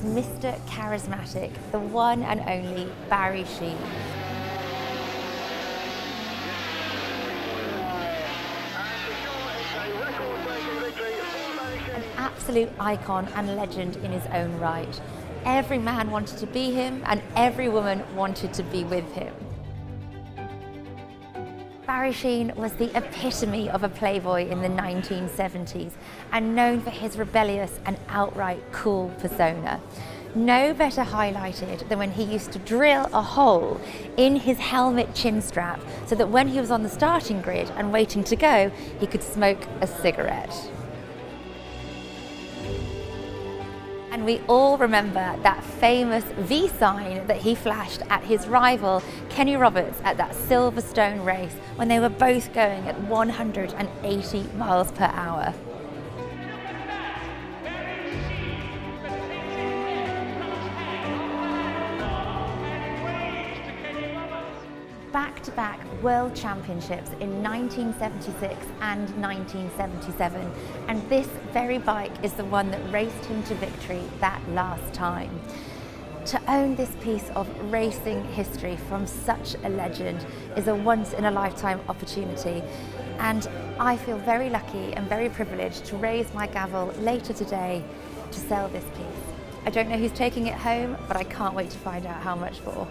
Mr. Charismatic, the one and only Barry Sheene. An absolute icon and legend in his own right. Every man wanted to be him and every woman wanted to be with him. Barry Sheene was the epitome of a playboy in the 1970s and known for his rebellious and outright cool persona. No better highlighted than when he used to drill a hole in his helmet chin strap so that when he was on the starting grid and waiting to go, he could smoke a cigarette. And we all remember that famous V sign that he flashed at his rival Kenny Roberts at that Silverstone race when they were both going at 180 miles per hour. Back-to-back World Championships in 1976 and 1977, and this very bike is the one that raced him to victory that last time. To own this piece of racing history from such a legend is a once-in-a-lifetime opportunity, and I feel very lucky and very privileged to raise my gavel later today to sell this piece. I don't know who's taking it home, but I can't wait to find out how much for.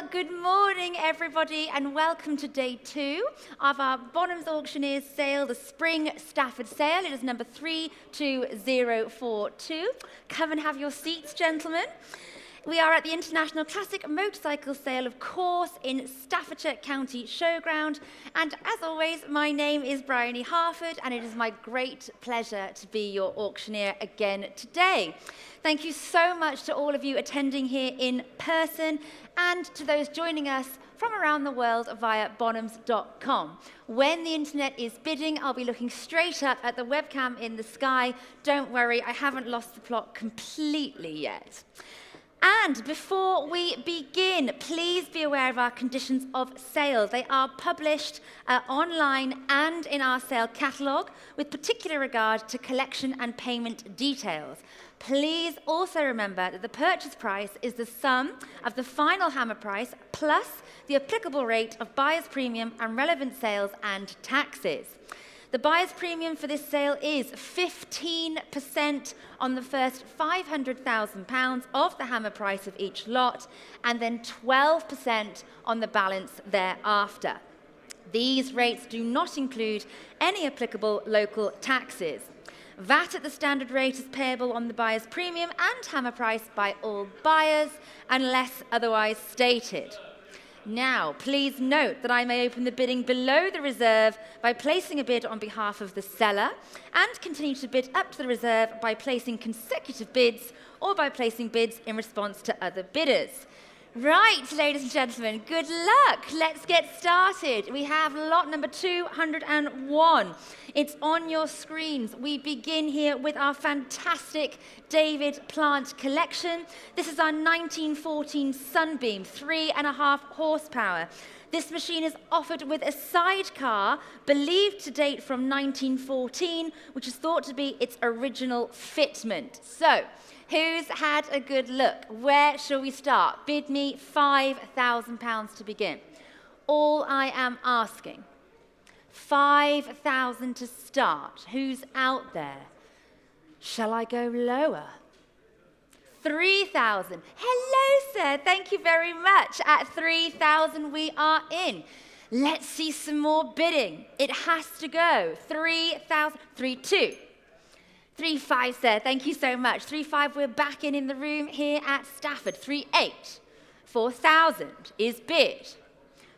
Well, good morning, everybody, and welcome to day 2 of our Bonhams Auctioneers sale, the Spring Stafford sale. It is number 32042. Come and have your seats, gentlemen. We are at the International Classic Motorcycle Sale, of course, in Staffordshire County Showground. And as always, my name is Bryony Harford, and it is my great pleasure to be your auctioneer again today. Thank you so much to all of you attending here in person and to those joining us from around the world via bonhams.com. When the internet is bidding, I'll be looking straight up at the webcam in the sky. Don't worry, I haven't lost the plot completely yet. And before we begin, please be aware of our conditions of sale. They are published online and in our sale catalogue, with particular regard to collection and payment details. Please also remember that the purchase price is the sum of the final hammer price plus the applicable rate of buyer's premium and relevant sales and taxes. The buyer's premium for this sale is 15% on the first £500,000 of the hammer price of each lot, and then 12% on the balance thereafter. These rates do not include any applicable local taxes. VAT at the standard rate is payable on the buyer's premium and hammer price by all buyers, unless otherwise stated. Now, please note that I may open the bidding below the reserve by placing a bid on behalf of the seller and continue to bid up to the reserve by placing consecutive bids or by placing bids in response to other bidders. Right, ladies and gentlemen, good luck. Let's get started. We have lot number 201. It's on your screens. We begin here with our fantastic David Plant collection. This is our 1914 Sunbeam, 3.5 horsepower. This machine is offered with a sidecar believed to date from 1914, which is thought to be its original fitment. So, who's had a good look? Where shall we start? Bid me £5,000 to begin. All I am asking, £5,000 to start. Who's out there? Shall I go lower? £3,000. Hello, sir. Thank you very much. At £3,000 we are in. Let's see some more bidding. It has to go. 3,000. 3,2. 3,500, sir. Thank you so much. 3,500, we're back in the room here at Stafford. 3,800. 4,000 is bid.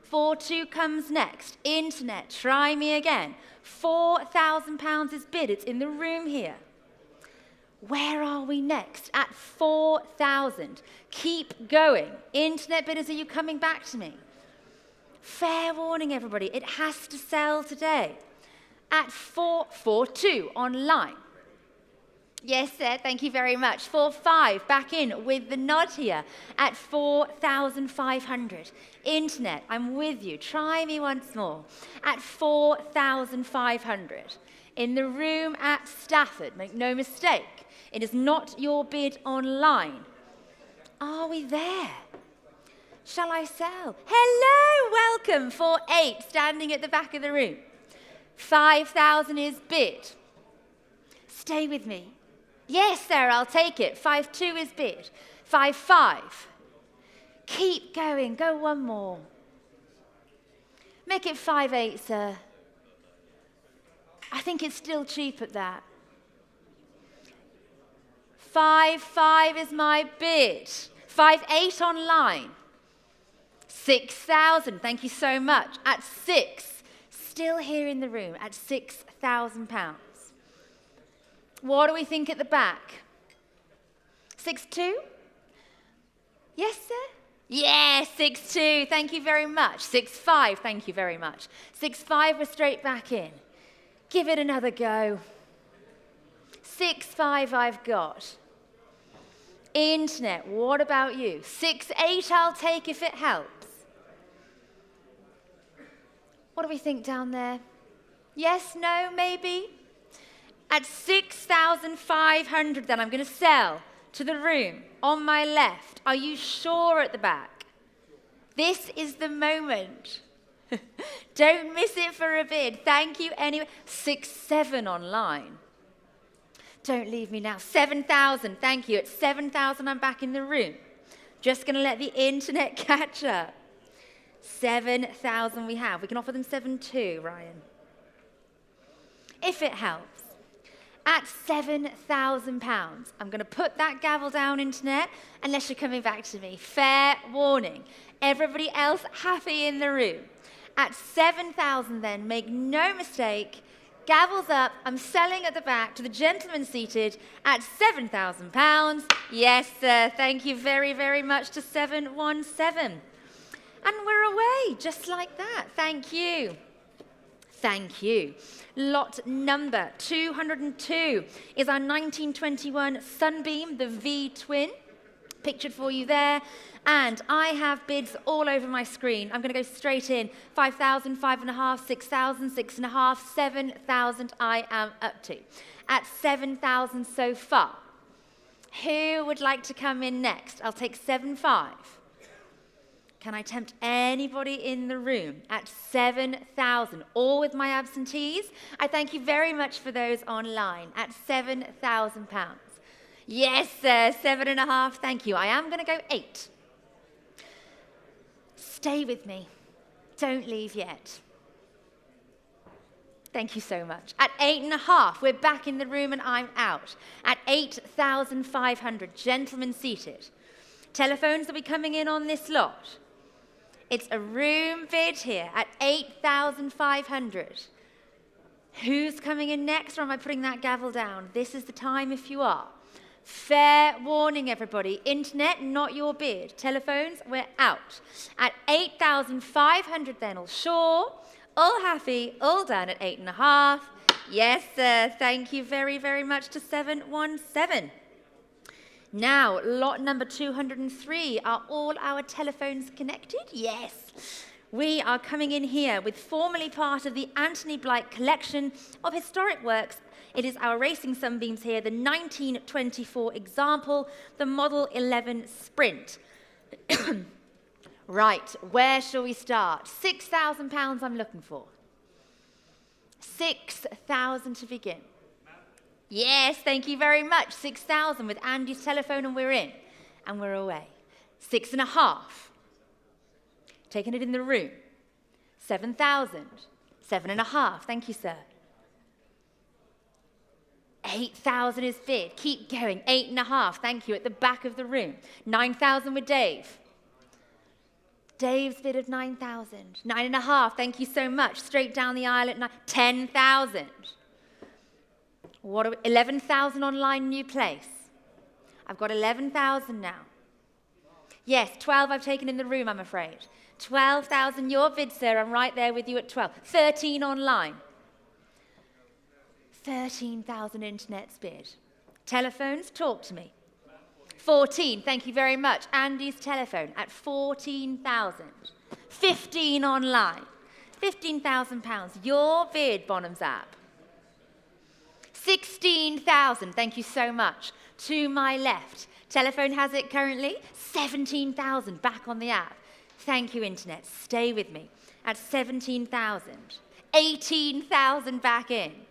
4,200 comes next. Internet, try me again. £4,000 is bid. It's in the room here. Where are we next? At 4,000. Keep going. Internet bidders, are you coming back to me? Fair warning, everybody. It has to sell today. At 4,200 online. Yes, sir. Thank you very much. 4,500 back in with the nod here at 4,500. Internet, I'm with you. Try me once more at 4,500. In the room at Stafford, make no mistake, it is not your bid online. Are we there? Shall I sell? Hello, welcome. 4,800 standing at the back of the room. 5,000 is bid. Stay with me. Yes, sir, I'll take it. 5,200 is bid. 5,500. Keep going. Go one more. Make it 5,800, sir. I think it's still cheap at that. 5,500 is my bid. 5,800 online. 6,000. Thank you so much. At 6,000. Still here in the room at £6,000. What do we think at the back? 6,200? Yes, sir? Yes, 6,200. Thank you very much. 6,500. Thank you very much. 6,500. We're straight back in. Give it another go. 6,500 I've got. Internet, what about you? 6,800 I'll take if it helps. What do we think down there? Yes, no, maybe? At 6,500 then I'm going to sell to the room on my left. Are you sure at the back? This is the moment. Don't miss it for a bid. Thank you anyway. 6,700 online. Don't leave me now. 7,000. Thank you. At 7,000 I'm back in the room. Just going to let the internet catch up. 7,000 we have. We can offer them 7,200, Ryan. If it helps. At £7,000, I'm going to put that gavel down, internet, unless you're coming back to me. Fair warning. Everybody else happy in the room. At 7,000 then, make no mistake, gavels up, I'm selling at the back to the gentleman seated at £7,000. Yes, sir, thank you very, very much to 717. And we're away, just like that. Thank you. Thank you. Lot number 202 is our 1921 Sunbeam, the V-twin, pictured for you there. And I have bids all over my screen. I'm going to go straight in. 5,000, 5,500, 6,000, 6,500, 7,000 I am up to. At 7,000 so far. Who would like to come in next? I'll take 7,500. Can I tempt anybody in the room at 7,000? All with my absentees. I thank you very much for those online at £7,000. Yes, sir, 7,500. Thank you. I am going to go 8. Stay with me. Don't leave yet. Thank you so much. At 8,500, we're back in the room and I'm out. At 8,500, gentlemen seated. Telephones will be coming in on this lot. It's a room bid here at 8,500. Who's coming in next, or am I putting that gavel down? This is the time if you are. Fair warning, everybody. Internet, not your bid. Telephones, we're out. At 8,500 then, all sure, all happy, all done at 8,500. Yes, sir. Thank you very, very much to 717. Now, lot number 203. Are all our telephones connected? Yes. We are coming in here with formerly part of the Anthony Blight collection of historic works. It is our racing sunbeams here, the 1924 example, the Model 11 Sprint. Right, where shall we start? £6,000 I'm looking for. 6,000 to begin. Yes, thank you very much. 6,000 with Andy's telephone and we're in. And we're away. 6,500. Taking it in the room. 7,000. 7,500. Thank you, sir. 8,000 is bid. Keep going. 8,500. Thank you. At the back of the room. 9,000 with Dave. Dave's bid of 9,000. 9,500. Thank you so much. Straight down the aisle at 10,000. 11,000 online, new place. I've got 11,000 now. Yes, 12 I've taken in the room, I'm afraid. 12,000, your bid, sir. I'm right there with you at 12. 13 online. 13,000 internet's bid. Telephones, talk to me. 14, thank you very much. Andy's telephone at 14,000. 15 online. £15,000. Your bid, Bonhams app. 16,000, thank you so much. To my left. Telephone has it currently. 17,000 back on the app. Thank you, internet. Stay with me. At 17,000. 18,000 back in.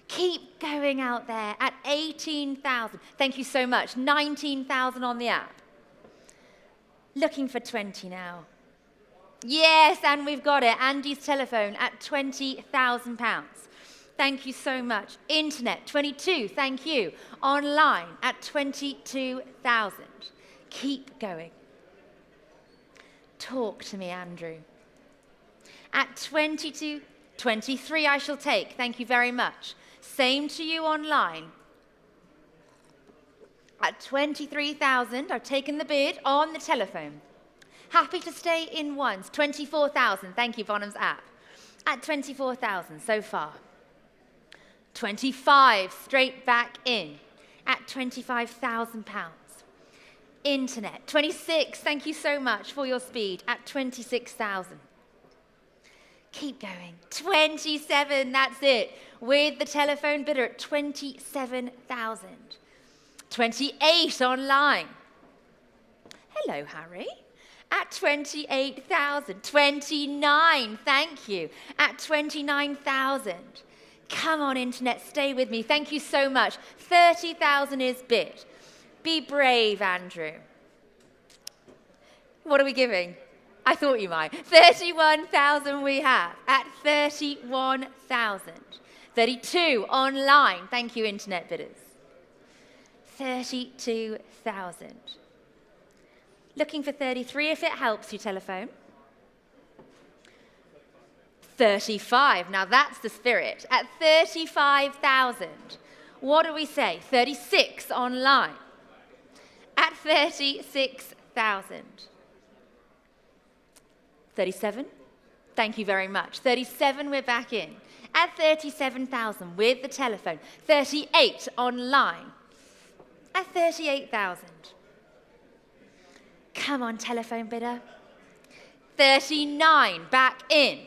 Keep going out there at 18,000. Thank you so much. 19,000 on the app. Looking for 20 now. Yes, and we've got it. Andy's telephone at £20,000. Thank you so much. Internet, 22, thank you. Online at 22,000. Keep going. Talk to me, Andrew. At 22, 23 I shall take. Thank you very much. Same to you online. At 23,000, I've taken the bid on the telephone. Happy to stay in ones. 24,000. Thank you, Bonhams app. At 24,000 so far. 25, straight back in. At £25,000. Internet, 26. Thank you so much for your speed. At 26,000. Keep going. 27, that's it. With the telephone bidder at 27,000. 28 online. Hello, Harry. At 28,000. 29, thank you. At 29,000. Come on, internet, stay with me. Thank you so much. 30,000 is bid. Be brave, Andrew. What are we giving? I thought you might. 31,000 we have at 31,000. 32 online. Thank you, internet bidders. 32,000. Looking for 33 if it helps you, telephone. 35. Now that's the spirit. At 35,000. What do we say? 36 online. At 36,000. 37. Thank you very much. 37, we're back in. At 37,000 with the telephone. 38 online. At 38,000. Come on, telephone bidder. 39, back in.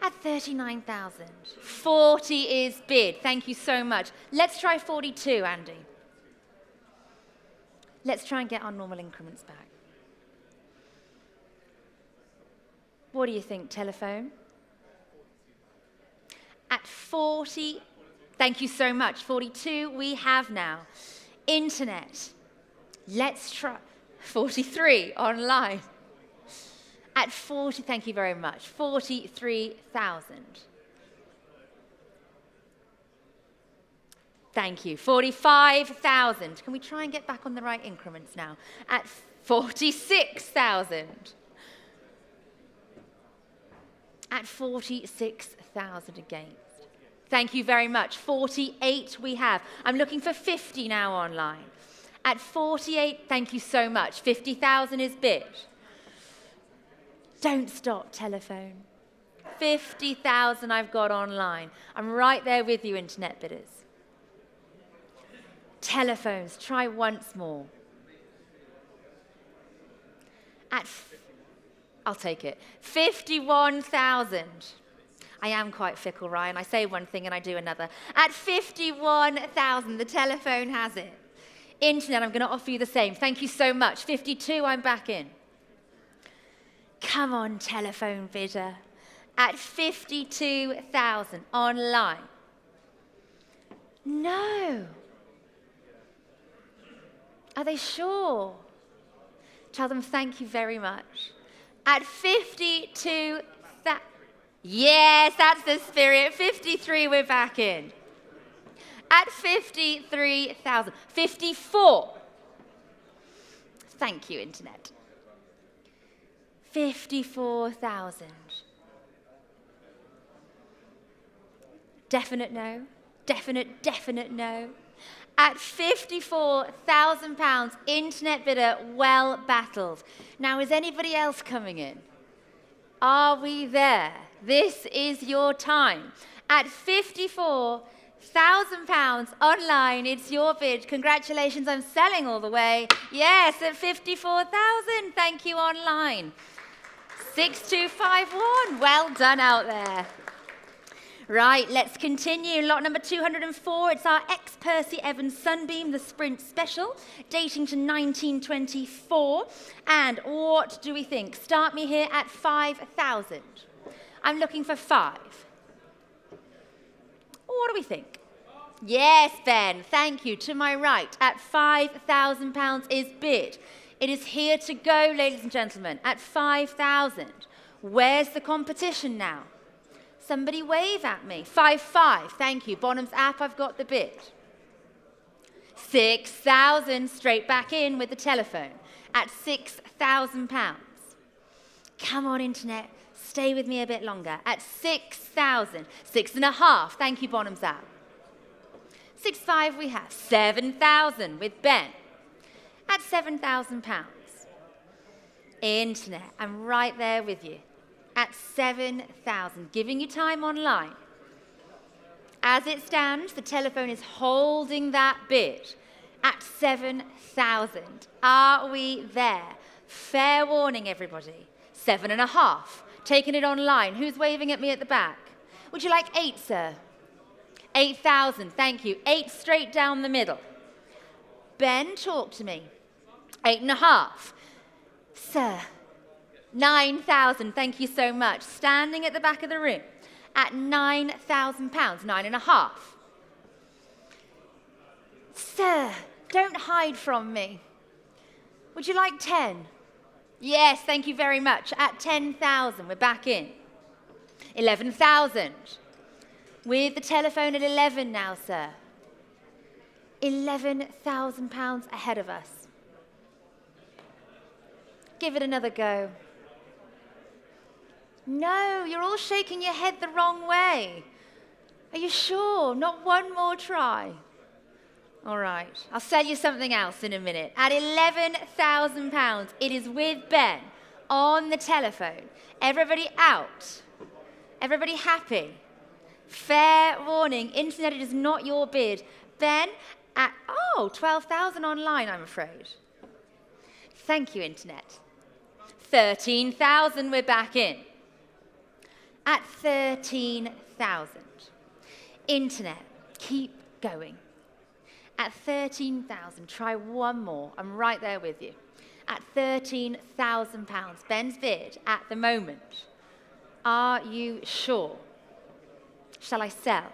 At 39,000. 40 is bid. Thank you so much. Let's try 42, Andy. Let's try and get our normal increments back. What do you think, telephone? At 40, thank you so much. 42 we have now. Internet. Let's try 43 online. At 40, thank you very much. 43,000. Thank you. 45,000. Can we try and get back on the right increments now? At 46,000. At 46,000 against. Thank you very much. 48 we have. I'm looking for 50 now online. At 48, thank you so much. 50,000 is bid. Don't stop, telephone. 50,000 I've got online. I'm right there with you, internet bidders. Telephones, try once more. I'll take it. 51,000. I am quite fickle, Ryan. I say one thing and I do another. At 51,000, the telephone has it. Internet, I'm going to offer you the same. Thank you so much. 52, I'm back in. Come on, telephone bidder. At 52,000 online. No. Are they sure? Tell them thank you very much. At 52,000. Yes, that's the spirit. 53, we're back in. At 53,000. 54. Thank you, internet. 54,000. Definite no. Definite no. At £54,000, internet bidder, well battled. Now, is anybody else coming in? Are we there? This is your time. At £54,000 online, it's your bid. Congratulations, I'm selling all the way. Yes, at 54,000. Thank you, online. 6251. Well done out there. Right, let's continue. Lot number 204. It's our ex-Percy Evans Sunbeam, the Sprint Special, dating to 1924. And what do we think? Start me here at 5,000. I'm looking for 5. What do we think? Yes, Ben, thank you. To my right, at £5,000 is bid. It is here to go, ladies and gentlemen, at 5,000. Where's the competition now? Somebody wave at me. 5,500. Thank you. Bonhams app, I've got the bid. 6,000. Straight back in with the telephone at £6,000. Come on, internet. Stay with me a bit longer. At 6,000. 6,500. Thank you, Bonhams app. 6,500 we have. 7,000 with Ben. At £7,000. Internet. I'm right there with you. At 7,000, giving you time online. As it stands, the telephone is holding that bid at 7,000. Are we there? Fair warning, everybody. 7,500. Taking it online. Who's waving at me at the back? Would you like 8, sir? 8,000, thank you. 8 straight down the middle. Ben, talk to me. 8,500. Sir. 9,000, thank you so much. Standing at the back of the room at £9,000, 9,500. Sir, don't hide from me. Would you like 10? Yes, thank you very much. At 10,000, we're back in. 11,000. With the telephone at 11 now, sir. £11,000 ahead of us. Give it another go. No, you're all shaking your head the wrong way. Are you sure? Not one more try? All right, I'll sell you something else in a minute. At £11,000, it is with Ben on the telephone. Everybody out? Everybody happy? Fair warning, internet, it is not your bid. Ben, at, 12,000 online, I'm afraid. Thank you, internet. 13,000, we're back in. At 13,000. Internet, keep going. At 13,000, try one more. I'm right there with you. At £13,000, Ben's bid at the moment. Are you sure? Shall I sell?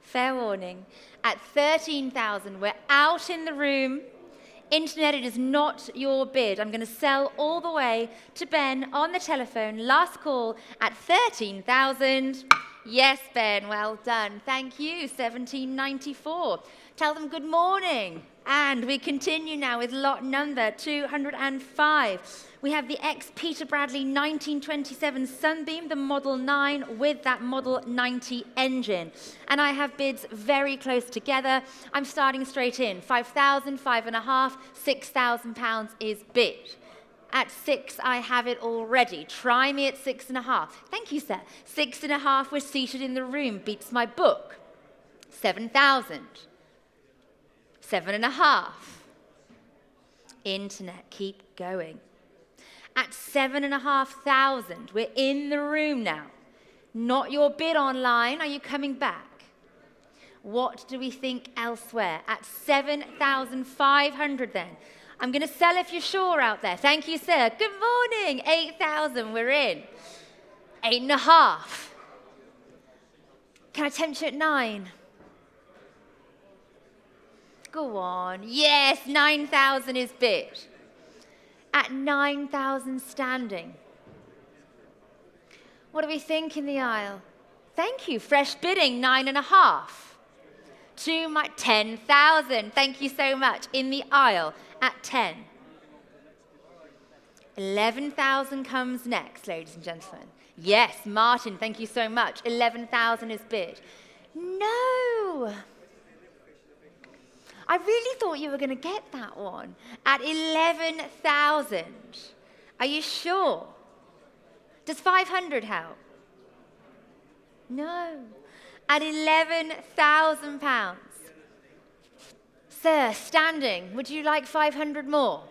Fair warning. At 13,000, we're out in the room. Internet, it is not your bid. I'm going to sell all the way to Ben on the telephone. Last call at 13,000. Yes, Ben, well done. Thank you, 1794. Tell them good morning. And we continue now with lot number 205. We have the ex-Peter Bradley 1927 Sunbeam, the Model 9 with that Model 90 engine. And I have bids very close together. I'm starting straight in. 5,000, 5.5, £6,000 is bid. At 6, I have it already. Try me at 6.5. Thank you, sir. 6.5, we're seated in the room. Beats my book. 7,000. 7.5. Internet, keep going. At 7,500, we're in the room now. Not your bid online. Are you coming back? What do we think elsewhere? At 7,500 then. I'm going to sell if you're sure out there. Thank you, sir. Good morning. 8,000, we're in. 8.5. Can I tempt you at 9? Go on. Yes, 9,000 is bid. At 9,000 standing. What do we think in the aisle? Thank you. Fresh bidding, 9.5. To my 10,000. Thank you so much. In the aisle at 10. 11,000 comes next, ladies and gentlemen. Yes, Martin, thank you so much. 11,000 is bid. No. I really thought you were going to get that one. At 11,000. Are you sure? Does 500 help? No. At £11,000. Sir, standing, would you like 500 more?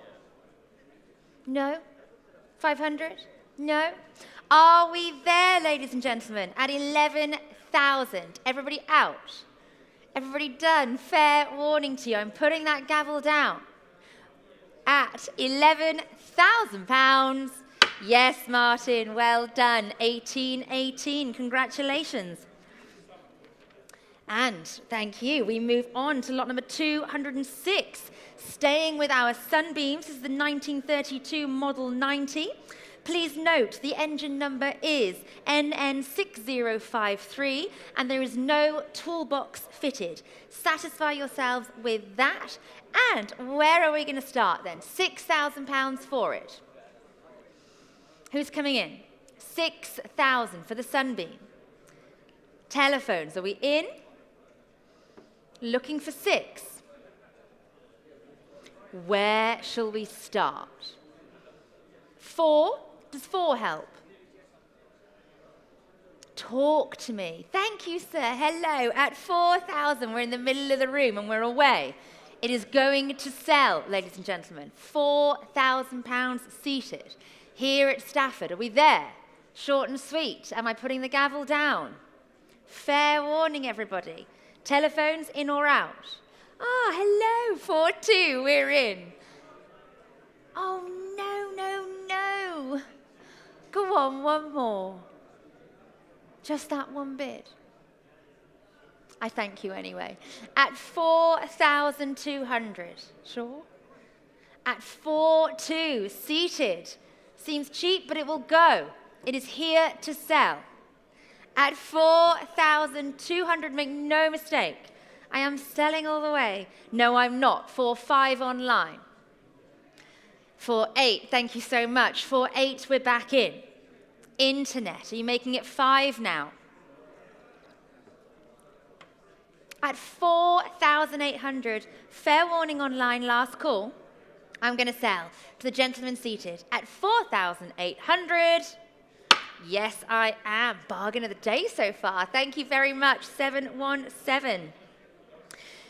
No? 500? No? Are we there, ladies and gentlemen? At 11,000. Everybody out? Everybody done? Fair warning to you. I'm putting that gavel down. At £11,000. Yes, Martin, well done. 1818. Congratulations. And thank you. We move on to lot number 206. Staying with our Sunbeams, this is the 1932 Model 90. Please note the engine number is NN6053 and there is no toolbox fitted. Satisfy yourselves with that. And where are we going to start then? £6,000 for it. Who's coming in? 6,000 for the Sunbeam. Telephones, are we in? Looking for 6. Where shall we start? 4? Does 4 help? Talk to me. Thank you, sir. Hello. At 4,000, we're in the middle of the room and we're away. It is going to sell, ladies and gentlemen. £4,000 seated. Here at Stafford. Are we there? Short and sweet. Am I putting the gavel down? Fair warning, everybody. Telephones in or out? Hello, 4-2, we're in. Oh, no, no, no. Go on, one more. Just that one bid. I thank you anyway. At 4,200. Sure? At 4-2, seated. Seems cheap, but it will go. It is here to sell. At 4,200, make no mistake, I am selling all the way. No, I'm not. 4-5 online. 4-8, thank you so much. 4-8, we're back in. Internet, are you making it 5 now? At 4,800, fair warning online, last call. I'm going to sell to the gentleman seated at 4,800. Yes, I am. Bargain of the day so far. Thank you very much. 717.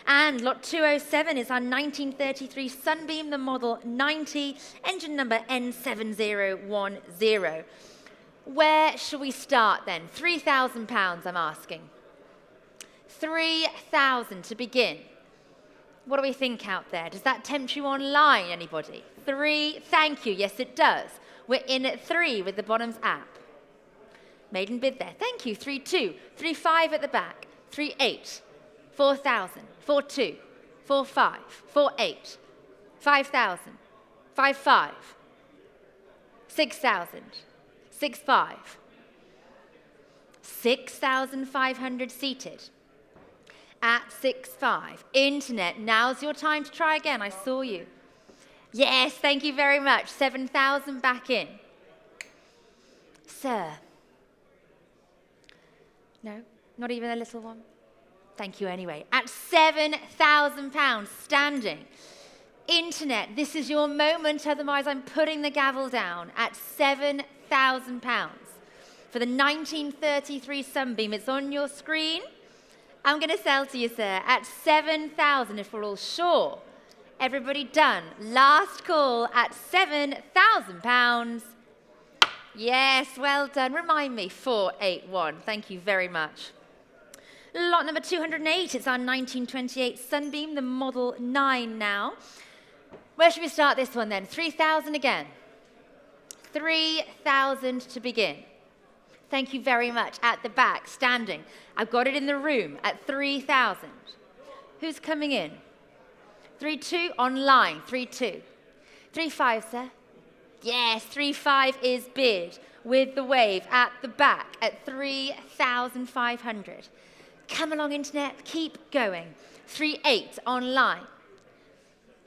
And lot 207 is our 1933 Sunbeam, the model 90, engine number N7010. Where shall we start then? £3,000, I'm asking. 3,000 to begin. What do we think out there? Does that tempt you online, anybody? 3, thank you. Yes, it does. We're in at 3 with the Bonhams app. Maiden bid there. Thank you. 3-2. 3-5 at the back. 3-8. 4,000. 4-2. 4-5. 4-8. 5,000. 5-5. 6,000. 6-5. 6,500 seated. At 6-5. Internet, now's your time to try again. I saw you. Yes, thank you very much. 7,000 back in. Sir. No, not even a little one. Thank you anyway. At £7,000 standing. Internet, this is your moment, otherwise I'm putting the gavel down. At £7,000 for the 1933 Sunbeam. It's on your screen. I'm going to sell to you, sir, at 7,000 if we're all sure. Everybody done. Last call at £7,000. Yes, well done. Remind me, 481. Thank you very much. Lot number 208, it's our 1928 Sunbeam, the model 9 now. Where should we start this one then? 3,000 again. 3,000 to begin. Thank you very much. At the back, standing. I've got it in the room at 3,000. Who's coming in? 3-2 online. 3-2. 3-5, sir. Yes, 3-5 is bid with the wave at the back at 3,500. Come along, internet. Keep going. 3-8 online.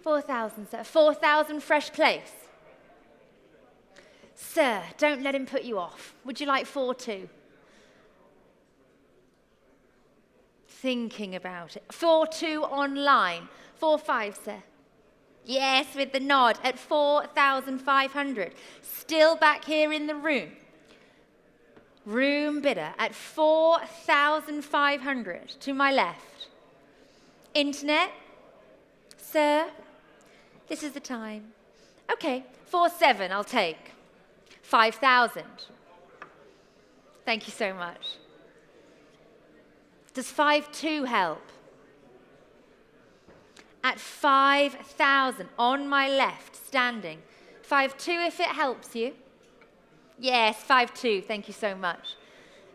4,000, sir. 4,000 fresh place. Sir, don't let him put you off. Would you like 4-2? Thinking about it. 4-2 online. 4-5, sir. Yes, with the nod at 4,500. Still back here in the room. Room bidder at 4,500 to my left. Internet, sir, this is the time. Okay, 4-7 I'll take. 5,000. Thank you so much. Does 5-2 help? At 5,000 on my left, standing. 5-2 if it helps you. Yes, 5-2, thank you so much.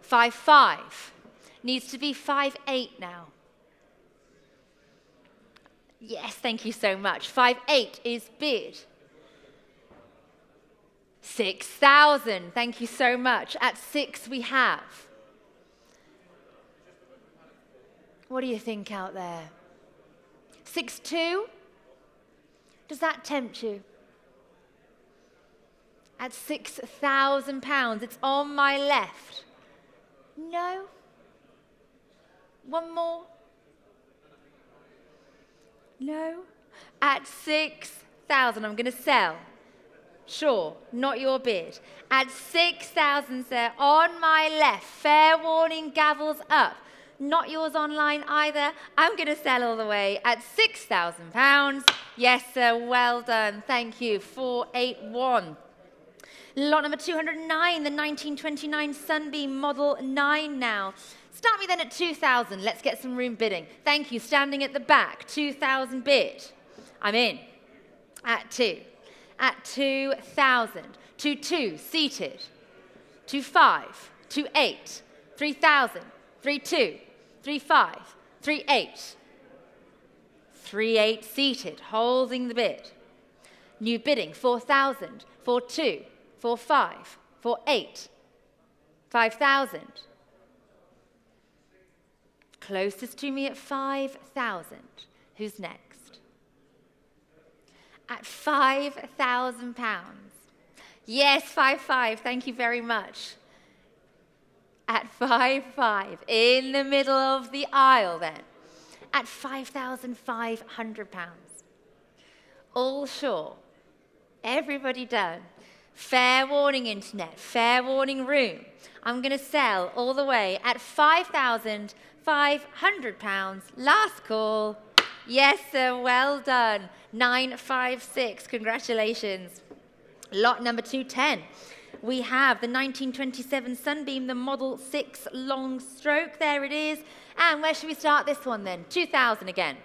5-5 needs to be 5-8 now. Yes, thank you so much. 5-8 is bid. 6,000, thank you so much. At 6 we have. What do you think out there? 6-2? Does that tempt you? At £6,000, it's on my left. No? One more? No? At 6,000, I'm going to sell. Sure, not your bid. At 6,000, sir, on my left. Fair warning, gavels up. Not yours online either. I'm going to sell all the way at £6,000. Yes, sir, well done. Thank you. 481. Lot number 209, the 1929 Sunbeam Model 9 now. Start me then at 2,000. Let's get some room bidding. Thank you. Standing at the back, 2,000 bid. I'm in. At 2. At 2,000. 2-2, seated. 2-5. 2-8. 3,000. 3-2. 3-5. 3-8. 3-8 seated, holding the bid. New bidding, 4,000, 4,200, 4,500, 4,800, 5,000. Closest to me at 5,000. Who's next? At £5,000. Yes, 5,500, thank you very much. At 5,500, in the middle of the aisle then. At £5,500. All sure. Everybody done. Fair warning, internet. Fair warning, room. I'm going to sell all the way at £5,500. Last call. Yes, sir. Well done. 956. Congratulations. Lot number 210. We have the 1927 Sunbeam, the Model 6 long stroke. There it is. And where should we start this one then? 2,000 again.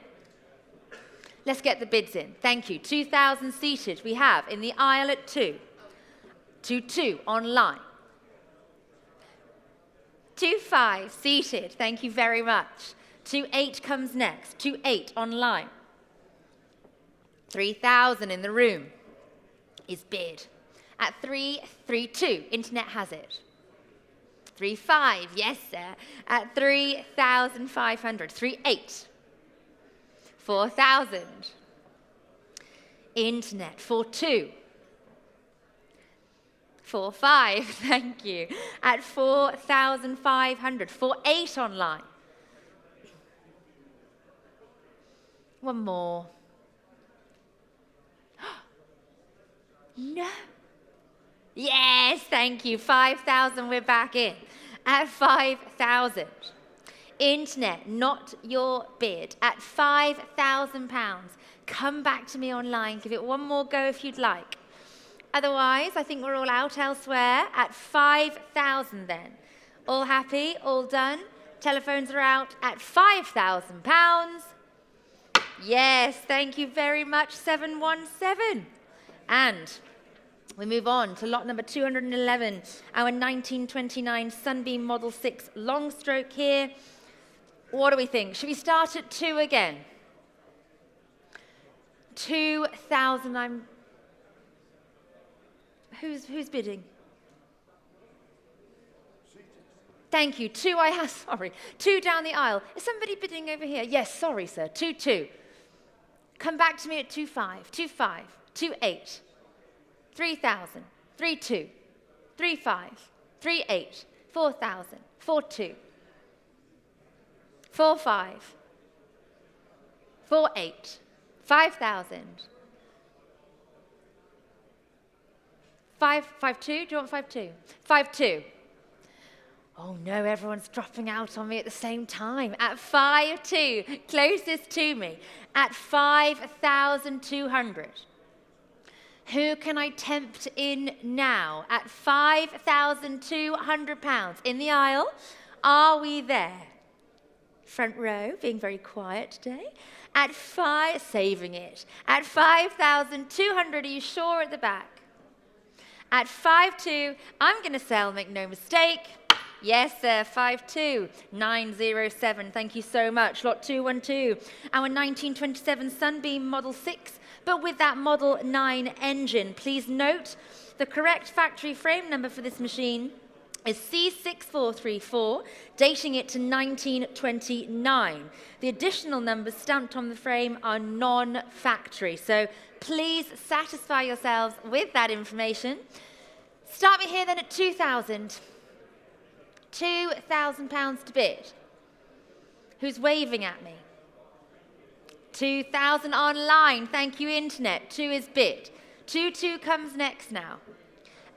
Let's get the bids in. Thank you. 2,000 seated. We have in the aisle at 2. 2,200 online. 2,500 seated. Thank you very much. 2,800 comes next. 2,800 online. 3,000 in the room is bid. At 3,320, internet has it. 3,500, yes sir. At 3,500. 3,800. 4,000. Internet, 4,200. 4,500, thank you. At 4,500. 4,800 online. One more. No. Yes, thank you. 5,000, we're back in. At 5,000. Internet, not your bid. At £5,000. Come back to me online. Give it one more go if you'd like. Otherwise, I think we're all out elsewhere. At 5,000 then. All happy? All done? Telephones are out at £5,000. Yes, thank you very much, 717. And we move on to lot number 211, our 1929 Sunbeam Model 6 long stroke here. What do we think? Should we start at 2 again? 2,000, Who's bidding? Thank you. 2 I have, sorry. 2 down the aisle. Is somebody bidding over here? Yes, sorry, sir. 2,200. Come back to me at 2,500, 2,500, 2,800, 3,000, 3,200, 3,500, 3,800, 4,000, 4,200, 4,500, 4,800, 5,000. 5,200? Do you want 5,200? 5,200. Oh no, everyone's dropping out on me at the same time. At 5,200, closest to me. At 5,200. Who can I tempt in now? At £5,200 in the aisle. Are we there? Front row, being very quiet today. At saving it. At 5,200, are you sure at the back? At 5,200, I'm going to sell, make no mistake. Yes, sir, 5,200, 907. Thank you so much. Lot 212, our 1927 Sunbeam Model 6, but with that Model 9 engine. Please note the correct factory frame number for this machine is C6434, dating it to 1929. The additional numbers stamped on the frame are non-factory, so please satisfy yourselves with that information. Start me here then at 2,000. £2,000 to bid. Who's waving at me? 2,000 online. Thank you, internet. 2 is bid. 2,200 comes next now.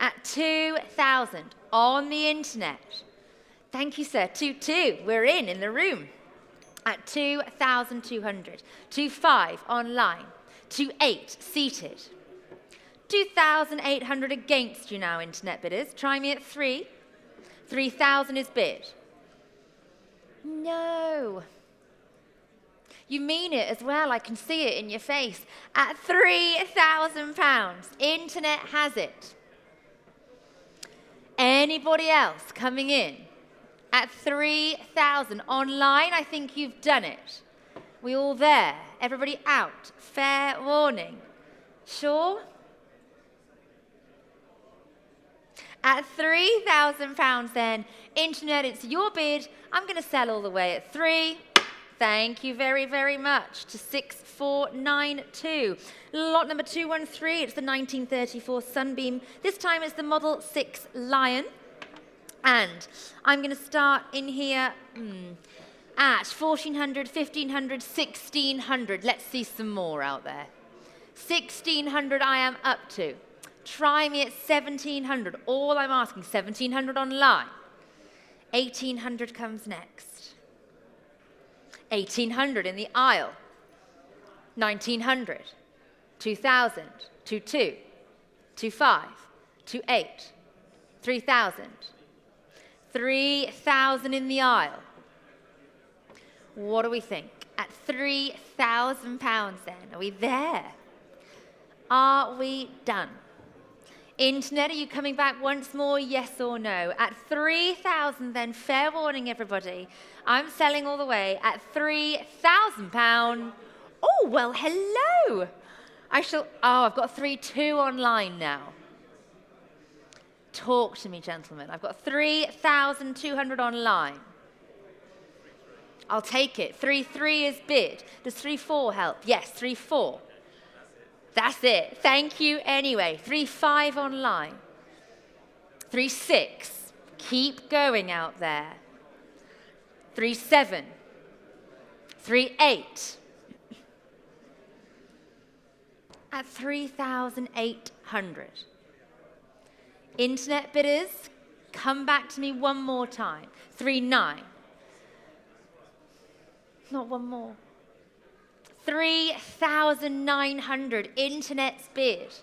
At 2,000 on the internet. Thank you, sir. 2,200. We're in the room. At 2,200. 2,500 online. 2,800 seated. 2,800 against you now, internet bidders. Try me at 3. 3,000 is bid. No. You mean it as well. I can see it in your face. At £3,000. Internet has it. Anybody else coming in? At 3,000. Online, I think you've done it. We all there? Everybody out? Fair warning. Sure? At £3,000 then, internet, it's your bid. I'm going to sell all the way at 3. Thank you very, very much. To 6492. Lot number 213, it's the 1934 Sunbeam. This time it's the Model 6 Lion. And I'm going to start in here at 1400, 1500, 1600. Let's see some more out there. 1600 I am up to. Try me at 1700. All I'm asking, 1700 online. 1800 comes next. 1800 in the aisle. 1900. 2000. 22. 25. 28. 3000. 3,000 in the aisle. What do we think? At £3,000 then, are we there? Are we done? Internet, are you coming back once more, yes or no? At 3,000 then, fair warning everybody, I'm selling all the way at £3,000. Oh, well, hello. I've got 3,200 online now. Talk to me, gentlemen. I've got 3,200 online. I'll take it. 3,300 is bid. Does 3,400 help? Yes, 3,400. That's it. Thank you anyway. 3,500 online. 3,600. Keep going out there. 3,700. 3,800. At 3,800. Internet bidders, come back to me one more time. 3,900. Not one more. 3,900, internet's bid.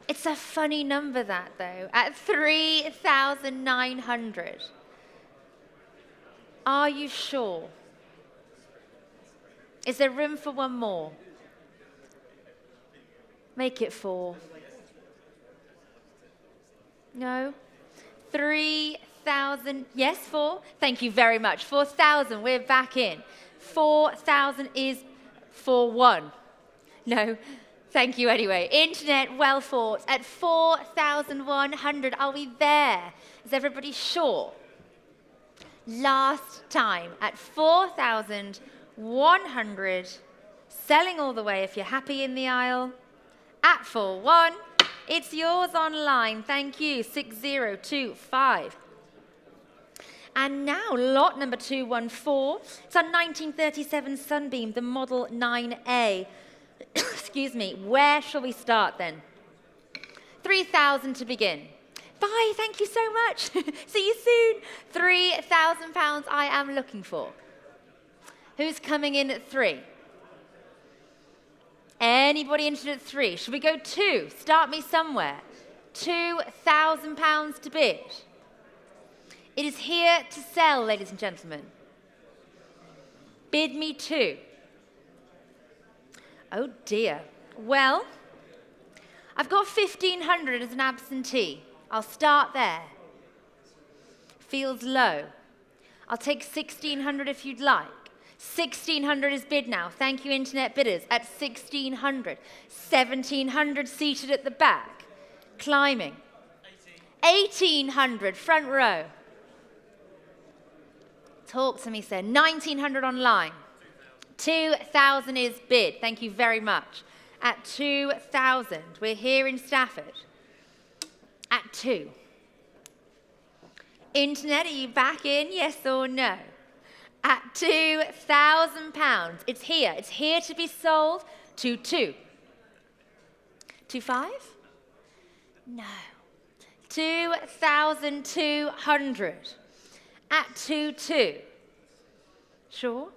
It's a funny number that though, at 3,900. Are you sure? Is there room for one more? Make it 4. No? 3,000, yes, 4. Thank you very much. 4,000, we're back in. 4,000 is 4,1. No, thank you anyway. Internet, well fought. At 4,100, are we there? Is everybody sure? Last time at 4,100, selling all the way if you're happy in the aisle. At 4,100. It's yours online. Thank you. 6025. And now, lot number 214. It's our 1937 Sunbeam, the Model 9A. Excuse me. Where shall we start then? 3,000 to begin. Bye. Thank you so much. See you soon. £3,000 I am looking for. Who's coming in at 3? Anybody interested at 3? Should we go 2? Start me somewhere. £2,000 to bid. It is here to sell, ladies and gentlemen. Bid me 2. Oh dear. Well, I've got 1,500 as an absentee. I'll start there. Feels low. I'll take 1,600 if you'd like. 1,600 is bid now. Thank you, internet bidders. At 1,600. 1,700 seated at the back. Climbing. 1,800, front row. Talk to me, sir. 1,900 online. 2,000 is bid. Thank you very much. At 2,000. We're here in Stafford. At 2. Internet, are you back in? Yes or no? At £2,000. It's here. It's here to be sold. 2,200. 2,500? No. 2,200. At 2,200. Sure?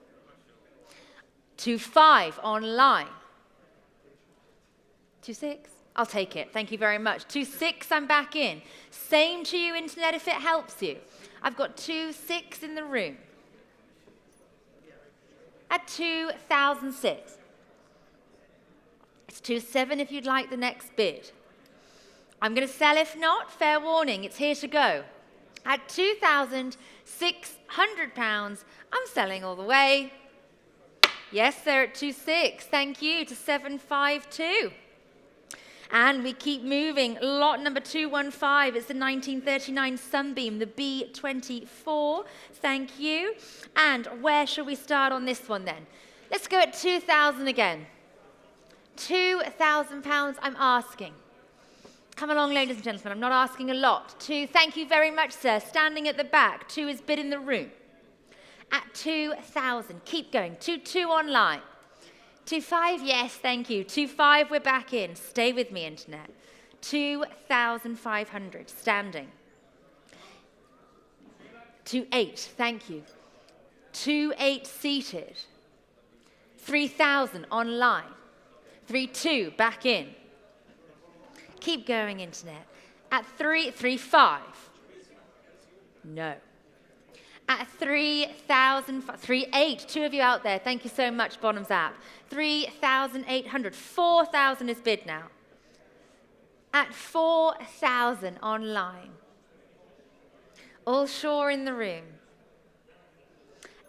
2,500 online. 2,600? I'll take it. Thank you very much. 2,600, I'm back in. Same to you, internet, if it helps you. I've got 2,600 in the room. At 2,006. It's 2,700 if you'd like the next bid. I'm going to sell if not. Fair warning, it's here to go. At £2,600, I'm selling all the way. Yes, they're at 2,600. Thank you. To 752. And we keep moving. Lot number 215. It's the 1939 Sunbeam, the B24. Thank you. And where shall we start on this one then? Let's go at 2,000 again. £2,000 I'm asking. Come along, ladies and gentlemen. I'm not asking a lot. Thank you very much, sir. Standing at the back. 2 is bid in the room. At 2,000. Keep going. 2 online. 2,500, yes, thank you. 2,500, we're back in. Stay with me, internet. 2,500, standing. 2,800, thank you. 2,800, seated. 3,000, online. 3,200, back in. Keep going, internet. At 3,500. No. At 3,000, 3,800, 2 of you out there, thank you so much, Bonhams app. 3,800, 4,000 is bid now. At 4,000 online. All sure in the room.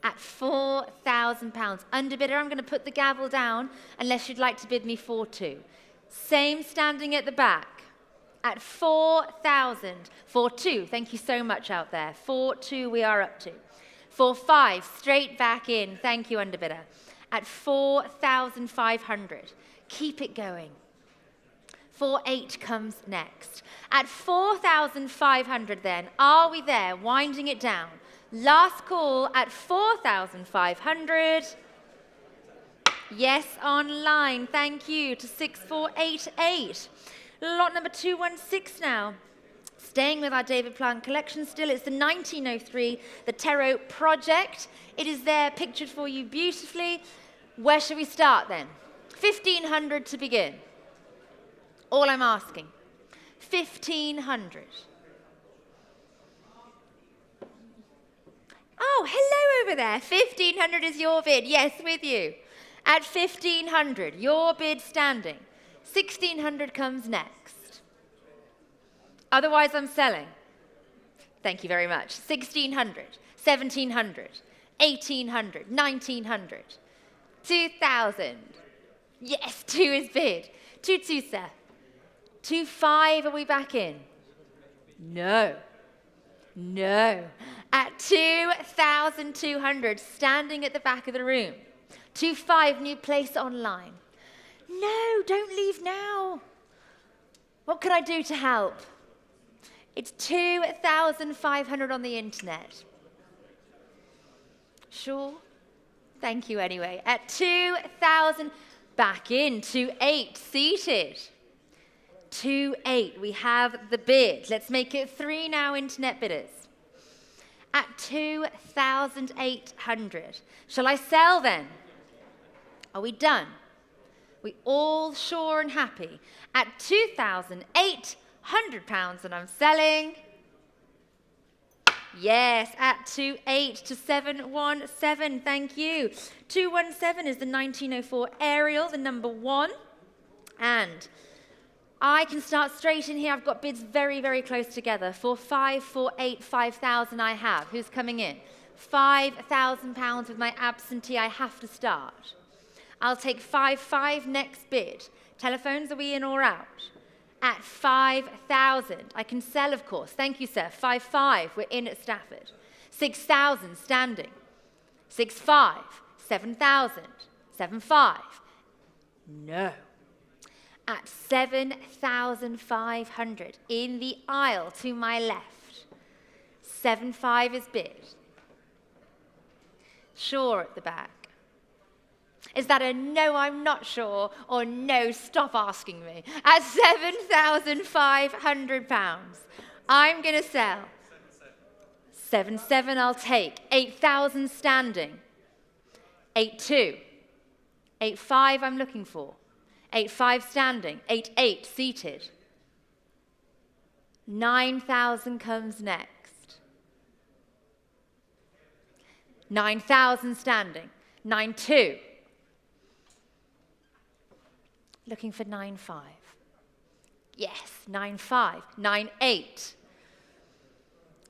At £4,000. Underbidder, I'm going to put the gavel down unless you'd like to bid me 4,200. Same standing at the back. At 4,000. 4,200, thank you so much out there. 4,200 we are up to. 4,500, straight back in. Thank you, underbidder. At 4,500. Keep it going. 4,800 comes next. At 4,500 then, are we there? Winding it down. Last call at 4,500. Yes, online. Thank you to 6,488. Lot number 216 now. Staying with our David Plant collection still, it's the 1903, the Tarot Project. It is there pictured for you beautifully. Where shall we start then? 1,500 to begin. All I'm asking. 1,500. Oh, hello over there. 1,500 is your bid. Yes, with you. At 1,500, your bid standing. 1,600 comes next. Otherwise, I'm selling. Thank you very much. 1,600, 1,700, 1,800, 1,900, 2,000. Yes, 2 is bid. 2,200, sir. 2,500, are we back in? No. No. At 2,200, standing at the back of the room. 2,500, new place online. No, don't leave now. What can I do to help? It's 2,500 on the internet. Sure? Thank you anyway. At 2,000, back in. 2,800, seated. 2,800, we have the bid. Let's make it 3 now, internet bidders. At 2,800. Shall I sell then? Are we done? We all sure and happy. At £2,800 and I'm selling. Yes, at 2,800 to 717. Thank you. 217 is the 1904 Ariel, the number 1. And I can start straight in here. I've got bids very, very close together. For 5, 4, 8, 5,000 I have. Who's coming in? £5,000 with my absentee. I have to start. I'll take 5,500 next bid. Telephones, are we in or out? At 5,000. I can sell, of course. Thank you, sir. 5,500. We're in at Stafford. 6,000 standing. 6,500. 7,000. 7,500. No. At 7,500 in the aisle to my left. 7,500 is bid. Sure at the back. Is that a no, I'm not sure, or no, stop asking me? At £7,500, I'm going to sell. 7,700 I'll take. 8,000 standing. 8,200. 8,500 I'm looking for. 8,500 standing. 8,800 seated. 9,000 comes next. 9,000 standing. 9,200. Looking for 9,500. Yes, 9,500. 9,800.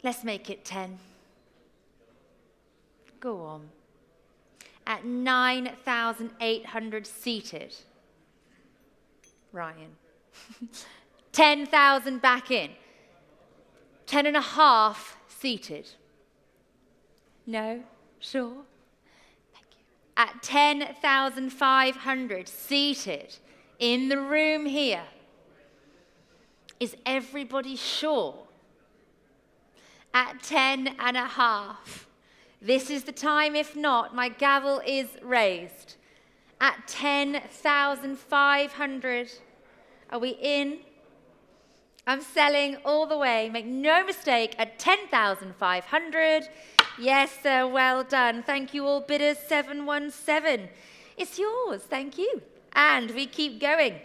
Let's make it 10. Go on. At 9,800 seated. Ryan. 10,000 back in. 10.5 seated. No? Sure? Thank you. At 10,500 seated in the room here. Is everybody sure? At 10.5. This is the time. If not, my gavel is raised. At 10,500. Are we in? I'm selling all the way. Make no mistake, at 10,500. Yes, sir, well done. Thank you all bidders. 717. It's yours, thank you. And we keep going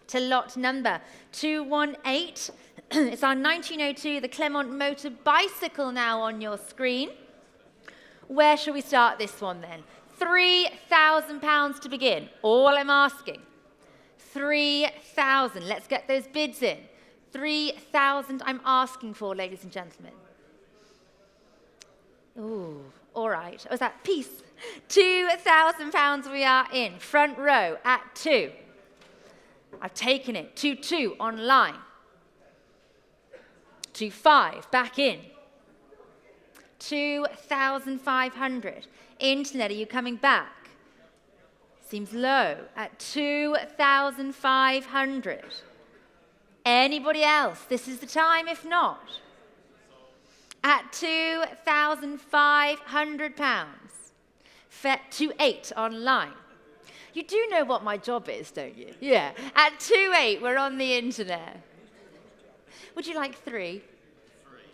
to lot number 218. It's our 1902, the Clermont Motor Bicycle now on your screen. Where shall we start this one then? £3,000 to begin. All I'm asking. 3,000. Let's get those bids in. 3,000 I'm asking for, ladies and gentlemen. Ooh, all right. Oh, is that peace? £2,000 we are in. Front row at 2. I've taken it. 2-2 online. 2-5 back in. 2,500. Internet, are you coming back? Seems low at 2,500. Anybody else? This is the time, if not. At £2,500. 2-8 online. You do know what my job is, don't you? Yeah. At 2-8, we're on the internet. Would you like 3?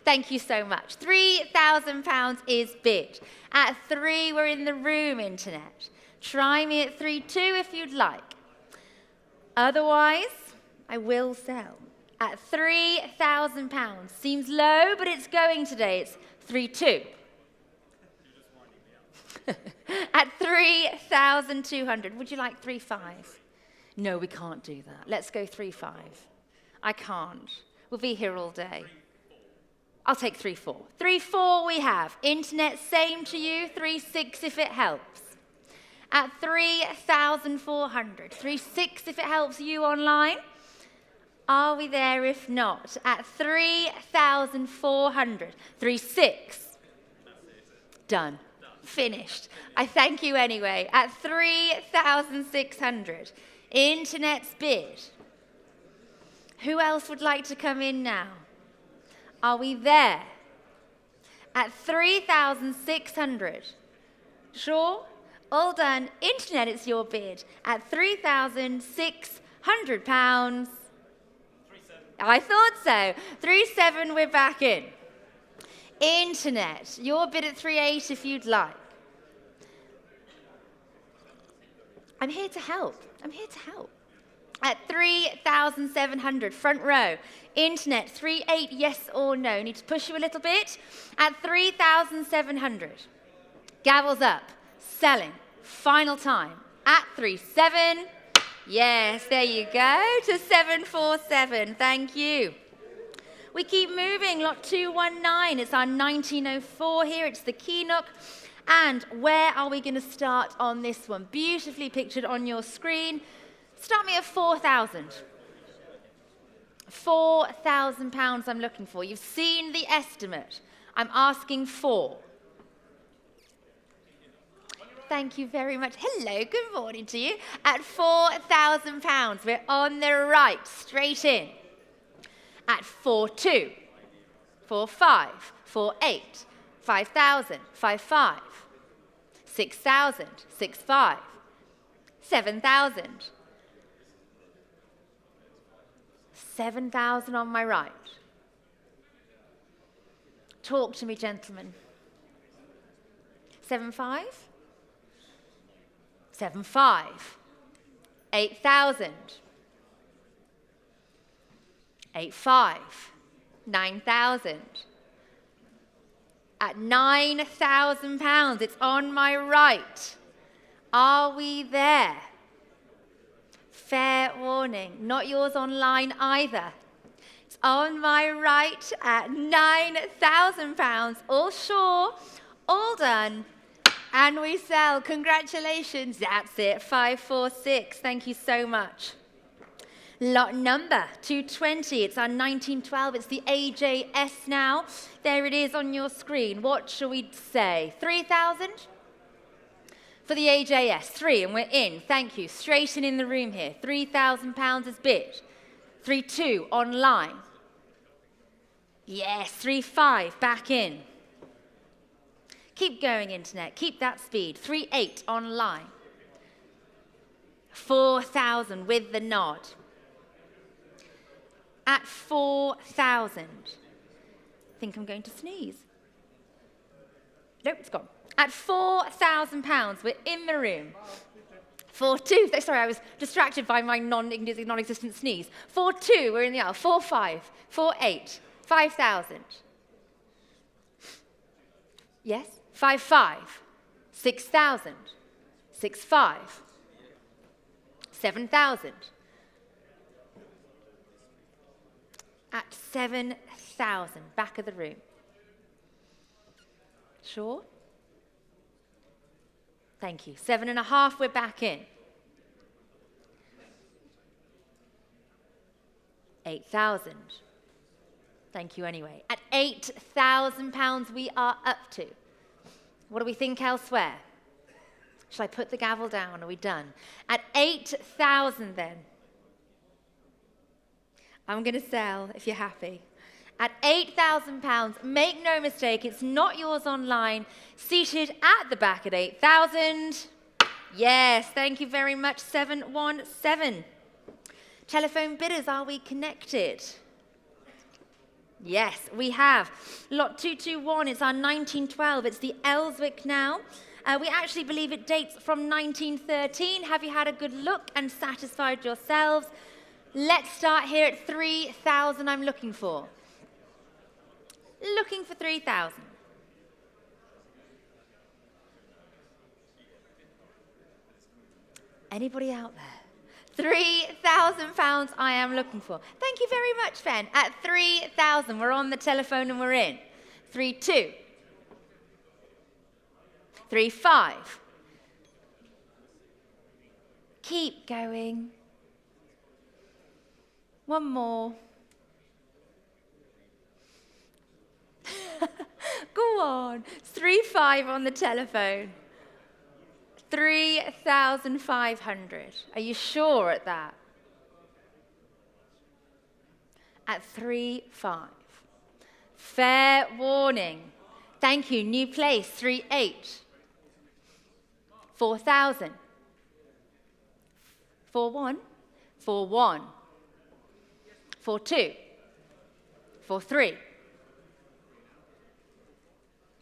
Thank you so much. £3,000 is bid. At 3, we're in the room, internet. Try me at 3-2 if you'd like. Otherwise, I will sell. At £3,000. Seems low, but it's going today. It's 3-2. At 3,200. Would you like 3-5? No, we can't do that. Let's go 3-5. I can't. We'll be here all day. I'll take 3-4. 3-4 we have. Internet, same to you. 3-6 if it helps. At 3,400. 3-6 if it helps you online. Are we there if not? At 3,400. 3-6. Done. Finished. I thank you anyway. At 3,600. Internet's bid. Who else would like to come in now? Are we there? At 3,600. Sure? All done. Internet, it's your bid. At £3,600. I thought so. 3-7, we're back in. Internet, your bid at 3-8 if you'd like. I'm here to help. I'm here to help. At 3,700, front row. Internet, 3-8, yes or no. Need to push you a little bit. At 3,700. Gavels up. Selling. Final time. At 3-7. Yes, there you go. To 747. Thank you. We keep moving. Lot 219. It's our 1904 here. It's the Keenock. And where are we going to start on this one? Beautifully pictured on your screen. Start me at 4,000. £4,000 I'm looking for. You've seen the estimate. I'm asking for. Thank you very much. Hello, good morning to you. At £4,000, we're on the right, straight in. At 4-2, 4-5, 4-8, 5,000, 5-5, 6,000, 6-5, 7,000. 7,000 on my right. Talk to me, gentlemen. 7-5? 7-5. 8,000. 8-5. 9,000. At £9,000, it's on my right. Are we there? Fair warning, not yours online either. It's on my right at £9,000. All sure, all done, and we sell. Congratulations, that's it, 546. Thank you so much. Lot number 220. It's our 1912. It's the AJS now. There it is on your screen. What shall we say? 3,000? For the AJS. 3, and we're in. Thank you. Straight in the room here. £3,000 is bid. 3,2 online. Yes, 3,5 back in. Keep going, internet. Keep that speed. 3,8 online. 4,000 with the nod. At 4,000. I think I'm going to sneeze. Nope, it's gone. At £4,000, we're in the room. 4,2. Sorry, I was distracted by my non-existent sneeze. 4,2, we're in the aisle. 4,5. 4,8. 5,000. Yes? 5,5. 6,000. 6,5. 7,000. At 7,000, back of the room. Sure? Thank you. 7.5, we're back in. 8,000. Thank you anyway. At £8,000 we are up to. What do we think elsewhere? Shall I put the gavel down? Are we done? At 8,000 then. I'm going to sell if you're happy. At £8,000, make no mistake, it's not yours online. Seated at the back at 8,000. Yes, thank you very much, 717. Telephone bidders, are we connected? Yes, we have. Lot 221, it's our 1912. It's the Ellswick now. We actually believe it dates from 1913. Have you had a good look and satisfied yourselves? Let's start here at 3,000 I'm looking for. Looking for 3,000. Anybody out there? £3,000 I am looking for. Thank you very much, Ben. At 3,000, we're on the telephone and we're in. 3,2. 3,5. Keep going. One more. Go on. 3,5 on the telephone. 3,500. Are you sure at that? At 3,5. Fair warning. Thank you. New place. 3,8. 4,000. 4,1. 4,1. 4,2. 4,3.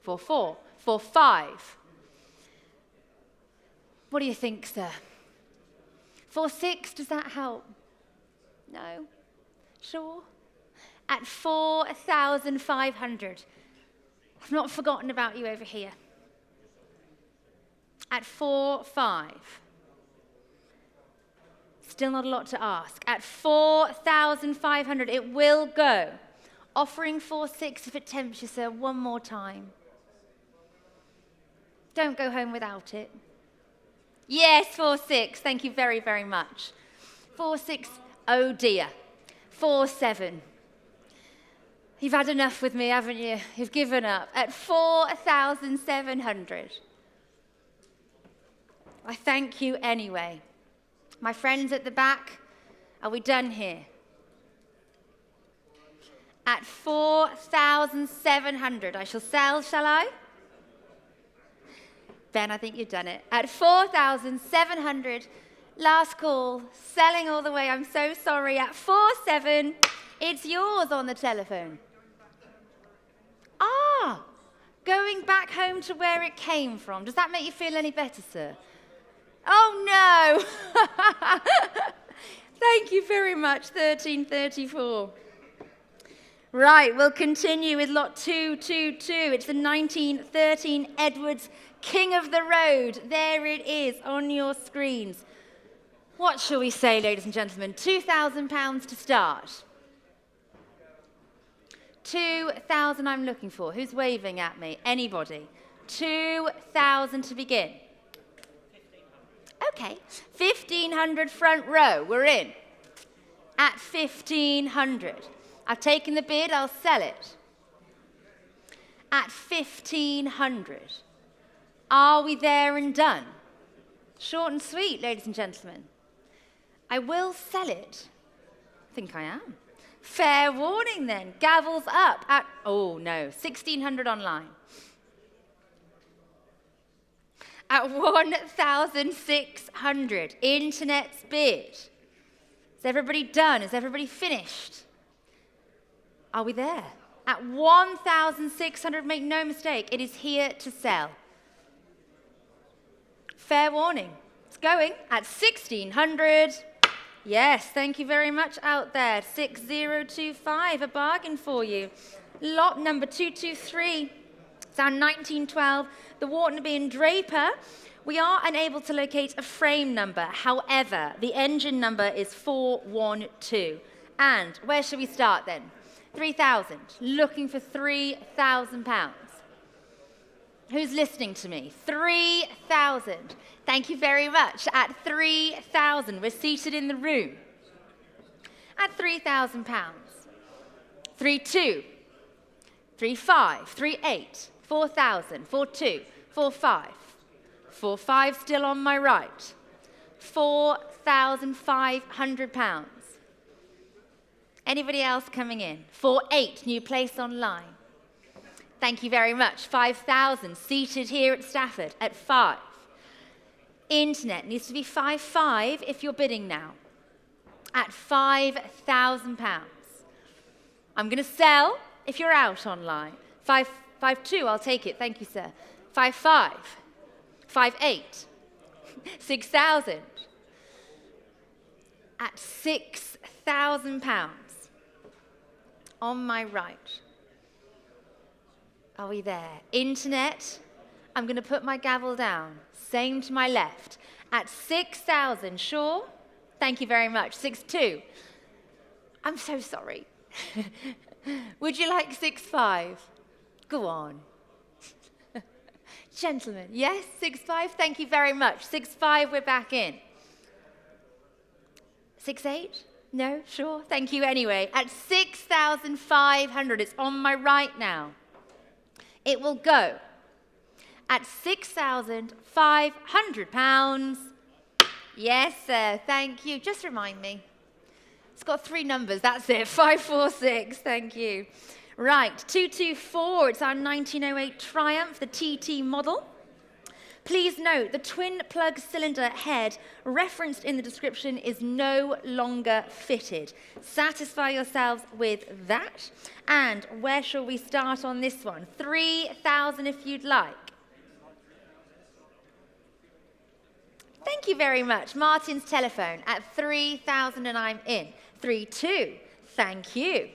4,4. 4,5. What do you think, sir? 4,6, does that help? No? Sure? At 4,500. I've not forgotten about you over here. At 4,5. Still not a lot to ask. At 4,500, it will go. Offering 4,6 if it tempts you, sir, one more time. Don't go home without it. Yes, 4,6. Thank you very, very much. 4,6. Oh dear. 4,7. You've had enough with me, haven't you? You've given up. At 4,700. I thank you anyway. My friends at the back, are we done here? At 4,700. I shall sell, shall I? Ben, I think you've done it. At 4,700, last call, selling all the way. I'm so sorry. At 4,700, it's yours on the telephone. Ah, going back home to where it came from. Does that make you feel any better, sir? Oh, no. Thank you very much, 1334. Right, we'll continue with lot 222. It's the 1913 Edwards King of the Road. There it is on your screens. What shall we say, ladies and gentlemen? £2,000 to start. 2,000 I'm looking for. Who's waving at me? Anybody? 2,000 to begin. Okay. 1,500 front row. We're in. At 1,500. I've taken the bid, I'll sell it. At 1,500. Are we there and done? Short and sweet, ladies and gentlemen. I will sell it. I think I am. Fair warning then. Gavels up at, oh no, 1,600 online. At 1,600, internet's bid. Is everybody done? Is everybody finished? Are we there? At 1,600, make no mistake, it is here to sell. Fair warning. It's going at 1,600. Yes, thank you very much out there. 6,025, a bargain for you. Lot number 223. It's our 1912, the Waternaby and Draper. We are unable to locate a frame number. However, the engine number is 412. And where should we start then? 3,000. Looking for £3,000. Who's listening to me? 3,000. Thank you very much. At 3,000, we're seated in the room. At £3,000. 3,2. 3,5. 3,8. 4,000. 4,2. 4,5. 4,5 still on my right. £4,500. Anybody else coming in? 4,8, new place online. Thank you very much. 5,000, seated here at Stafford at 5. Internet needs to be 5,5 if you're bidding now. At £5,000. I'm going to sell if you're out online. 5,2, I'll take it. Thank you, sir. 5,5. 5,8. 6,000. At £6,000. On my right. Are we there? Internet, I'm going to put my gavel down. Same to my left. At 6,000, sure? Thank you very much. 6,2. I'm so sorry. Would you like 6,5? Go on. Gentlemen, yes, 6,5? Thank you very much. 6,5, we're back in. 6,8? No, sure. Thank you anyway. At 6,500, it's on my right now. It will go at £6,500. Yes, sir. Thank you. Just remind me. It's got 3 numbers. That's it. 546. Thank you. Right. 224. It's our 1908 Triumph, the TT model. Please note, the twin plug cylinder head referenced in the description is no longer fitted. Satisfy yourselves with that. And where shall we start on this one? 3,000 if you'd like. Thank you very much. Martin's telephone at 3,000 and I'm in. 3,2. Thank you.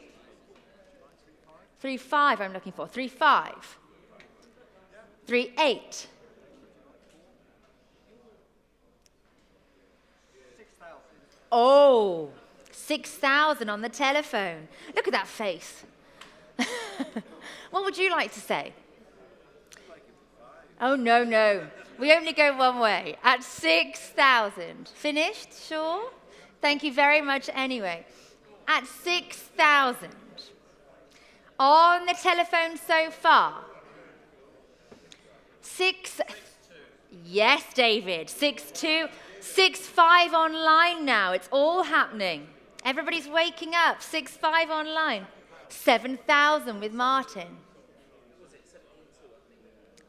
3,5 I'm looking for. 3,5. 3,8. 6,000. Oh, 6,000 on the telephone. Look at that face. What would you like to say? Oh, no, no. We only go one way. At 6,000. Finished? Sure? Thank you very much anyway. At 6,000. On the telephone so far. 6. Yes, David. 6,2. 6,5 online now. It's all happening. Everybody's waking up. 6,5 online. 7,000 with Martin.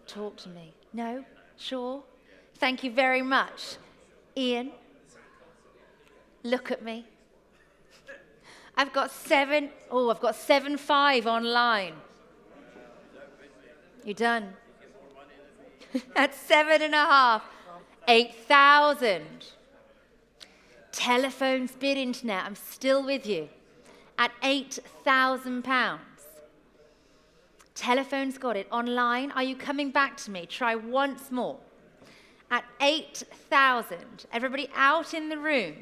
Talk to me. No? Sure? Thank you very much. Ian? Look at me. I've got 7,5 online. You done? That's 7.5. 8,000. Telephones, bid, internet. I'm still with you. At £8,000. Telephone's got it. Online, are you coming back to me? Try once more. At 8,000. Everybody out in the room.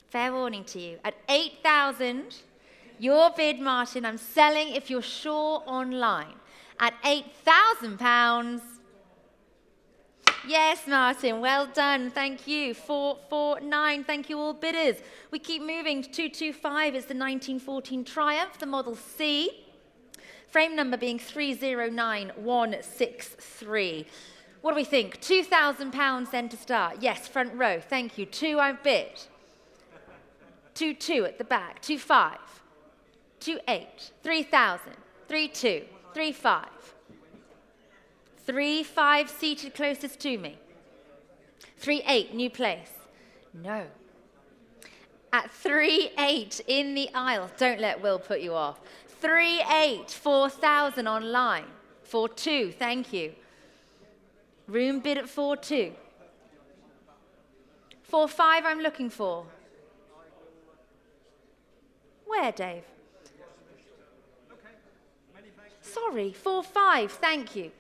Fair warning to you. At 8,000, your bid, Martin, I'm selling if you're sure online. At £8,000, Yes, Martin, well done. Thank you. 449. Thank you, all bidders. We keep moving. 225 is the 1914 Triumph, the Model C. Frame number being 309163. What do we think? £2,000 then to start. Yes, front row. Thank you. 2 I've bid. 2-2 at the back. 2-5. 2-8. 3,000. 3-2. 3-5. 3-5 seated closest to me. 3-8 new place. No. At 3-8 in the aisle. Don't let Will put you off. 3-8 4,000 online. 4-2 thank you. Room bid at 4-2. 4-5 I'm looking for. Where, Dave? Sorry, 4-5 thank you.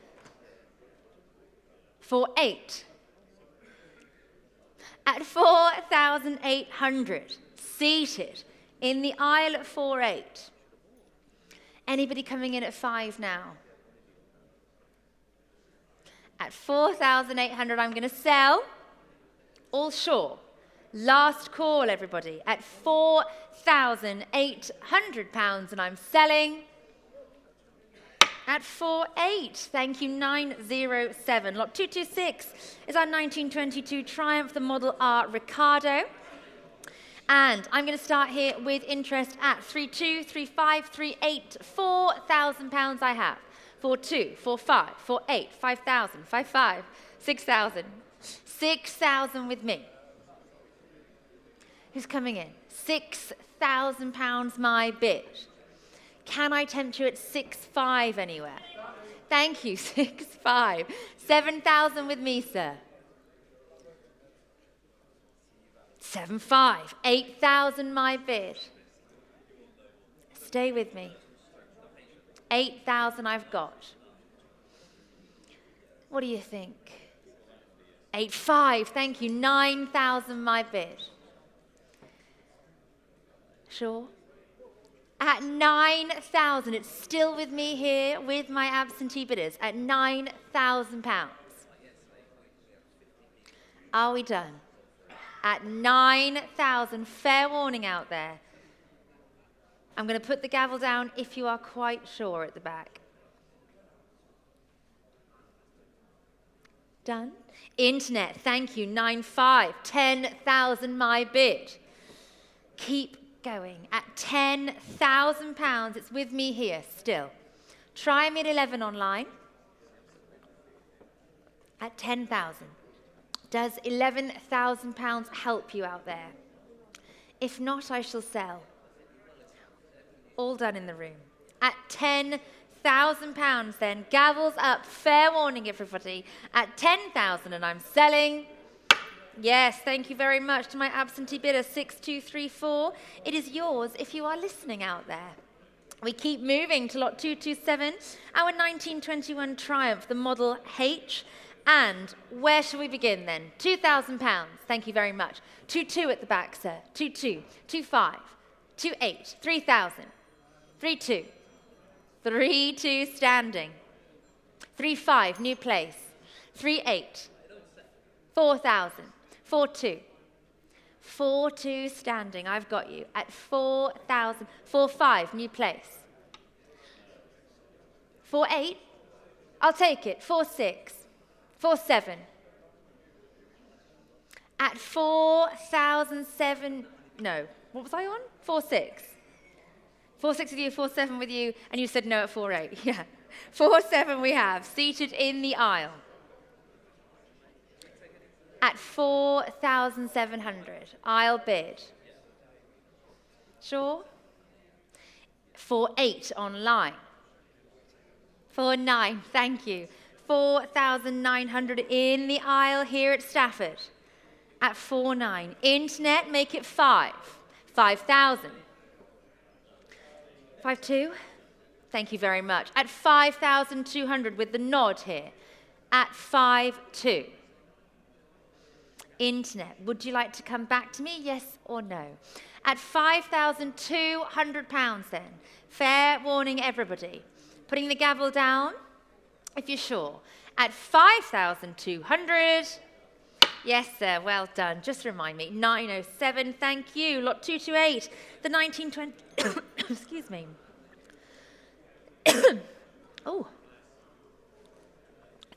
4-8. At 4,800, seated in the aisle at 4-8. Anybody coming in at 5 now? At 4,800, I'm going to sell. All sure. Last call, everybody. At £4,800, and I'm selling. At 4-8, thank you, 907. Lot 226 is our 1922 Triumph, the Model R Ricardo. And I'm going to start here with interest at 3-2, 3-5, 3-8, £4,000 I have. 4-2, 4-5, 4-8, 5,000, 5-5, 6,000. 6,000 with me. Who's coming in? £6,000 my bid. Can I tempt you at 6-5 anywhere? Thank you, 6-5. 7,000 with me, sir. 7-5. 8,000 my bid. Stay with me. 8,000 I've got. What do you think? 8-5. Thank you. 9,000 my bid. Sure? At 9,000, it's still with me here with my absentee bidders, at £9,000. Are we done? At 9,000, fair warning out there. I'm going to put the gavel down if you are quite sure at the back. Done? Internet, thank you, 9-5, 10,000 my bid. Keep going. At £10,000, it's with me here still. Try me at 11 online. At 10,000. Does £11,000 help you out there? If not, I shall sell. All done in the room. At £10,000 then, gavels up, fair warning everybody. At 10,000 and I'm selling. Yes, thank you very much to my absentee bidder, 6234. It is yours if you are listening out there. We keep moving to lot 227, our 1921 Triumph, the Model H. And where shall we begin then? £2,000, thank you very much. 2-2 at the back, sir. 2-2, 2-5, 2-8, 3,000, 3-2, 3-2 standing, 3-5 new place, 3-8, 4,000. 4-2. 4-2 standing. I've got you at 4,000. 4-5 new place. 4-8. I'll take it. 4-6. 4-7. At 4,007. No. What was I on? 4-6. 4-6 with you. 4-7 with you. And you said no at 4-8. Yeah. 4-7 we have seated in the aisle. At 4,700, I'll bid. Sure? 4-8 online. 4-9, thank you. 4,900 in the aisle here at Stafford. At 4-9. Internet, make it 5. 5,000. 5-2, thank you very much. At 5,200 with the nod here. At 5-2. Internet, would you like to come back to me, yes or no? At £5,200 then, fair warning everybody. Putting the gavel down, if you're sure. At 5,200. Yes, sir, well done. Just remind me. 907, thank you. Lot 228. The 1920. Excuse me. Oh.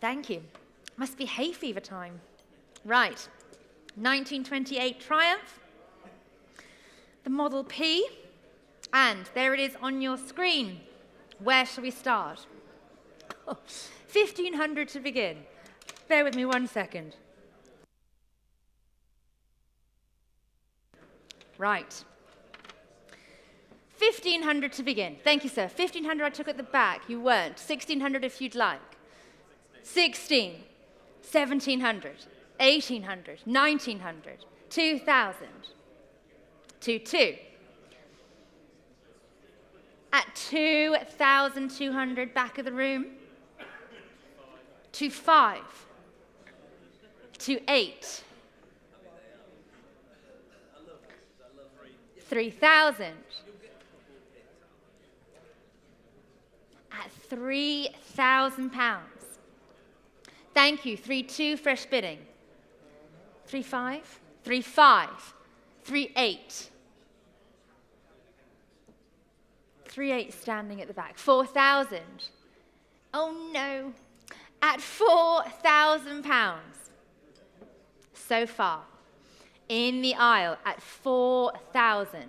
Thank you. Must be hay fever time. Right. 1928 Triumph. The Model P. And there it is on your screen. Where shall we start? 1,500 to begin. Bear with me 1 second. Right. 1,500 to begin. Thank you, sir. 1,500 I took at the back. You weren't. 1,600 if you'd like. 16. 1,700. 1,800. 1,900. 2,000. 2,200. At 2,200, back of the room. 2,500. 2,800. 3,000. At £3,000. Thank you. 3,200, fresh bidding. 3,500. 3,500. 3,800. 3,800 standing at the back. 4,000. Oh no. At £4,000. So far. In the aisle at 4,000.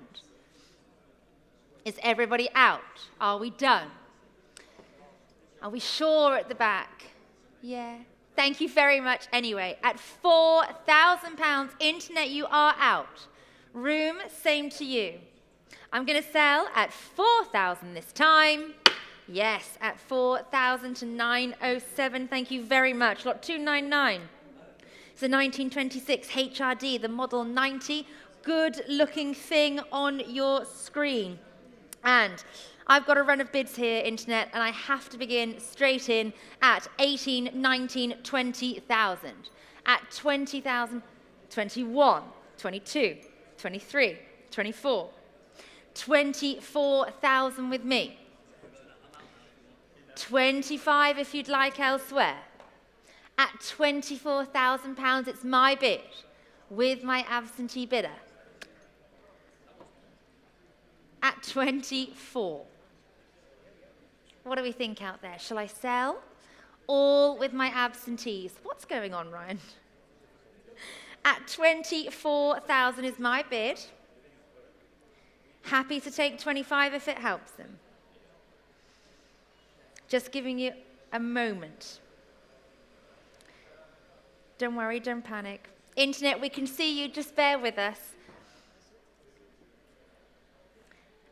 Is everybody out? Are we done? Are we sure at the back? Yeah. Thank you very much anyway. At £4,000, internet, you are out. Room, same to you. I'm going to sell at 4,000 this time. Yes, at 4,000 to 907. Thank you very much. Lot 299. It's a 1926 HRD, the Model 90. Good looking thing on your screen. And I've got a run of bids here, internet, and I have to begin straight in at 18, 19, 20,000. At 20,000, 21, 22, 23, 24. 24,000 with me. 25 if you'd like elsewhere. At £24,000, it's my bid with my absentee bidder. At 24. What do we think out there? Shall I sell? All with my absentees. What's going on, Ryan? At 24,000 is my bid. Happy to take 25 if it helps them. Just giving you a moment. Don't worry, don't panic. Internet, we can see you, just bear with us.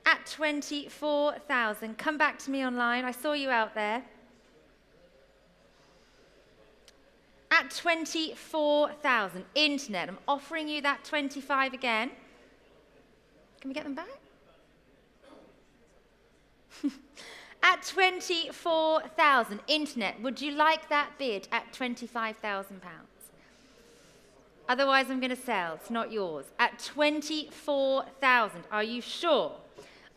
At 24,000, come back to me online. I saw you out there. At 24,000, internet, I'm offering you that 25 again. Can we get them back? At 24,000, internet, would you like that bid at £25,000? Otherwise, I'm going to sell. It's not yours. At 24,000, are you sure?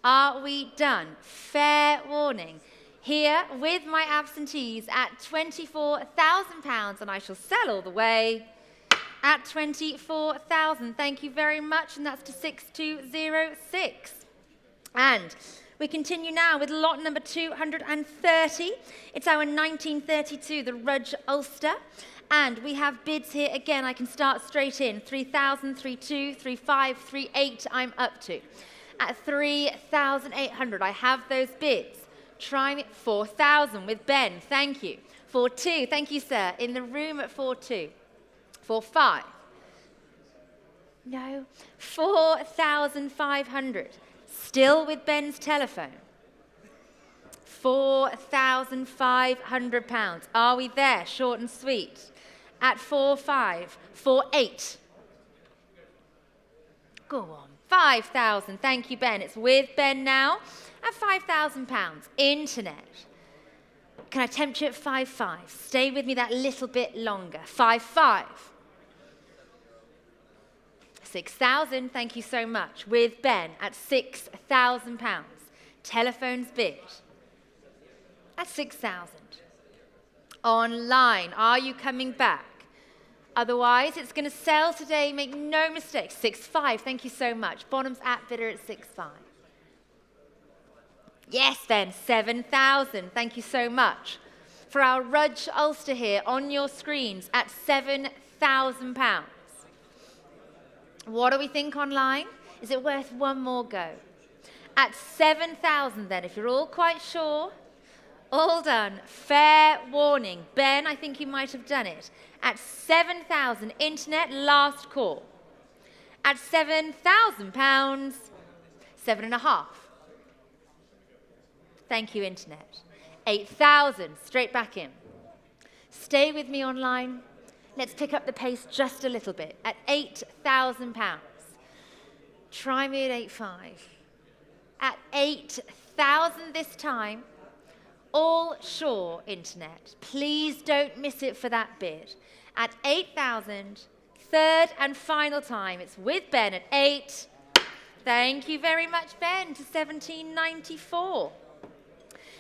Are we done? Fair warning. Here with my absentees at £24,000, and I shall sell all the way at 24,000. Thank you very much, and that's to 6206. And we continue now with lot number 230. It's our 1932, the Rudge Ulster. And we have bids here again. I can start straight in. 3,000, 3,200, 3,500, 3,800 I'm up to. At 3,800, I have those bids. Try me 4,000 with Ben. Thank you. 4,200, thank you, sir. In the room at 4,200. 4,500. No. 4,500. Still with Ben's telephone. £4,500. Are we there? Short and sweet. At 4,500. 4,800. Go on. 5,000. Thank you, Ben. It's with Ben now. At £5,000. Internet. Can I tempt you at 5,500? Stay with me that little bit longer. 5,500. 6,000. Thank you so much. With Ben at £6,000. Telephone's bid. At 6,000. Online, are you coming back? Otherwise, it's going to sell today, make no mistake. 6.5, thank you so much. Bonhams at bidder at 6.5. Yes, then, 7,000, thank you so much. For our Rudge Ulster here on your screens at £7,000. What do we think online? Is it worth one more go? At 7,000 then, if you're all quite sure. All done. Fair warning. Ben, I think you might have done it. At 7,000, internet, last call. At £7,000, 7.5. Thank you, internet. 8,000, straight back in. Stay with me online. Let's pick up the pace just a little bit. At £8,000. Try me at 8.5. At 8,000 this time. All sure, internet. Please don't miss it for that bid. At 8,000, third and final time. It's with Ben at 8. Thank you very much, Ben, to 1794.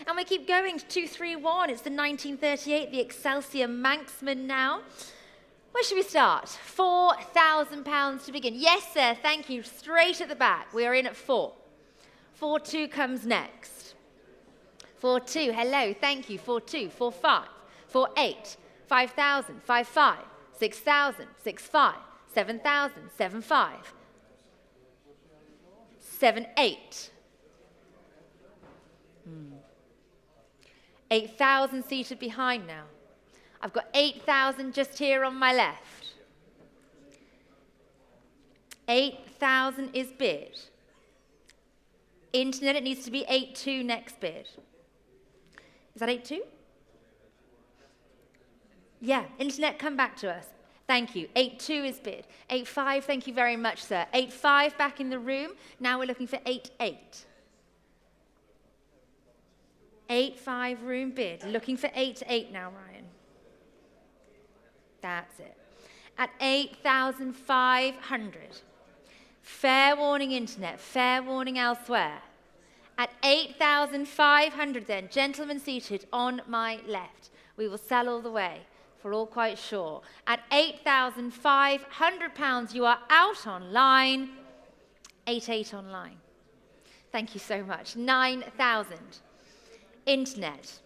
And we keep going to 231. It's the 1938, the Excelsior Manxman now. Where should we start? £4,000 to begin. Yes, sir, thank you. Straight at the back. We are in at 4. 4-2 comes next. 4-2, hello, thank you. 4-2, 4-5, 4-8, 5,000, 5-5, 6,000, 6-5, 7,000, 7-5, 7-8. 8,000 seated behind now. I've got 8,000 just here on my left. 8,000 is bid. Internet, it needs to be 8-2 next bid. Is that 8-2? Yeah, internet, come back to us. Thank you. 8-2 is bid. 8-5, thank you very much, sir. 8-5 back in the room. Now we're looking for 8-8. 8-5 room bid. Looking for 8-8 now, Ryan. That's it. At 8,500. Fair warning, internet. Fair warning elsewhere. At 8,500 then, gentlemen seated on my left. We will sell all the way, for all quite sure. At £8,500, you are out online. 8-8 online. Thank you so much. 9,000. Internet.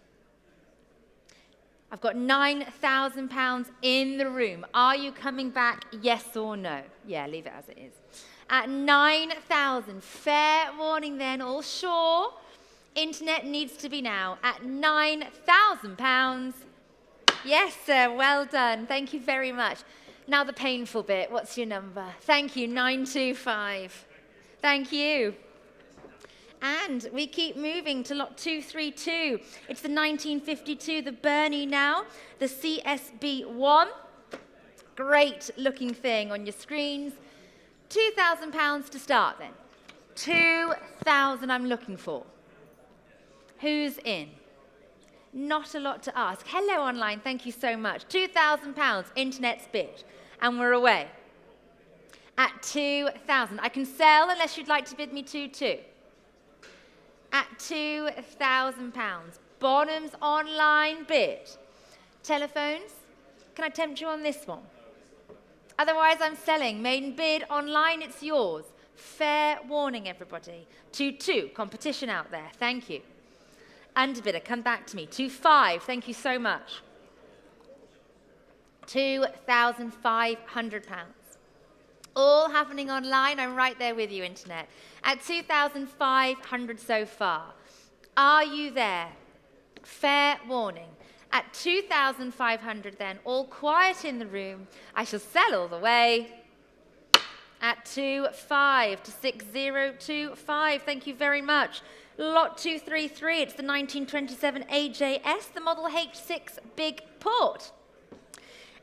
I've got £9,000 in the room. Are you coming back, yes or no? Yeah, leave it as it is. At 9,000, fair warning then, all sure. Internet needs to be now at £9,000. Yes, sir, well done. Thank you very much. Now the painful bit. What's your number? Thank you, 925. Thank you. And we keep moving to lot 232. It's the 1952, the Bernie now, the CSB1. Great looking thing on your screens. £2,000 to start then. 2,000 I'm looking for. Who's in? Not a lot to ask. Hello online, thank you so much. £2,000, internet's bid. And we're away. At 2,000. I can sell unless you'd like to bid me 2-2. At £2,000. Bonhams online bid. Telephones, can I tempt you on this one? Otherwise, I'm selling. Maiden bid online, it's yours. Fair warning, everybody. 2-2, competition out there. Thank you. Underbidder, come back to me. 2-5, thank you so much. £2,500. All happening online. I'm right there with you, internet. At 2,500 so far. Are you there? Fair warning. At 2,500 then, all quiet in the room. I shall sell all the way. At 2-5 to 6025. Thank you very much. Lot 233. It's the 1927 AJS, the Model H6 Big Port.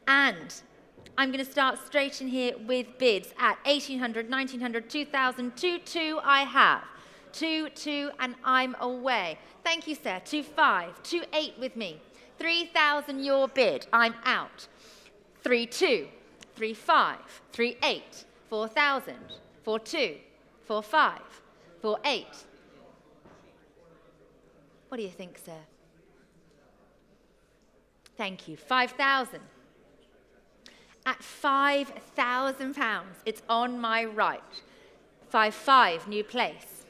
And I'm going to start straight in here with bids at 1,800, 1,900, 2,000, 2-2 I have. 2-2 and I'm away. Thank you, sir. 2-5, 2-8 with me. 3,000 your bid. I'm out. 3-2, 3-5, 3-8, 4,000, 4-2, 4-5, 4-8. What do you think, sir? Thank you. 5,000. At £5,000, it's on my right. 5,500, new place.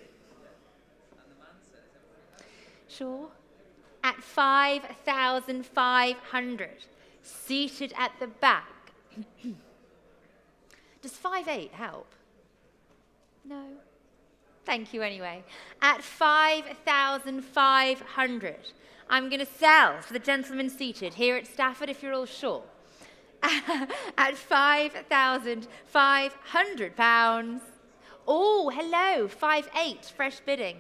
Sure. At 5,500, seated at the back. Does 5,800 help? No. Thank you anyway. At 5,500, I'm going to sell for the gentleman seated here at Stafford, if you're all sure. At £5,500. Oh, hello, 5,800, fresh bidding.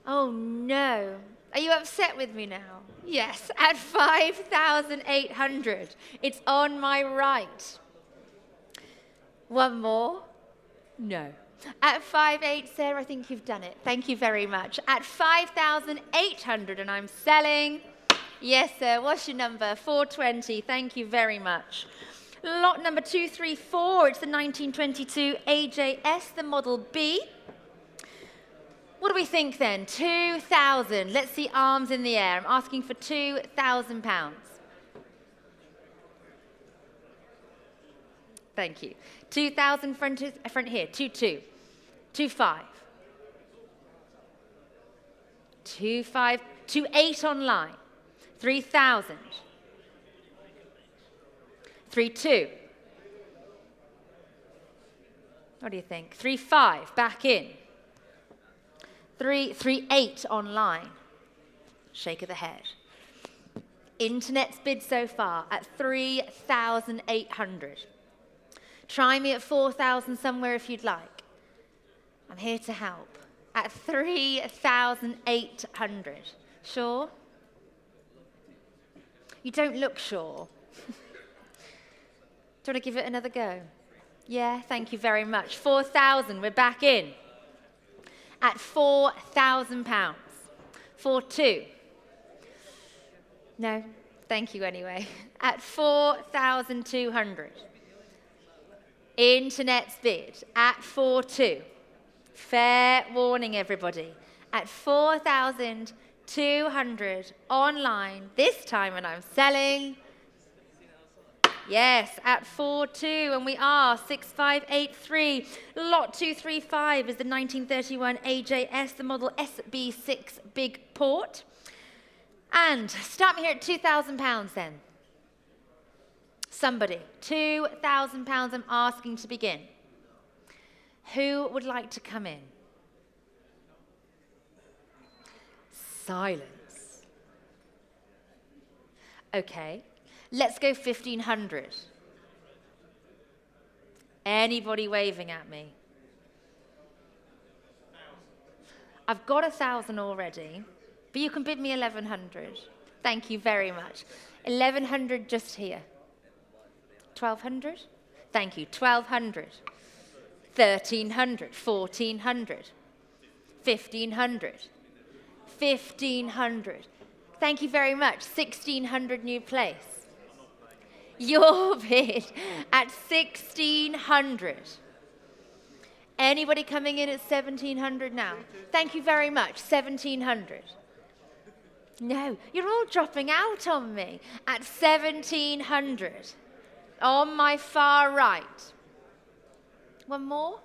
Oh no, are you upset with me now? Yes, at 5,800, it's on my right. One more? No. At 5,800, Sarah, I think you've done it. Thank you very much. At 5,800, and I'm selling. Yes, sir. What's your number? 420. Thank you very much. Lot number 234. It's the 1922 AJS, the Model B. What do we think then? 2,000. Let's see arms in the air. I'm asking for £2,000. Thank you. 2,000 front here. 2,2. 2,5. 2,5. 2,800 online. 3,000. 3,200. What do you think? 3,500 back in. 3,800 online. Shake of the head. Internet's bid so far at 3,800. Try me at 4,000 somewhere if you'd like. I'm here to help. At 3,800. Sure? You don't look sure. Do you want to give it another go? Yeah, thank you very much. 4,000, we're back in. At £4,000. 4,200. No, thank you anyway. At 4,200. Internet's bid at 4,200. Fair warning, everybody. At 4,200 online this time, and I'm selling. Yes, at 4,200, and we are 6,583. Lot 235 is the 1931 AJS, the Model SB6 Big Port. And start me here at £2,000 then. Somebody, £2,000 I'm asking to begin. Who would like to come in? Silence. Okay, let's go 1,500. Anybody waving at me? I've got 1,000 already, but you can bid me 1,100. Thank you very much. 1,100 just here. 1,200? Thank you. 1,200. 1,300. 1,400. 1,500. 1,500. Thank you very much. 1,600 new place. Your bid at 1,600. Anybody coming in at 1,700 now? Thank you very much. 1,700. No, you're all dropping out on me. At 1,700. On my far right. One more?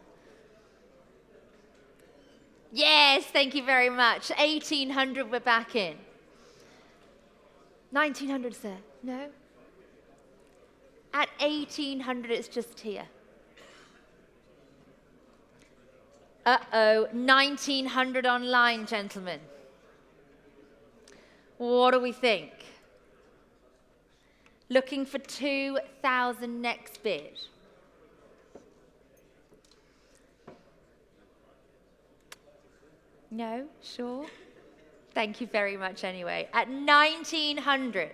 Yes, thank you very much. 1,800, we're back in. 1,900, sir. No? At 1,800, it's just here. Uh-oh, 1,900 online, gentlemen. What do we think? Looking for 2,000 next bid. No? Sure? Thank you very much anyway. At 1,900,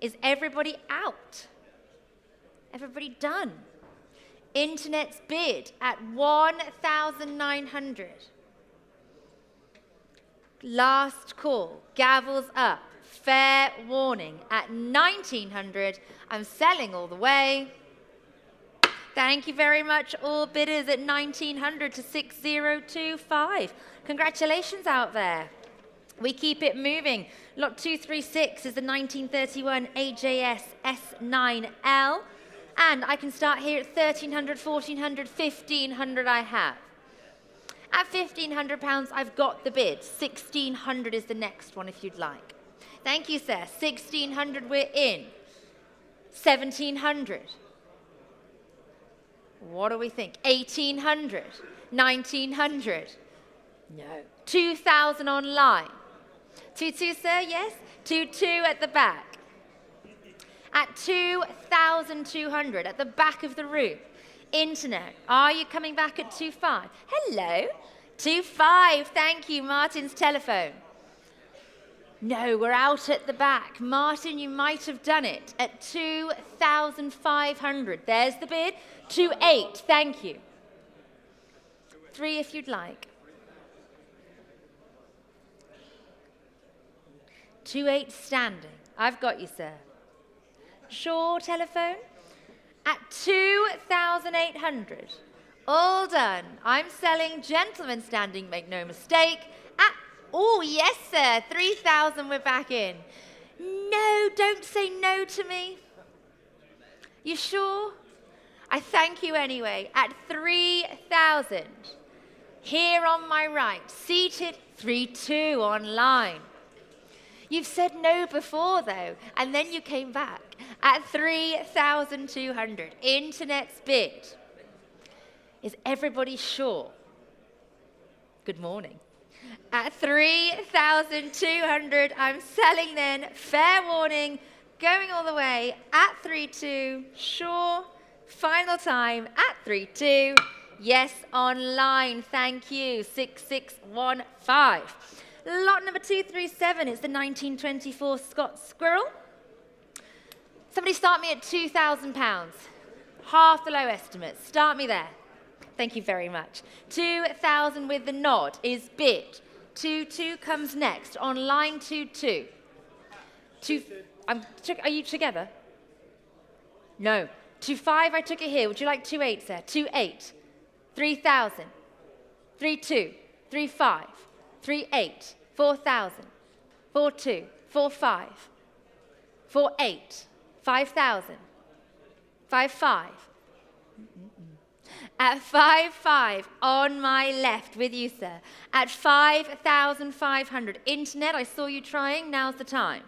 is everybody out? Everybody done? Internet's bid at 1,900. Last call, gavels up. Fair warning at 1,900. I'm selling all the way. Thank you very much, all bidders at 1,900 to 6,025. Congratulations out there. We keep it moving. Lot 236 is the 1931 AJS S9L. And I can start here at 1,300, 1,400, 1,500 I have. At £1,500, I've got the bid. 1,600 is the next one if you'd like. Thank you, sir. 1,600, we're in. 1,700. What do we think? 1,800. 1,900. No. 2,000 online. 2-2, sir, yes? 2-2 at the back. At 2,200 at the back of the room. Internet, are you coming back at 2.5? Hello, 2.5, thank you, Martin's telephone. No, we're out at the back. Martin, you might have done it at 2,500. There's the bid, 2.8, thank you. 3 if you'd like. 2.8 standing. I've got you, sir. Sure, telephone. At 2,800. All done. I'm selling gentlemen standing, make no mistake. At, oh, yes, sir. 3,000, we're back in. No, don't say no to me. You sure? I thank you anyway. At 3,000. Here on my right, seated 3-2 online. You've said no before, though, and then you came back. At 3,200, Internet's bid. Is everybody sure? Good morning. At 3,200, I'm selling then, fair warning, going all the way at 3-2, sure, final time at 3-2, yes, online, thank you, 6615. Lot number 237 is the 1924 Scott Squirrel. Somebody start me at £2,000. Half the low estimate. Start me there. Thank you very much. 2,000 with the nod is bid. 2-2 comes next on line 2-2. Are you together? No. 2-5, I took it here. Would you like 2-8, sir? 2-8. 3,000. 3-2. 3-5. 3-8. 4,000. 4-2. 4-5. 4-8. 5,000. 5-5. At 5-5 on my left with you, sir. At 5,500. Internet, I saw you trying. Now's the time.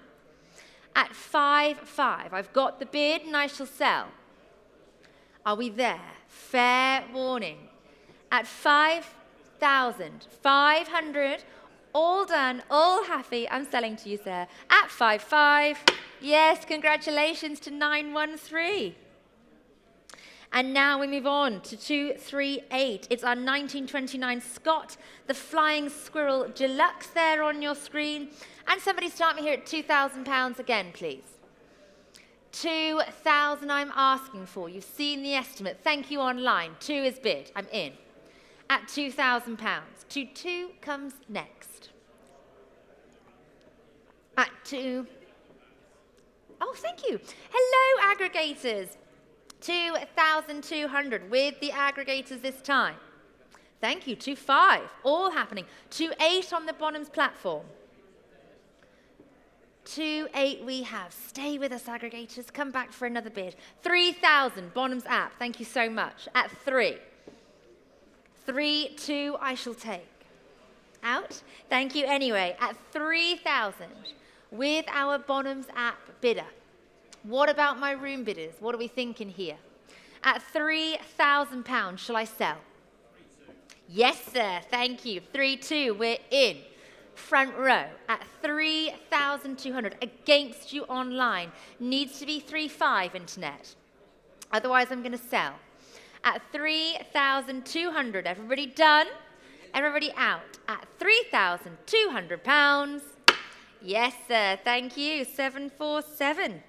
At 5-5, I've got the bid and I shall sell. Are we there? Fair warning. At 5,500, all done, all happy. I'm selling to you, sir. At 5-5, yes, congratulations to 913. And now we move on to 238. It's our 1929 Scott, the Flying Squirrel Deluxe there on your screen. And somebody start me here at £2,000 again, please. 2,000 I'm asking for. You've seen the estimate. Thank you online. 2 is bid. I'm in. At £2,000. 2-2 comes next. At 2. Oh, thank you. Hello, aggregators. 2,200 with the aggregators this time. Thank you. 2-5. All happening. 2-8 on the Bonhams platform. 2-8 we have. Stay with us, aggregators. Come back for another bid. 3,000, Bonhams app. Thank you so much. At 3. 3-2 I shall take. Out. Thank you anyway. At 3,000 with our Bonhams app bidder. What about my room bidders? What are we thinking here? At £3,000, shall I sell? Yes, sir. Thank you. 3-2. We're in. Front row at 3,200 against you online. Needs to be 3-5 internet. Otherwise, I'm going to sell. At 3,200. Everybody done? Everybody out. At £3,200. Yes, sir. Thank you. 747.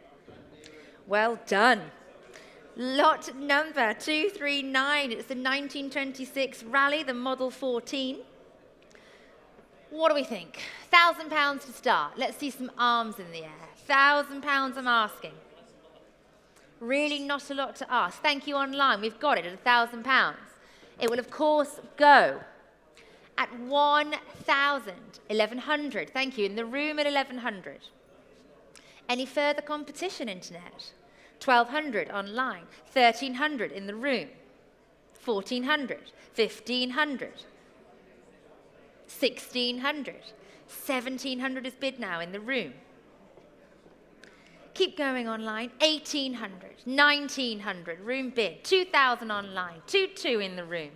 Well done. Lot number 239. It's the 1926 Rally, the Model 14. What do we think? £1,000 to start. Let's see some arms in the air. £1,000 I'm asking. Really not a lot to ask. Thank you online. We've got it at £1,000. It will, of course, go at 1,000, 1,100. Thank you. In the room at 1,100. Any further competition, internet? 1,200 online, 1,300 in the room, 1,400, 1,500, 1,600, 1,700 is bid now in the room. Keep going online, 1,800, 1,900, room bid, 2,000 online, 2,200 in the room.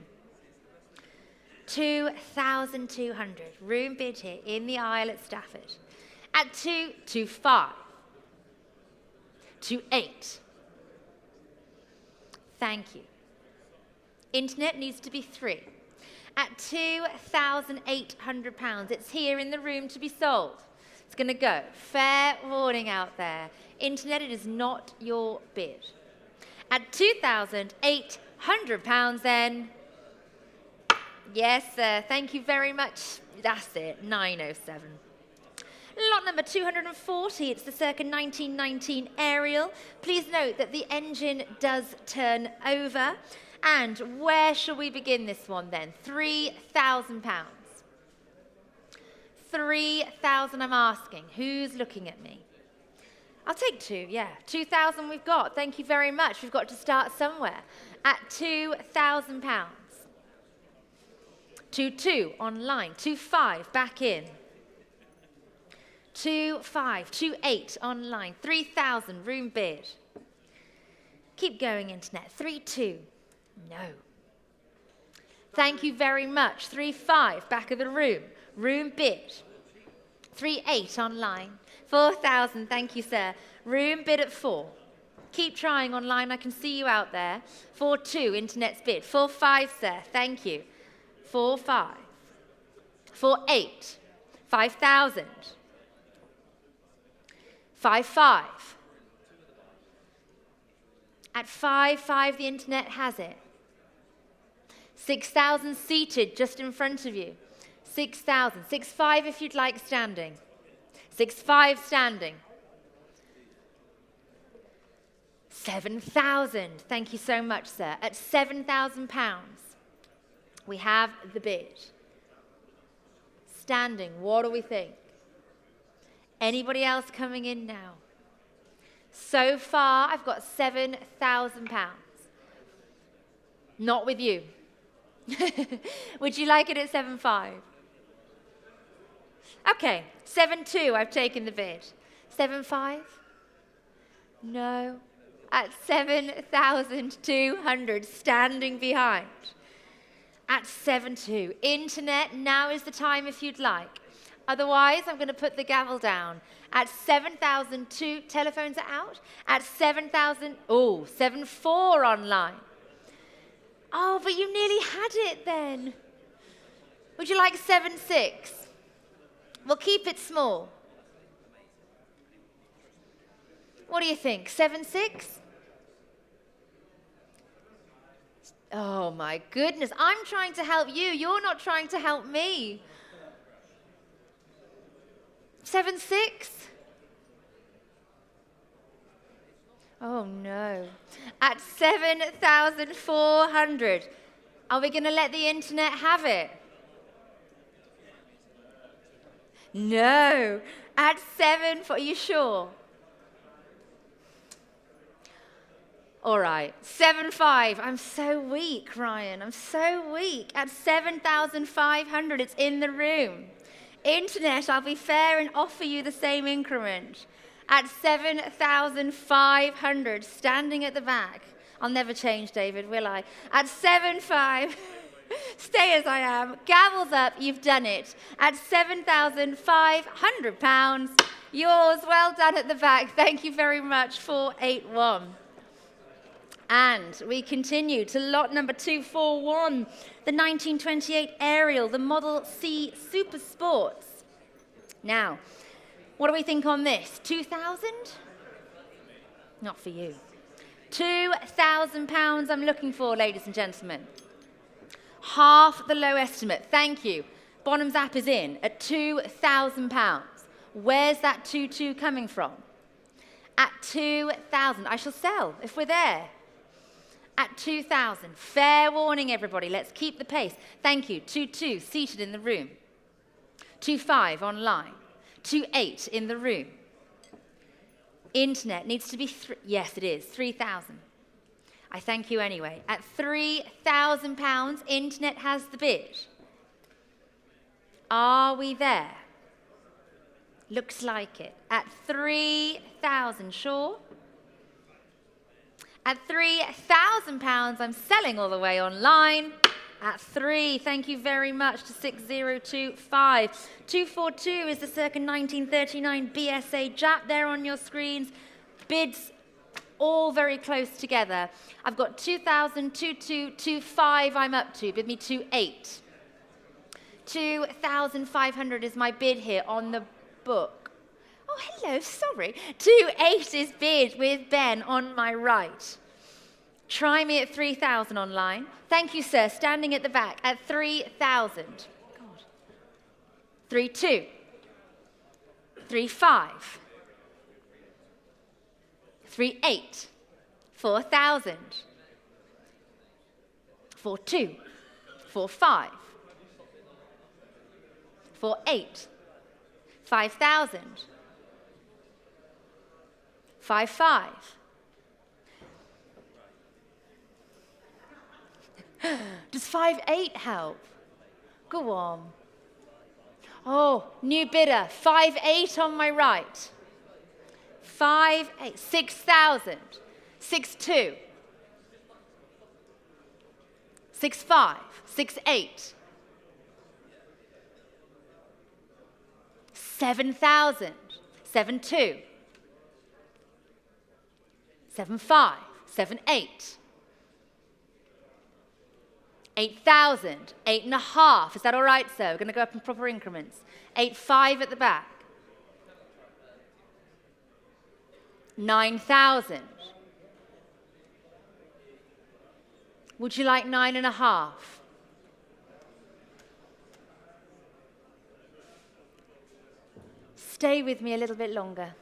2,200, room bid here in the aisle at Stafford. At 2,5. 2,8. Thank you. Internet needs to be 3. At £2,800, it's here in the room to be sold. It's going to go. Fair warning out there. Internet, it is not your bid. At £2,800 then. Yes, sir. Thank you very much. That's it. 907. Lot number 240, it's the circa 1919 Ariel. Please note that the engine does turn over. And where shall we begin this one then? £3,000. 3,000 I'm asking. Who's looking at me? I'll take 2, yeah. 2,000 we've got. Thank you very much. We've got to start somewhere. At £2,000. 2,2 online. 2,5 back in. 2,5, 2,8 online, 3,000 room bid. Keep going, internet. 3,2, no. Thank you very much. 3,5 back of the room bid. 3,8 online, 4,000. Thank you, sir. Room bid at 4. Keep trying online. I can see you out there. 4,2 internet's bid. 4,5, sir. Thank you. 4,5, 4,8, 5,000. 5,5. At 5,5, the internet has it. 6,000 seated just in front of you. 6,000. 6,5 if you'd like standing. 6,5 standing. 7,000. Thank you so much, sir. At £7,000, we have the bid. Standing. What do we think? Anybody else coming in now? So far, I've got £7,000. Not with you. Would you like it at 7,5? Okay, 7,2, I've taken the bid. 7,5? No. At 7,200, standing behind. At 7,2. Internet, now is the time if you'd like. Otherwise, I'm going to put the gavel down. At 7,002, telephones are out. At 7,000, 7,4 online. Oh, but you nearly had it then. Would you like 7,6? We'll keep it small. What do you think? 7,6? Oh my goodness, I'm trying to help you. You're not trying to help me. 7,6? Oh no. At 7,400, are we going to let the internet have it? No. At 7, are you sure? All right, 7,500. I'm so weak, Ryan. I'm so weak. At 7,500, it's in the room. Internet, I'll be fair and offer you the same increment. At 7,500, standing at the back. I'll never change, David, will I? At 7,500, stay as I am. Gavel's up, you've done it. At £7,500, yours. Well done at the back. Thank you very much, 481. And we continue to lot number 241, the 1928 Ariel, the Model C Super Sports. Now, what do we think on this? 2,000? Not for you. £2,000 I'm looking for, ladies and gentlemen. Half the low estimate. Thank you. Bonhams app is in at £2,000. Where's that 2,2 coming from? At 2,000. I shall sell if we're there. At 2,000. Fair warning, everybody. Let's keep the pace. Thank you. 2,200 seated in the room. 2,500 online. 2,800 in the room. Internet needs to be, yes, it is, 3,000. I thank you anyway. At £3,000, internet has the bid. Are we there? Looks like it. At 3,000, sure? At £3,000, I'm selling all the way online. At 3, thank you very much to 6025. 242 is the circa 1939 BSA Jap there on your screens. Bids all very close together. I've got 2,000, 2225 I'm up to. Bid me 28. 2,500 is my bid here on the book. Oh, hello, sorry. 28 is bid with Ben on my right. Try me at 3,000 online. Thank you, sir. Standing at the back at 3,000. God. 3,200. 3,500. 3,800. 4,000. 4,200. 4,500. 4,800. 5,000. 5,500. Does 5,800 help? Go on. Oh, new bidder. 5,800 on my right. 5,800. 6,000. 6,200. 6,500. 6,800. 7,000. 7,200. 7,500. 7,800. 8,000, 8.5. Is that all right, sir? We're going to go up in proper increments. 8,500 at the back. 9,000. Would you like 9.5? Stay with me a little bit longer.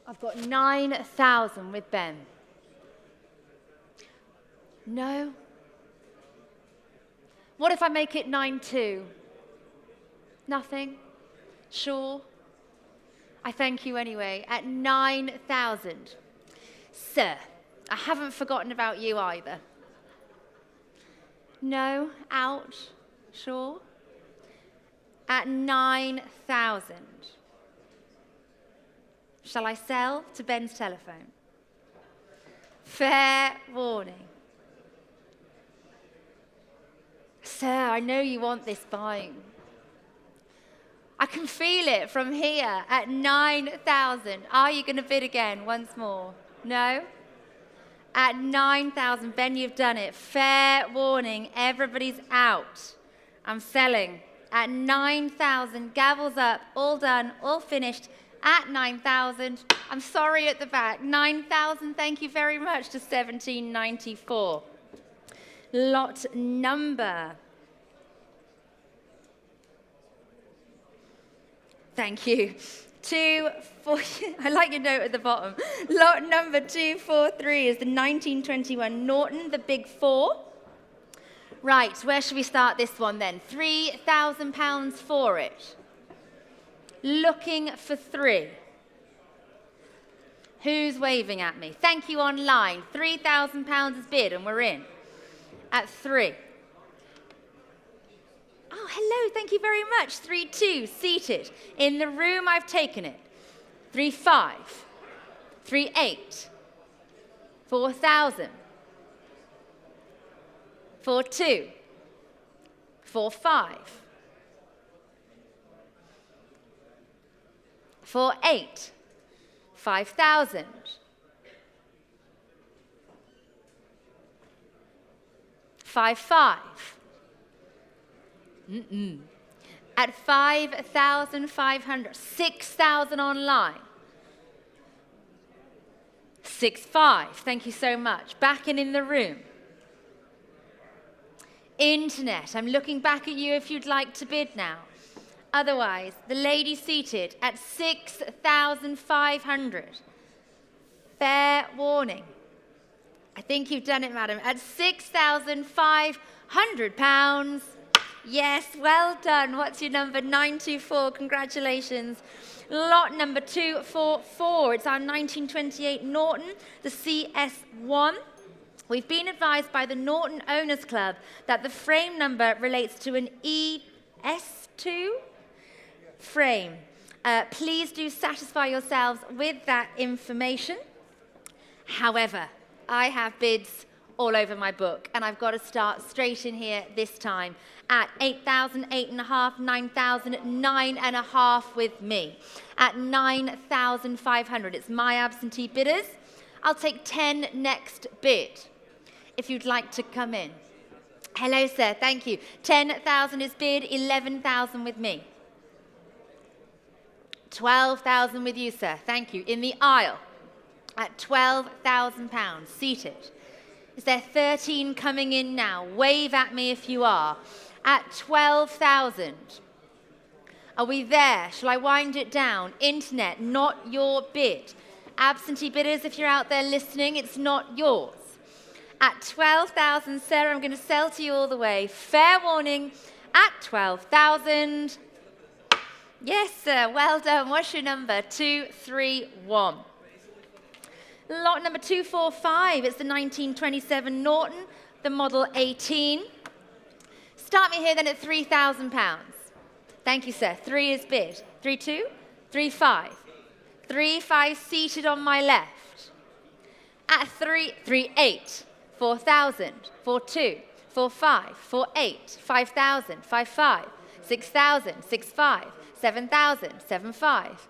I've got 9,000 with Ben. No? What if I make it 9,200? Nothing? Sure? I thank you anyway. At 9,000. Sir, I haven't forgotten about you either. No? Out? Sure? At 9,000. Shall I sell to Ben's telephone? Fair warning. Sir, I know you want this buying. I can feel it from here at 9,000. Are you going to bid again once more? No? At 9,000, Ben, you've done it. Fair warning, everybody's out. I'm selling. At 9,000, gavels up, all done, all finished. At 9,000, I'm sorry at the back. 9,000, thank you very much to 1794. Lot number. Thank you. 240, I like your note at the bottom. Lot number 243 is the 1921 Norton, the Big Four. Right, where should we start this one then? £3,000 for it. Looking for 3. Who's waving at me? Thank you online. £3,000 is bid and we're in. At 3. Oh, hello, thank you very much. 3,200, seated. In the room, I've taken it. 3,500. 3,800. 4,000. 4,200. 4,500. 4,800. 5,000. 5,500. At 5,500. 6,000 online. 6,500. Thank you so much. Back in the room. Internet. I'm looking back at you if you'd like to bid now. Otherwise, the lady seated at 6,500. Fair warning. I think you've done it, madam. At £6,500. Yes, well done. What's your number? 924. Congratulations. Lot number 244. It's our 1928 Norton, the CS1. We've been advised by the Norton Owners Club that the frame number relates to an ES2 frame. Please do satisfy yourselves with that information. However, I have bids all over my book, and I've got to start straight in here this time at 8,000, 8.5, 9,000, 9.5 with me. At 9,500, it's my absentee bidders. I'll take 10 next bid, if you'd like to come in. Hello, sir, thank you. 10,000 is bid, 11,000 with me. 12,000 with you, sir, thank you. In the aisle, at £12,000, seated. Is there 13 coming in now? Wave at me if you are. At 12,000. Are we there? Shall I wind it down? Internet, not your bid. Absentee bidders, if you're out there listening, it's not yours. At 12,000, sir, I'm going to sell to you all the way. Fair warning, at 12,000. Yes, sir, well done. What's your number? 231. Lot number 245, it's the 1927 Norton, the model 18. Start me here then at £3,000. Thank you, sir. 3 is bid. 3-2, 3-5. 3-5 seated on my left. At 3-8, 4,000, 4-2, 4-5, 4-8, 5,000, 5-5, 6,000, 6-5, 7,000, 7-5.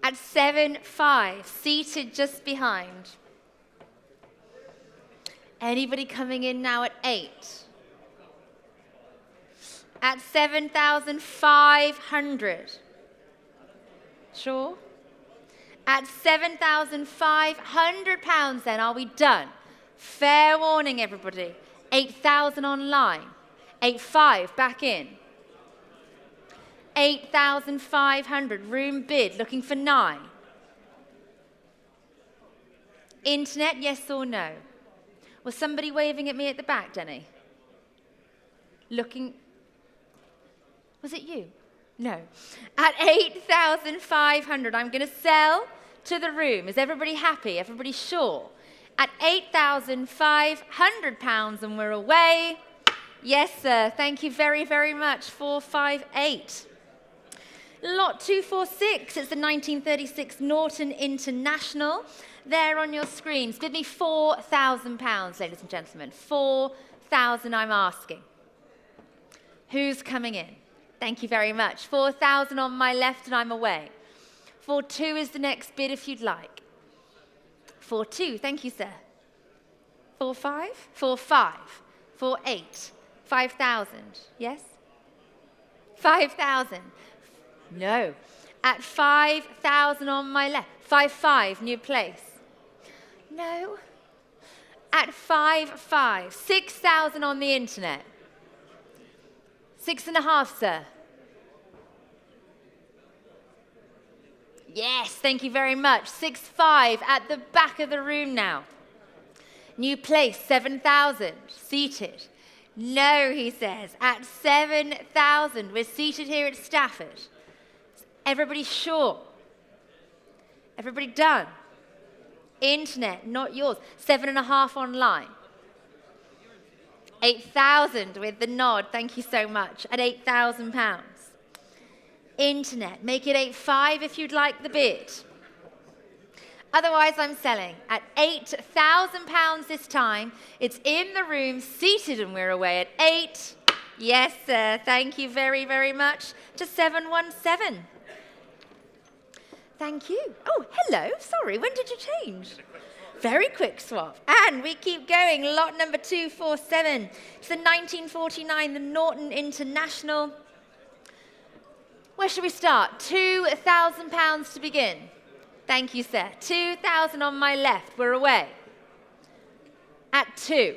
At 7-5, seated just behind. Anybody coming in now at 8? At 7,500. Sure? At £7,500 then, are we done? Fair warning, everybody. 8,000 online. 8.5 back in. 8,500, room bid, looking for 9. Internet, yes or no? Was somebody waving at me at the back, Denny? Looking, was it you? No. At 8,500, I'm going to sell to the room. Is everybody happy? Everybody sure? At £8,500 and we're away. Yes, sir. Thank you very, very much. 458. Lot 246, it's the 1936 Norton International. There on your screens. Bid me £4,000, ladies and gentlemen. 4,000 I'm asking. Who's coming in? Thank you very much. 4,000 on my left and I'm away. 4-2 is the next bid if you'd like. 4-2, thank you, sir. 4-5? 4-5. 4-8. 5,000, yes? 5,000. No. At 5,000 on my left. 5-5, new place. No. At 5-5. 6,000 on the internet. 6.5, sir. Yes, thank you very much. 6.5 at the back of the room now. New place, 7,000. Seated. No, he says. At 7,000. We're seated here at Stafford. Everybody sure? Everybody done? Internet, not yours. 7.5 online. 8,000 with the nod. Thank you so much. At £8,000. Internet, make it 8.5 if you'd like the bid. Otherwise, I'm selling at £8,000 this time. It's in the room, seated, and we're away at 8. Yes, sir. Thank you very, very much. To 717. Thank you. Oh, hello. Sorry, when did you change? Very quick swap. And we keep going. Lot number 247. It's the 1949, the Norton International. Where should we start? £2,000 to begin. Thank you, sir. 2,000 on my left. We're away. At 2.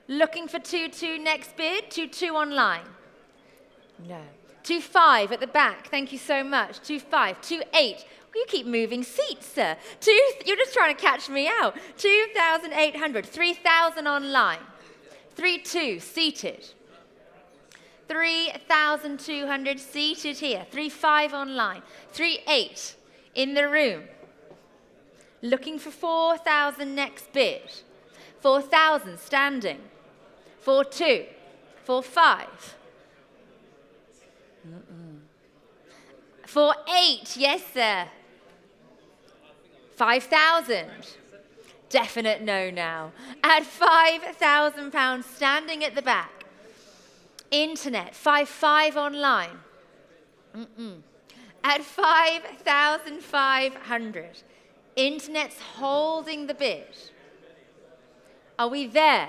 Looking for 2-2 next bid. 2-2 online. No. 2-5 at the back. Thank you so much. 2-5. 2-8. You keep moving seats, sir. You're just trying to catch me out. 2,800. 3,000 online. 3-2 seated. 3,200 seated here. 3-5 online. 3-8 in the room. Looking for 4,000 next bid. 4,000 standing. 4-2. 4-5. 4-8, yes sir. 5,000. Definite no now. At £5,000 standing at the back. Internet, 5-5 online. At 5,500. Internet's holding the bid. Are we there?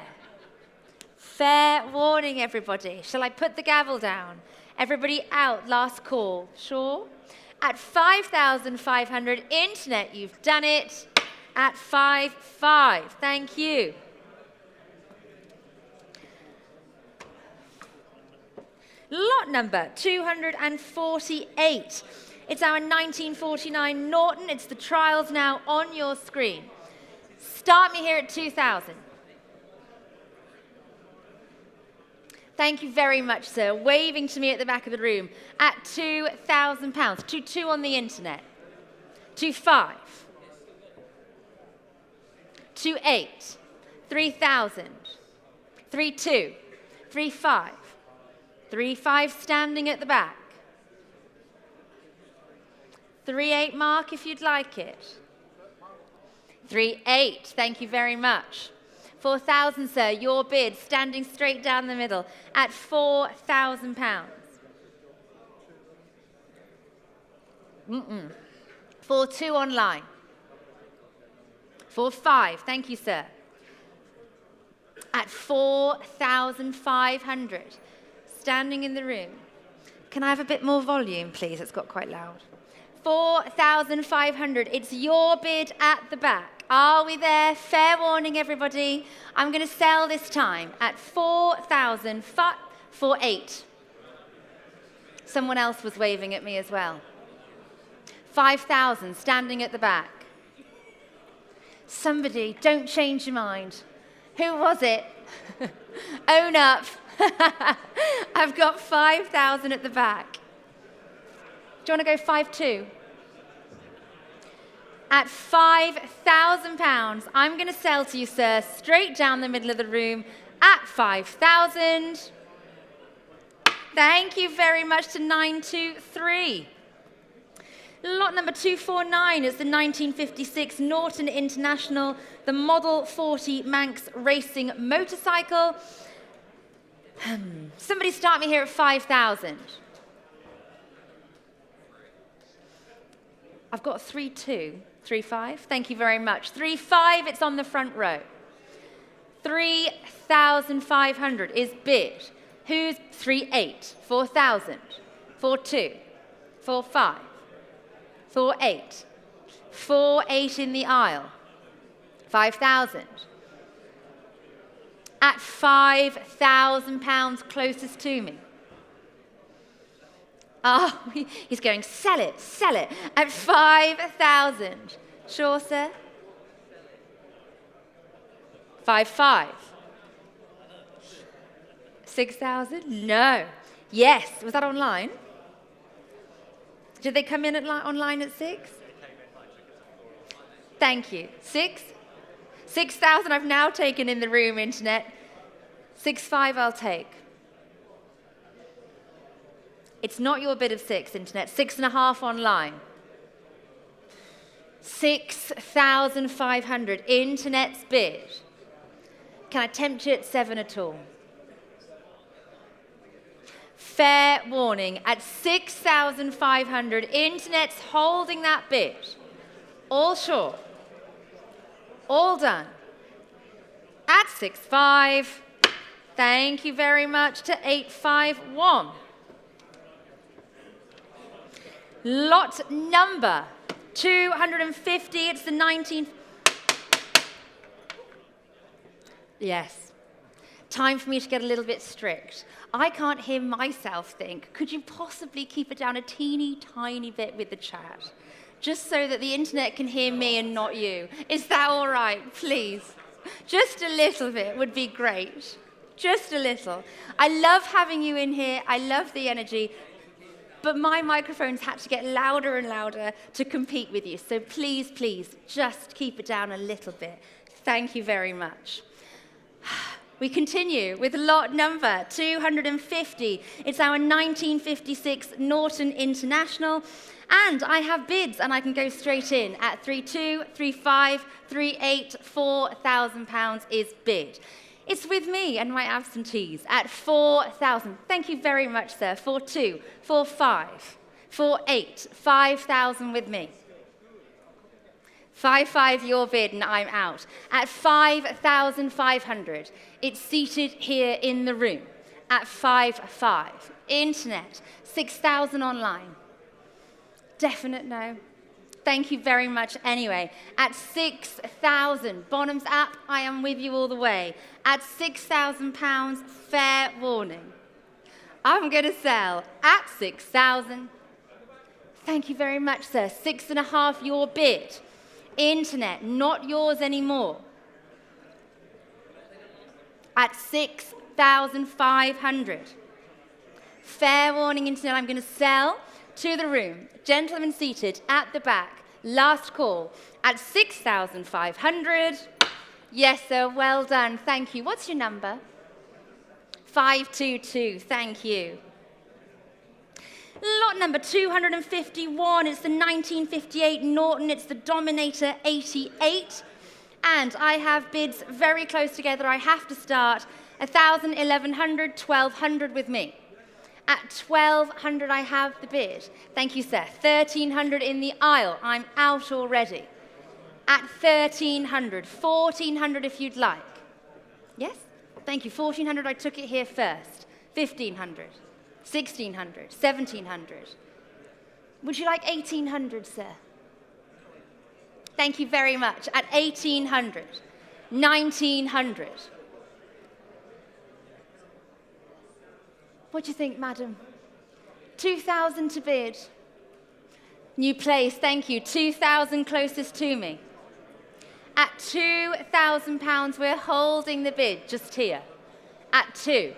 Fair warning, everybody. Shall I put the gavel down? Everybody out, last call. Sure? At 5,500, internet, you've done it. At 5-5. Thank you. Lot number 248. It's our 1949 Norton. It's the trials now on your screen. Start me here at 2,000. Thank you very much, sir. Waving to me at the back of the room. At £2,000. 2-2 on the internet. 2-5. 2-8. 3,000. 3-2. 3-5. 3-5 standing at the back. 3-8 mark if you'd like it. 3-8. Thank you very much. 4,000, sir, your bid, standing straight down the middle at £4,000. 4-2 online. 4-5, thank you, sir. At 4,500, standing in the room. Can I have a bit more volume, please? It's got quite loud. 4,500, it's your bid at the back. Are we there? Fair warning, everybody. I'm going to sell this time at 4,048. Someone else was waving at me as well. 5,000, standing at the back. Somebody, don't change your mind. Who was it? Own up. I've got 5,000 at the back. Do you want to go 5-2? At £5,000, I'm going to sell to you, sir, straight down the middle of the room at 5,000. Thank you very much to 923. Lot number 249 is the 1956 Norton International, the Model 40 Manx Racing Motorcycle. Somebody start me here at 5,000. I've got 3-2. 3-5, thank you very much. 3-5, it's on the front row. 3,500 is bid. Who's 3-8? 4,000. 4-2. 4-5. 4-8. 4-8 in the aisle. 5,000. At £5,000 closest to me. Oh, he's going, sell it, at 5,000. Sure, sir? 5-5. 6,000? No. Yes. Was that online? Did they come in online at 6? Thank you. 6? 6,000 I've now taken in the room, internet. 6-5 I'll take. It's not your bid of 6, internet. 6.5 online. 6,500, internet's bid. Can I tempt you at 7 at all? Fair warning, at 6,500, internet's holding that bid. All sure. All done. At 6.5, thank you very much to 851. Lot number 250, it's the 19... Yes. Time for me to get a little bit strict. I can't hear myself think, could you possibly keep it down a teeny tiny bit with the chat? Just so that the internet can hear me and not you. Is that all right, please? Just a little bit would be great. Just a little. I love having you in here. I love the energy. But my microphones had to get louder and louder to compete with you. So please, please, just keep it down a little bit. Thank you very much. We continue with lot number 250. It's our 1956 Norton International. And I have bids, and I can go straight in at 32, 35, 38, £4,000 is bid. It's with me and my absentees at 4,000. Thank you very much, sir. 42, 45, 48, 5,000 with me. 55 your bid and I'm out. At 5,500. It's seated here in the room. At 5,500. Internet, 6,000 online. Definite no. Thank you very much anyway. At 6,000, Bonhams app, I am with you all the way. At £6,000, fair warning. I'm going to sell at 6,000. Thank you very much, sir. 6.5 your bid. Internet, not yours anymore. At 6,500. Fair warning, internet, I'm going to sell to the room. Gentlemen seated at the back. Last call at 6,500. Yes, sir. Well done. Thank you. What's your number? 522. Thank you. Lot number 251. It's the 1958 Norton. It's the Dominator 88. And I have bids very close together. I have to start 1,000, 1,100, 1,200 with me. At 1,200, I have the bid. Thank you, sir. 1,300 in the aisle. I'm out already. At 1,300, 1,400 if you'd like. Yes? Thank you. 1,400, I took it here first. 1,500, 1,600, 1,700. Would you like 1,800, sir? Thank you very much. At 1,800, 1,900. What do you think, madam? 2,000 to bid. New place, thank you. 2,000 closest to me. At £2,000, we're holding the bid just here. At 2.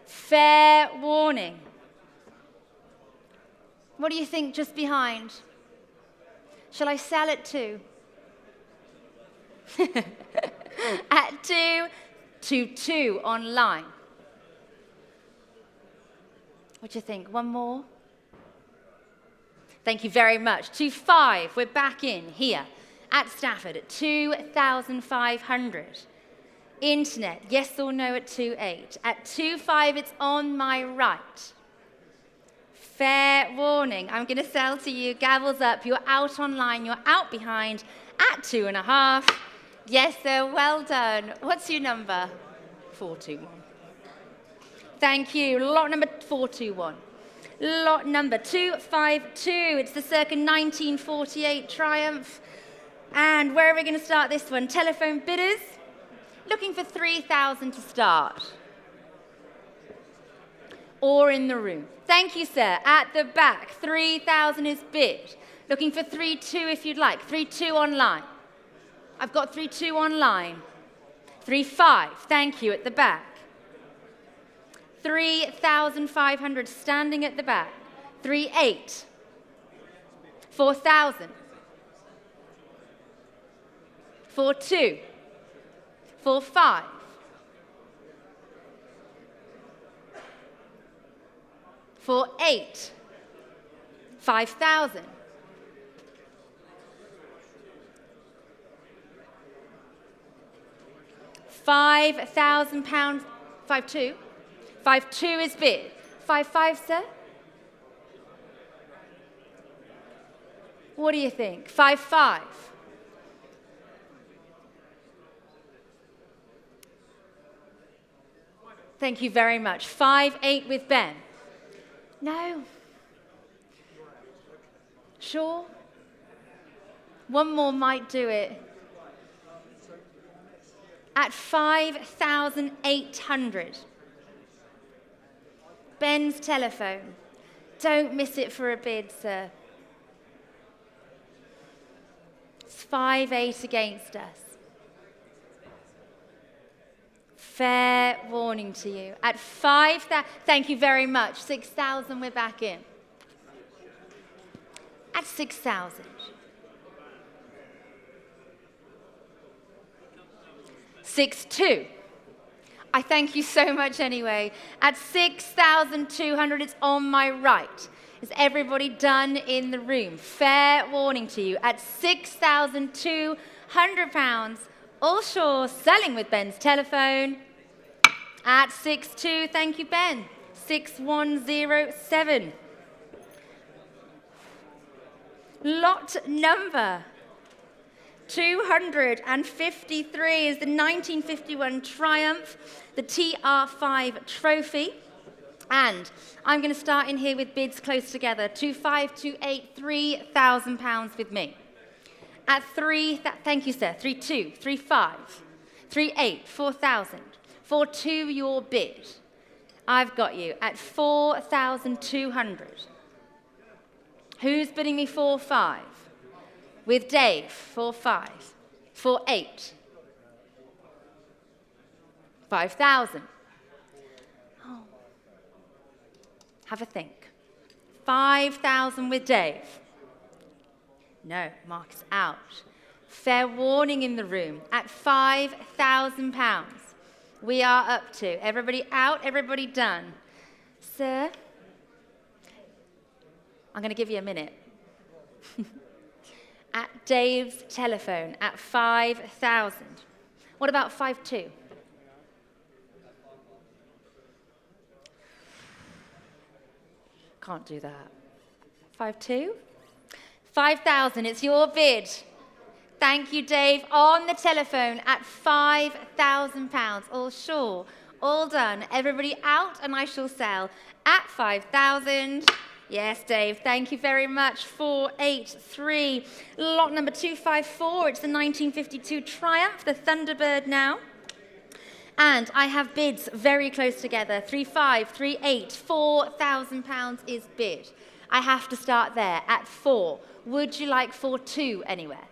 Fair warning. What do you think just behind? Shall I sell at 2? At 2 to 2 online. What do you think? One more? Thank you very much. 2.5, we're back in here at Stafford at 2,500. Internet, yes or no at 2.8. At 2.5, it's on my right. Fair warning. I'm going to sell to you. Gavels up. You're out online. You're out behind at 2.5. Yes, sir. Well done. What's your number? 421. Thank you. Lot number 421. Lot number 252. It's the circa 1948 Triumph. And where are we going to start this one? Telephone bidders. Looking for 3,000 to start. Or in the room. Thank you, sir. At the back, 3,000 is bid. Looking for 3.2 if you'd like. 3.2 online. I've got 3.2 online. 3.5. Thank you, at the back. 3,500 standing at the back. 3.8. 4,000. 4.2. 4.5. 4.8. 5,000. 5,000 pounds. 5.2. 5.2 is bid. 5.5, sir? What do you think? 5.5. Thank you very much. 5.8 with Ben. No. Sure? One more might do it. at 5,800. Ben's telephone. Don't miss it for a bid, sir. It's 5-8 against us. Fair warning to you. At 5,000, thank you very much. 6,000, we're back in. At 6,000. 6,200. I thank you so much anyway. At 6,200, it's on my right. Is everybody done in the room? Fair warning to you. At £6,200, all sure, selling with Ben's telephone. At 6,200, thank you, Ben. 6,107. Lot number 253 is the 1951 Triumph, the TR5 trophy. And I'm going to start in here with bids close together. 2,528, £3,000 with me. At thank you, sir. 3,200, 3,500, 3,800, 4,000. 4,200, your bid. I've got you at 4,200. Who's bidding me 4,500? With Dave, 4,500. 4,800. 5,000. Oh. Have a think. 5,000 with Dave. No, Mark is out. Fair warning in the room. At £5,000. We are up to. Everybody out, everybody done. Sir, I'm going to give you a minute. At Dave's telephone at 5,000. What about 5,200? Can't do that. 5,200? 5,000, it's your bid. Thank you, Dave. On the telephone at £5,000. All sure, all done. Everybody out, and I shall sell at 5,000. Yes, Dave, thank you very much. 483. Lot number 254. It's the 1952 Triumph, the Thunderbird now. And I have bids very close together. 3,500, 3,800, £4,000 is bid. I have to start there at 4. Would you like 4,200 anywhere?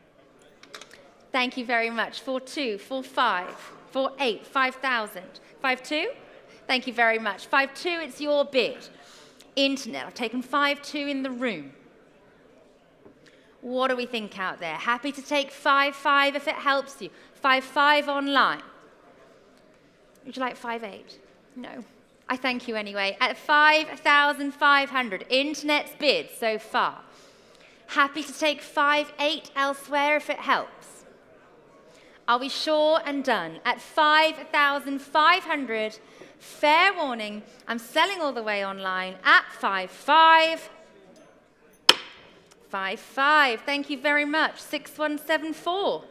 Thank you very much. 4,200, 4,500, 4,800, 5,000. 5,200? Thank you very much. 5,200, it's your bid. Internet, I've taken 5,200 in the room. What do we think out there? Happy to take 5,500 if it helps you. 5,500 online. Would you like 5,800? No. I thank you anyway. At 5,500, internet's bid so far. Happy to take 5,800 elsewhere if it helps. Are we sure and done? At 5,500, fair warning, I'm selling all the way online at 5,500. 5,500, thank you very much. 6,174.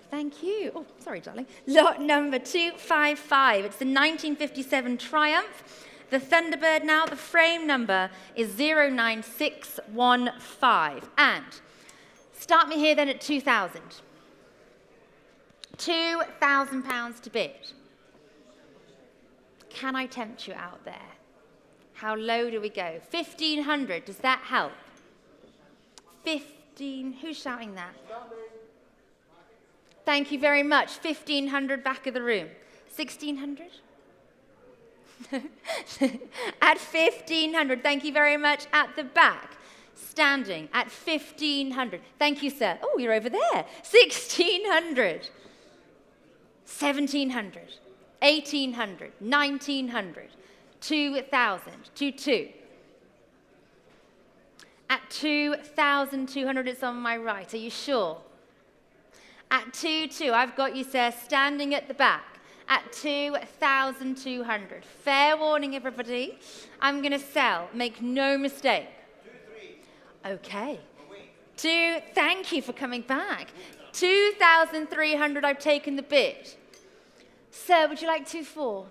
Thank you. Oh, sorry, darling. Lot number 255. It's the 1957 Triumph. The Thunderbird now, the frame number is 09615. And start me here then at 2,000. £2,000 to bid. Can I tempt you out there? How low do we go? 1,500, does that help? 15, who's shouting that? Thank you very much. 1,500 back of the room. 1,600? At 1,500, thank you very much. At the back, standing at 1,500. Thank you, sir. Oh, you're over there. 1,600. 1,700. 1,800. 1,900. 2,000. 2,200. At 2,200, it's on my right. Are you sure? At 2,200, I've got you, sir, standing at the back. At 2,200. Fair warning, everybody. I'm going to sell. Make no mistake. 2,300. Okay. Thank you for coming back. 2,300, I've taken the bid. Sir, would you like 2,400?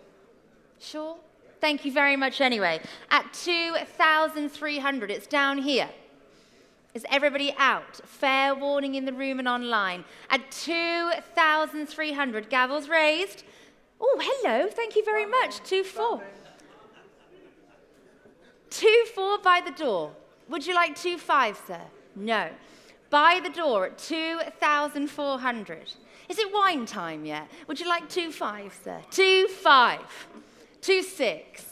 Sure? Thank you very much anyway. At 2,300, it's down here. Is everybody out? Fair warning in the room and online. At 2,300, gavels raised. Oh, hello, thank you very much. 2-4. 2-4 by the door. Would you like 2-5, sir? No. By the door at 2,400. Is it wine time yet? Would you like 2-5, sir? 2-5. 2-6.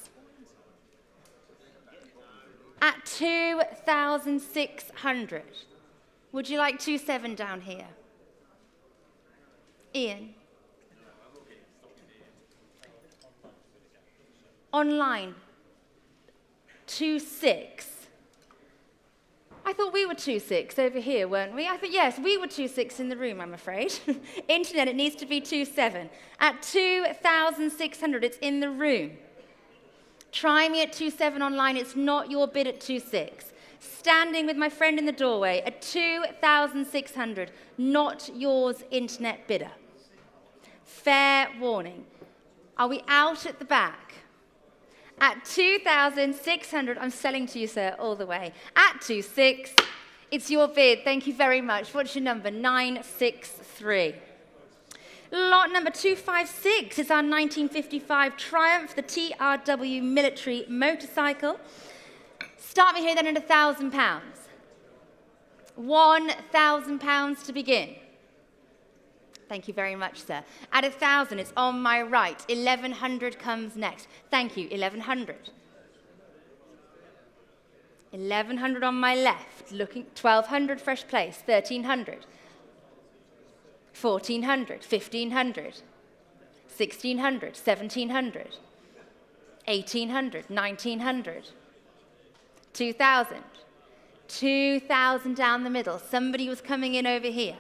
At 2,600. Would you like 2-7 down here? Ian? Online. 2-6. I thought we were 2-6 over here, weren't we? I thought, yes, we were 2-6 in the room, I'm afraid. Internet, it needs to be 2-7. At 2,600, it's in the room. Try me at 2-7 online, it's not your bid at 2-6. Standing with my friend in the doorway at 2,600, not yours, internet bidder. Fair warning. Are we out at the back? At 2,600, I'm selling to you, sir, all the way. At 2-6, it's your bid. Thank you very much. What's your number? 963. Lot number 256 is our 1955 Triumph, the TRW military motorcycle. Start me here then at £1,000. £1,000 to begin. Thank you very much, sir. At 1,000, it's on my right. 1,100 comes next. Thank you, 1,100. 1,100 on my left. Looking, 1,200 fresh place. 1,300. 1,400. 1,500. 1,600. 1,700. 1,800. 1,900. 2,000. 2,000 down the middle. Somebody was coming in over here.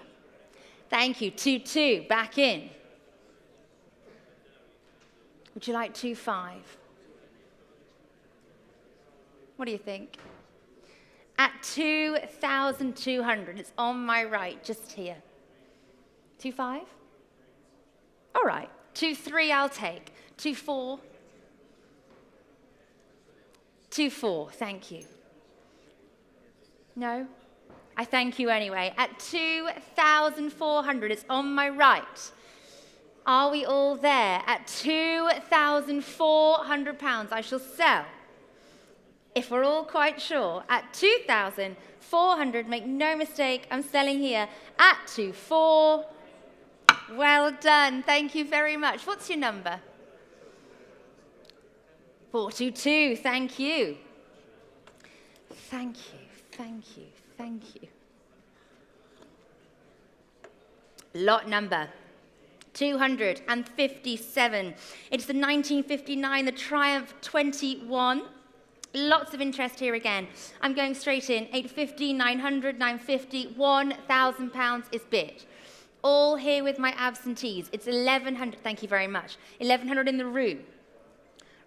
Thank you. 2-2, back in. Would you like 2-5? What do you think? At 2,200, it's on my right, just here. 2-5? All right. 2-3, I'll take. 2-4. 2-4, thank you. No? I thank you anyway. At 2,400, it's on my right. Are we all there? At £2,400, I shall sell. If we're all quite sure, at 2,400, make no mistake, I'm selling here at 2-4. Well done. Thank you very much. What's your number? 422. Thank you. Thank you. Thank you. Thank you. Lot number 257. It's the 1959, the Triumph 21. Lots of interest here again. I'm going straight in. 850, 900, 950, £1,000 is bid. All here with my absentees. It's 1,100. Thank you very much. 1,100 in the room.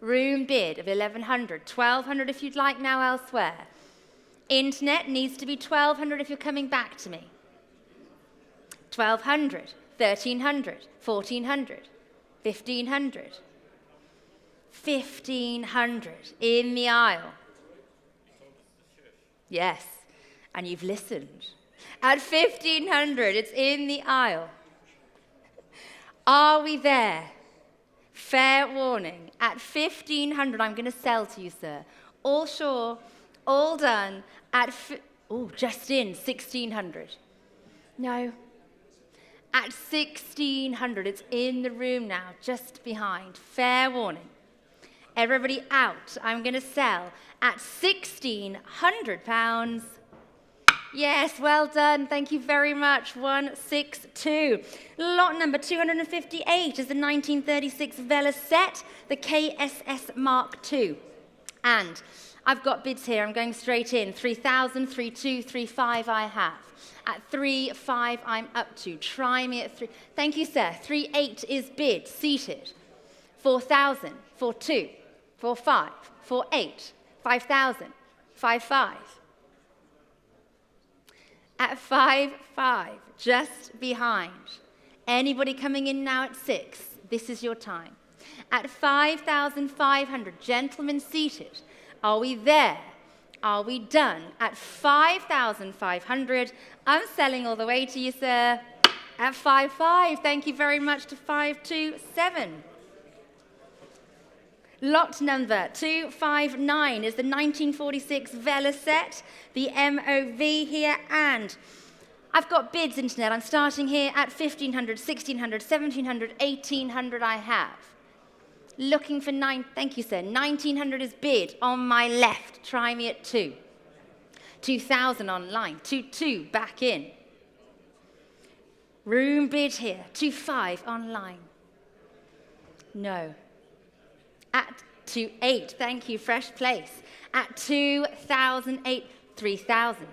Room bid of 1,100. 1,200 if you'd like now elsewhere. Internet needs to be 1,200 if you're coming back to me. 1,200, 1,300, 1,400, 1,500. 1,500 in the aisle. Yes, and you've listened. At 1,500, it's in the aisle. Are we there? Fair warning. At 1,500, I'm going to sell to you, sir. All sure, all done. At just in 1,600. No. At 1,600, it's in the room now, just behind. Fair warning. Everybody out. I'm going to sell at £1,600. Yes, well done. Thank you very much. 162. Lot number 258 is the 1936 Velocette, the KSS Mark II. And I've got bids here. I'm going straight in. 3,000, 3,2, 3,5 I have. At 3,5 I'm up to. Try me at 3. Thank you, sir. 3,8 is bid. Seated. 4,000, 4,2, 4,5, 4,8, 5,000, 5,5. At 5,5, just behind. Anybody coming in now at 6? This is your time. At 5,500, gentlemen seated. Are we there? Are we done? At 5,500, I'm selling all the way to you, sir. At 5,500, thank you very much to 527. Lot number 259 is the 1946 Vela set, the MOV here, and I've got bids, internet. I'm starting here at 1,500, 1,600, 1,700, 1,800 I have. Looking for thank you, sir. 1,900 is bid on my left. Try me at 2. 2,000 online. 2,200 back in. Room bid here. 2,500 online. No. At 2,800, thank you, fresh place. At 2,008, 3,000.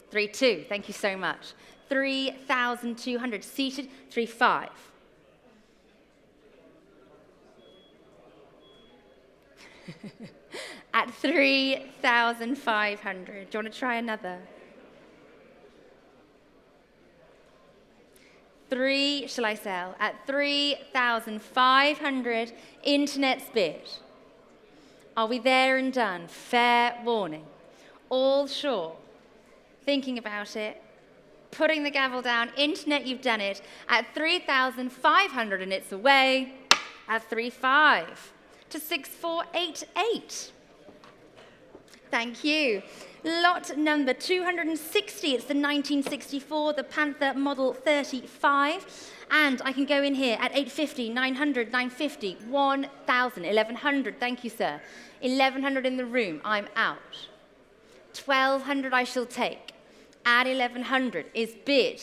3,200, thank you so much. 3,200, seated, 3,500. At 3,500, do you want to try another? 3, shall I sell? At 3,500, internet's bid. Are we there and done? Fair warning. All sure. Thinking about it. Putting the gavel down. Internet, you've done it. At 3,500 and it's away. At 3,500 to 6,488. Thank you. Lot number 260, it's the 1964, the Panther Model 35. And I can go in here at 850, 900, 950, 1,000, 1,100, thank you, sir. 1,100 in the room, I'm out. 1,200 I shall take. At 1,100 is bid.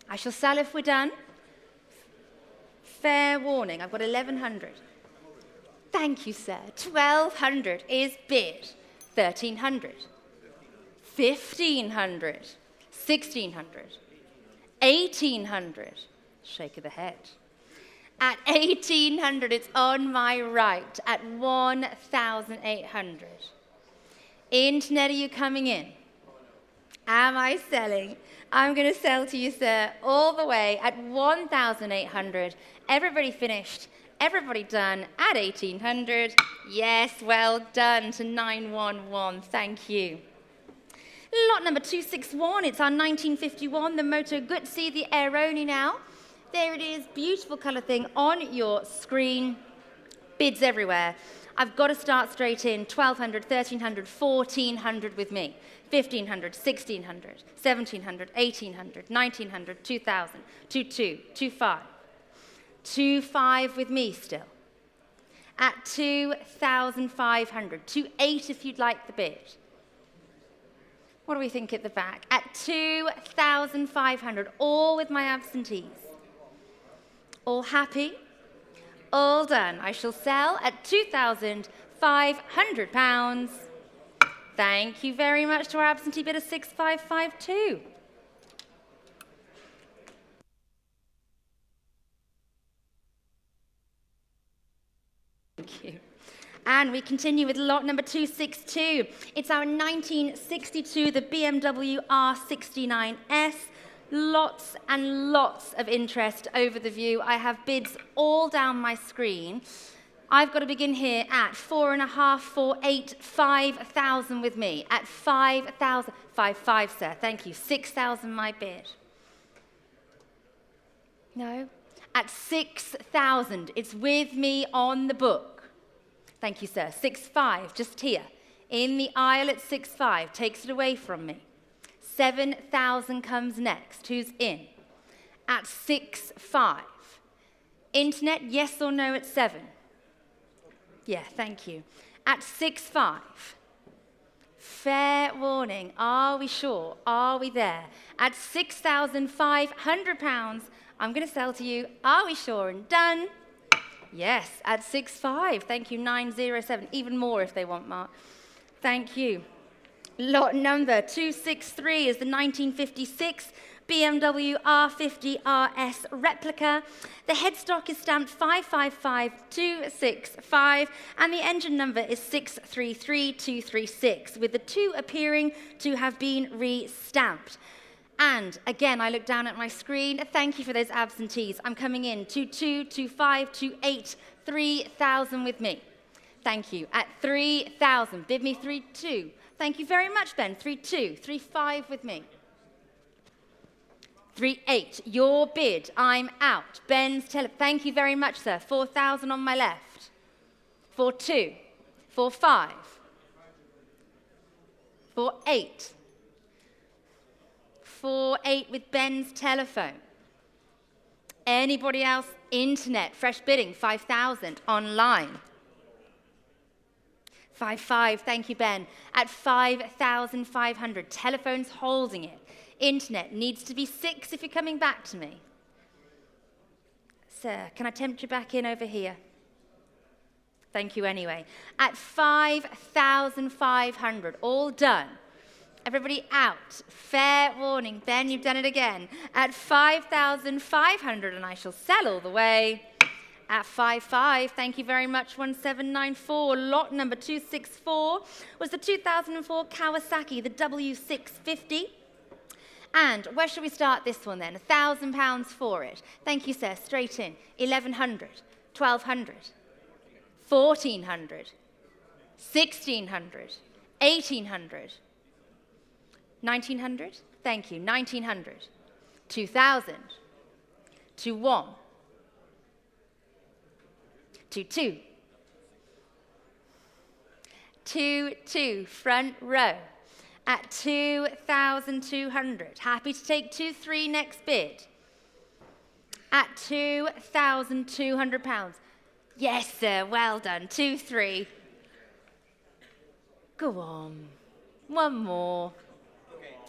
I shall sell if we're done. Fair warning, I've got 1,100. Thank you, sir. 1,200 is bid. 1,300. 1,500, 1,600, 1,800, shake of the head. At 1,800, it's on my right, at 1,800. Internet, are you coming in? Am I selling? I'm going to sell to you, sir, all the way at 1,800. Everybody finished. Everybody done at 1,800. Yes, well done to 911. Thank you. Lot number 261, it's our 1951, the Moto Guzzi, the Aironi now. There it is, beautiful colour thing on your screen. Bids everywhere. I've got to start straight in. 1,200, 1,300, 1,400 with me. 1,500, 1,600, 1,700, 1,800, 1,900, 2,000, 2,200, 2,500. 2,500 with me still. At 2,500, 2,800 if you'd like the bid. What do we think at the back? At 2,500, all with my absentees. All happy? All done. I shall sell at £2,500. Thank you very much to our absentee bidder 6,552. Thank you. And we continue with lot number 262. It's our 1962, the BMW R69S. Lots and lots of interest over the view. I have bids all down my screen. I've got to begin here at 4,500, 4,800, 5,000 with me. At 5,000, 5,500, sir. Thank you. 6,000 my bid. No? At 6,000, it's with me on the book. Thank you, sir. 6,500, just here. In the aisle at 6,500, takes it away from me. 7,000 comes next. Who's in? At 6,500. Internet, yes or no at 7? Yeah, thank you. At 6,500. Fair warning. Are we sure? Are we there? At £6,500, I'm going to sell to you. Are we sure and done? Yes, at 6,500. Thank you, 907. Even more if they want, Mark. Thank you. Lot number 263 is the 1956 BMW R50 RS replica. The headstock is stamped 555265 and the engine number is 633236 with the 2 appearing to have been re-stamped. And again, I look down at my screen. Thank you for those absentees. I'm coming in 2,200, 2,500, 2,800, 3,000 with me. Thank you. At 3,000, bid me 3,200. Thank you very much, Ben. 3-2. 3-5 with me. 3-8. Your bid. I'm out. Ben's thank you very much, sir. 4,000 on my left. 4-2. 4-5. 4-8. 4-8 with Ben's telephone. Anybody else? Internet. Fresh bidding. 5,000 online. 5-5. Thank you, Ben. At 5,500. Telephone's holding it. Internet needs to be 6 if you're coming back to me. Sir, can I tempt you back in over here? Thank you anyway. At 5,500, all done. Everybody out. Fair warning. Ben, you've done it again. At 5,500, and I shall sell all the way. At 5-5, thank you very much, 1794. Lot number 264 was the 2004 Kawasaki, the W650. And where shall we start this one then? £1,000 for it. Thank you, sir. Straight in. 1,100, 1,200, 1,400, 1,600, 1,800, 1,900. Thank you. 1,900, 2,000, 2-1, 2-2, 2-2, front row. At 2,200. Happy to take 2-3 next bid. At £2,200. Yes, sir, well done. 2-3. Go on. One more.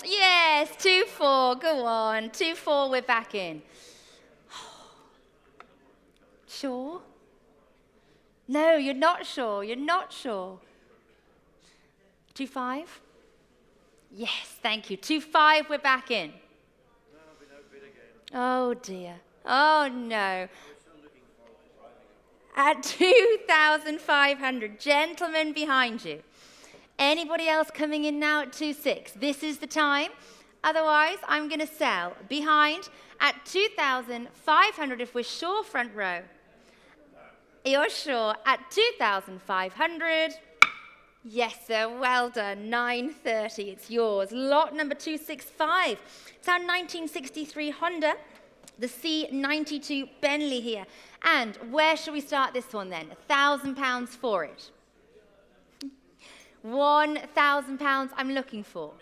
Yes, 2-4. Go on. 2-4, we're back in. Sure? No, you're not sure. You're not sure. 2-5? Yes, thank you. 2-5, we're back in. Oh, dear. Oh, no. At 2,500, gentlemen behind you. Anybody else coming in now at 2-6? This is the time. Otherwise, I'm going to sell behind at 2,500 if we're sure front row. You're sure at 2,500. Yes, sir. Well done. 930. It's yours. Lot number 265. It's our 1963 Honda, the C92 Bentley here. And where shall we start this one then? £1,000 for it. £1,000 I'm looking for.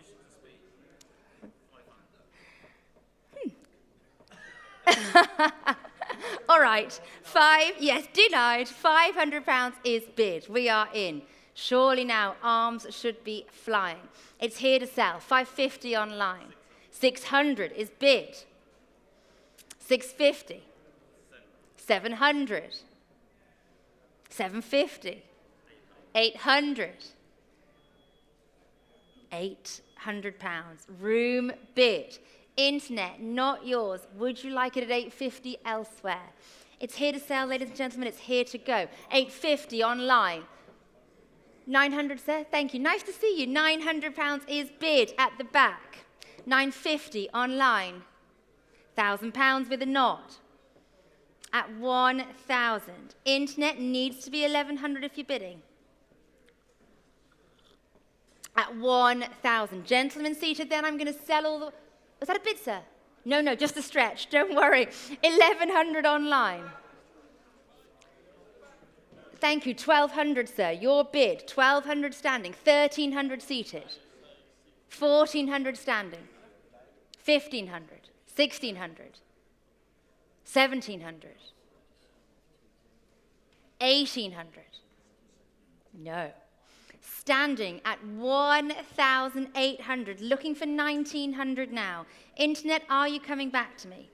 All right. Yes, denied. £500 is bid. We are in. Surely now, arms should be flying. It's here to sell. 550 online. 600 is bid. 650. 700. 750. 800. £800. Room bid. Internet, not yours. Would you like it at 850 elsewhere? It's here to sell, ladies and gentlemen. It's here to go. 850 online. 900, sir. Thank you. Nice to see you. £900 is bid at the back. 950 online. £1,000 with a nod. At 1,000. Internet needs to be 1,100 if you're bidding. At 1,000. Gentlemen seated, then I'm going to sell all the... Was that a bid, sir? No, just a stretch. Don't worry. 1,100 online. Thank you. 1,200, sir. Your bid. 1,200 standing. 1,300 seated. 1,400 standing. 1,500. 1,600. 1,700. 1,800. No. Standing at 1,800. Looking for 1,900 now. Internet, are you coming back to me?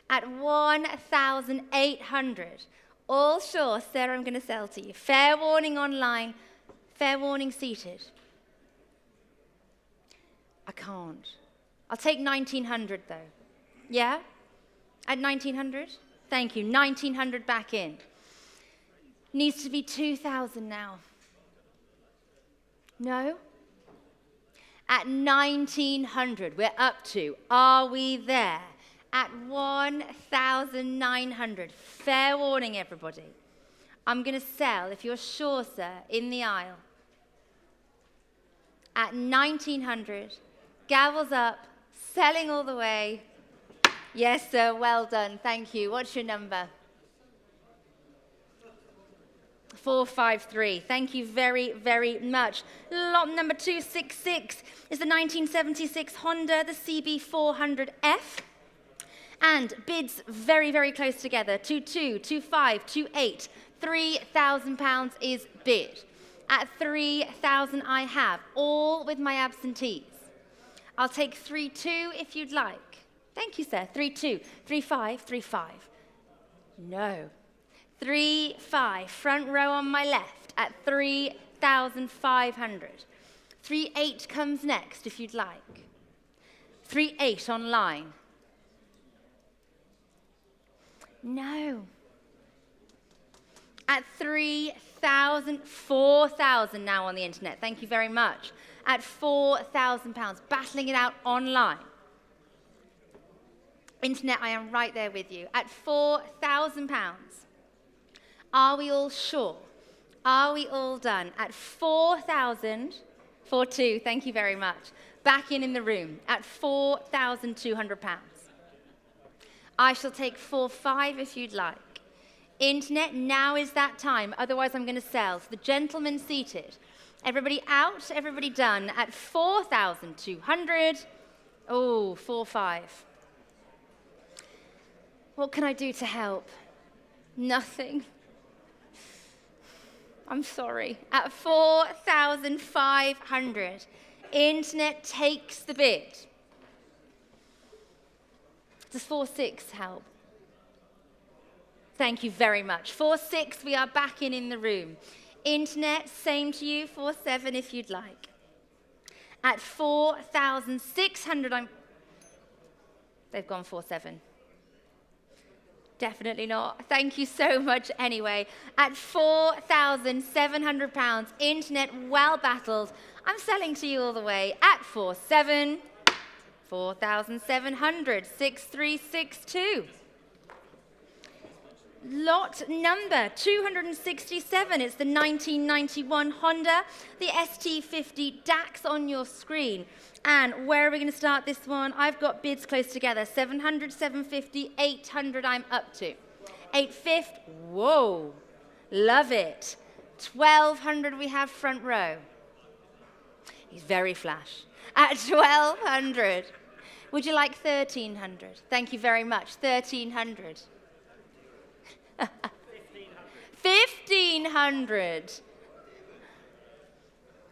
At 1,800. All sure, sir, I'm going to sell to you. Fair warning online. Fair warning seated. I can't. I'll take 1,900 though. Yeah? At 1,900? Thank you. 1,900 back in. Needs to be 2,000 now. No? At 1,900, we're up to. Are we there? At 1,900. Fair warning, everybody. I'm going to sell, if you're sure, sir, in the aisle. at 1900. Gavels up, selling all the way. Yes, sir, well done, thank you. What's your number? 453. Thank you very, very much. Lot number 266 is the 1976 Honda, the CB400F. And bids very, very close together. 22, 25, 28. £3,000 is bid. At 3,000 I have, all with my absentees. I'll take 3-2 if you'd like. Thank you, sir. 3-2, 3-5, 3-5. No. 3-5, front row on my left at 3,500. 3-8 comes next if you'd like. 3-8 online. No. At 3,000, 4,000 now on the internet. Thank you very much. At £4,000, battling it out online. Internet, I am right there with you. At £4,000. Are we all sure? Are we all done? At 4,000, 4-2, thank you very much. Back in the room at £4,200. I shall take 4-5 if you'd like. Internet, now is that time, otherwise I'm going to sell. So the gentleman seated. Everybody out, everybody done at 4,200. Oh, 4-5. What can I do to help? Nothing. I'm sorry. At 4,500, internet takes the bid. Does 4-6 help? Thank you very much. 4-6, we are back in the room. Internet, same to you, 4-7 if you'd like. At 4,600, they've gone 4-7. Definitely not. Thank you so much anyway. At £4,700, internet well battled. I'm selling to you all the way at 4-7, 4,700, 6,362. Lot number 267, it's the 1991 Honda, the ST50 DAX on your screen. And where are we going to start this one? I've got bids close together, 700, 750, 800 I'm up to. 850, whoa, love it. 1,200 we have front row. He's very flash. At 1,200. Would you like 1,300? Thank you very much, 1,300. 1,500.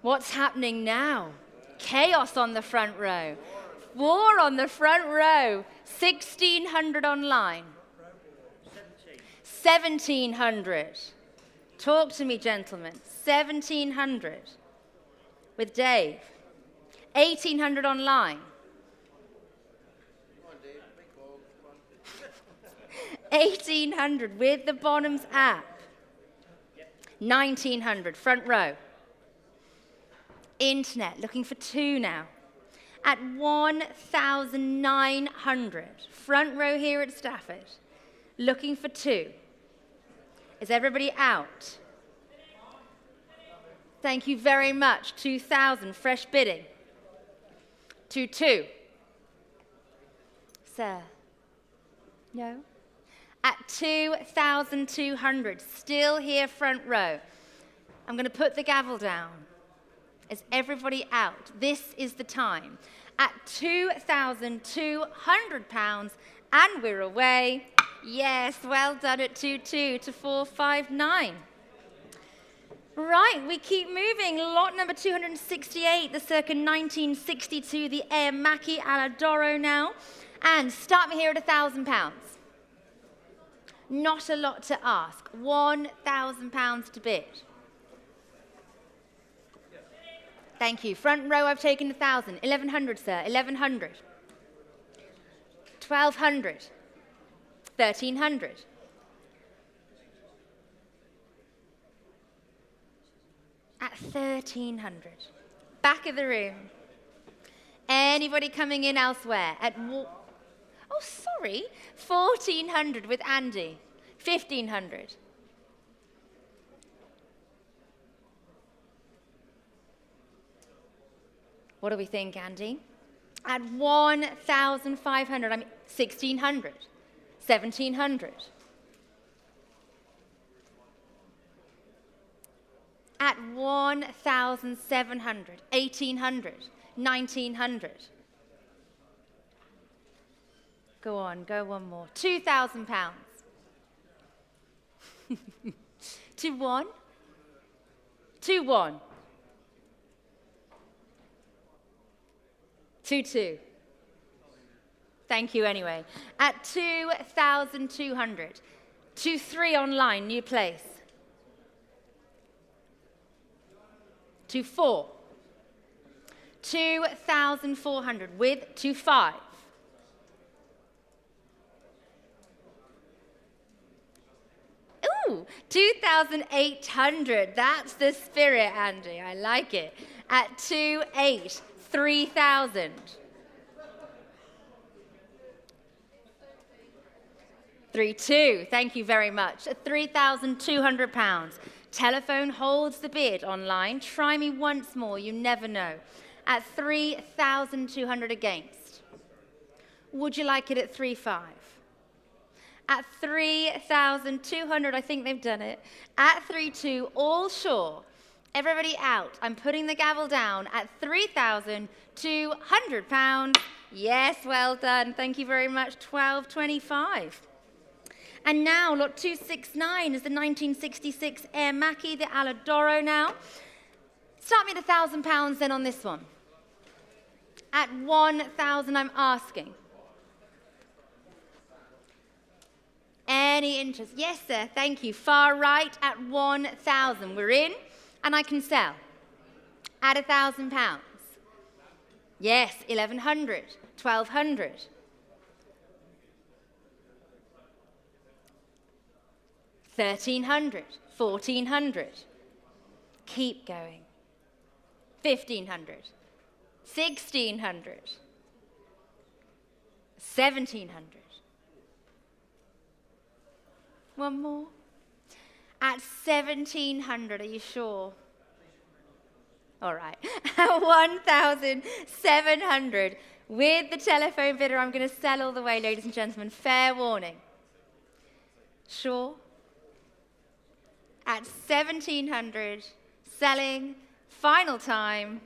What's happening now? Chaos on the front row. War on the front row. 1,600 online. 1,700. Talk to me, gentlemen. 1,700 with Dave. 1,800 online. 1,800 with the Bonhams app. 1,900, front row. Internet, looking for 2 now. At 1,900, front row here at Stafford. Looking for 2. Is everybody out? Thank you very much. 2,000, fresh bidding. 2-2. Sir? No? At 2,200, still here front row. I'm going to put the gavel down. Is everybody out? This is the time. At £2,200, and we're away. Yes, well done at 2-2 to 459. Right, we keep moving. Lot number 268, the circa 1962, the Air Macchi Aladoro now. And start me here at £1,000. Not a lot to ask. £1,000 to bid. Thank you. Front row, I've taken 1,000. 1,100, sir. 1,100. 1,200. 1,300. At 1,300. Back of the room. Anybody coming in elsewhere? Oh, sorry. 1,400 with Andy. 1,500. What do we think, Andy? At 1,500, 1,600, 1,700. At 1,700, 1,800, 1,900. Go on, go one more. £2,000. To one. To one. Two. Thank you anyway. At 2,200. 2-3 online, new place. 2-4. 2,400 with 2-5. Ooh, 2,800. That's the spirit, Andy. I like it. At 2-8. 3,000. $3,200. Thank you very much. At £3,200. Telephone holds the bid online. Try me once more. You never know. At 3,200 against. Would you like it at 3,500? At 3,200, I think they've done it. At 3,200, all sure. Everybody out. I'm putting the gavel down at £3,200. Yes, well done. Thank you very much. 12.25. And now, lot 269 is the 1966 Air Mackie, the Aladoro now. Start me at £1,000 then on this one. At 1,000, I'm asking. Any interest? Yes, sir. Thank you. Far right at 1,000. We're in. And I can sell at £1,000. Yes, 1,100, 1,200. 1,300, 1,400. Keep going. 1,500, 1,600, 1,700. One more. At 1,700, are you sure? All right. At 1,700, with the telephone bidder, I'm going to sell all the way, ladies and gentlemen. Fair warning. Sure? At 1,700, selling, final time.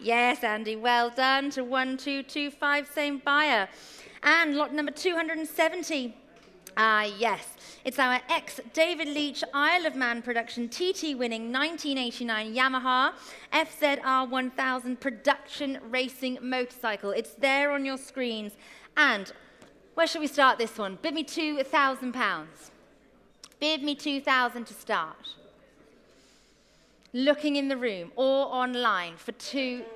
Yes, Andy, well done to 1,225, same buyer. And lot number 270. Yes, it's our ex-David Leach Isle of Man production TT winning 1989 Yamaha FZR 1000 production racing motorcycle. It's there on your screens. And where shall we start this one? Bid me £2,000. Bid me £2,000 to start. Looking in the room or online for two.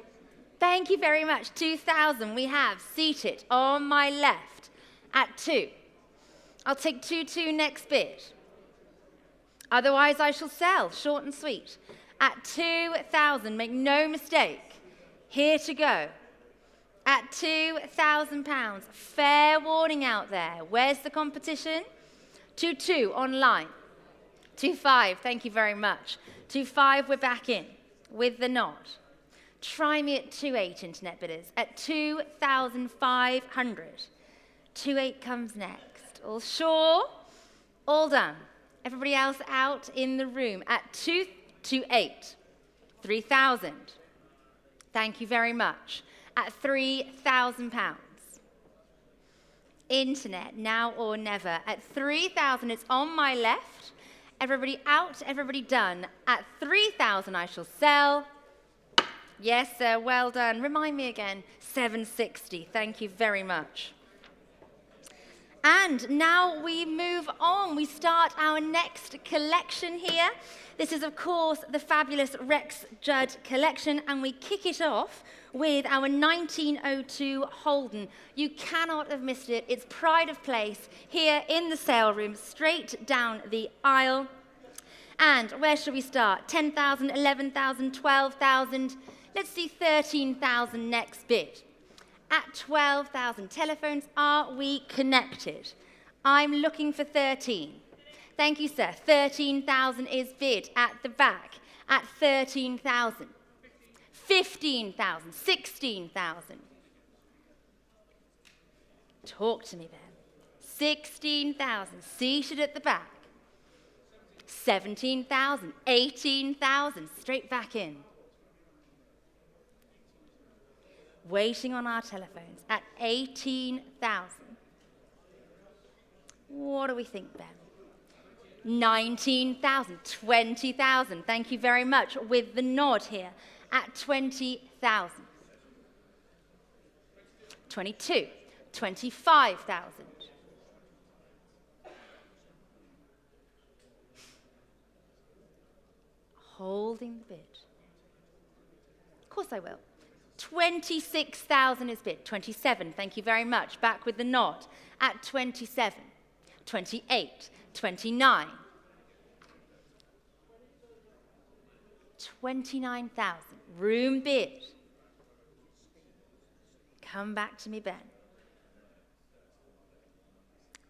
Thank you very much. 2,000 we have seated on my left at 2. I'll take 2-2 next bid. Otherwise, I shall sell, short and sweet. At 2,000, make no mistake, here to go. At £2,000, fair warning out there. Where's the competition? 2-2 online. 2-5, thank you very much. 2-5, we're back in with the nod. Try me at 2-8, internet bidders. At 2,500. 2-8 comes next. All sure? All done. Everybody else out in the room at 2-8. 3,000. Thank you very much. At £3,000. Internet, now or never. At 3,000, it's on my left. Everybody out, everybody done. At 3,000, I shall sell. Yes, sir, well done. Remind me again. 760. Thank you very much. And now we move on. We start our next collection here. This is, of course, the fabulous Rex Judd collection, and we kick it off with our 1902 Holden. You cannot have missed it. It's pride of place here in the sale room, straight down the aisle. And where shall we start? 10,000, 11,000, 12,000. Let's see 13,000 next bid. At 12,000 telephones, are we connected? I'm looking for 13. Thank you, sir. 13,000 is bid at the back. At 13,000. 15,000, 16,000. Talk to me, Ben. 16,000, seated at the back. 17,000, 18,000, straight back in. Waiting on our telephones at 18,000. What do we think, Ben? 19,000, 20,000. Thank you very much. With the nod here at 20,000. 22, 25,000. Holding the bid. Of course I will. 26,000 is bid. 27, thank you very much. Back with the nod at 27, 28, 29. 29,000. Room bid. Come back to me, Ben.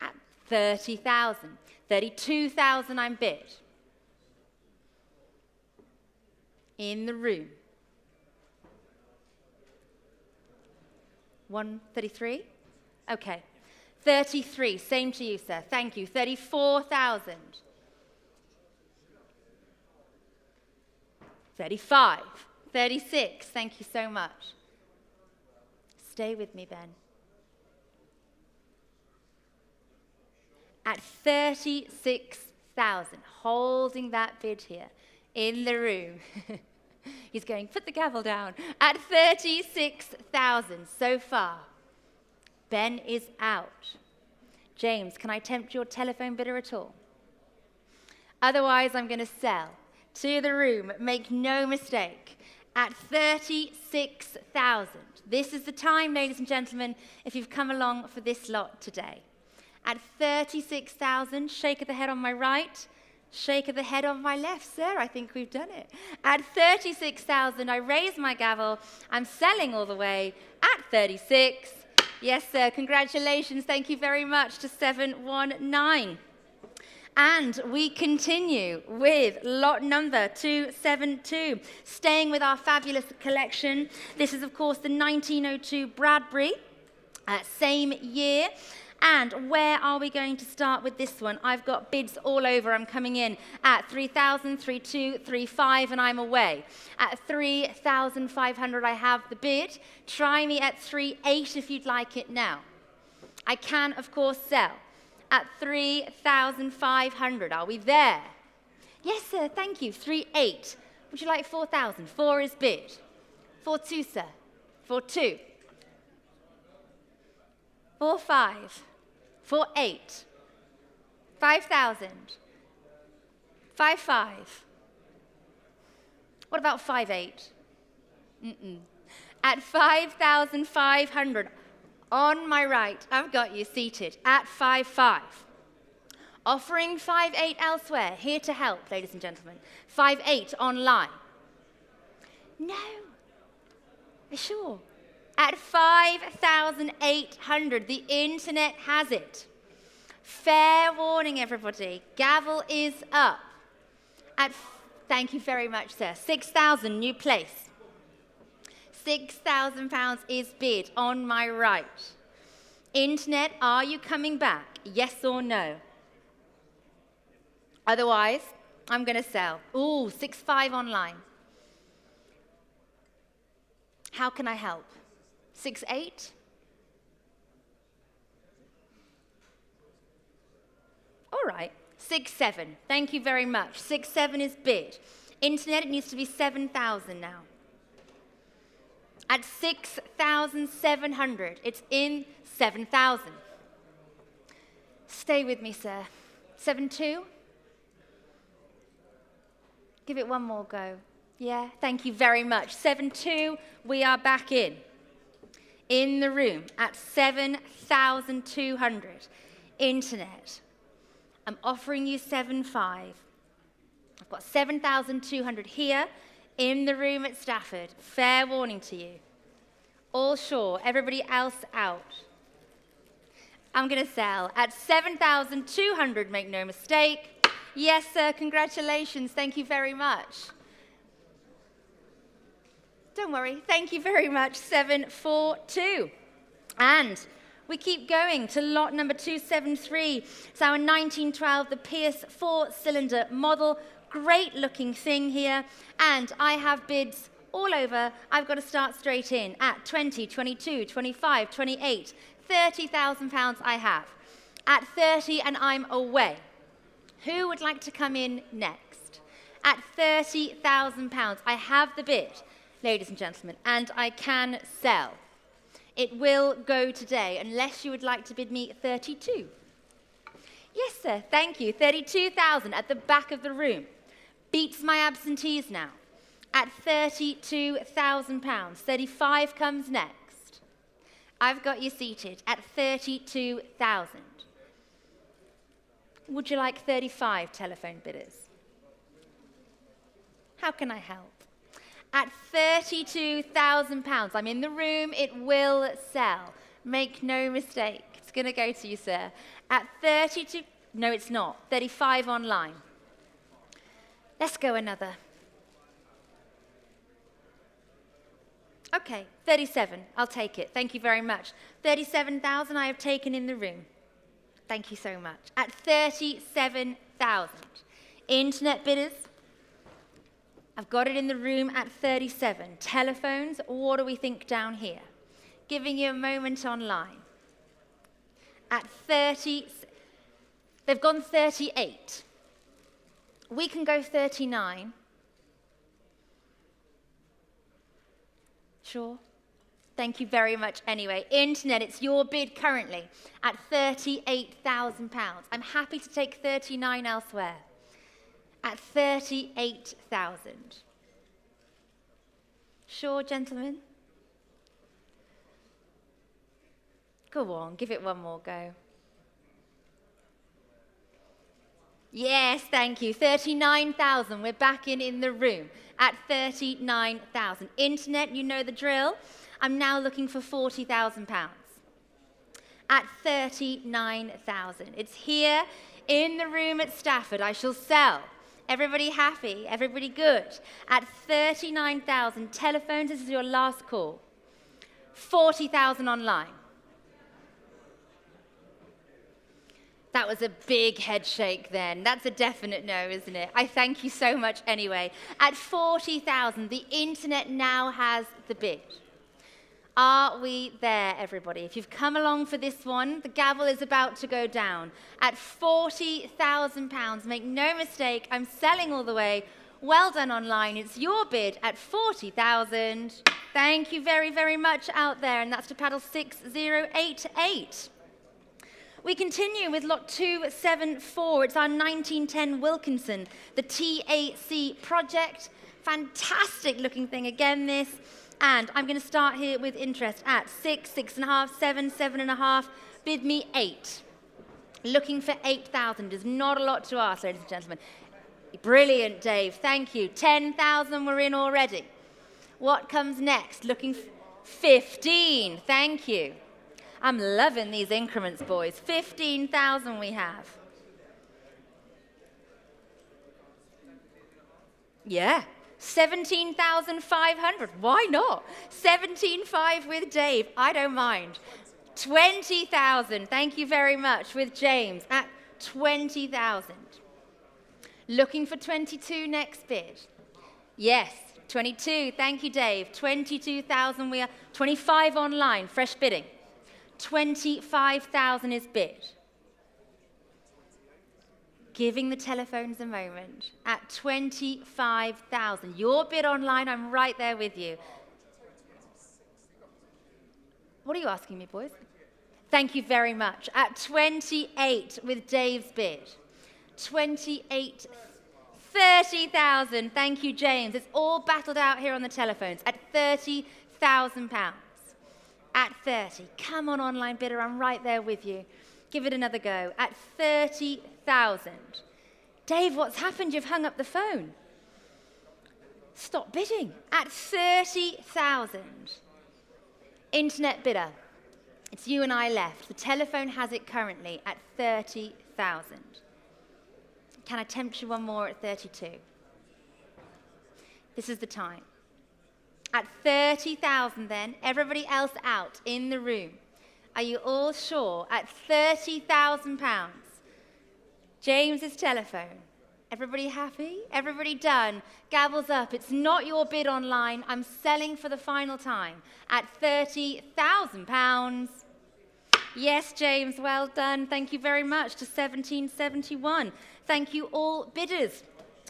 At 30,000. 32,000 I'm bid. In the room. 133? Okay. 33, same to you, sir. Thank you. 34,000. 35. 36, thank you so much. Stay with me, Ben. At 36,000, holding that bid here in the room. He's going, put the gavel down. At 36,000 so far, Ben is out. James, can I tempt your telephone bidder at all? Otherwise, I'm going to sell to the room. Make no mistake. At 36,000. This is the time, ladies and gentlemen, if you've come along for this lot today. At 36,000, shake of the head on my right. Shake of the head on my left, sir. I think we've done it. At 36,000, I raise my gavel. I'm selling all the way at 36. Yes, sir. Congratulations. Thank you very much to 719. And we continue with lot number 272, staying with our fabulous collection. This is, of course, the 1902 Bradbury, same year. And where are we going to start with this one? I've got bids all over. I'm coming in at 3,000, 3,200, 3,500, and I'm away. At 3,500, I have the bid. Try me at 3,800 if you'd like it now. I can, of course, sell at 3,500. Are we there? Yes, sir. Thank you. 3,800. Would you like 4,000? 4 is bid. 4,200, sir. 4,200. 4,500. 4,800. 5,000. 5,500. What about 5,800? At 5,500, on my right, I've got you seated at 5,500. Offering 5,800 elsewhere. Here to help, ladies and gentlemen. 5,800 online. No. Sure. At 5,800, the internet has it. Fair warning, everybody. Gavel is up. Thank you very much, sir. 6,000, new place. £6,000 is bid on my right. Internet, are you coming back? Yes or no? Otherwise, I'm going to sell. Ooh, 6,500 online. How can I help? 6,800? All right. 6,700. Thank you very much. 6,700 is bid. Internet, it needs to be 7,000 now. At 6,700, it's in 7,000. Stay with me, sir. 7,200? Give it one more go. Yeah, thank you very much. 7,200, we are back in. In the room at 7,200. Internet, I'm offering you 7,500. I've got 7,200 here in the room at Stafford. Fair warning to you. All sure, everybody else out. I'm going to sell at 7,200, make no mistake. Yes, sir, congratulations. Thank you very much. Don't worry. Thank you very much. 742. And we keep going to lot number 273. It's our 1912, the Pierce 4-cylinder model. Great looking thing here. And I have bids all over. I've got to start straight in at 20, 22, 25, 28, 30,000 pounds I have. At 30 and I'm away. Who would like to come in next? At 30,000 pounds, I have the bid, ladies and gentlemen, and I can sell. It will go today, unless you would like to bid me 32. Yes, sir, thank you. 32,000 at the back of the room. Beats my absentees now. At 32,000 pounds. 35 comes next. I've got you seated at 32,000. Would you like 35 telephone bidders? How can I help? At 32,000 pounds, I'm in the room, it will sell. Make no mistake, it's gonna go to you, sir. At 32, no it's not, 35 online. Let's go another. Okay, 37, I'll take it, thank you very much. 37,000 I have taken in the room. Thank you so much. At 37,000. Internet bidders, I've got it in the room at 37. Telephones, what do we think down here? Giving you a moment online. At 30, they've gone 38. We can go 39. Sure. Thank you very much anyway. Internet, it's your bid currently at 38,000 pounds. I'm happy to take 39 elsewhere. At 38,000. Sure, gentlemen? Go on, give it one more go. Yes, thank you. 39,000. We're back in the room at 39,000. Internet, you know the drill. I'm now looking for 40,000 pounds. At 39,000. It's here in the room at Stafford. I shall sell. Everybody happy? Everybody good? At 39,000 telephones, this is your last call. 40,000 online. That was a big head shake then. That's a definite no, isn't it? I thank you so much anyway. At 40,000, the internet now has the bid. Are we there, everybody? If you've come along for this one, the gavel is about to go down. At 40,000 pounds, make no mistake, I'm selling all the way. Well done online. It's your bid at 40,000. Thank you very, very much out there, and that's to paddle 6088. We continue with lot 274. It's our 1910 Wilkinson, the TAC project. Fantastic looking thing again, this. And I'm going to start here with interest at 6, 6.5, 7, 7.5. Bid me 8. Looking for 8,000 is not a lot to ask, ladies and gentlemen. Brilliant, Dave. Thank you. 10,000 we're in already. What comes next? Looking for 15. Thank you. I'm loving these increments, boys. 15,000 we have. Yeah. 17,500. Why not? 17,500 with Dave. I don't mind. 20,000. Thank you very much with James at 20,000. Looking for 22 next bid. Yes, 22. Thank you, Dave. 22,000 we are. 25 online. Fresh bidding. 25,000 is bid. Giving the telephones a moment at 25,000. Your bid online, I'm right there with you. What are you asking me, boys? Thank you very much. At 28 with Dave's bid. 28, 30,000. Thank you, James. It's all battled out here on the telephones at 30,000 pounds. At 30. Come on, online bidder, I'm right there with you. Give it another go. At 30,000. Dave, what's happened? You've hung up the phone. Stop bidding. At 30,000. Internet bidder. It's you and I left. The telephone has it currently at 30,000. Can I tempt you one more at 32? This is the time. At 30,000 then, everybody else out in the room. Are you all sure? At £30,000. James's telephone. Everybody happy? Everybody done? Gavels up. It's not your bid online. I'm selling for the final time at £30,000. Yes, James, well done. Thank you very much to 1771. Thank you all bidders.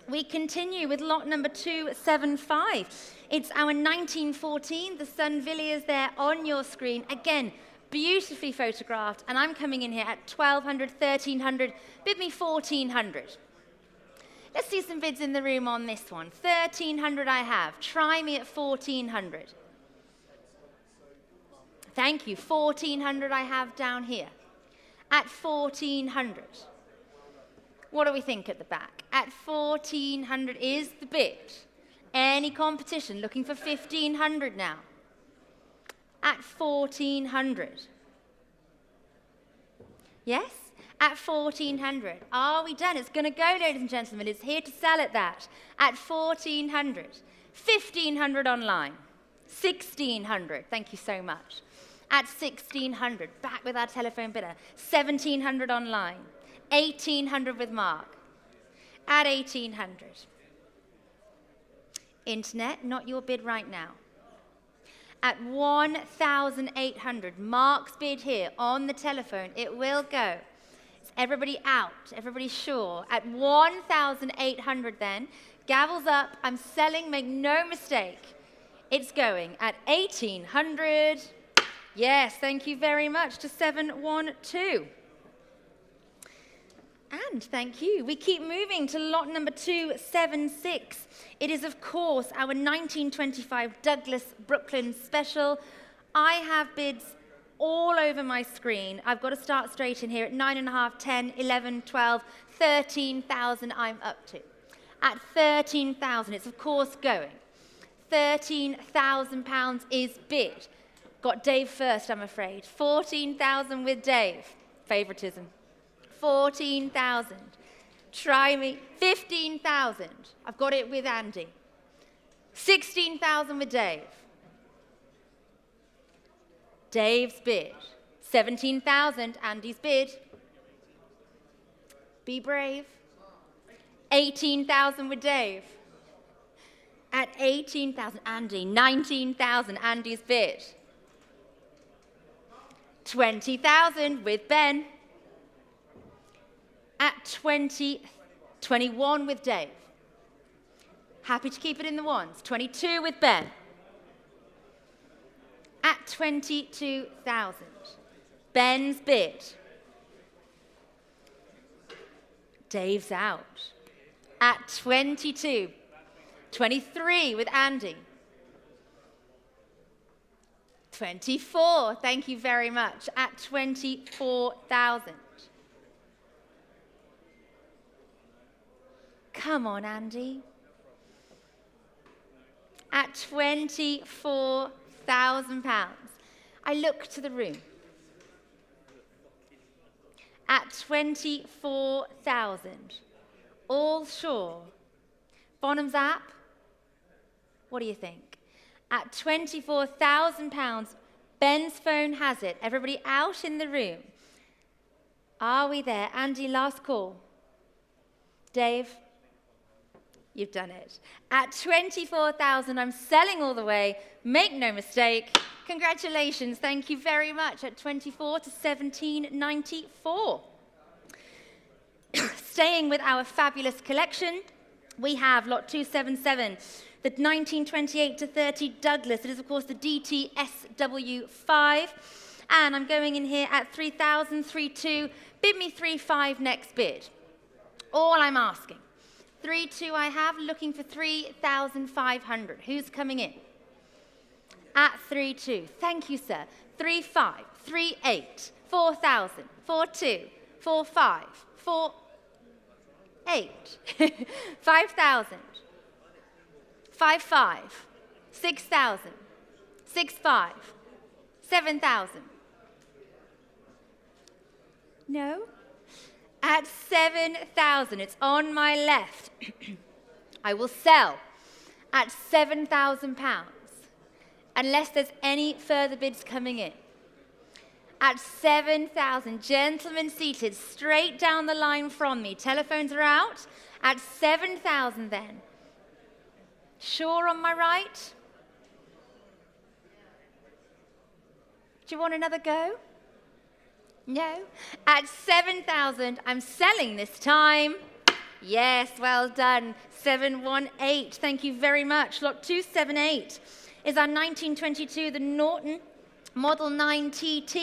We continue with lot number 275. It's our 1914, the Sunvilliers there on your screen. Again, beautifully photographed, and I'm coming in here at 1,200, 1,300, bid me 1,400. Let's see some bids in the room on this one. 1,300 I have. Try me at 1,400. Thank you. 1,400 I have down here. At 1,400. What do we think at the back? At 1,400 is the bid. Any competition looking for 1,500 now? At 1,400. Yes? At 1,400. Are we done? It's going to go, ladies and gentlemen. It's here to sell at that. At 1,400. 1,500 online. 1,600. Thank you so much. At 1,600. Back with our telephone bidder. 1,700 online. 1,800 with Mark. At 1,800. Internet, not your bid right now. At 1,800. Mark's bid here on the telephone. It will go. Is everybody out? Everybody sure? At 1,800 then. Gavels up. I'm selling. Make no mistake. It's going at 1,800. Yes, thank you very much to 712. And thank you. We keep moving to lot number 276. It is, of course, our 1925 Douglas Brooklyn special. I have bids all over my screen. I've got to start straight in here at 9.5, 10, 11, 12, 13,000 I'm up to. At 13,000, it's of course going. £13,000 is bid. Got Dave first, I'm afraid. 14,000 with Dave. Favoritism. 14,000. Try me. 15,000. I've got it with Andy. 16,000 with Dave. Dave's bid. 17,000. Andy's bid. Be brave. 18,000 with Dave. At 18,000, Andy. 19,000. Andy's bid. 20,000 with Ben. At 21 with Dave. Happy to keep it in the ones. 22 with Ben. At 22,000. Ben's bid. Dave's out. At 22. 23 with Andy. 24. Thank you very much. At 24,000. Come on, Andy. At £24,000. I look to the room. At 24,000. All sure. Bonhams app? What do you think? At £24,000, Ben's phone has it. Everybody out in the room. Are we there? Andy, last call. Dave? You've done it. At 24,000, I'm selling all the way. Make no mistake. Congratulations. Thank you very much. At 24 to 1794. Staying with our fabulous collection, we have lot 277, the 1928 to 30 Douglas. It is, of course, the DTSW5. And I'm going in here at 3,000, 3,2. Bid me 3,5 next bid. All I'm asking. 3,2 I have, looking for 3,500. Who's coming in? At 3,2. Thank you, sir. 3,5, 3,8, 4,000, 4,2, 4,5, 4,8, 5,000, 5,5, 6,000, 6,5, 7,000. No? At 7,000, it's on my left. I will sell at £7,000. unless there's any further bids coming in. At 7,000, gentlemen seated straight down the line from me. Telephones are out. At 7,000 then. Sure on my right? Do you want another go? No? At 7,000, I'm selling this time. Yes, well done. 718, thank you very much. Lot 278 is our 1922, the Norton Model 9 TT.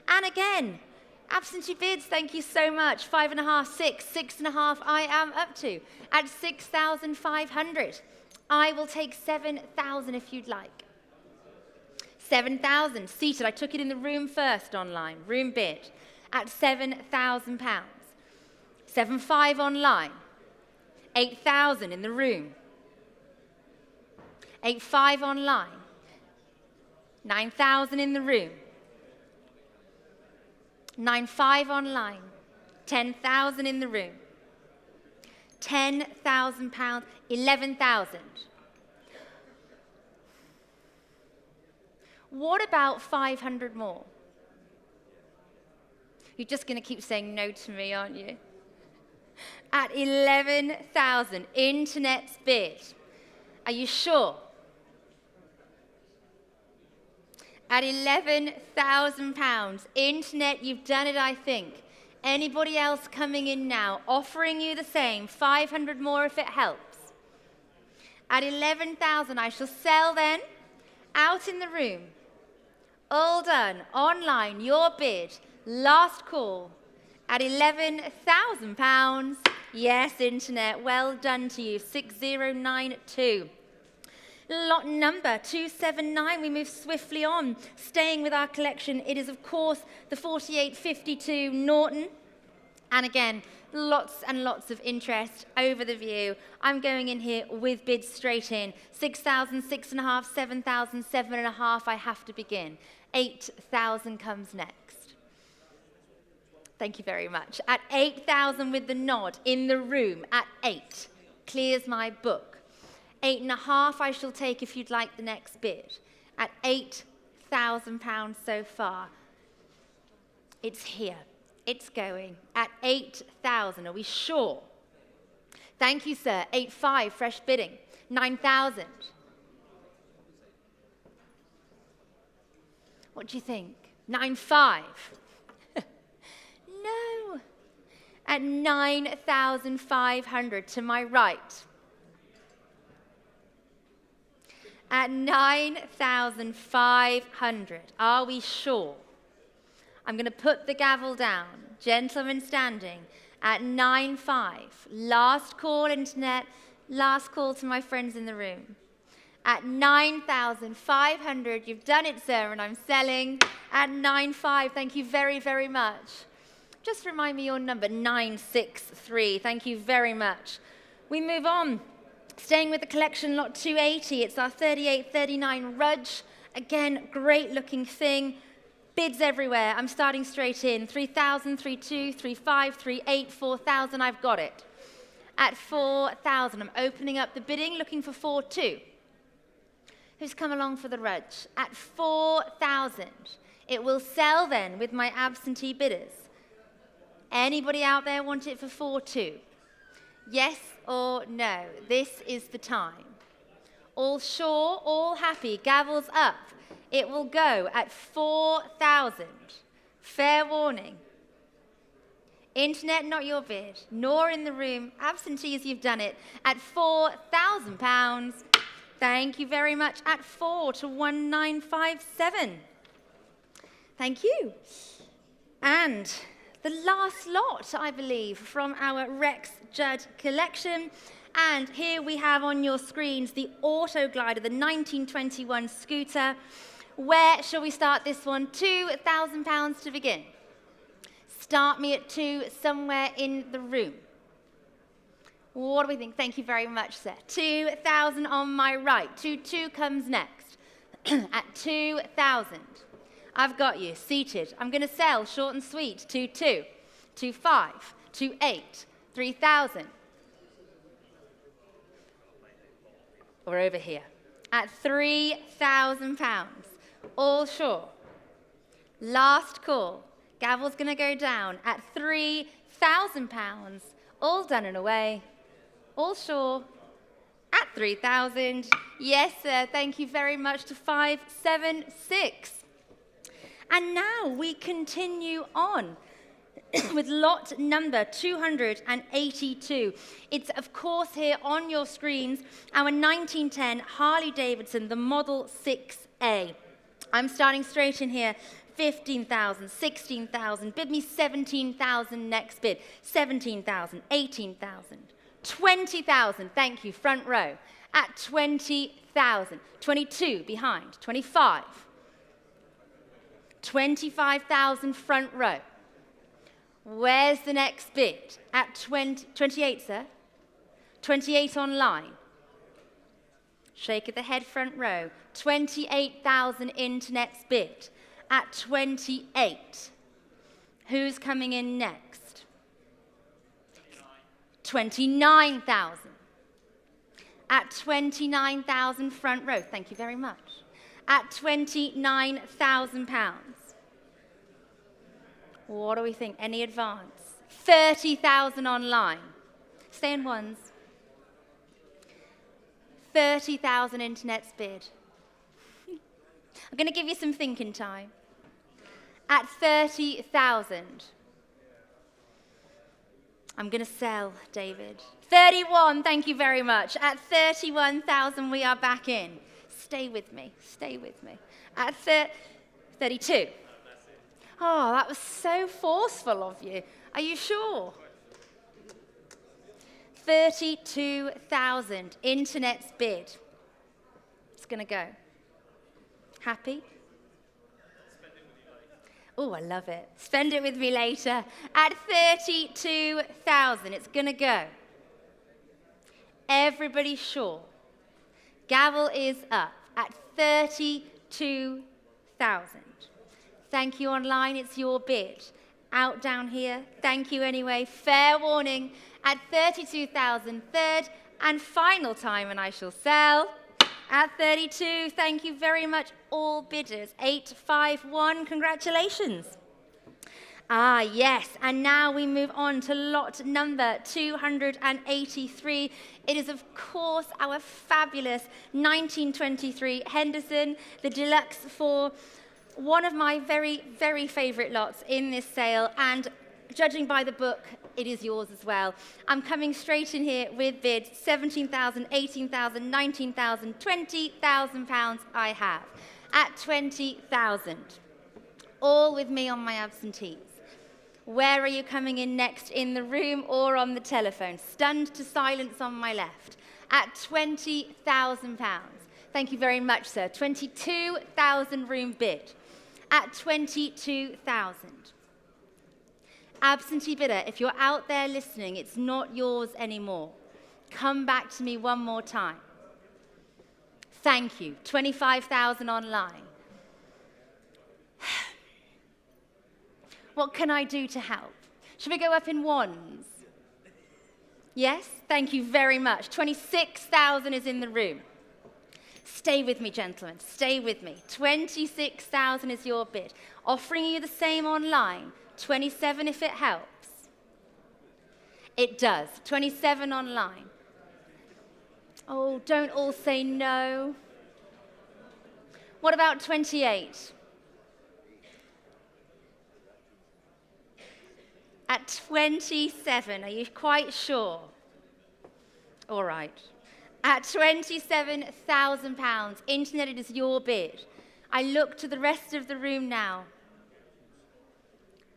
And again, absentee bids, thank you so much. 5.5, 6, 6.5, I am up to. At 6,500, I will take 7,000 if you'd like. 7,000, seated. I took it in the room first online, room bid, at £7,000. 7.5 online, 8,000 in the room. 8.5 online, 9,000 in the room. 9.5 online, 10,000 in the room. £10,000, 11,000. What about 500 more? You're just going to keep saying no to me, aren't you? At 11,000, internet's bid. Are you sure? At £11,000, internet, you've done it, I think. Anybody else coming in now, offering you the same, 500 more if it helps. At 11,000, I shall sell then, out in the room. All done, online, your bid, last call. At £11,000, yes, internet, well done to you, 6092. Lot number 279, we move swiftly on. Staying with our collection, it is, of course, the 4852 Norton. And again, lots and lots of interest over the view. I'm going in here with bids straight in. 6,000, 6.5, 7,000, 7.5, I have to begin. 8,000 comes next. Thank you very much. At 8,000 with the nod in the room, at 8, clears my book. 8.5 I shall take if you'd like the next bid. At £8,000 so far. It's here. It's going. At 8,000. Are we sure? Thank you, sir. 8.5, fresh bidding. 9,000. What do you think? 9.5. No. At 9,500 to my right. At 9,500. Are we sure? I'm going to put the gavel down. Gentlemen standing at 9.5. Last call, internet. Last call to my friends in the room. At 9,500. You've done it, sir, and I'm selling at 9.5. Thank you very, very much. Just remind me your number, 963. Thank you very much. We move on. Staying with the collection, lot 280, it's our 3839 Rudge. Again, great looking thing. Bids everywhere. I'm starting straight in. 3,000, 3,2, 3,5, 3,8, 4,000. I've got it. At 4,000, I'm opening up the bidding, looking for 4,2. Who's come along for the Rudge? At 4,000. It will sell then with my absentee bidders. Anybody out there want it for 4,2? Yes or no? This is the time. All sure, all happy, gavels up. It will go at 4,000. Fair warning. Internet, not your bid, nor in the room. Absentees, you've done it. At £4,000. Thank you very much. At 4 to 1957. Thank you. And the last lot, I believe, from our Rex Judd collection. And here we have on your screens the Auto Glider, the 1921 scooter. Where shall we start this one? £2,000 to begin. Start me at 2 somewhere in the room. What do we think? Thank you very much, sir. 2,000 on my right. 2,2 comes next. At 2,000. I've got you, seated. I'm going to sell short and sweet. 2,2, 2,5, 2,8, 3,000. We're over here. at £3,000. All sure? Last call. Gavel's going to go down at £3,000. All done and away. All sure? At 3,000. Yes, sir. Thank you very much to 576. And now we continue on with lot number 282. It's, of course, here on your screens, our 1910 Harley-Davidson, the Model 6A. I'm starting straight in here. 15,000, 16,000, bid me 17,000 next bid. 17,000, 18,000, 20,000, thank you, front row. At 20,000, 22 behind, 25. 25,000 front row. Where's the next bid? At 28, sir. 28 online. Shake of the head, front row. 28,000 into next bid. At 28. Who's coming in next? 29,000. At 29,000 front row. Thank you very much. At £29,000. What do we think? Any advance? 30,000 online. Stay in ones. 30,000 internet's bid. I'm going to give you some thinking time. At 30,000. I'm going to sell, David. 31, thank you very much. At 31,000, we are back in. Stay with me, stay with me. At 32. Oh, that was so forceful of you. Are you sure? 32,000, internet's bid. It's going to go. Happy? Oh, I love it. Spend it with me later. At 32,000, it's going to go. Everybody sure? Gavel is up at 32,000. Thank you online, it's your bid. Out down here, thank you anyway. Fair warning, at 32,000, third and final time, and I shall sell. At 32, thank you very much, all bidders. 851, congratulations. Ah, yes, and now we move on to lot number 283. It is, of course, our fabulous 1923 Henderson, the deluxe for one of my very, very favourite lots in this sale, and judging by the book, it is yours as well. I'm coming straight in here with bids 17,000, 18,000, 19,000, 20,000 pounds I have. At 20,000. All with me on my absentees. Where are you coming in next, in the room or on the telephone? Stunned to silence on my left. At £20,000. Thank you very much, sir. 22,000 room bid. At 22,000. Absentee bidder, if you're out there listening, it's not yours anymore. Come back to me one more time. Thank you. 25,000 online. What can I do to help? Should we go up in ones? Yes? Thank you very much. 26,000 is in the room. Stay with me, gentlemen. Stay with me. 26,000 is your bid. Offering you the same online. 27 if it helps. It does. 27 online. Oh, don't all say no. What about 28? At 27, are you quite sure? All right. At £27,000, internet, it is your bid. I look to the rest of the room now.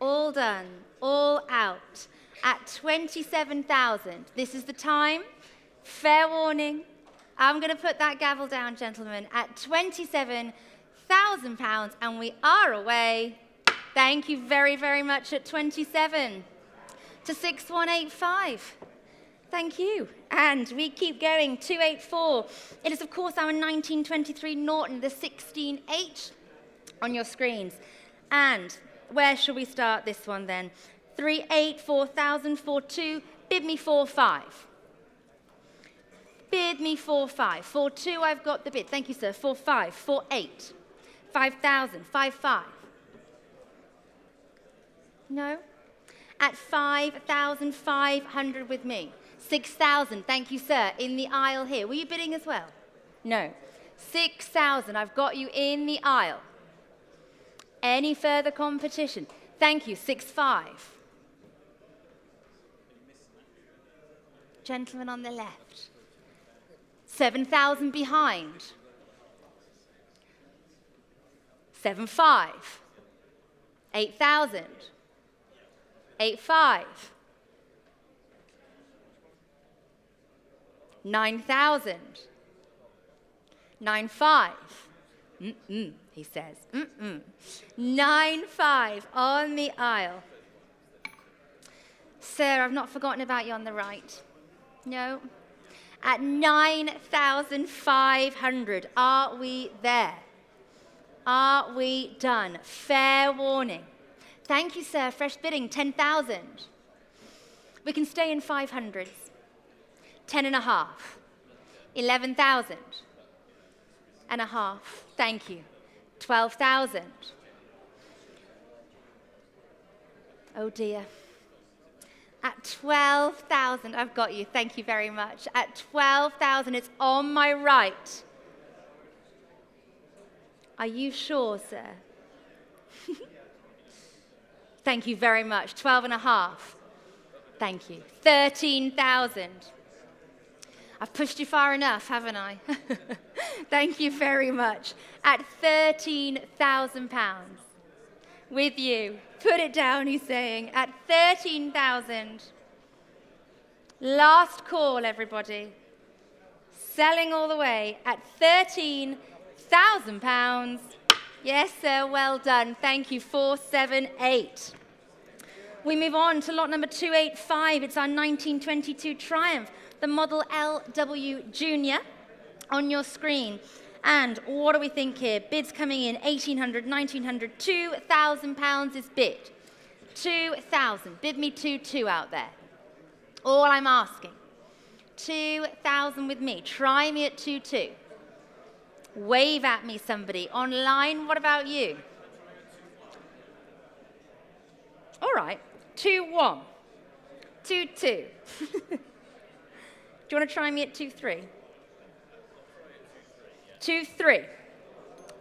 All done, all out. At 27,000, this is the time. Fair warning. I'm going to put that gavel down, gentlemen, at £27,000, and we are away. Thank you very, very much at 27 to 6185. Thank you. And we keep going, 284. It is, of course, our 1923 Norton, the 16H on your screens. And where shall we start this one then? 38, 4,000, 42, bid me 45. Bid me 4.5. 4.2, I've got the bid. Thank you, sir. 4.5. 4.8. 5,000. 5.5. No? At 5,500 with me. 6,000. Thank you, sir. In the aisle here. Were you bidding as well? No. 6,000. I've got you in the aisle. Any further competition? Thank you. 6.5. Gentleman on the left. 7,000 behind. 7.5. 8,000. 8.5. 9,000. 9.5. He says. 9.5 on the aisle. Sir, I've not forgotten about you on the right. No. At 9,500, are we there? Are we done? Fair warning. Thank you, sir. Fresh bidding, 10,000. We can stay in 500s. 10.5. 11,000. And a half. Thank you. 12,000. Oh dear. At 12,000, I've got you. Thank you very much. At 12,000, it's on my right. Are you sure, sir? Thank you very much. 12.5. Thank you. 13,000. I've pushed you far enough, haven't I? Thank you very much. At 13,000 pounds. With you. Put it down, he's saying. At 13,000. Last call, everybody. Selling all the way at 13,000 pounds. Yes, sir, well done. Thank you. 478. We move on to lot number 285. It's our 1922 Triumph, the model LW Junior on your screen. And what do we think here? Bids coming in, 1,800, 1,900, 2,000 pounds is bid. 2,000. Bid me 2.2 out there. All I'm asking. 2,000 with me. Try me at 2.2. Wave at me, somebody. Online, what about you? All right. 2.1. 2.2. Do you want to try me at 2.3? 2.3.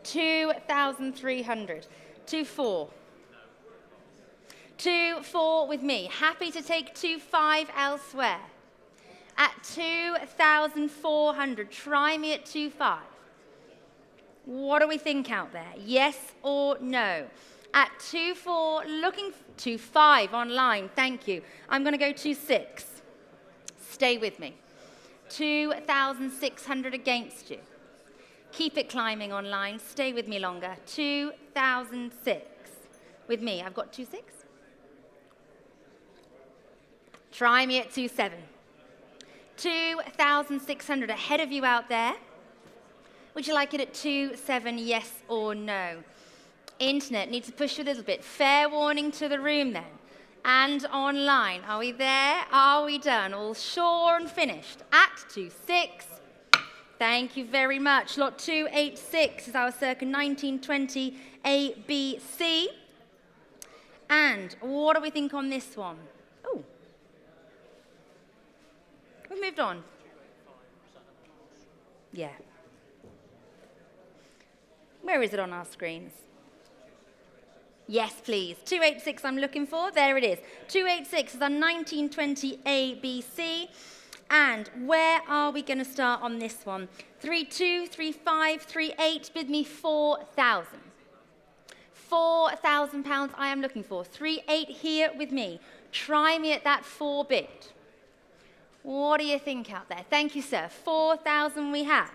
2,300. 2.4. 2.4 with me. Happy to take 2.5 elsewhere. At 2,400. Try me at 2.5. What do we think out there? Yes or no? At 2.4, looking 2.5 online. Thank you. I'm going to go 2.6. Stay with me. 2,600 against you. Keep it climbing online. Stay with me longer. 2,006. With me, I've got 2.6. Try me at 2.7. 2,600 ahead of you out there. Would you like it at 2.7, yes or no? Internet, need to push you a little bit. Fair warning to the room then. And online, are we there? Are we done? All sure and finished. At 2.6. Thank you very much. Lot 286 is our circa 1920 ABC. And what do we think on this one? Oh. We've moved on. Yeah. Where is it on our screens? Yes, please. 286 I'm looking for. There it is. 286 is our 1920 ABC. And where are we going to start on this one? 3.2, 3.5, 3.8. Bid me 4,000. 4,000 pounds I am looking for. 3.8 here with me. Try me at that 4 bid. What do you think out there? Thank you, sir. 4,000 we have.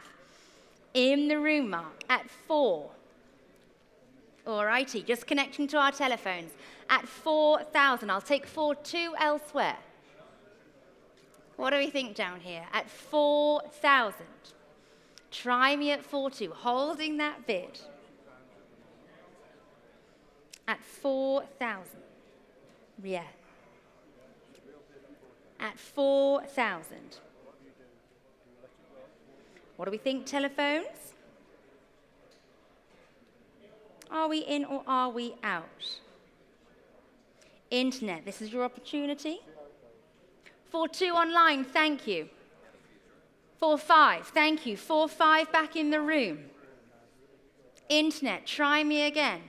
In the room, Mark, at 4. All righty, just connecting to our telephones. At 4,000, I'll take 4.2 elsewhere. What do we think down here? At 4,000. Try me at 4.2, holding that bid. At 4,000. Yeah. At 4,000. What do we think, telephones? Are we in or are we out? Internet, this is your opportunity. 4-2 online, thank you. 4-5, thank you. 4-5 back in the room. Internet, try me again.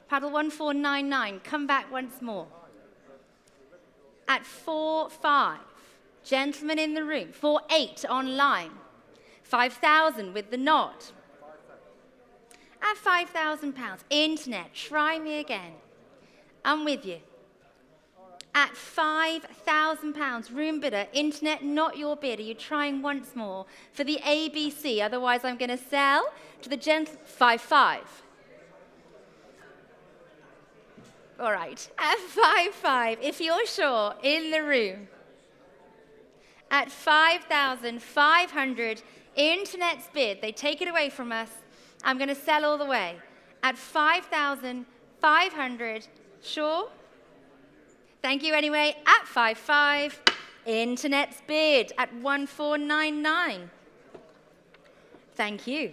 Paddle 1499, come back once more. At 4-5, gentlemen in the room. 4-8 online. 5,000 with the nod. At £5,000, internet, try me again. I'm with you. At £5,000, room bidder, internet, not your bid. Are you trying once more for the ABC? Otherwise, I'm going to sell to the 5-5. All right, at 5-5, if you're sure, in the room. At 5,500, internet's bid. They take it away from us. I'm going to sell all the way. At 5,500, sure? Thank you anyway. At 5-5, internet's bid at 1499. Thank you.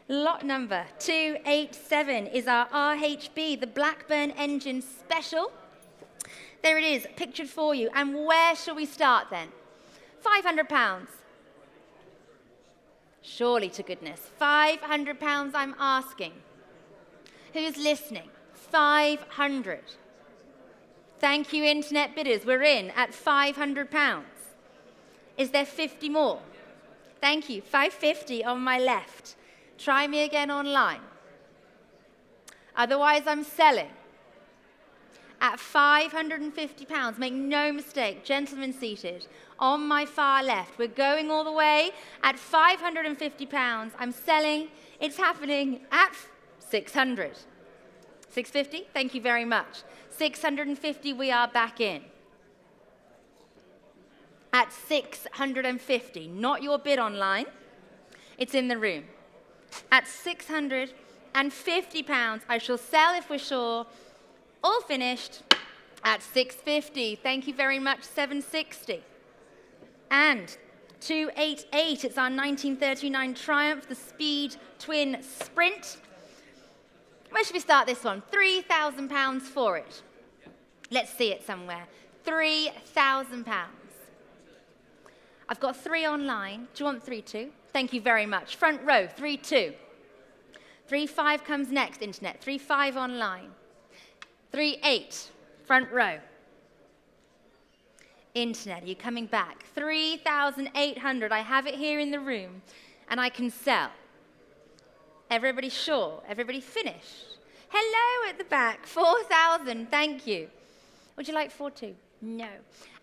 Lot number 287 is our RHB, the Blackburn engine special. There it is, pictured for you. And where shall we start then? £500. Surely to goodness. £500 I'm asking. Who's listening? 500. Thank you, internet bidders. We're in at £500. Is there 50 more? Thank you. 550 on my left. Try me again online. Otherwise, I'm selling. At £550, make no mistake, gentlemen seated, on my far left. We're going all the way. At £550, I'm selling. It's happening at 600. 650? Thank you very much. 650, we are back in. At 650, not your bid online. It's in the room. At £650, I shall sell if we're sure. All finished at 650. Thank you very much, 760. And 288, it's our 1939 Triumph, the Speed Twin Sprint. Where should we start this one? £3,000 for it. Let's see it somewhere. £3,000. I've got 3 online. Do you want 3-2? Thank you very much. Front row, 3-2. 3-5 comes next, internet. 3-5 online. 3-8, front row. Internet, are you coming back? 3,800. I have it here in the room, and I can sell. Everybody sure? Everybody finished? Hello at the back. 4,000. Thank you. Would you like 4-2? No.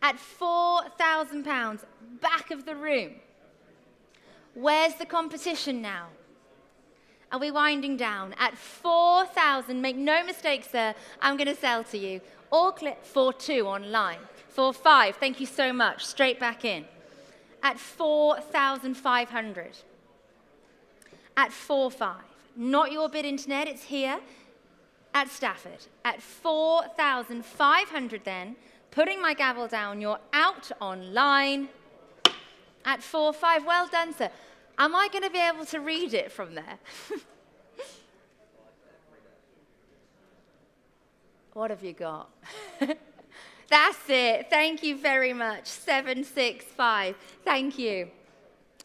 At £4,000, back of the room. Where's the competition now? Are we winding down? At 4,000, make no mistake, sir, I'm going to sell to you. All clear. 4-2 online. 4-5, thank you so much. Straight back in. At 4,500. At 4-5. Not your bid, internet, it's here. At Stafford. At 4,500 then, putting my gavel down, you're out online. At 4-5, well done, sir. Am I going to be able to read it from there? What have you got? That's it. Thank you very much. 765. Thank you.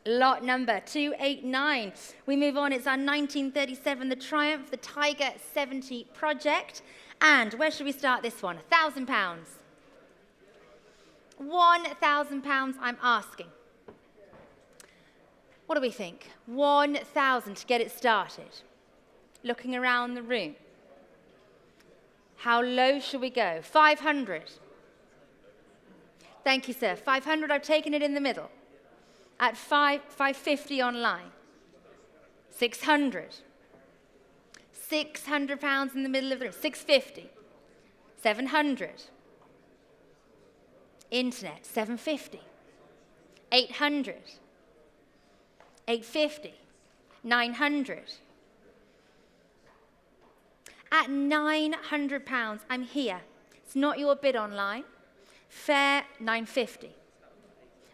Lot number 289. We move on. It's our 1937, the Triumph, the Tiger 70 project. And where should we start this one? £1,000. £1,000 I'm asking. What do we think? 1,000 to get it started. Looking around the room. How low should we go? 500. Thank you, sir. 500, I've taken it in the middle. At 550 online. 600. £600 in the middle of the room. 650. 700. Internet, 750. 800. 850, 900. At £900, I'm here. It's not your bid online. Fair, 950.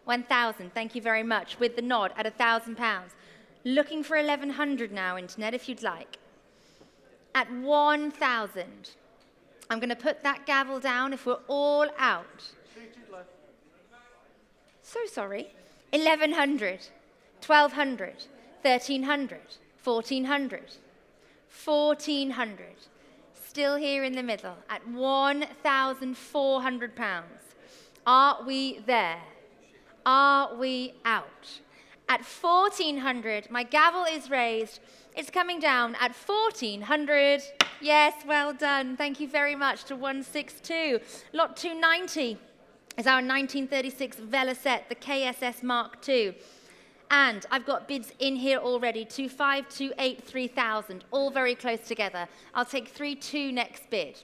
1,000, thank you very much. With the nod at £1,000. Looking for 1,100 now, internet, if you'd like. At 1,000. I'm going to put that gavel down if we're all out. So sorry. 1,100, 1,200, 1,300, 1,400, 1,400. Still here in the middle at £1,400. Are we there? Are we out? At 1,400, my gavel is raised. It's coming down at 1,400. Yes, well done. Thank you very much to 162. Lot 290 is our 1936 Vela set, the KSS Mark II. And I've got bids in here already, 2,500, 2,800, 3,000, all very close together. I'll take 3,200 next bid.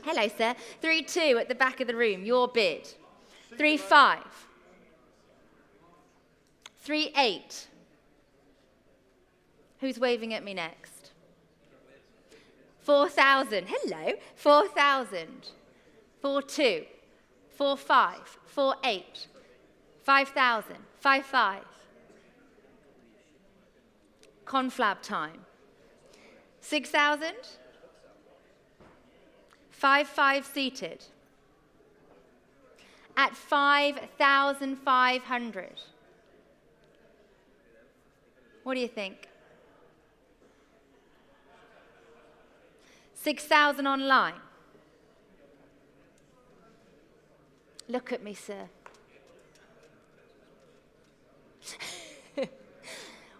Hello, sir. 3,200 at the back of the room, your bid. 3,500. 3,800. Who's waving at me next? 4,000. Hello. 4,000. 4,200. 4,500. 4,800. 5,000. 5,500. Conflab time. 6,000. 5,500 seated. At 5,500. What do you think? 6,000 online. Look at me, sir.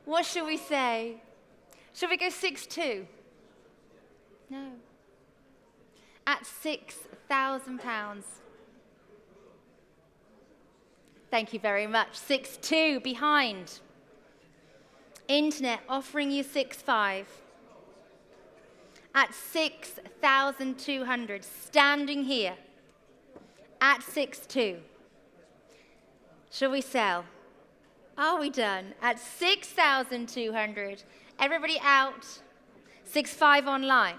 What shall we say? Shall we go 6,200? No. At £6,000. Thank you very much. 6,200 behind. Internet offering you 6,500. At 6,200, standing here. At 6,200. Shall we sell? Are we done? At 6,200. Everybody out. 6,500 online.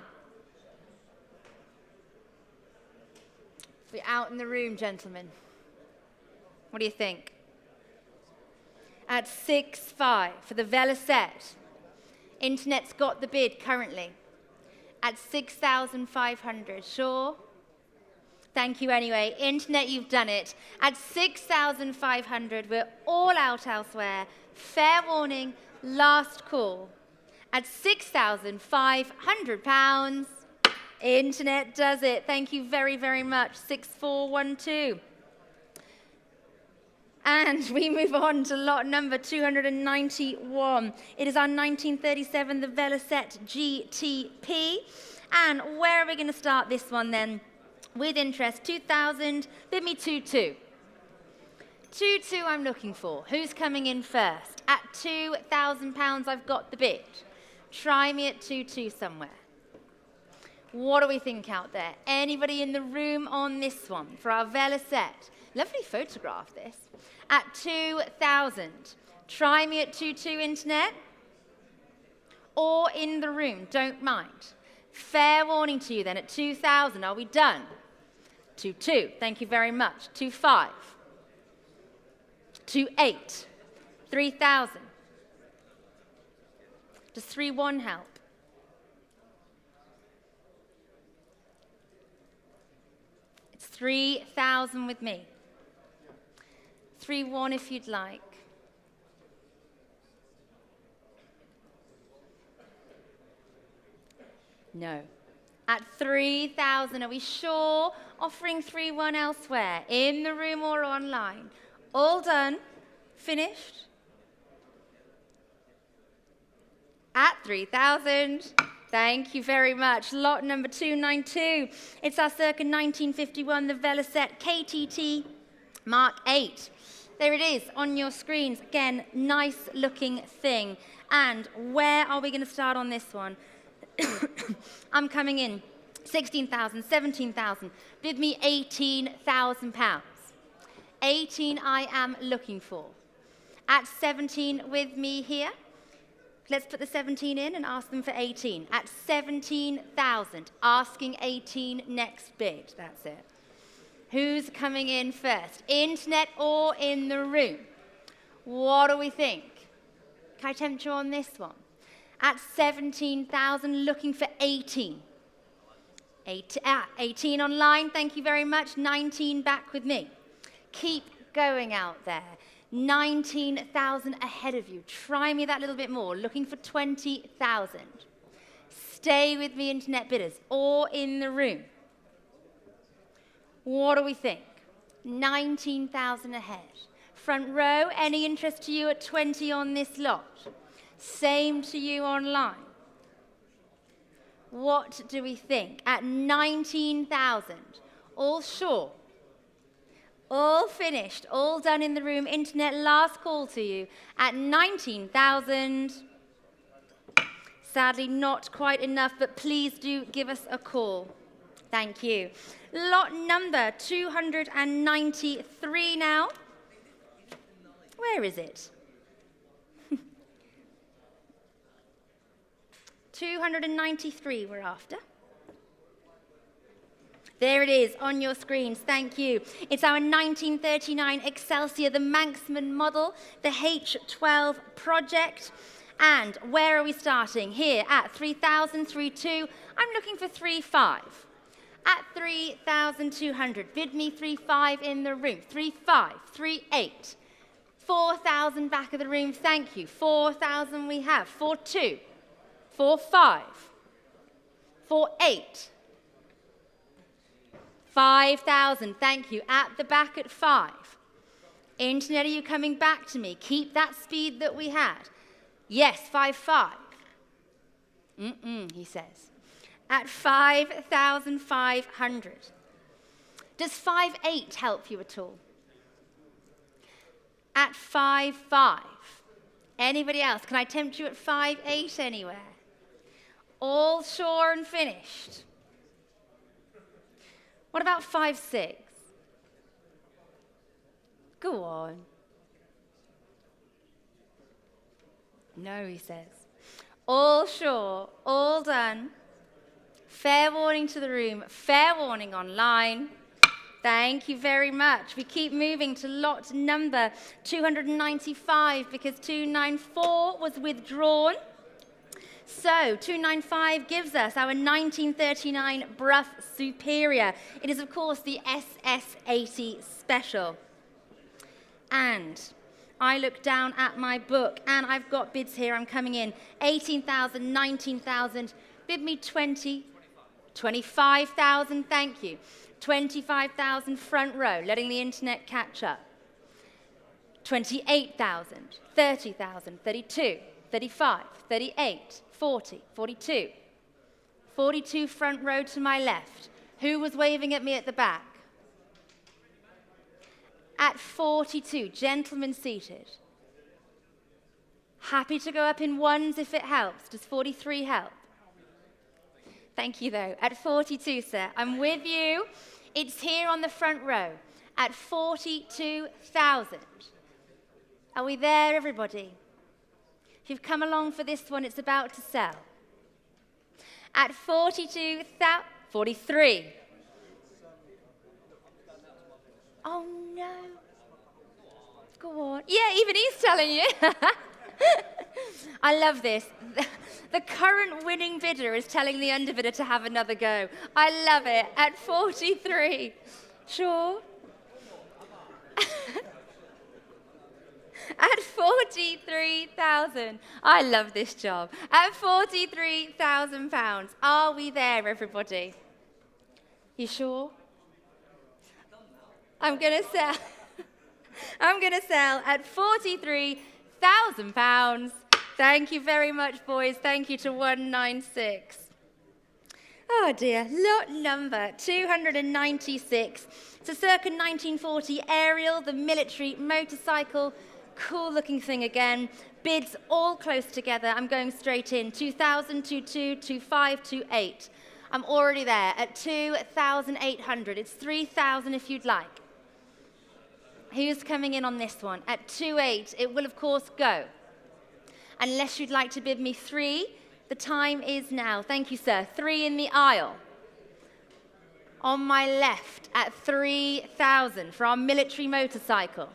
We're out in the room, gentlemen. What do you think? At 6,500 for the Vela set. Internet's got the bid currently. At 6,500. Sure? Thank you anyway. Internet, you've done it. At 6,500, we're all out elsewhere. Fair warning, last call. At £6,500, Internet does it. Thank you very, very much. 6,412. And we move on to lot number 291. It is our 1937, the Vela set GTP. And where are we going to start this one then? With interest, 2,000, bid me 2,200. 2,200 I'm looking for. Who's coming in first? At £2,000, I've got the bid. Try me at 2,200 somewhere. What do we think out there? Anybody in the room on this one for our Vela set? Lovely photograph, this. At 2,000. Try me at 2,200, internet. Or in the room, don't mind. Fair warning to you then, at 2,000, are we done? 2,200, thank you very much. 2,500. 2,800. 3,000. Does 3,100 help? It's 3,000 with me. 3,100 if you'd like. No. At 3,000, are we sure? Offering 3,100 elsewhere, in the room or online. All done. Finished. At 3,000. Thank you very much. Lot number 292. It's our circa 1951, the Vela set KTT Mark 8. There it is on your screens. Again, nice looking thing. And where are we going to start on this one? I'm coming in 16,000, 17,000. Bid me £18,000. 18 I am looking for. At 17 with me here. Let's put the 17 in and ask them for 18. At 17,000, asking 18 next bid. That's it. Who's coming in first? Internet or in the room? What do we think? Can I tempt you on this one? At 17,000, looking for 18. 18 online, thank you very much. 19 back with me. Keep going out there. 19,000 ahead of you. Try me that little bit more. Looking for 20,000. Stay with me, internet bidders, or in the room. What do we think? 19,000 ahead. Front row, any interest to you at 20 on this lot? Same to you online. What do we think? At 19,000, all sure, all finished, all done in the room. Internet, last call to you. At 19,000, sadly not quite enough, but please do give us a call. Thank you. Lot number 293 now. Where is it? 293 we're after. There it is on your screens, thank you. It's our 1939 Excelsior, the Manxman model, the H12 project. And where are we starting? Here at 3,000, 3,200. I'm looking for 3,500. At 3,200, bid me 3,500 in the room. 3,500, 3,800. 4,000 back of the room, thank you. 4,000 we have. 4,200. 4,500. 4,800. 5,000, thank you. At the back at 5,000. Internet, are you coming back to me? Keep that speed that we had. Yes, 5,500. He says. At 5,500. Does 5,800 help you at all? At 5,500. Anybody else? Can I tempt you at 5,800 anywhere? All sure and finished. What about 5,600? Go on. No, he says. All sure, all done. Fair warning to the room, fair warning online. Thank you very much. We keep moving to lot number 295 because 294 was withdrawn. So 295 gives us our 1939 Brough Superior. It is, of course, the SS80 Special. And I look down at my book, and I've got bids here. I'm coming in 18,000, 19,000. Bid me 20, 25,000. Thank you. 25,000 front row, letting the internet catch up. 28,000, 30,000, 32, 35, 38, 40, 42. 42 front row to my left. Who was waving at me at the back? At 42, gentlemen seated. Happy to go up in ones if it helps. Does 43 help? Thank you, though. At 42, sir. I'm with you. It's here on the front row. At 42,000. Are we there, everybody? If you've come along for this one, it's about to sell. At 42,000. 43. Oh, no. Go on. Yeah, even he's telling you. I love this. The current winning bidder is telling the underbidder to have another go. I love it. At 43. Sure. At 43,000. I love this job. At 43,000 pounds. Are we there, everybody? You sure? I'm going to sell. I'm going to sell at 43,000 pounds. Thank you very much, boys. Thank you to 196. Oh dear, lot number 296. It's a circa 1940 aerial, the military motorcycle. Cool looking thing again. Bids all close together. I'm going straight in. 2,000, 2,200, 2,500, 2,800. I'm already there at 2,800. It's 3,000 if you'd like. Who's coming in on this one? At 2,800, it will of course go. Unless you'd like to bid me 3, the time is now. Thank you, sir. 3 in the aisle. On my left at 3,000 for our military motorcycle.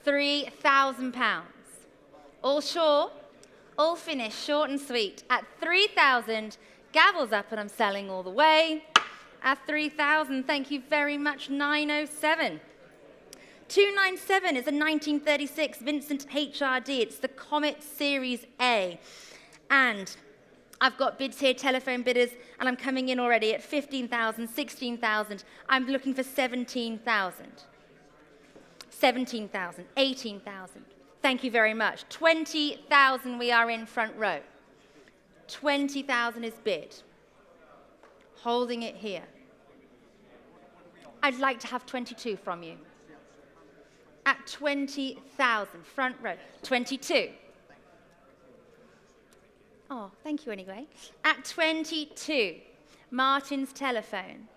3,000 pounds. All sure? All finished, short and sweet. At 3,000, gavels up and I'm selling all the way. At 3,000, thank you very much, 907. 297 is a 1936 Vincent HRD. It's the Comet Series A. And I've got bids here, telephone bidders, and I'm coming in already at 15,000, 16,000. I'm looking for 17,000. 17,000, 18,000. Thank you very much. 20,000, we are in front row. 20,000 is bid. Holding it here. I'd like to have 22 from you. At 20,000, front row. 22. Oh, thank you anyway. At 22, Martin's telephone.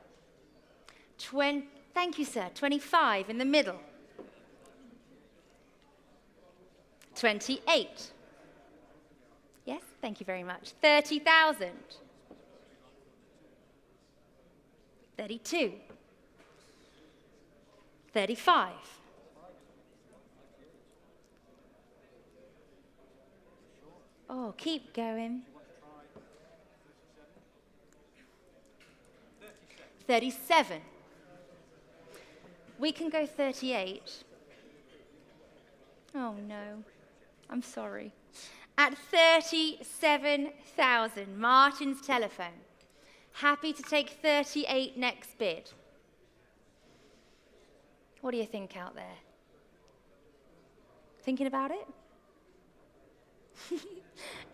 Thank you, sir. 25 in the middle. 28. Yes, thank you very much. 30,000. 32. 35. Oh, keep going. 37. We can go 38. Oh no, I'm sorry. At 37,000, Martin's telephone. Happy to take 38 next bid. What do you think out there? Thinking about it?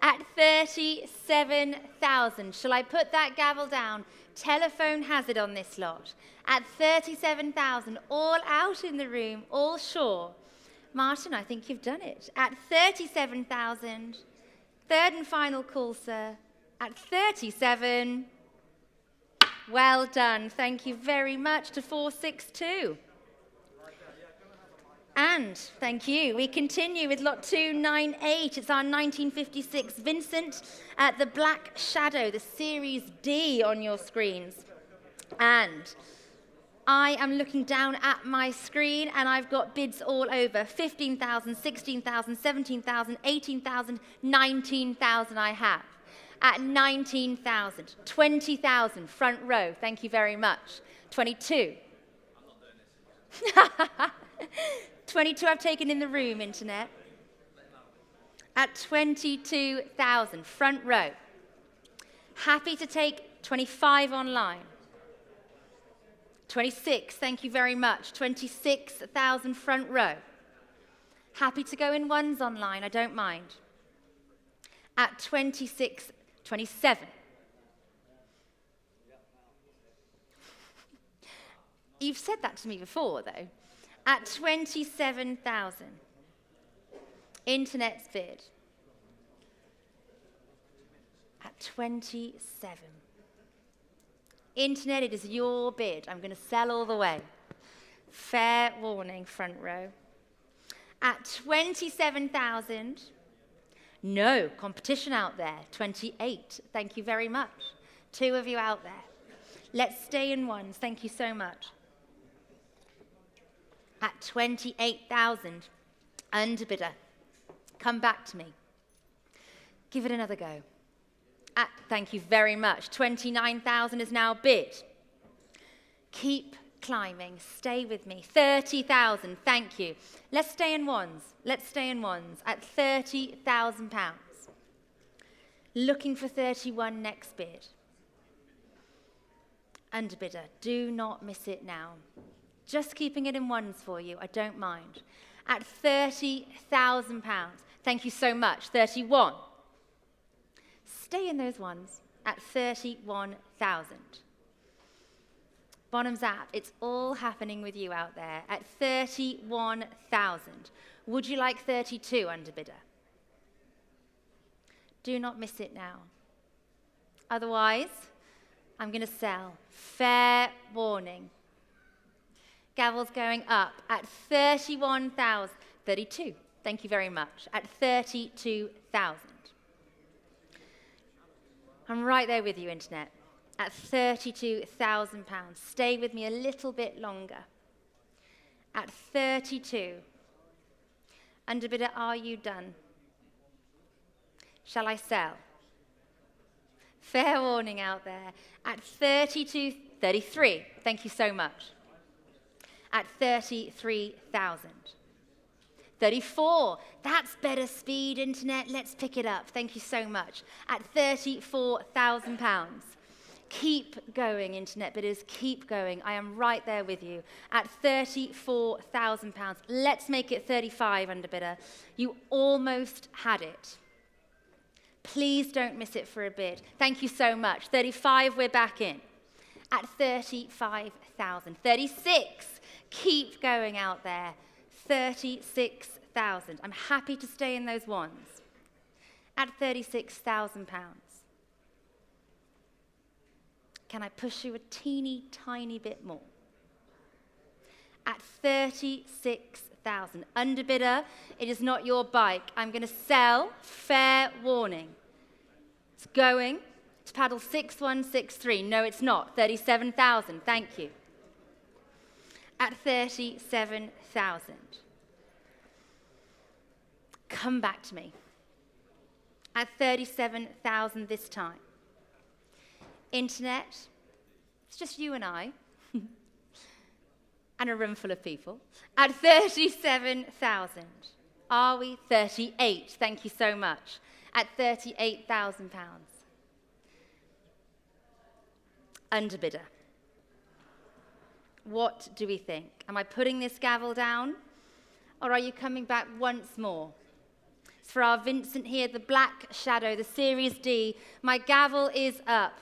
At 37,000, shall I put that gavel down? Telephone hazard on this lot. At 37,000, all out in the room, all sure. Martin, I think you've done it. At 37,000, third and final call, sir. At 37, well done. Thank you very much to 462. And thank you. We continue with lot 298. It's our 1956 Vincent at the Black Shadow, the Series D on your screens. And I am looking down at my screen and I've got bids all over. 15,000, 16,000, 17,000, 18,000, 19,000 I have. At 19,000, 20,000, front row. Thank you very much. 22. I'm not doing this. 22 I've taken in the room, internet. At 22,000, front row. Happy to take 25 online. 26, thank you very much. 26,000, front row. Happy to go in ones online, I don't mind. At 26, 27. You've said that to me before, though. At 27,000, internet's bid. At 27. Internet, it is your bid. I'm going to sell all the way. Fair warning, front row. At 27,000, no competition out there. 28, thank you very much. 2 of you out there. Let's stay in ones, thank you so much. At 28,000, underbidder, come back to me. Give it another go. Thank you very much. 29,000 is now bid. Keep climbing. Stay with me. 30,000. Thank you. Let's stay in ones. Let's stay in ones at £30,000. Looking for 31 next bid. Underbidder, do not miss it now. Just keeping it in ones for you. I don't mind. At £30,000. Thank you so much. 31. Stay in those ones at 31,000. Bonhams app, it's all happening with you out there at 31,000. Would you like 32, underbidder? Do not miss it now. Otherwise, I'm going to sell. Fair warning. Gavel's going up at 31,000. 32. Thank you very much. At 32,000. I'm right there with you, internet. At £32,000. Stay with me a little bit longer. At 32. Underbidder, are you done? Shall I sell? Fair warning out there. At 33. Thank you so much. At 33,000. 34. That's better speed, internet. Let's pick it up. Thank you so much. At £34,000. Keep going, internet bidders. Keep going. I am right there with you. At £34,000. Let's make it 35, underbidder. You almost had it. Please don't miss it for a bid. Thank you so much. 35, we're back in. At 35,000. 36. Keep going out there. 36,000. I'm happy to stay in those ones. At £36,000. Can I push you a teeny tiny bit more? At 36,000. Underbidder, it is not your bike. I'm going to sell. Fair warning. It's going to paddle 6163. No, it's not. 37,000. Thank you. At 37,000. Come back to me. At 37,000 this time. Internet, it's just you and I. And a room full of people. At 37,000. Are we? 38. Thank you so much. At £38,000. Underbidder. What do we think? Am I putting this gavel down? Or are you coming back once more? It's for our Vincent here, the Black Shadow, the Series D. My gavel is up.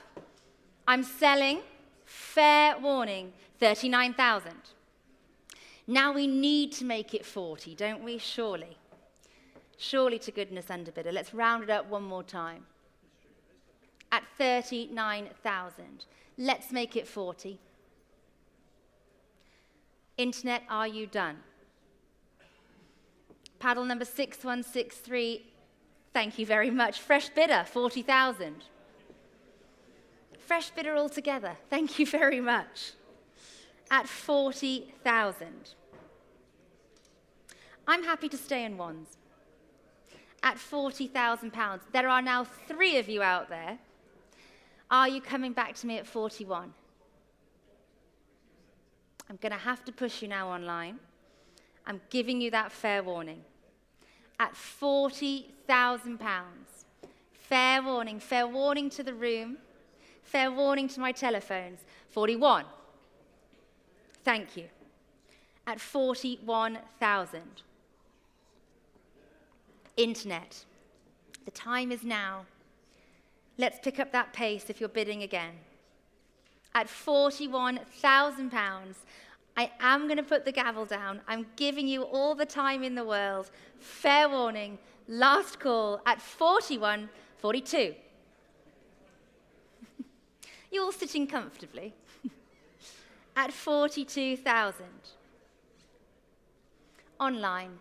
I'm selling. Fair warning. 39,000. Now we need to make it 40, don't we? Surely. Surely to goodness, underbidder. Let's round it up one more time. At 39,000. Let's make it 40. Internet, are you done? Paddle number 6163. Thank you very much. Fresh bidder, 40,000. Fresh bidder altogether. Thank you very much. At 40,000. I'm happy to stay in ones. At £40,000. There are now 3 of you out there. Are you coming back to me at 41? I'm going to have to push you now online. I'm giving you that fair warning. At £40,000. Fair warning to the room. Fair warning to my telephones. 41. Thank you. At 41,000. Internet. The time is now. Let's pick up that pace if you're bidding again. At £41,000, I am going to put the gavel down. I'm giving you all the time in the world. Fair warning. Last call at 41.42. You're all sitting comfortably. At 42,000. Online.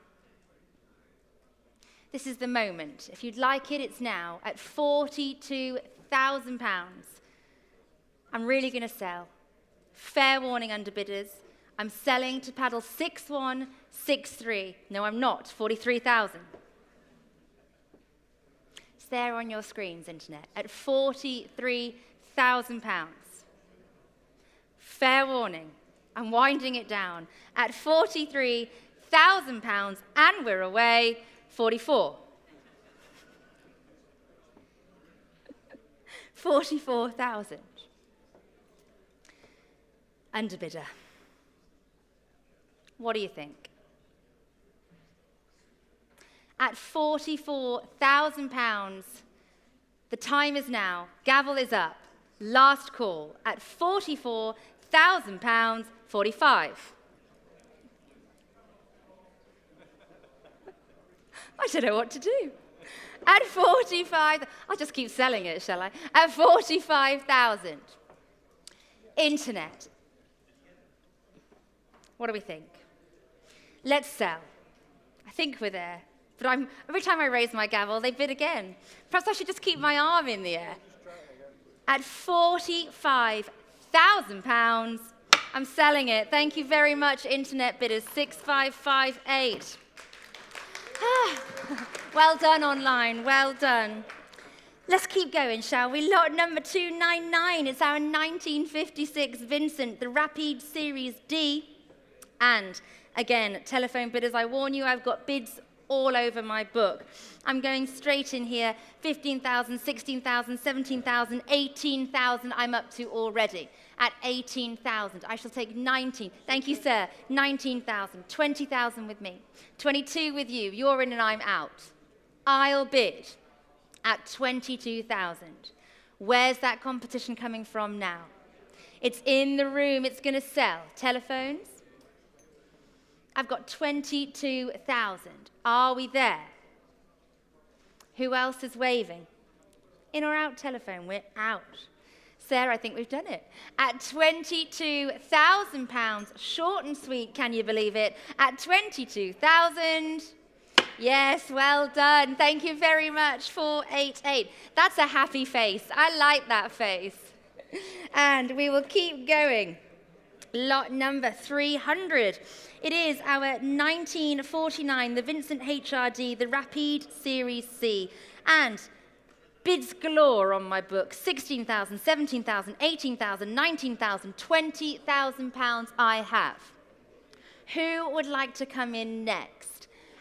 This is the moment. If you'd like it, it's now. At £42,000. I'm really going to sell. Fair warning, underbidders. I'm selling to paddle 6163. No, I'm not. 43,000. It's there on your screens, internet. At £43,000. Fair warning. I'm winding it down. At £43,000, and we're away. 44. 44,000. Underbidder. What do you think? At £44,000, the time is now. Gavel is up. Last call. At £44,000, 45. I don't know what to do. At 45, I'll just keep selling it, shall I? At 45,000. Internet. What do we think? Let's sell. I think we're there. But every time I raise my gavel, they bid again. Perhaps I should just keep my arm in the air. At £45,000, I'm selling it. Thank you very much, internet bidders. 6558. Well done online, well done. Let's keep going, shall we? Lot number 299. It's our 1956 Vincent, the Rapide Series D. And again, telephone bidders, I warn you, I've got bids all over my book. I'm going straight in here. 15,000, 16,000, 17,000, 18,000 I'm up to already. At 18,000, I shall take 19. Thank you, sir. 19,000. 20,000 with me. 22 with you. You're in and I'm out. I'll bid at 22,000. Where's that competition coming from now? It's in the room. It's going to sell. Telephones? I've got 22,000. Are we there? Who else is waving? In or out telephone? We're out. Sarah, I think we've done it. At £22,000, short and sweet, can you believe it? At 22,000. Yes, well done. Thank you very much, 488. That's a happy face. I like that face. And we will keep going. Lot number 300. It is our 1949, the Vincent HRD, the Rapide Series C. And bids galore on my book. 16,000, 17,000, 18,000, 19,000, 20,000 pounds I have. Who would like to come in next?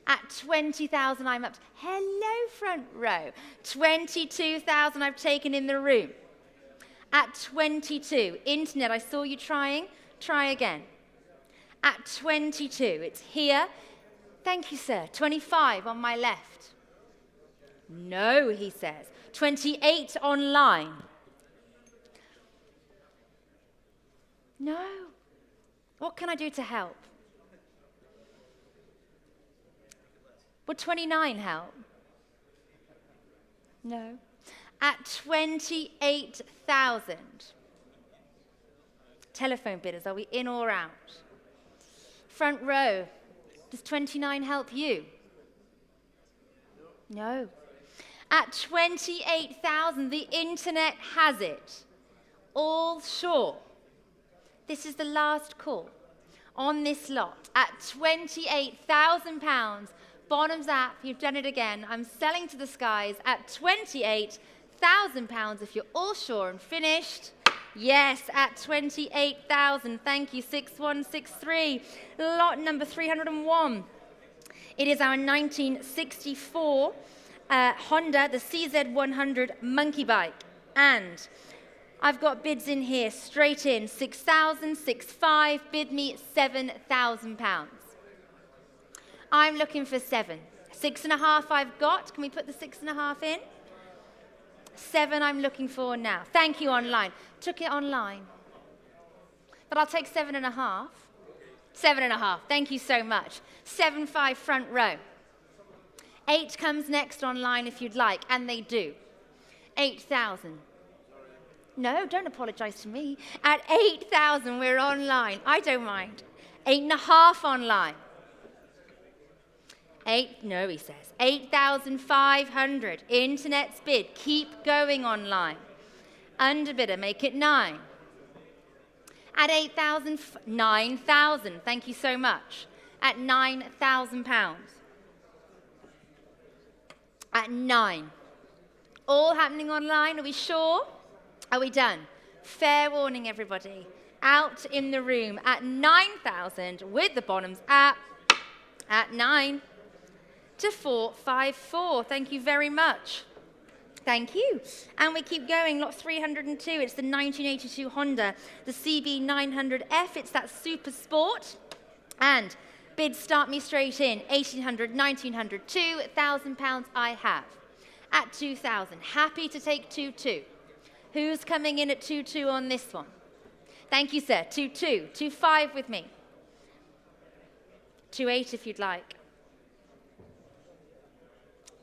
At 20,000, I'm up to, hello, front row. 22,000 I've taken in the room. At 22, internet, I saw you trying. Try again. At 22, it's here. Thank you, sir. 25 on my left. No, he says. 28 online. No. What can I do to help? Would 29 help? No. At 28,000. Telephone bidders, are we in or out? Front row, does 29 help you? No. At 28,000, the internet has it. All sure. This is the last call on this lot. At £28,000, Bonhams app, you've done it again. I'm selling to the skies at £28,000 if you're all sure and finished. Yes, at 28,000. Thank you, 6163. Lot number 301. It is our 1964 Honda, the CZ100 monkey bike. And I've got bids in here, straight in. 6,000, 6,500, bid me £7,000. I'm looking for 7. 6.5 I've got. Can we put the 6.5 in? 7 I'm looking for now. Thank you, online. Took it online. But I'll take 7.5. 7.5. Thank you so much. 7.5 front row. 8 comes next online if you'd like, and they do. 8,000. No, don't apologize to me. At 8,000, we're online. I don't mind. 8.5 online. 8, no, he says. 8,500. Internet's bid. Keep going online. Underbidder, make it 9. At 8,000, 9,000. Thank you so much. At £9,000. At 9. All happening online. Are we sure? Are we done? Fair warning, everybody. Out in the room at 9,000 with the Bonhams app. At 9. To 454. Thank you very much. Thank you. And we keep going. Lot 302. It's the 1982 Honda, the CB900F. It's that super sport. And bids start me straight in. 1,800, 1,900, £2,000 I have. At 2,000. Happy to take 2,2. Who's coming in at 2,2 on this one? Thank you, sir. 2,2. 2,5 with me. 2,8 if you'd like.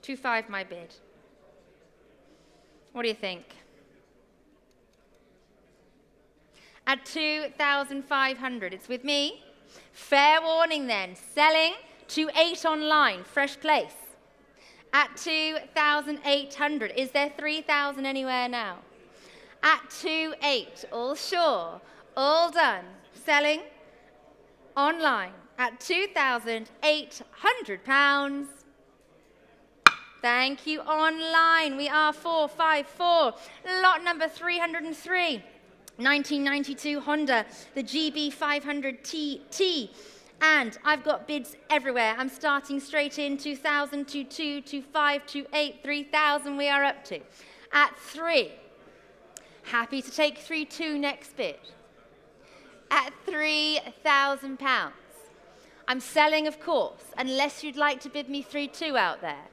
2,5 my bid. What do you think? At 2,500, it's with me. Fair warning then, selling 2,8 online, fresh place. At 2,800, is there 3,000 anywhere now? At 2,800, all sure, all done, selling online at £2,800. Thank you online. We are 454. Lot number 303. 1992 Honda, the GB 500TT. And I've got bids everywhere. I'm starting straight in 2,000, 2,2, 2,5, 2,8, 3,000 we are up to. At 3. Happy to take 3,2 next bid. At £3,000. I'm selling, of course, unless you'd like to bid me 3,2 out there.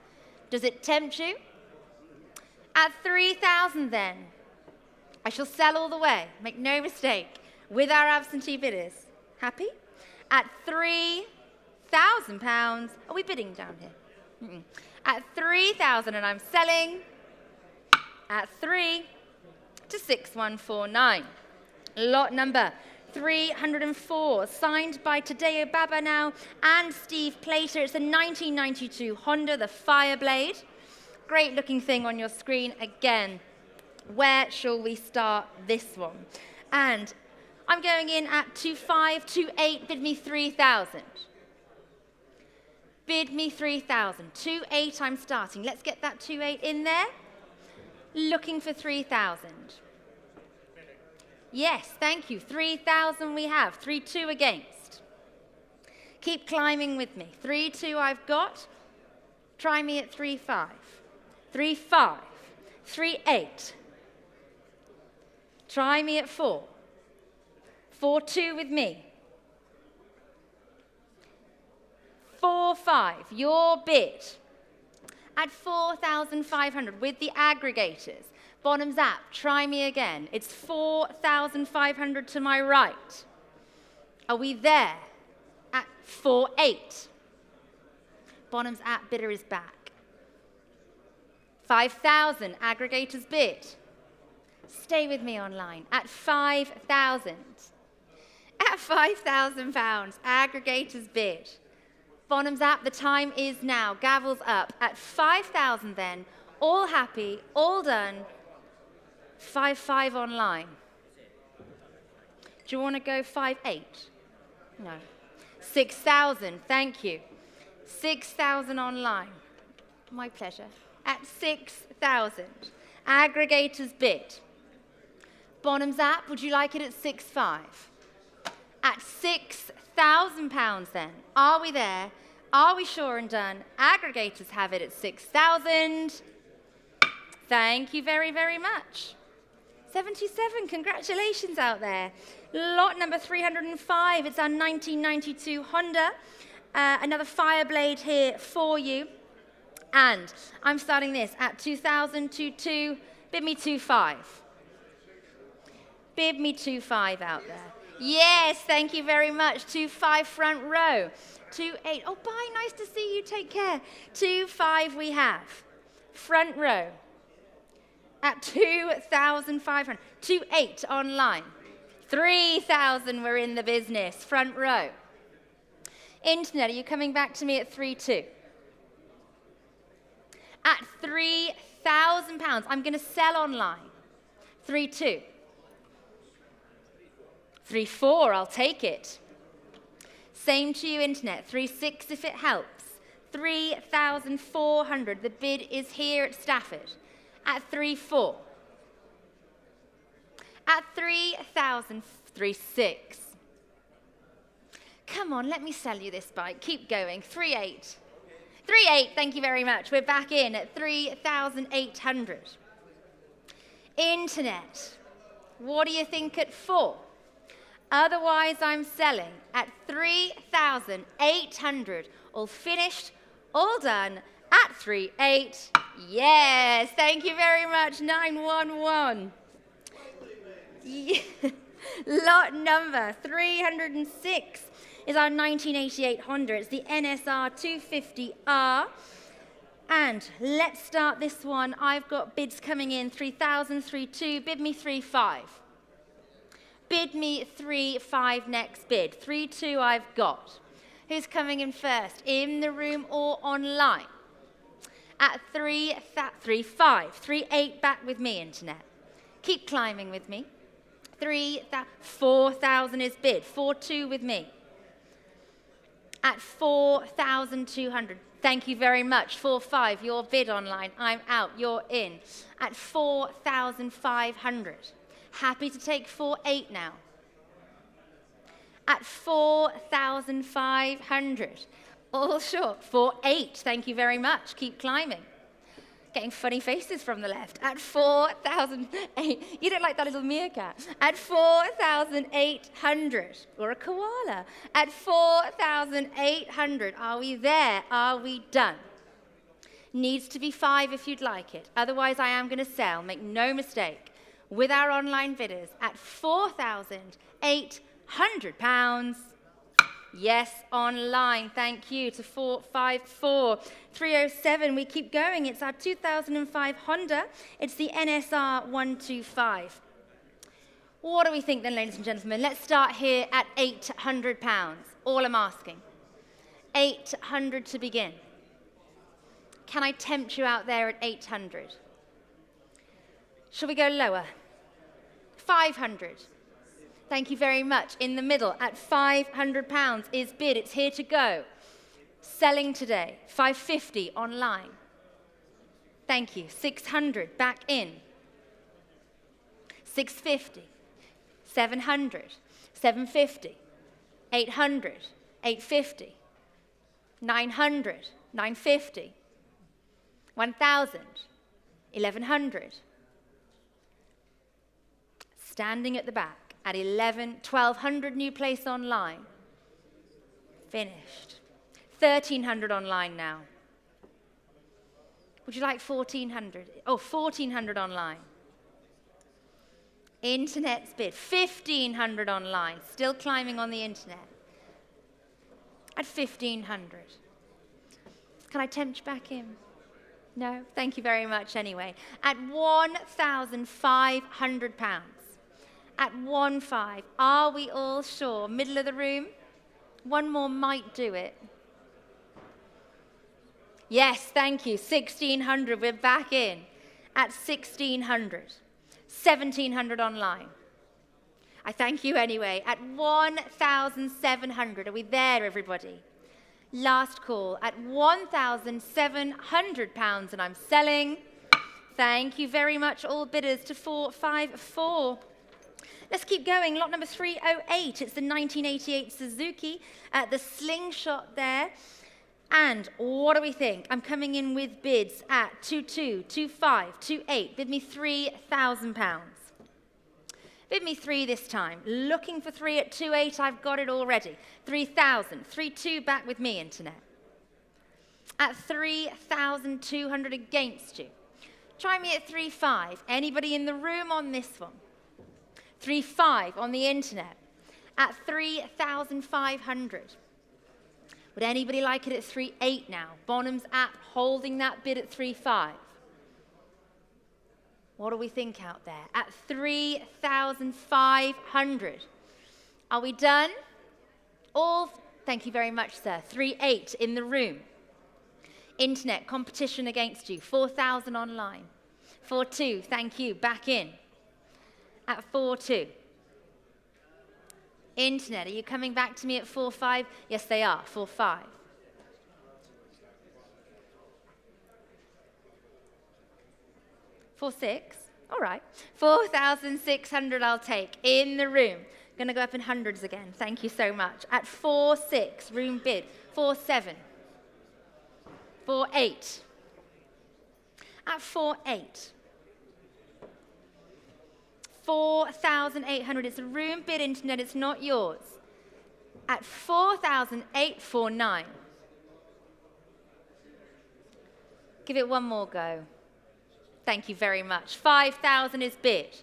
Does it tempt you? At 3,000 then. I shall sell all the way, make no mistake, with our absentee bidders. Happy? At £3,000. Are we bidding down here? At 3,000, and I'm selling at 3 to 6149. Lot number 304, signed by Tadeo Baba now and Steve Plater. It's a 1992 Honda, the Fireblade. Great looking thing on your screen again. Where shall we start this one? And I'm going in at 2,528, bid me 3,000. Bid me 3,000. 2,8 I'm starting. Let's get that 2,8 in there. Looking for 3,000. Yes, thank you. 3,000 we have. 3,2 against. Keep climbing with me. 3,2 I've got. Try me at 3,5. 3,5. 3,8. Try me at 4. 4,2 with me. 4,5. Your bid. At 4,500 with the aggregators. Bonhams app, try me again. It's 4,500 to my right. Are we there? At 4,8. Bonhams app bidder is back. 5,000, aggregators bid. Stay with me online. At 5,000. At £5,000, aggregators bid. Bonhams app, the time is now. Gavel's up. At 5,000 then. All happy, all done. 5,5 online. Do you want to go 5,8? No. 6,000, thank you. 6,000 online. My pleasure. At 6,000. Aggregators bid. Bonhams app, would you like it at 6,5? At £6,000 then. Are we there? Are we sure and done? Aggregators have it at 6,000. Thank you very, very much. 77, congratulations out there. Lot number 305, it's our 1992 Honda. Another Fireblade here for you. And I'm starting this at 2,000, 2,2, bid me 2,5. Bid me 2,5 out there. Yes, thank you very much. 2,5 front row. 2,8. Oh, bye, nice to see you. Take care. 2,5 we have. Front row. At 2,500. 2,8 online. 3,000 we're in the business. Front row. Internet, are you coming back to me at 3,2? At £3,000, I'm going to sell online. 3,2. 3,4, I'll take it. Same to you, internet. 3,6 if it helps. 3,400. The bid is here at Stafford. At 3,4. At 3,000, 3,6. Come on, let me sell you this bike. Keep going. 3,8. 3,8, thank you very much. We're back in at 3,800. Internet. What do you think at 4? Otherwise, I'm selling at 3,800. All finished, all done at 3,8. Yes, thank you very much, 911. Yeah. Lot number 306 is our 1988 Honda. It's the NSR 250R. And let's start this one. I've got bids coming in, 3,000, 3,2. Bid me 3,5. Bid me 3,5 next bid. 3,2 I've got. Who's coming in first? In the room or online? At 3,5. 3,8 back with me, internet. Keep climbing with me. 4,000 is bid. 4,2 with me. at 4,200. Thank you very much. 4,500, your bid online. I'm out, you're in. At 4,500. Happy to take 4,800 now. At 4,500. All short. 4,800, thank you very much. Keep climbing. Getting funny faces from the left. At 4,008. You don't like that little meerkat. At 4,800. Or a koala. At 4,800. Are we there? Are we done? Needs to be 5 if you'd like it. Otherwise, I am going to sell. Make no mistake. With our online bidders at £4,800. Yes, online. Thank you to 454. 307. We keep going. It's our 2005 Honda. It's the NSR 125. What do we think then, ladies and gentlemen? Let's start here at £800. All I'm asking. 800 to begin. Can I tempt you out there at 800? Shall we go lower? 500. Thank you very much. In the middle, at £500 is bid. It's here to go. Selling today. 550 online. Thank you. 600 back in. 650. 700. 750. 800. 850. 900. 950. 1,000. 1,100. Standing at the back. At 1,200 new place online. Finished. 1,300 online now. Would you like 1,400? Oh, 1,400 online. Internet's bid. 1,500 online. Still climbing on the internet. At 1,500. Can I tempt you back in? No? Thank you very much anyway. At £1,500. At 1,500. Are we all sure? Middle of the room? One more might do it. Yes, thank you. 1,600. We're back in. At 1,600. 1,700 online. I thank you anyway. At 1,700. Are we there, everybody? Last call. At £1,700. And I'm selling. Thank you very much, all bidders, to 454. Let's keep going. Lot number 308. It's the 1988 Suzuki. The slingshot there. And what do we think? I'm coming in with bids at 22, 25, 28. Bid me £3,000. Bid me 3 this time. Looking for 3 at 28. I've got it already. 3,000. 3,200 back with me, internet. At 3,200 against you. Try me at 3,500. Anybody in the room on this one? 3,500 on the internet at 3,500. Would anybody like it at 3,800 now? Bonhams app holding that bid at 3,500. What do we think out there? At 3,500. Are we done? All, thank you very much, sir. 3,800 in the room. Internet competition against you. 4,000 online. 4,200, thank you. Back in. At 4,200. Internet, are you coming back to me at 4,500? Yes, they are. 4,500. 4,600. All right. 4,600 I'll take in the room. Going to go up in hundreds again. Thank you so much. At 4,600, room bid. 4,700. 4,800. At 4,800. 4,800. It's a room bid, internet. It's not yours. At 4,849. Give it one more go. Thank you very much. 5,000 is bid.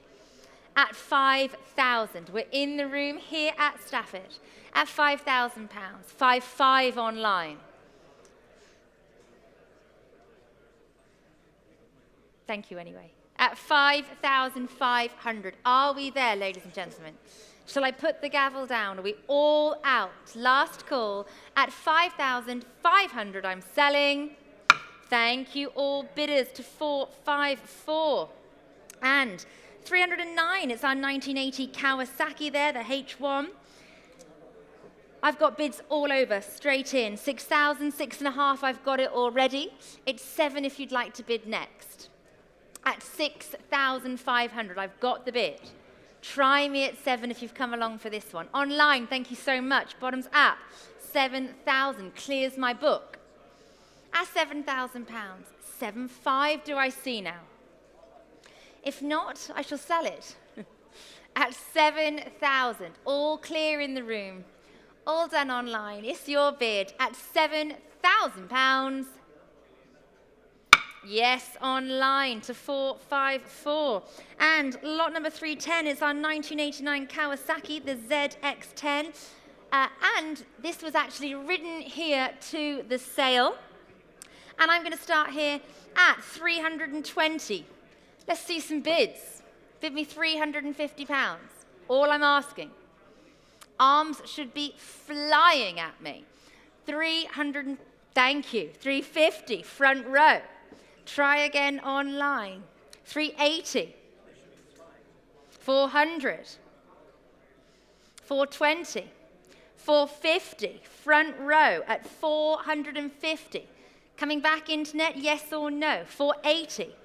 At 5,000. We're in the room here at Stafford. At £5,000. 5,500 online. Thank you anyway. At 5,500. Are we there, ladies and gentlemen? Shall I put the gavel down? Are we all out? Last call. At 5,500, I'm selling. Thank you, all bidders, to 454. And 309, it's our 1980 Kawasaki there, the H1. I've got bids all over, straight in. 6,000, 6.5, I've got it already. It's 7 if you'd like to bid next. At 6,500, I've got the bid. Try me at 7 if you've come along for this one. Online, thank you so much. Bonhams app, 7,000, clears my book. At £7,000, 7.5 do I see now? If not, I shall sell it. At 7,000, all clear in the room, all done online. It's your bid at £7,000. Yes, online to 454. And lot number 310 is our 1989 Kawasaki, the ZX10. And this was actually ridden here to the sale. And I'm going to start here at 320. Let's see some bids. Bid me £350. All I'm asking. Arms should be flying at me. 300, thank you. 350, front row. Try again online. 380. 400. 420. 450, front row at 450. Coming back internet, yes or no? 480.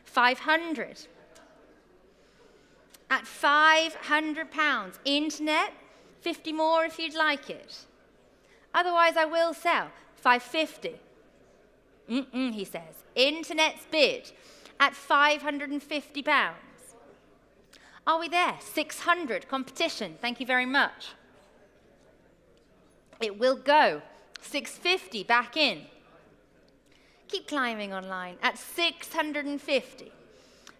500. At £500. Internet, 50 more if you'd like it. Otherwise, I will sell. 550. He says. Internet's bid at £550. Are we there? 600. Competition. Thank you very much. It will go. 650. Back in. Keep climbing online. At 650.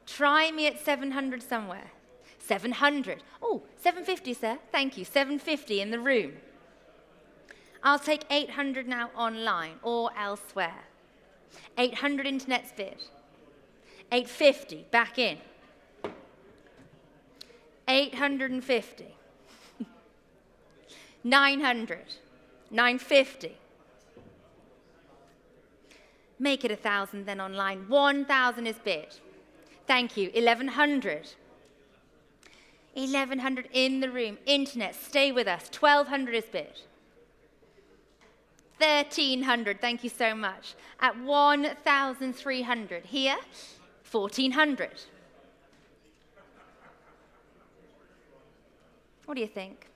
Try me at 700 somewhere. 700. Oh, 750, sir. Thank you. 750 in the room. I'll take 800 now online or elsewhere. 800 internet's bid. 850, back in. 850. 900. 950. Make it 1,000 then online. 1,000 is bid. Thank you. 1,100. 1,100 in the room. Internet, stay with us. 1,200 is bid. 1,300, thank you so much. At 1,300. Here, 1,400. What do you think?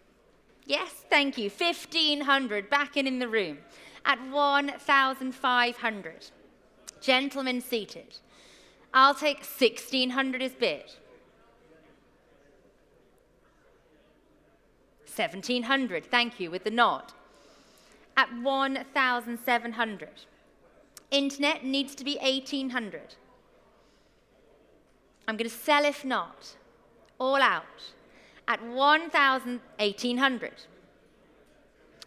Yes, thank you. 1,500, back in the room. At 1,500. Gentlemen seated. I'll take 1,600 as bid. 1,700, thank you, with the nod. At 1,700. Internet needs to be 1,800. I'm going to sell if not. All out. At 1,800.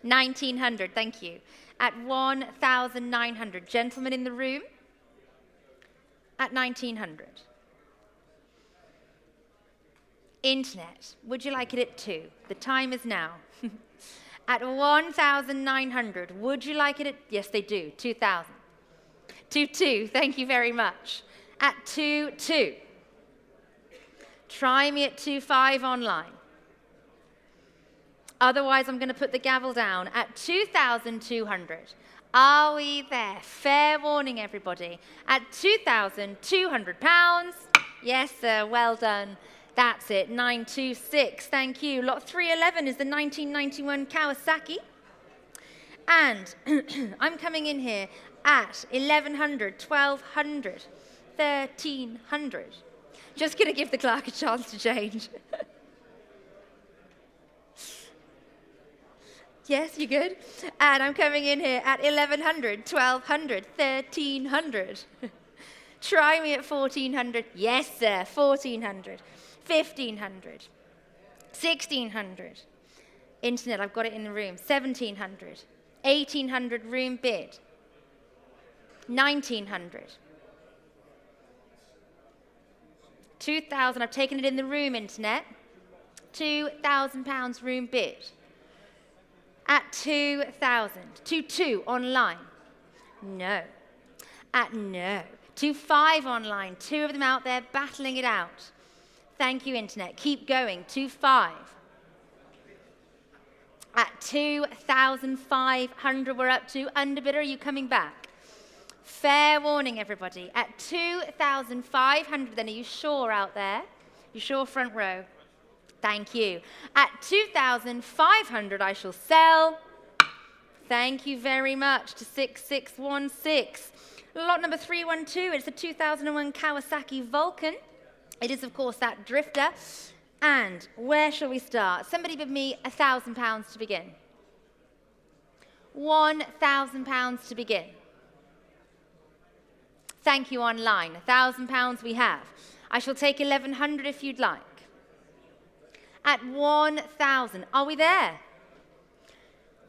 1,900, thank you. At 1,900. Gentlemen in the room. At 1,900. Internet, would you like it at 2? The time is now. At 1,900, would you like it at, yes they do, 2,000. 2,2, thank you very much. At 2,2. Try me at 2,5 online. Otherwise, I'm going to put the gavel down at 2,200. Are we there? Fair warning, everybody. At £2,200. Yes, sir, well done. That's it, 926, thank you. Lot 311 is the 1991 Kawasaki. And I'm coming in here at 1,100, 1,200, 1,300. Just going to give the clerk a chance to change. Yes, you good? And I'm coming in here at 1,100, 1,200, 1,300. Try me at 1,400. Yes, sir, 1,400. 1,500, 1,600. Internet, I've got it in the room. 1,700, 1,800 room bid. 1,900. 2,000, I've taken it in the room, internet. £2,000 room bid. At 2,000. 2,2 online. No. At no. 2,5 online. 2 of them out there battling it out. Thank you, internet. Keep going. 2,5. At 2,500 we're up to. Underbidder, are you coming back? Fair warning, everybody. At 2,500, then are you sure out there? You sure, front row? Thank you. At 2,500 I shall sell. Thank you very much to 6616. Lot number 312, it's the 2001 Kawasaki Vulcan. It is, of course, that drifter. And where shall we start? Somebody bid me £1,000 to begin. £1,000 to begin. Thank you online. £1,000 we have. I shall take 1,100 if you'd like. At 1,000, are we there?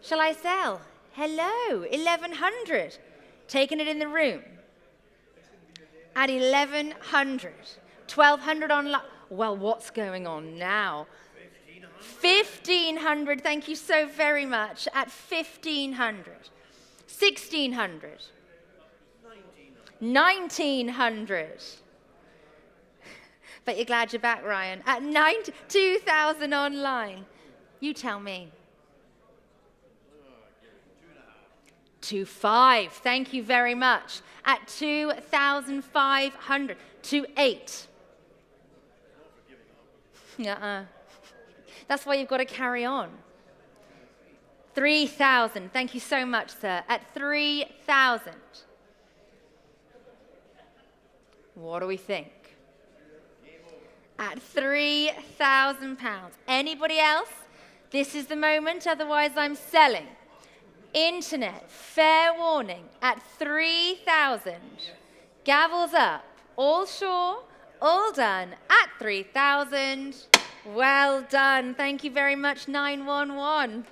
Shall I sell? Hello, 1,100. Taking it in the room. At 1,100. 1,200 online. Well, what's going on now? 1,500, thank you so very much. At 1,500. 1,600. 1,900. Bet you're glad you're back, Ryan. At 2,000 online. You tell me. 2,500. Thank you very much. At 2,500. 2,800. That's why you've got to carry on. 3,000. Thank you so much, sir. At 3,000. What do we think? At £3,000. Anybody else? This is the moment, otherwise I'm selling. Internet, fair warning, at 3,000. Gavels up. All sure, all done at 3,000. Well done. Thank you very much, 911.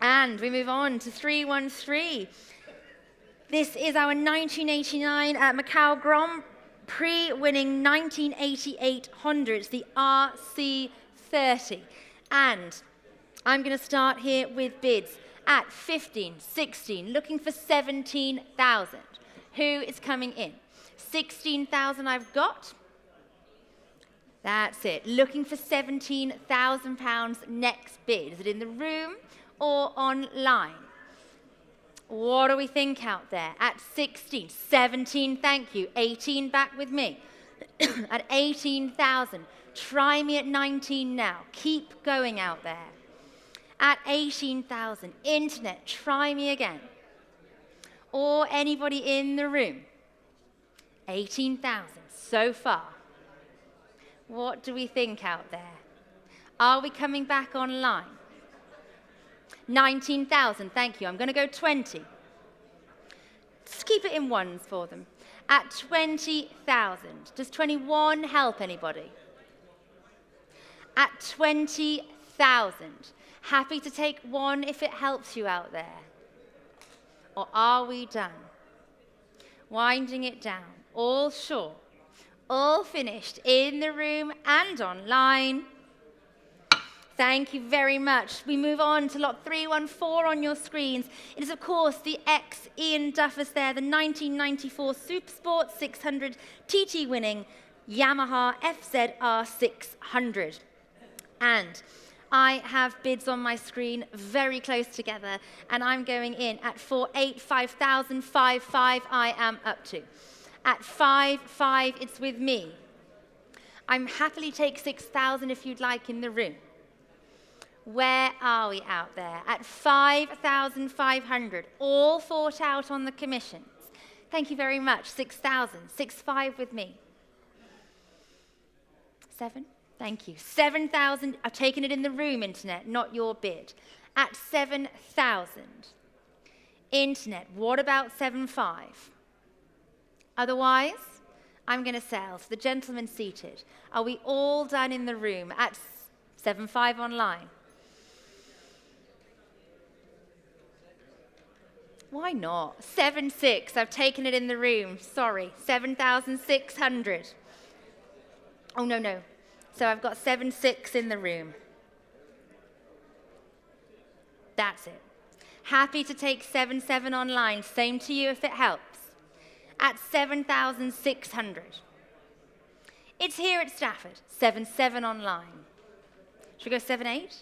And we move on to 313. This is our 1989 Macau Grand Prix winning 1988 Honda. It's the RC30. And I'm going to start here with bids at 15, 16, looking for 17,000. Who is coming in? 16,000 I've got. That's it. Looking for £17,000 next bid. Is it in the room or online? What do we think out there? At 16, 17, thank you. 18 back with me. At 18,000. Try me at 19 now. Keep going out there. At 18,000. Internet, try me again. Or anybody in the room. 18,000 so far. What do we think out there? Are we coming back online? 19,000, thank you. I'm going to go 20. Just keep it in ones for them. At 20,000. Does 21 help anybody? At 20,000. Happy to take one if it helps you out there. Or are we done? Winding it down. All sure. All finished in the room and online. Thank you very much. We move on to lot 314 on your screens. It is, of course, the ex-Ian Duffus there, the 1994 Supersport 600 TT winning Yamaha FZR 600. And I have bids on my screen very close together, and I'm going in at 485,000, 5,500 I am up to. At 5,500, it's with me. I'm happily take 6,000 if you'd like in the room. Where are we out there? At 5,500, all fought out on the commissions. Thank you very much. 6,000, 6,500 with me. 7, thank you. 7,000, I've taken it in the room, Internet, not your bid. At 7,000. Internet, what about 7,500? Otherwise, I'm going to sell. So the gentleman seated. Are we all done in the room at 7,500 online? Why not? 7,600. I've taken it in the room. Sorry. 7,600. Oh, no. So I've got 7,600 in the room. That's it. Happy to take 7,700 online. Same to you if it helps. At 7,600. It's here at Stafford. 7,700 online. Should we go 7,800?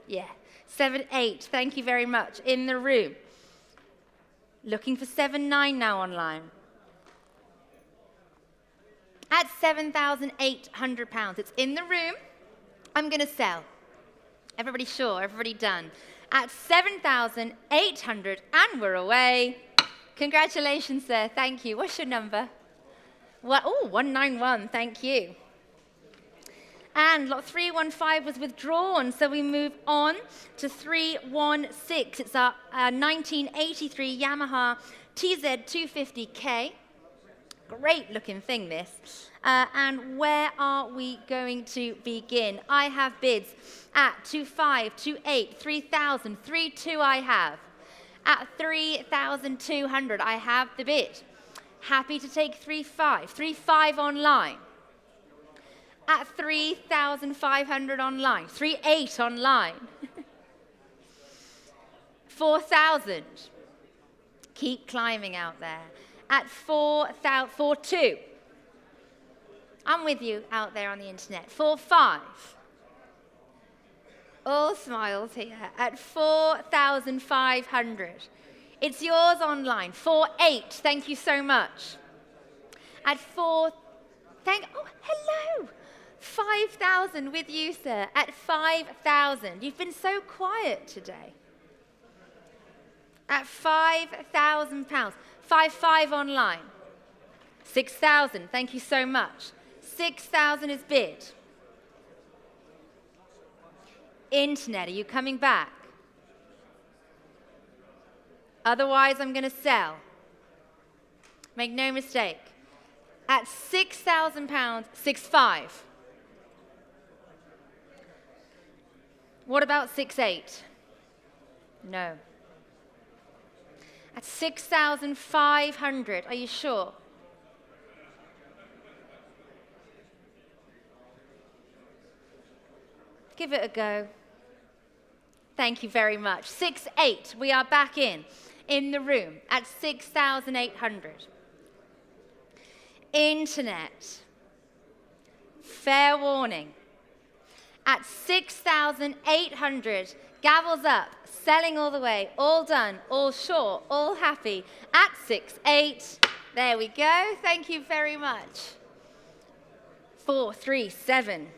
Yeah. 7-8, thank you very much. In the room. Looking for 7-9 now online. At £7,800. It's in the room. I'm going to sell. Everybody sure? Everybody done? At 7,800, and we're away. Congratulations, sir. Thank you. What's your number? What? Oh, 191. Thank you. And lot 315 was withdrawn, so we move on to 316. It's our 1983 Yamaha TZ250K. Great looking thing, this. And where are we going to begin? I have bids at 25, 28, 3,000, 32 I have. At 3,200 I have the bid. Happy to take 3,500. 3,500 online. At 3,500 online. 3,800 online. 4,000. Keep climbing out there. At 4,200. I'm with you out there on the internet. 4,500. All smiles here. At 4,500. It's yours online. 4,800. Thank you so much. At 4,000. Oh, hello. 5,000 with you, sir. At 5,000. You've been so quiet today. At £5,000. 5,500 online. 6,000. Thank you so much. 6,000 is bid. Internet, are you coming back? Otherwise, I'm going to sell. Make no mistake. At £6,000, 6,500. What about 6,800? No. At 6,500, are you sure? Give it a go. Thank you very much. 6,800, we are back in the room at 6,800. Internet, fair warning. At 6,800, gavels up, selling all the way, all done, all sure, all happy. At 6,800, there we go. Thank you very much. 437.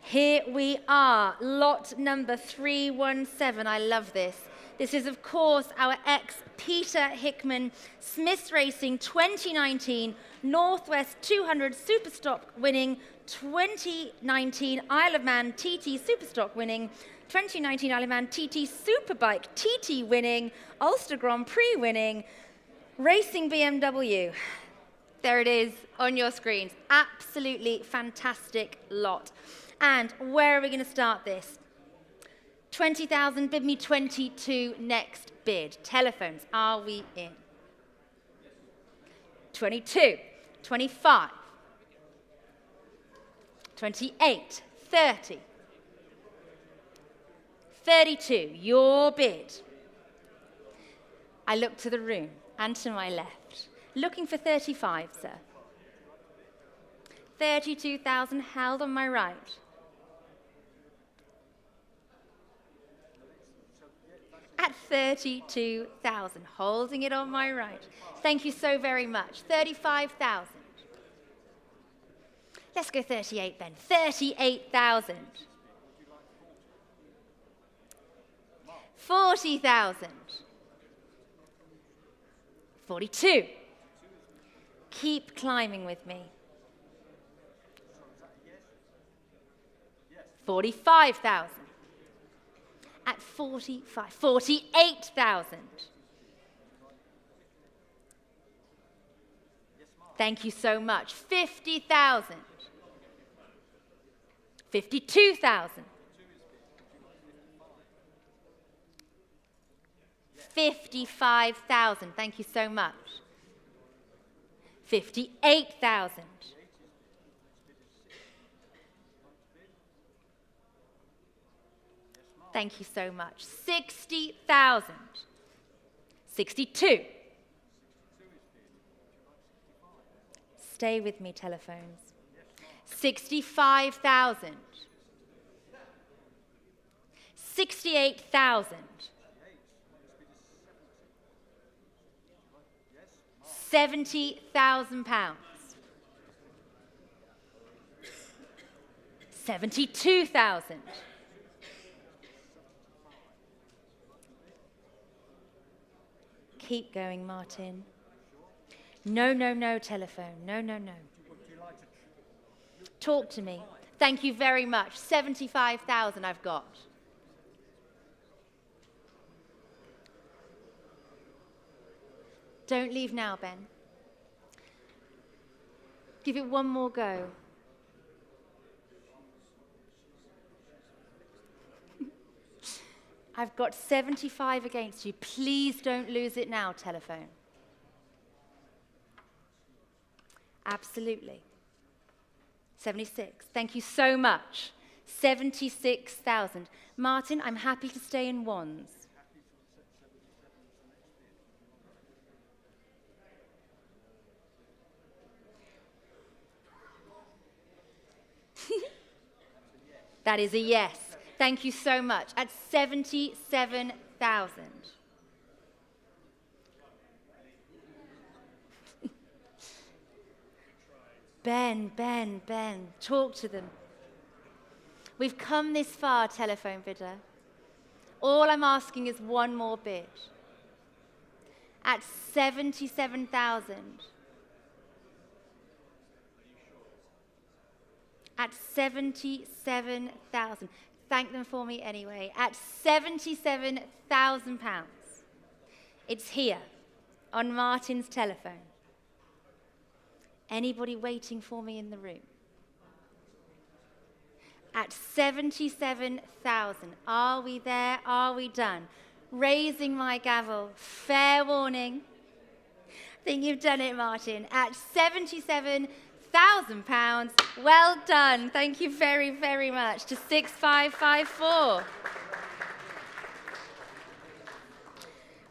Here we are, lot number 317. I love this. This is, of course, our ex-Peter Hickman Smiths Racing 2019 Northwest 200 Superstock winning, 2019 Isle of Man TT Superstock winning, 2019 Isle of Man TT Superbike TT winning, Ulster Grand Prix winning, Racing BMW. There it is on your screens. Absolutely fantastic lot. And where are we going to start this? 20,000, bid me 22 next bid. Telephones, are we in? 22, 25, 28, 30, 32, your bid. I look to the room and to my left. Looking for 35, sir. 32,000 held on my right. At 32,000, holding it on my right. Thank you so very much. 35,000. Let's go 38 then. 38,000. 40,000. 42. Keep climbing with me. 45,000. At 45, 48,000. Thank you so much. 50,000. 52,000. 55,000. Thank you so much. 58,000. Thank you so much. 60,000. 62. Stay with me, telephones. 65,000. 68,000. 70,000 pounds. 72,000. Keep going, Martin. No, no, no, telephone. No, no, no. Talk to me. Thank you very much. 75,000 I've got. Don't leave now, Ben. Give it one more go. I've got 75 against you. Please don't lose it now, telephone. Absolutely. 76. Thank you so much. 76,000. Martin, I'm happy to stay in ones. That is a yes. Thank you so much. At 77,000. Ben, talk to them. We've come this far, telephone bidder. All I'm asking is one more bid. At 77,000. At 77,000. Thank them for me anyway. At 77,000 pounds. It's here on Martin's telephone. Anybody waiting for me in the room? At 77,000. Are we there? Are we done? Raising my gavel. Fair warning. I think you've done it, Martin. At 77,000 pounds. Well done. Thank you very, very much. To 6554.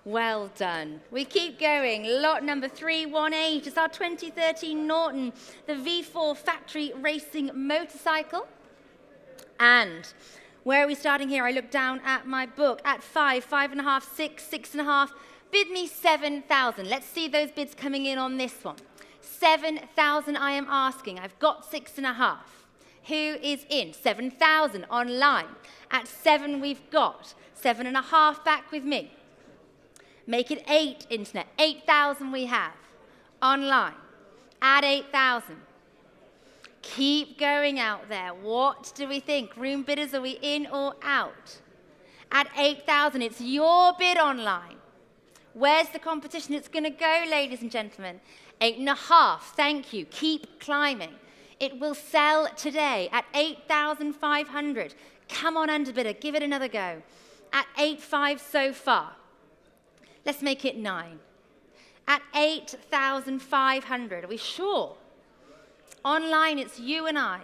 Well done. We keep going. Lot number 318 is our 2013 Norton, the V4 factory racing motorcycle. And where are we starting here? I look down at my book. At 5, 5.5, 6, 6.5. Bid me 7,000. Let's see those bids coming in on this one. 7,000 I am asking. I've got 6.5. Who is in? 7,000 online. At 7 we've got 7.5 back with me. Make it 8, internet. 8,000 we have online. Add 8,000. Keep going out there. What do we think? Room bidders, are we in or out? At 8,000, it's your bid online. Where's the competition? It's going to go, ladies and gentlemen. 8.5, thank you. Keep climbing. It will sell today at 8,500. Come on, underbidder, give it another go. At 8.5 so far. Let's make it 9. At 8,500, are we sure? Online, it's you and I.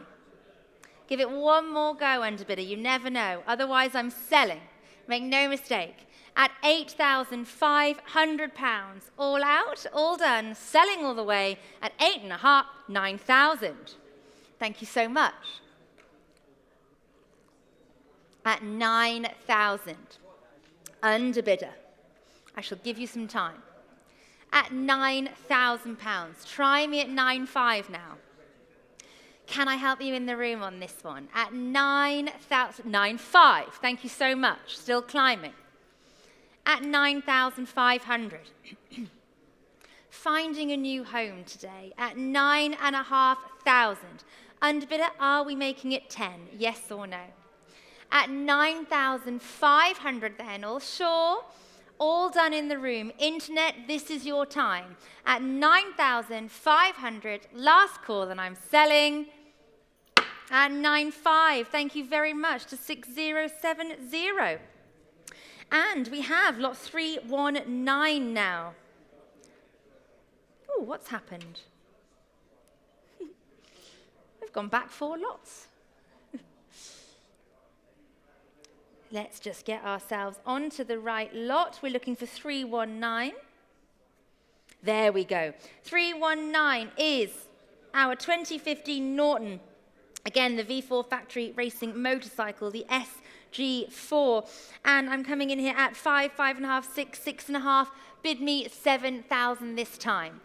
Give it one more go, underbidder, you never know. Otherwise, I'm selling. Make no mistake. At £8,500, all out, all done, selling all the way at 8.5, 9,000. Thank you so much. At 9,000, underbidder. I shall give you some time. At £9,000, try me at 9.5 now. Can I help you in the room on this one? At 9,000, 9.5, thank you so much, still climbing. At 9,500. Finding a new home today at 9,500. Underbidder, are we making it 10? Yes or no? At 9,500 then, all sure? All done in the room. Internet, this is your time. At 9,500, last call, and I'm selling at 9.5. Thank you very much to 6070. And we have lot 319 now. Oh, what's happened? We've gone back 4 lots. Let's just get ourselves onto the right lot. We're looking for 319. There we go. 319 is our 2015 Norton. Again, the V4 factory racing motorcycle, the G4. And I'm coming in here at 5, 5.5, 6, 6.5. Bid me 7,000 this time.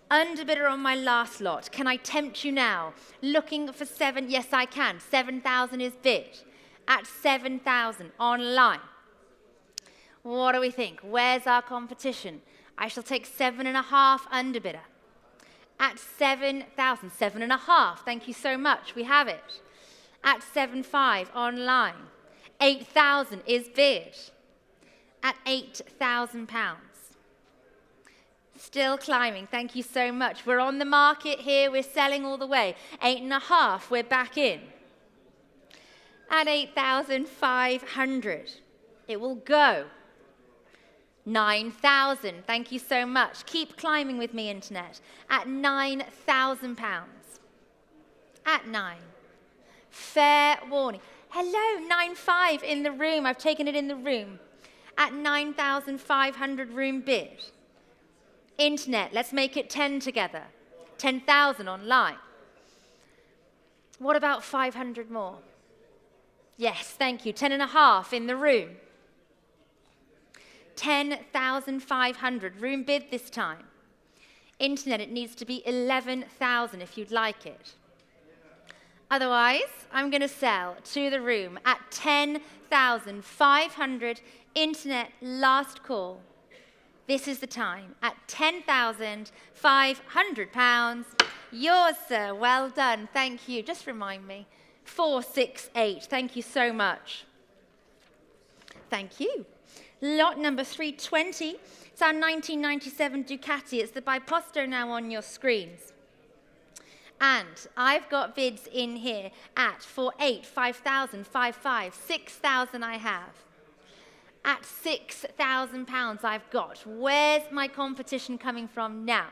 Underbidder on my last lot. Can I tempt you now? Looking for 7? Yes, I can. 7,000 is bid. At 7,000 online. What do we think? Where's our competition? I shall take 7.5 underbidder. At 7,000, 7.5. Thank you so much. We have it. At 7.5 online. 8,000 is bid. At £8,000. Still climbing. Thank you so much. We're on the market here. We're selling all the way. 8.5. We're back in. At 8,500. It will go. 9,000. Thank you so much. Keep climbing with me, internet. At £9,000. At 9. Fair warning. Hello, 9.5 in the room. I've taken it in the room. At 9,500 room bid. Internet, let's make it 10 together. 10,000 online. What about 500 more? Yes, thank you. 10.5 in the room. 10,500. Room bid this time. Internet, it needs to be 11,000 if you'd like it. Otherwise, I'm going to sell to the room at 10,500. Internet, last call. This is the time. At £10,500. Yours, sir. Well done. Thank you. Just remind me. 468. Thank you so much. Thank you. Lot number 320. It's our 1997 Ducati. It's the Biposto now on your screens. And I've got bids in here at 4,800, 5,000, 5,500, 6,000 I have. At £6,000 I've got. Where's my competition coming from now?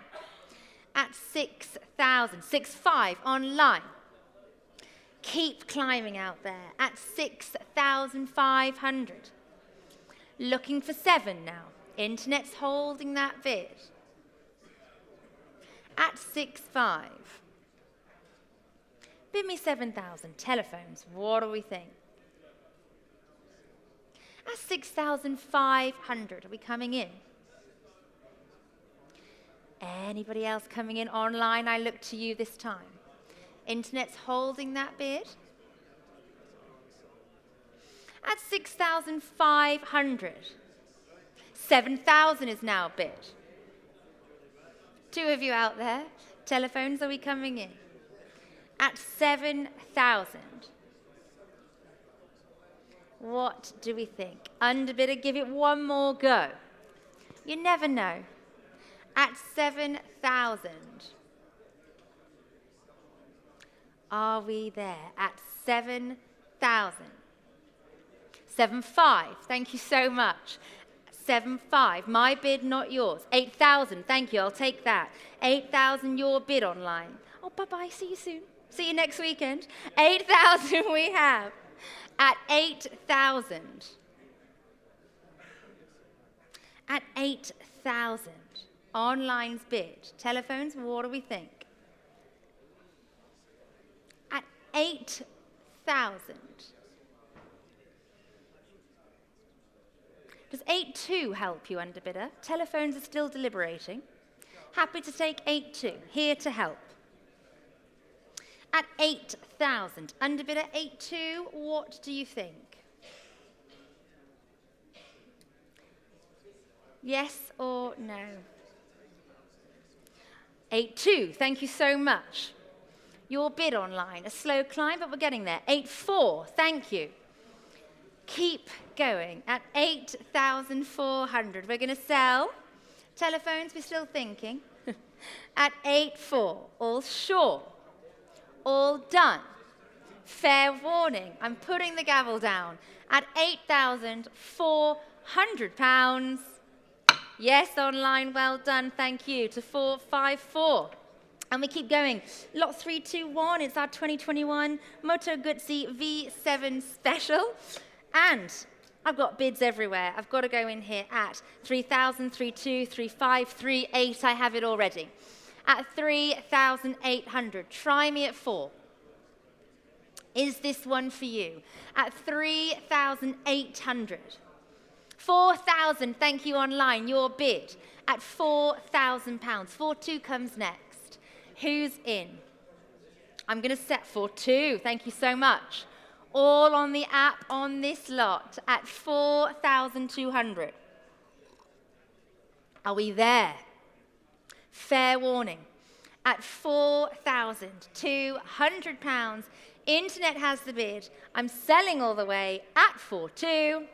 At 6,000, 6,500 online. Keep climbing out there at 6,500. Looking for 7 now. Internet's holding that bid. At 6,500. Bid me 7,000. Telephones, what do we think? At 6,500, are we coming in? Anybody else coming in online? I look to you this time. Internet's holding that bid. At 6,500. 7,000 is now bid. 2 of you out there. Telephones, are we coming in? At 7,000. What do we think? Underbidder, give it one more go. You never know. At 7,000. Are we there? At 7,000. 7,500. Thank you so much. 7,500. My bid, not yours. 8,000. Thank you. I'll take that. 8,000. Your bid online. Oh, bye-bye. See you soon. See you next weekend. 8,000 we have. At 8,000. At 8,000. Online's bid. Telephones, what do we think? At 8,000. Does 8,2 help you, underbidder? Telephones are still deliberating. Happy to take 8,2. Here to help. At 8,000. Underbidder 8,2, what do you think? Yes or no? 8,2, thank you so much. Your bid online, a slow climb, but we're getting there. 8,4, thank you. Keep going at 8,400. We're going to sell. Telephones, we're still thinking. At 8,4, all sure. All done. Fair warning. I'm putting the gavel down at £8,400. Yes, online, well done, thank you, to 454. And we keep going. Lot 321, it's our 2021 Moto Guzzi V7 Special. And I've got bids everywhere. I've got to go in here at 3,000, 3,2, 3,500, 3,800. I have it already. At 3,800. Try me at 4. is this one for you at 3,800. 4,000, thank you online, your bid at £4,000. 4-2 comes next. Who's in? I'm going to set 4-2, thank you so much. All on the app on this lot at 4,200. Are we there? Fair warning. At £4,200, internet has the bid. I'm selling all the way at 4-2.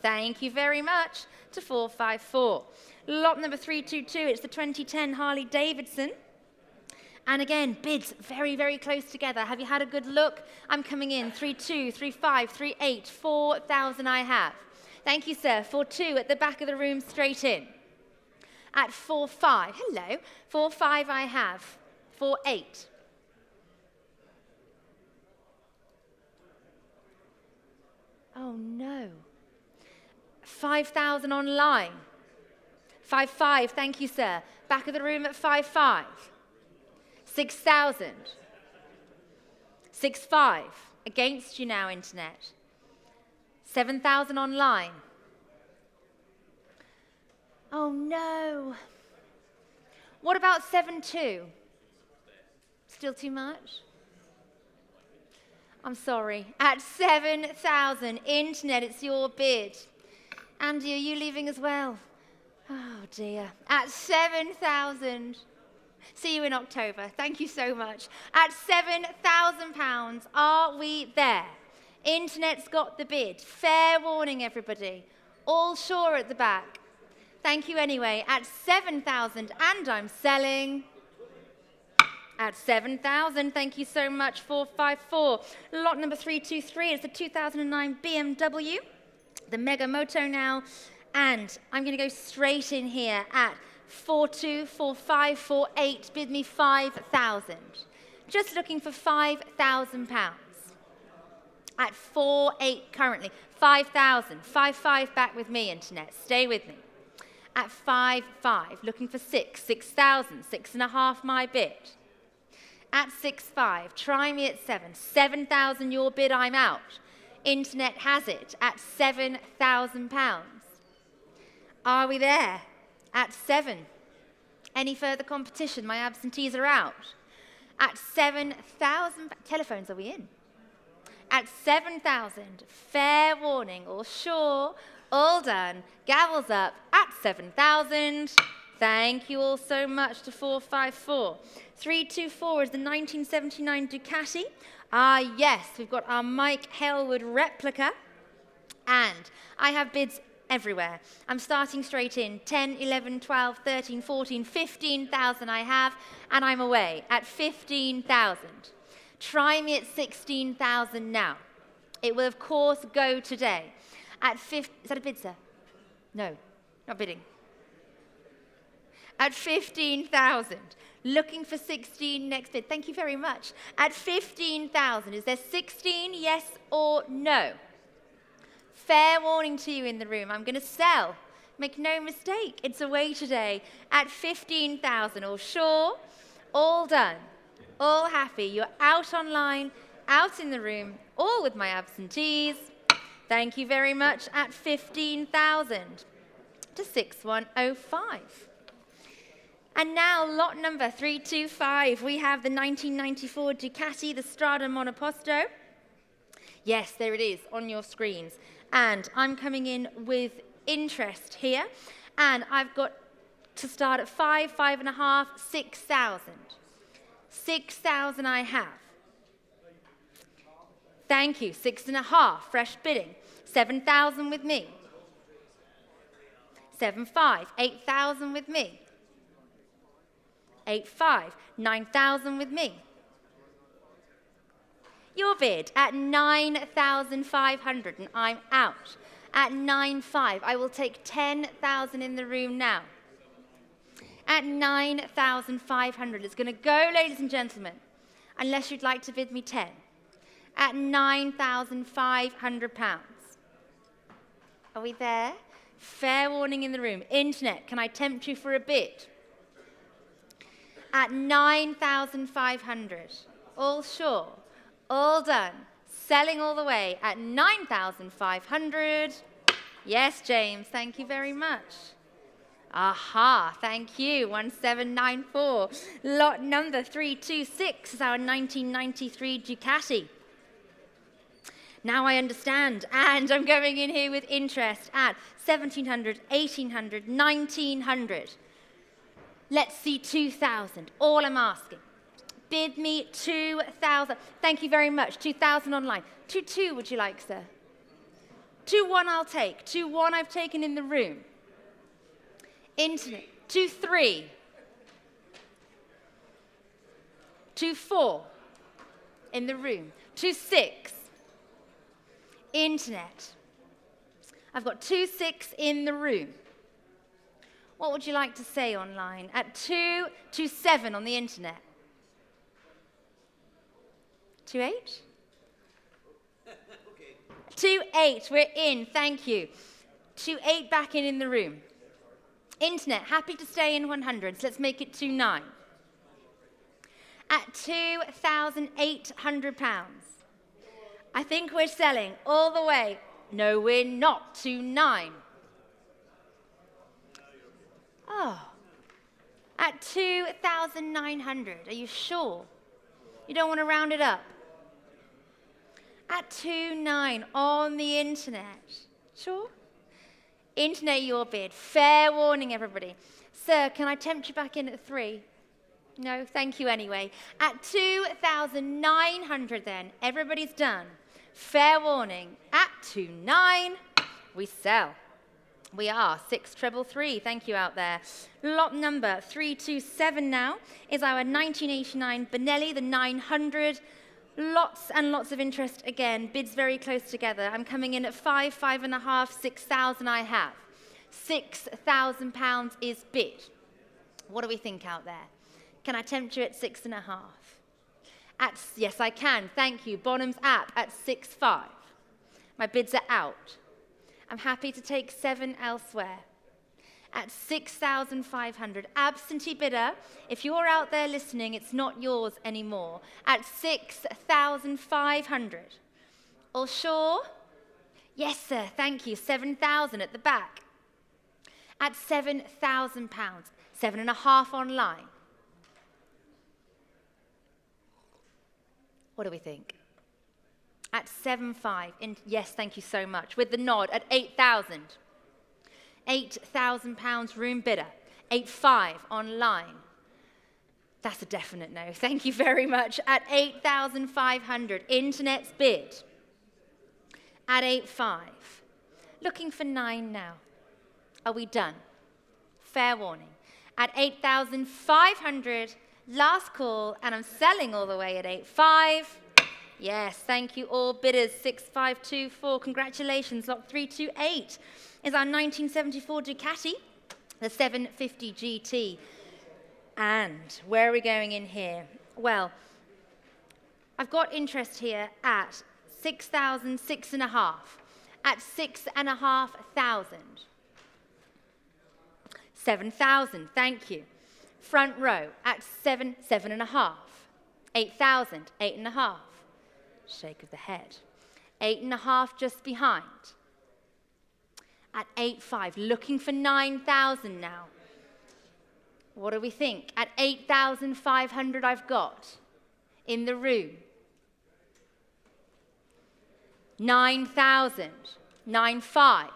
Thank you very much to 454. Lot number 322, it's the 2010 Harley Davidson. And again, bids very, very close together. Have you had a good look? I'm coming in 3-2, 3-5, 3-8, 4,000 I have. Thank you, sir. 4-2 at the back of the room, straight in. At 4-5, hello. 4-5 I have. 4-8. Oh no. 5,000 online. 5-5, thank you, sir. Back of the room at 5-5. 6,000. 6-5. Against you now, internet. 7,000 online. Oh no. What about 7-2? Still too much? I'm sorry. At 7,000, internet, it's your bid. Andy, are you leaving as well? Oh dear. At 7,000. See you in October. Thank you so much. At £7,000, are we there? Internet's got the bid. Fair warning, everybody. All sure at the back. Thank you anyway. At 7,000, and I'm selling. At 7,000, thank you so much, 454. Lot number 323 is the 2009 BMW, the Mega Moto now. And I'm going to go straight in here at 4-2, 4-5, 4-8, bid me 5,000. Just looking for £5,000. At 4-8 currently, 5,000. 5-5 back with me, internet. Stay with me. At 5-5, looking for 6,000. 6.5 my bid. At 6-5, try me at 7. 7,000 your bid, I'm out. Internet has it at £7,000. Are we there? At 7. Any further competition? My absentees are out. At 7,000, telephones, are we in? At 7,000, fair warning, all sure, all done, gavels up at 7,000. Thank you all so much to 454. 324 is the 1979 Ducati. Ah, yes, we've got our Mike Hailwood replica. And I have bids everywhere. I'm starting straight in. 10, 11, 12, 13, 14, 15,000 I have, and I'm away at 15,000. Try me at 16,000 now. It will, of course, go today. At is that a bid, sir? No, not bidding. At 15,000. Looking for 16 next bid. Thank you very much. At 15,000. Is there 16, yes or no? Fair warning to you in the room. I'm going to sell. Make no mistake. It's away today. At 15,000. All sure? All done. All happy. You're out online, out in the room, all with my absentees. Thank you very much. At 15,000 to 6105. And now, lot number 325. We have the 1994 Ducati, the Strada Monoposto. Yes, there it is on your screens. And I'm coming in with interest here. And I've got to start at 5, 5.5, 6,000. 6,000 I have. Thank you. 6.5, fresh bidding. 7,000 with me. 7.5, 8,000 with me. 8.5, 9,000 with me. Your bid at 9,500, and I'm out. At 9.5, I will take 10,000 in the room now. At 9,500, it's going to go, ladies and gentlemen, unless you'd like to bid me 10. At £9,500. Are we there? Fair warning in the room. Internet, can I tempt you for a bid? At 9,500. All sure? All done. Selling all the way at 9,500. Yes, James, thank you very much. Aha, thank you, 1794. Lot number 326 is our 1993 Ducati. Now I understand, and I'm going in here with interest at 1,700, 1,800, 1,900. Let's see 2,000, all I'm asking. Bid me 2,000. Thank you very much, 2,000 online. 2,2 would you like, sir? 2,1 I'll take. 2,1 I've taken in the room. Internet. 2,3. 2,4 in the room. 2,6. Internet. I've got 2,6 in the room. What would you like to say online? At 2,7 on the internet. 2,8? Okay. 2,8, we're in, thank you. 2,8 back in the room. Internet, happy to stay in 100s. Let's make it 2,9. At £2,800. I think we're selling all the way. No, we're not. 2,9. Oh. At 2,900. Are you sure? You don't want to round it up? At 2,9 on the internet. Sure? Internet your bid. Fair warning, everybody. Sir, can I tempt you back in at 3? No, thank you anyway. At 2,900 then, everybody's done. Fair warning. At 2,9, we sell. We are 6,333. Thank you out there. Lot number 327 now is our 1989 Benelli, the 900. Lots and lots of interest again. Bids very close together. I'm coming in at 5, 5.5, 6,000 I have. £6,000 is bid. What do we think out there? Can I tempt you at 6.5? Yes, I can. Thank you. Bonhams app at 6.5. My bids are out. I'm happy to take 7 elsewhere. At 6,500. Absentee bidder, if you're out there listening, it's not yours anymore. At 6,500. All sure? Yes, sir, thank you. 7,000 at the back. At £7,000. 7.5 online. What do we think? At 7.5. Yes, thank you so much. With the nod at 8,000. £8,000 room bidder. 8.5 online. That's a definite no. Thank you very much. At 8,500. Internet's bid. At 8.5. Looking for 9 now. Are we done? Fair warning. At 8,500. Last call, and I'm selling all the way at 8.5. Yes, thank you all bidders. 6,524. Congratulations. Lot 328 is our 1974 Ducati, the 750 GT. And where are we going in here? Well, I've got interest here at 6,000, 6.5. At 6,500. 7,000, thank you. Front row at 7, 7.5. 8,000, 8.5. Shake of the head. 8.5 just behind. At 8.5, looking for 9,000 now. What do we think? At 8,500 I've got in the room. 9,000, 9.5.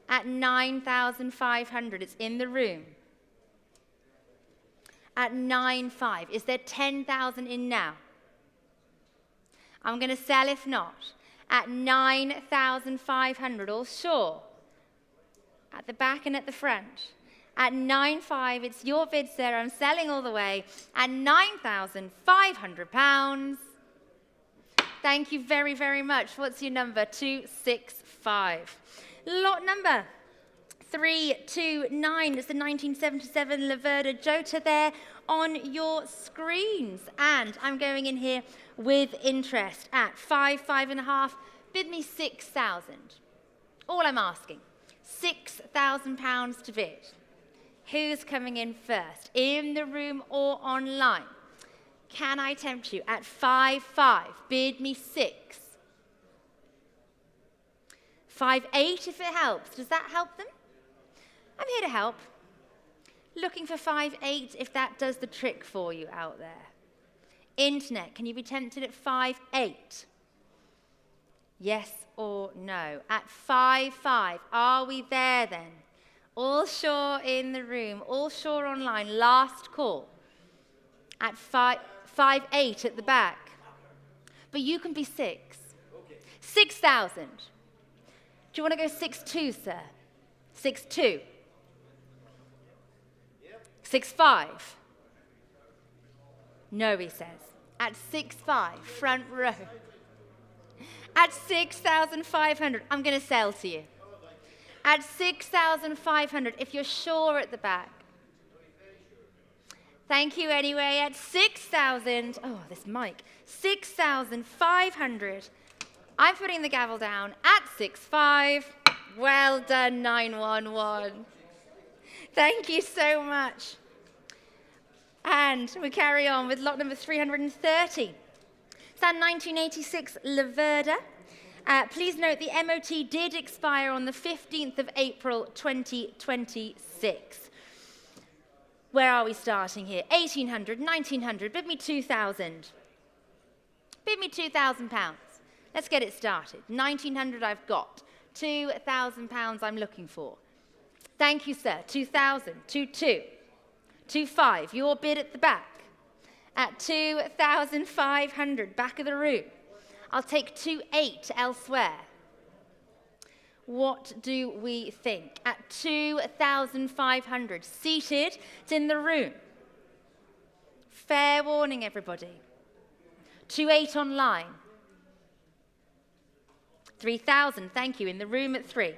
At 9,500, it's in the room. At 9.5, is there 10,000 in now? I'm going to sell if not. At 9,500, all sure. At the back and at the front. At 9.5, it's your bid, sir. I'm selling all the way. At £9,500. Thank you very, very much. What's your number? 265. Lot number 329. It's the 1977 Laverda Jota there on your screens. And I'm going in here with interest at 5, 5.5. Bid me 6,000. All I'm asking, £6,000 to bid. Who's coming in first, in the room or online? Can I tempt you at 5-5? Bid me 6. 5-8 if it helps. Does that help them? I'm here to help. Looking for 5-8 if that does the trick for you out there. Internet, can you be tempted at 5-8? Yes or no? At 5-5, are we there then? All sure in the room, all sure online, last call. At 5-8 at the back. But you can be 6. 6,000. Do you want to go 6-2, sir? 6-2. 6-5. No, he says. At 6-5, front row. At 6,500, I'm going to sell to you. At 6,500, if you're sure at the back. Thank you anyway. At 6,000, oh, this mic. 6,500. I'm putting the gavel down at 6-5. Well done, 911. Thank you so much. And we carry on with lot number 330. It's our 1986 Laverda. Please note the MOT did expire on the 15th of April 2026. Where are we starting here? 1,800, 1,900, bid me 2,000. Bid me £2,000. Let's get it started. 1,900 I've got. £2,000 I'm looking for. Thank you, sir. 2,000, 2,2, 2,5. Your bid at the back. At 2,500, back of the room. I'll take 2,800 elsewhere. What do we think? At 2,500, seated, it's in the room. Fair warning, everybody. 2,800 online. 3,000, thank you, in the room at 3.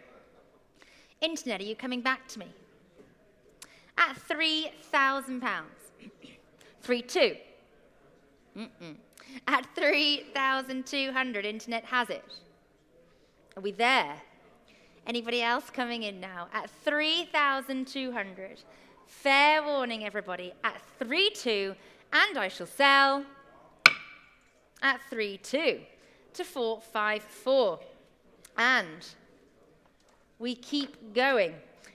Internet, are you coming back to me? At £3,000. 3,200. At 3,200, internet has it. Are we there? Anybody else coming in now? At 3,200. Fair warning, everybody. At 3,200, and I shall sell at 3,200 to 4,54. And we keep going.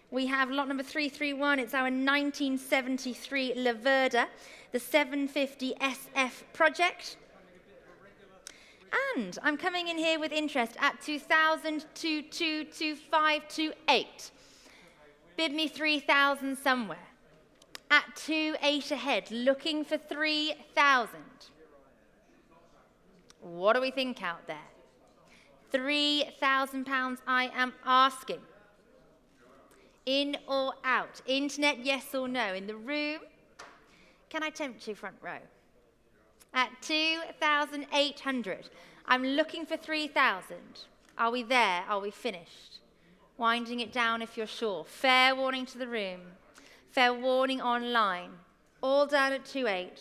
We have lot number 331. It's our 1973 Laverda, the 750 SF project. And I'm coming in here with interest at 2,000, 2,200, 2,500, 2,800. Bid me 3,000 somewhere. At 2,800 ahead, looking for 3,000. What do we think out there? £3,000 I am asking. In or out? Internet, yes or no? In the room? Can I tempt you, front row? At 2,800. I'm looking for 3,000. Are we there? Are we finished? Winding it down if you're sure. Fair warning to the room. Fair warning online. All down at 2,800.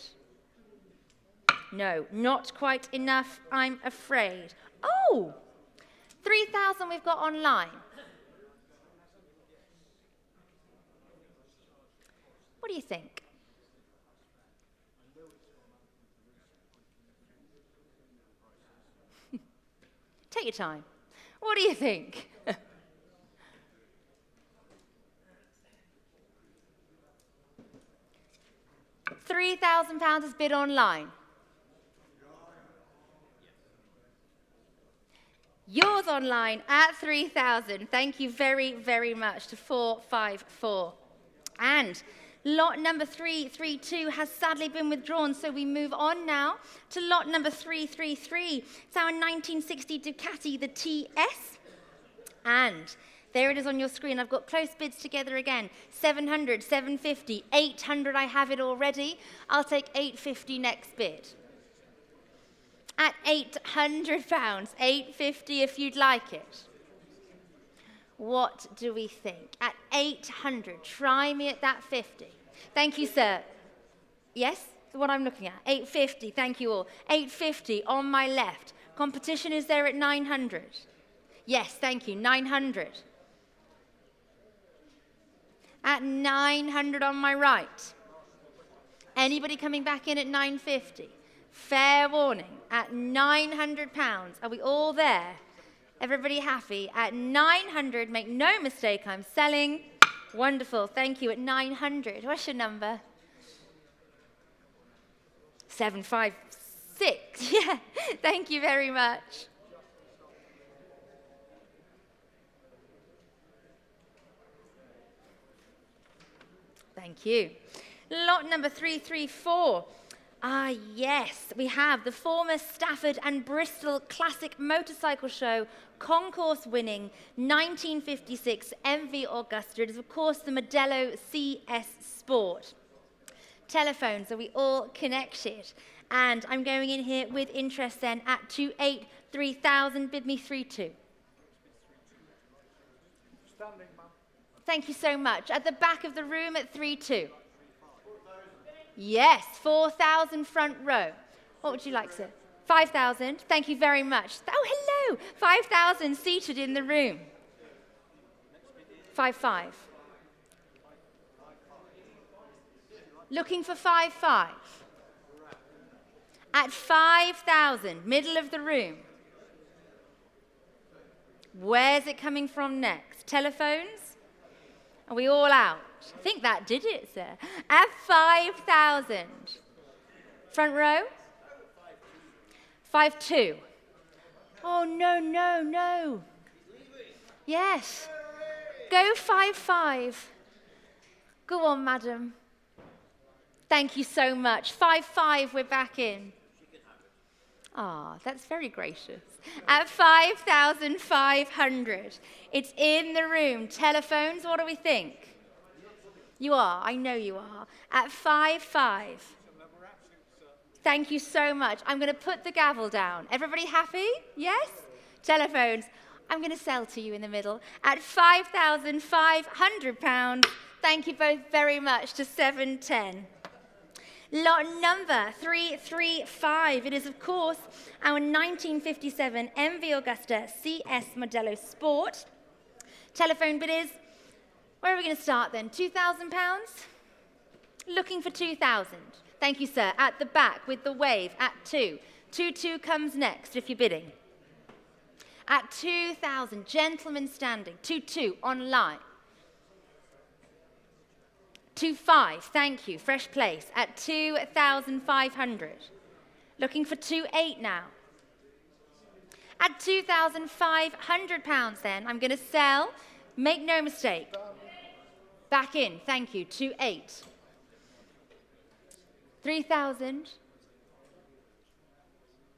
No, not quite enough, I'm afraid. Oh! 3,000 we've got online. What do you think? Take your time. What do you think? £3,000 is bid online. Yours online at 3,000. Thank you very, very much to 454. And lot number 332 has sadly been withdrawn, so we move on now to lot number 333. It's our 1960 Ducati, the TS. And there it is on your screen. I've got close bids together again. 700, 750, 800. I have it already. I'll take 850 next bid. At £800, 850 if you'd like it. What do we think? At 800, try me at that 50. Thank you, sir. Yes, what I'm looking at. 850, thank you all. 850 on my left. Competition is there at 900. Yes, thank you, 900. At 900 on my right. Anybody coming back in at 950? Fair warning, at £900. Are we all there? Everybody happy? At 900, make no mistake, I'm selling. Wonderful, thank you. At 900, what's your number? 756, yeah, thank you very much. Thank you. Lot number 334. Ah, yes, we have the former Stafford and Bristol Classic Motorcycle Show concourse winning 1956 MV Augusta. It is, of course, the Modelo CS Sport. Telephones, are we all connected? And I'm going in here with interest then at 283,000. Bid me 32. Standing, ma'am. Thank you so much. At the back of the room at 32. Yes, 4,000 front row. What would you like, sir? 5,000. Thank you very much. Oh, hello. 5,000 seated in the room. 5,500. Looking for 5,500. At 5,000, middle of the room. Where's it coming from next? Telephones? Are we all out? I think that did it, sir. At 5,000. Front row? 5,200. Oh, no, no, no. Yes. Go 5,500. Go on, madam. Thank you so much. 5,500, we're back in. Ah, that's very gracious. At 5,500. It's in the room. Telephones, what do we think? You are, I know you are. At 5,500. Thank you so much. I'm going to put the gavel down. Everybody happy? Yes? Telephones, I'm going to sell to you in the middle. At £5,500. Thank you both very much to 710. Lot number 335. It is, of course, our 1957 MV Augusta CS Modelo Sport. Telephone bid is, where are we going to start then? £2,000? Looking for 2,000. Thank you, sir. At the back with the wave at 2. 2,200 comes next if you're bidding. At 2,000, gentlemen standing. 2,200 online. 2,500, thank you, fresh place, at 2,500. Looking for 2,800 now. At £2,500 then, I'm going to sell, make no mistake. Back in, thank you, 2,800. 3,000.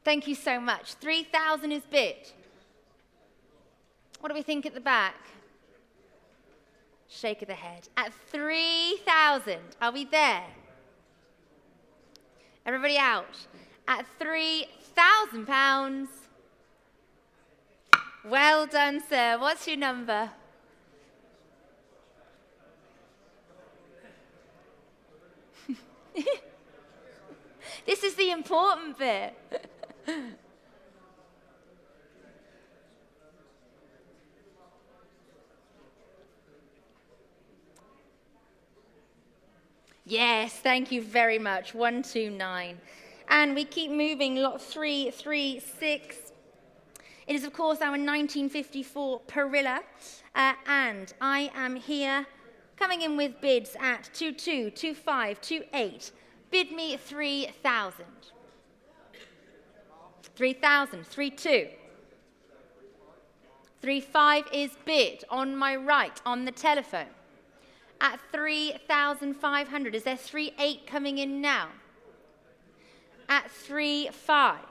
Thank you so much. 3,000 is bid. What do we think at the back? Shake of the head. At 3,000, are we there? Everybody out. At £3,000. Well done, sir. What's your number? This is the important bit. Yes, thank you very much. 129. And we keep moving. Lot 336. It is, of course, our 1954 Perilla. And I am here coming in with bids at 2,200, 2,500, 2,800. Bid me 3,000. 3,000, 3,200. 3,500 is bid on my right on the telephone. At 3,500. Is there 3,800 coming in now? At 3,500.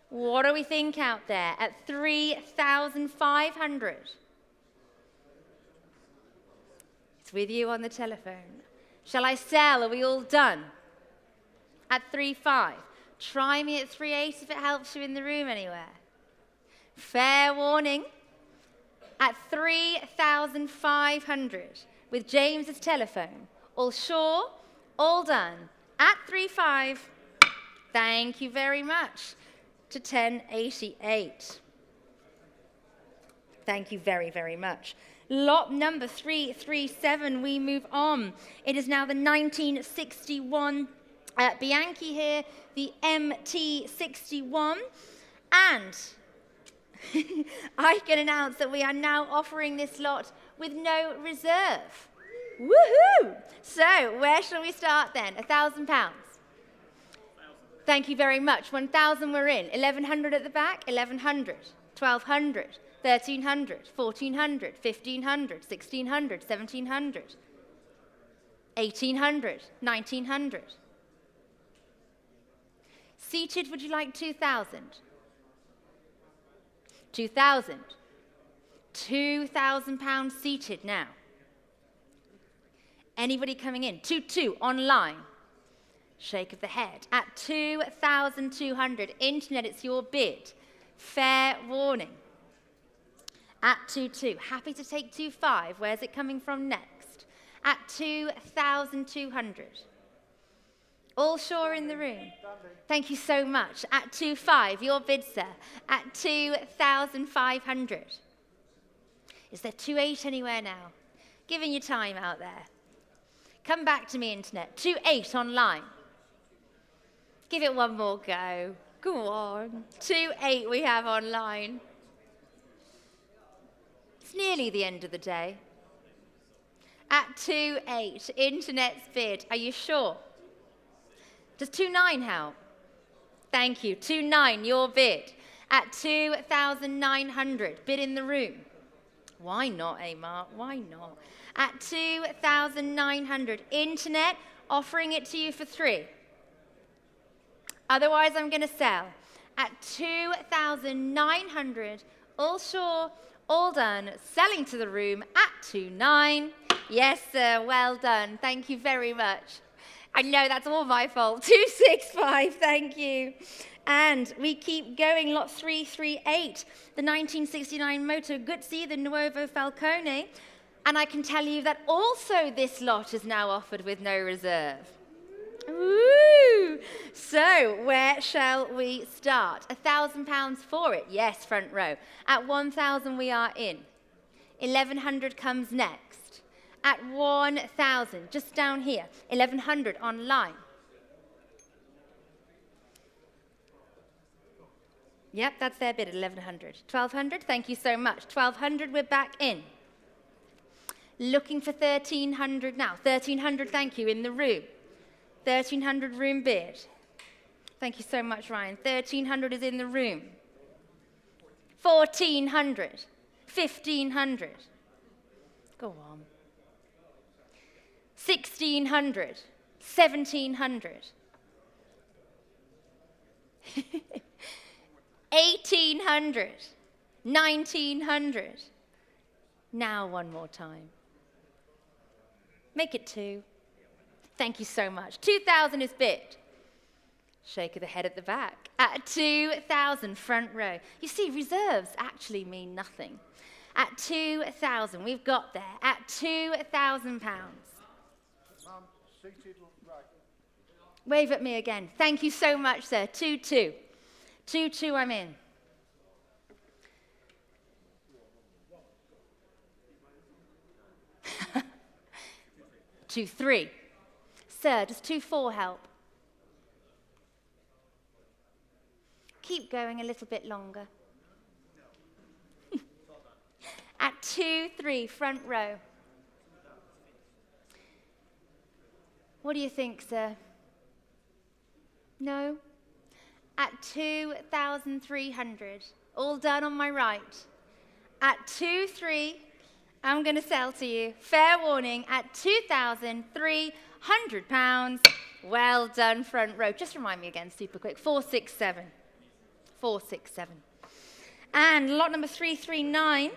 What do we think out there? At 3,500. It's with you on the telephone. Shall I sell? Are we all done? At 3,500. Try me at 3,800 if it helps you in the room anywhere. Fair warning. At 3,500 with James's telephone. All sure, all done. At 3,500. Thank you very much to 1088. Thank you very, very much. Lot number 337, we move on. It is now the 1961 Bianchi here, the MT61. And I can announce that we are now offering this lot with no reserve. Woohoo! So, where shall we start then? £1,000. Thank you very much. 1,000 we're in. 1,100 at the back, 1,100, 1,200, 1,300, 1,400, 1,500, 1,600, 1,700, 1,800, 1,900. Seated, would you like 2,000? 2,000. £2,000 seated now. Anybody coming in? 2,2 online. Shake of the head. At 2,200. Internet, it's your bid. Fair warning. At 2,2. Happy to take 2,5. Where's it coming from next? At 2,200. All sure in the room? Thank you so much. At 2,5. Your bid, sir. At 2,500. Is there 2,8 anywhere now? Giving you time out there. Come back to me, internet. 2,8 online. Give it one more go. Go on. 2,8 we have online. It's nearly the end of the day. At 2,8, internet's bid. Are you sure? Does 2,9 help? Thank you. 2,9, your bid. At 2,900. Bid in the room. Why not, Mark? Why not? At 2,900. Internet, offering it to you for 3. Otherwise, I'm going to sell. At 2,900. All sure, all done. Selling to the room at 2,9. Yes, sir. Well done. Thank you very much. I know that's all my fault. 265. Thank you. And we keep going, lot 338, the 1969 Moto Guzzi, the Nuovo Falcone. And I can tell you that also this lot is now offered with no reserve. Woo! So, where shall we start? £1,000 for it. Yes, front row. At 1,000 we are in. 1,100 comes next. At 1,000, just down here. 1,100 online. Yep, that's their bid at 1,100. 1,200, thank you so much. 1,200, we're back in. Looking for 1,300 now. 1,300, thank you, in the room. 1,300 room bid. Thank you so much, Ryan. 1,300 is in the room. 1,400. 1,500. Go on. 1,600. 1,700. 1,800. 1,900. Now one more time. Make it 2. Thank you so much. 2,000 is bid. Shake of the head at the back. At 2,000, front row. You see, reserves actually mean nothing. At 2,000, we've got there. At £2,000. Seated right. Wave at me again. Thank you so much, sir. 2-2. 2-2, I'm in. Two, 3. Sir, does 2-4 help? Keep going a little bit longer. At 2-3, front row. What do you think, sir? No? At 2,300. All done on my right. At 2-3, I'm going to sell to you. Fair warning, at £2,300. Well done, front row. Just remind me again, super quick. 467. 467. And lot number 339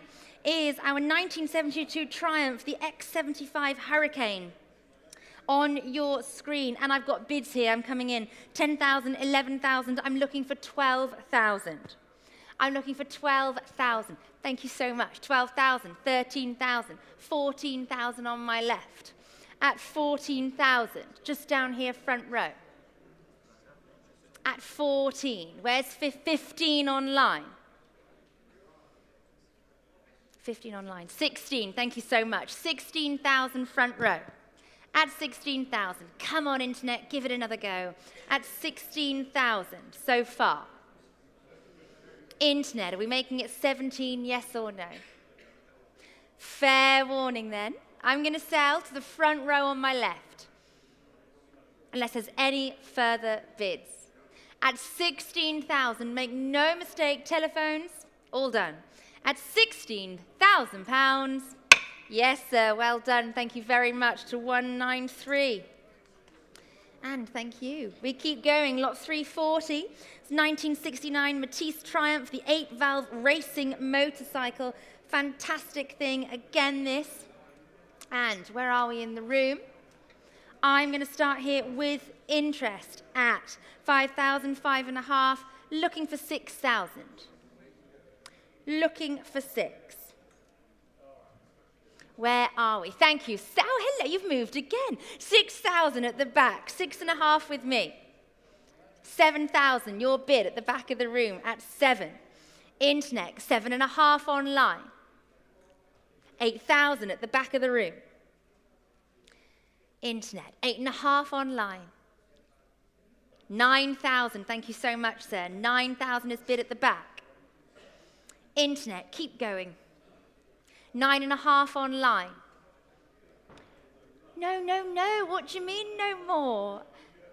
is our 1972 Triumph, the X75 Hurricane. On your screen, and I've got bids here. I'm coming in 10,000, 11,000. I'm looking for 12,000. I'm looking for 12,000. Thank you so much. 12,000, 13,000, 14,000 on my left. At 14,000, just down here, front row. At 14, where's 15 online? 15 online. 16, thank you so much. 16,000 front row. At 16,000, come on internet, give it another go. At 16,000 so far. Internet, are we making it 17, yes or no? Fair warning then. I'm going to sell to the front row on my left, unless there's any further bids. At 16,000, make no mistake, telephones, all done. At £16,000, yes sir, well done, thank you very much, to 193. And thank you. We keep going, lot 340. It's 1969 Matisse Triumph, the 8-valve racing motorcycle. Fantastic thing, again this. And where are we in the room? I'm going to start here with interest at 5,000, 5.5, looking for 6,000. Looking for 6. Where are we? Thank you. Oh, hello, you've moved again. 6,000 at the back, 6.5 with me. 7,000, your bid at the back of the room at 7. Internet, 7.5 online. 8,000 at the back of the room. Internet, 8.5 online. 9,000, thank you so much, sir. 9,000 is bid at the back. Internet, keep going. 9.5 online. No, no, no, what do you mean no more?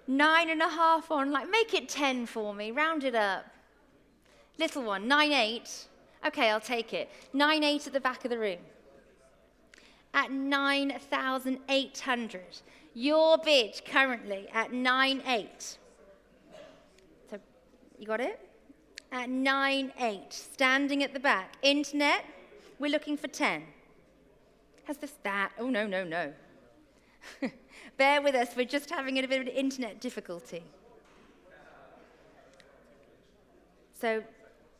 9.5 online, make it 10 for me, round it up. Little one, 9.8. Okay, I'll take it. 9.8 at the back of the room. At 9,800. Your bid currently at 9.8. So, you got it? At 9.8, standing at the back. Internet, we're looking for 10. Has this that? Oh, no, no, no. Bear with us, we're just having a bit of internet difficulty. So,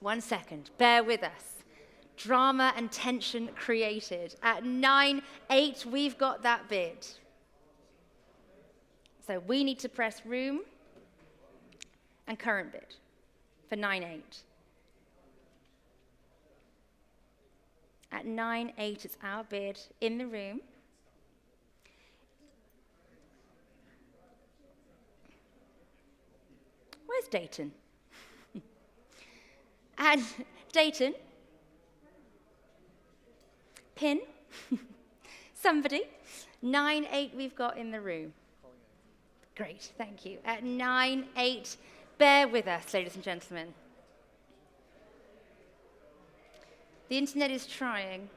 1 second, bear with us. Drama and tension created. At 9.8, we've got that bid. So we need to press room and current bid for 9.8. At 9.8, it's our bid in the room. Where's Dayton? And Dayton, pin, somebody, 9.8 we've got in the room. Great, thank you. At 9.8, bear with us, ladies and gentlemen. The internet is trying.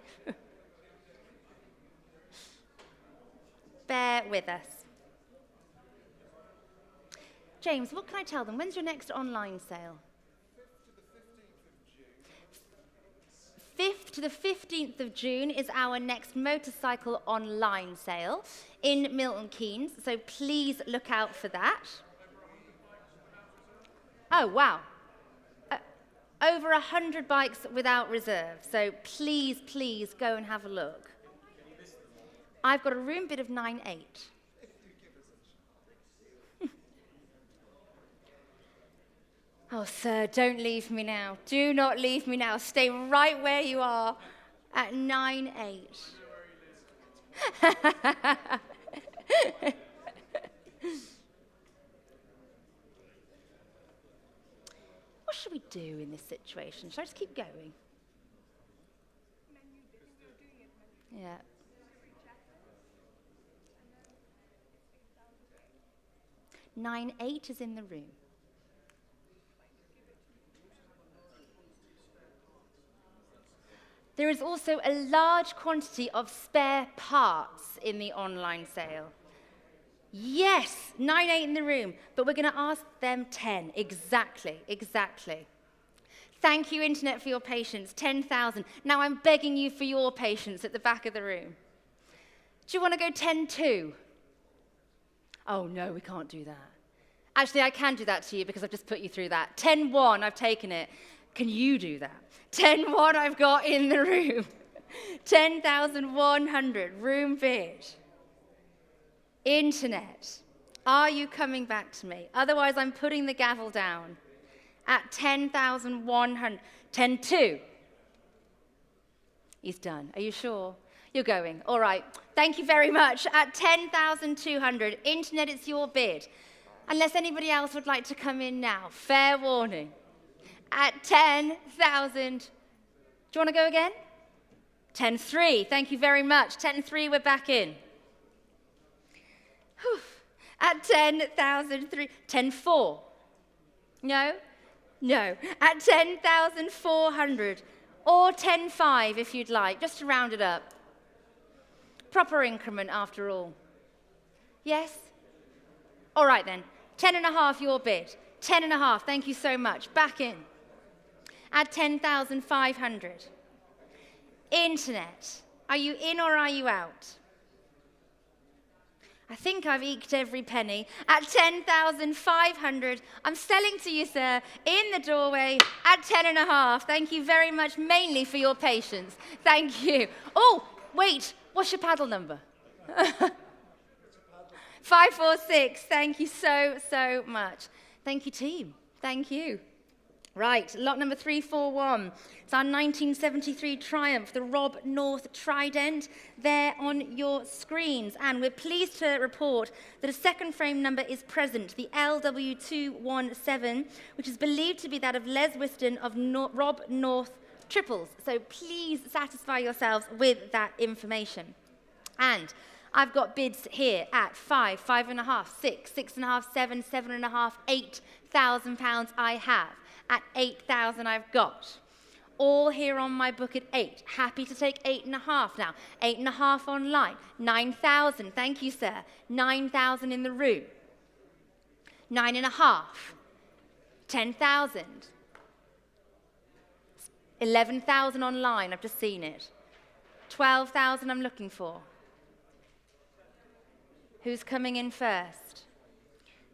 Bear with us. James, what can I tell them? When's your next online sale? 5th to the 15th of June is our next motorcycle online sale in Milton Keynes, so please look out for that. Oh, wow. Over 100 bikes without reserve, so please, please go and have a look. I've got a room bid of 9.8. Oh, sir, don't leave me now. Do not leave me now. Stay right where you are at 9.8. What should we do in this situation? Should I just keep going? Yeah. Nine eight is in the room. There is also a large quantity of spare parts in the online sale. Yes, 9.8 in the room, but we're going to ask them 10. Exactly, exactly. Thank you, Internet, for your patience. 10,000. Now I'm begging you for your patience at the back of the room. Do you want to go 10.2? Oh, no, we can't do that. Actually, I can do that to you because I've just put you through that. 10.1, I've taken it. Can you do that? 10.1 I've got in the room. 10,100, room bid. Internet, are you coming back to me? Otherwise, I'm putting the gavel down at 10,100. 10.2. He's done. Are you sure? You're going. All right. Thank you very much. At 10,200, internet, it's your bid. Unless anybody else would like to come in now. Fair warning. At 10,000. Do you want to go again? 10.3. Thank you very much. 10.3, we're back in. Whew. At 10,003. 10.4. No? No. At 10,400. Or 10.5 if you'd like, just to round it up. Proper increment after all. Yes? All right then. 10.5 your bid. 10.5, thank you so much. Back in. At 10,500. Internet. Are you in or are you out? I think I've eked every penny. At 10,500, I'm selling to you, sir, in the doorway at 10.5. Thank you very much, mainly for your patience. Thank you. Oh, wait, what's your paddle number? 546. Thank you so much. Thank you, team. Thank you. Right, lot number 341. It's our 1973 Triumph, the Rob North Trident, there on your screens. And we're pleased to report that a second frame number is present, the LW217, which is believed to be that of Les Whiston of Rob North Triples. So please satisfy yourselves with that information. And I've got bids here at 5, 5.5, 6, 6.5, 7, 7.5, £8,000 I have. At 8,000 I've got. All here on my book at 8. Happy to take 8.5 now. 8.5 online. 9,000. Thank you, sir. 9,000 in the room. 9.5. 10,000. 11,000 online. I've just seen it. 12,000 I'm looking for. Who's coming in first?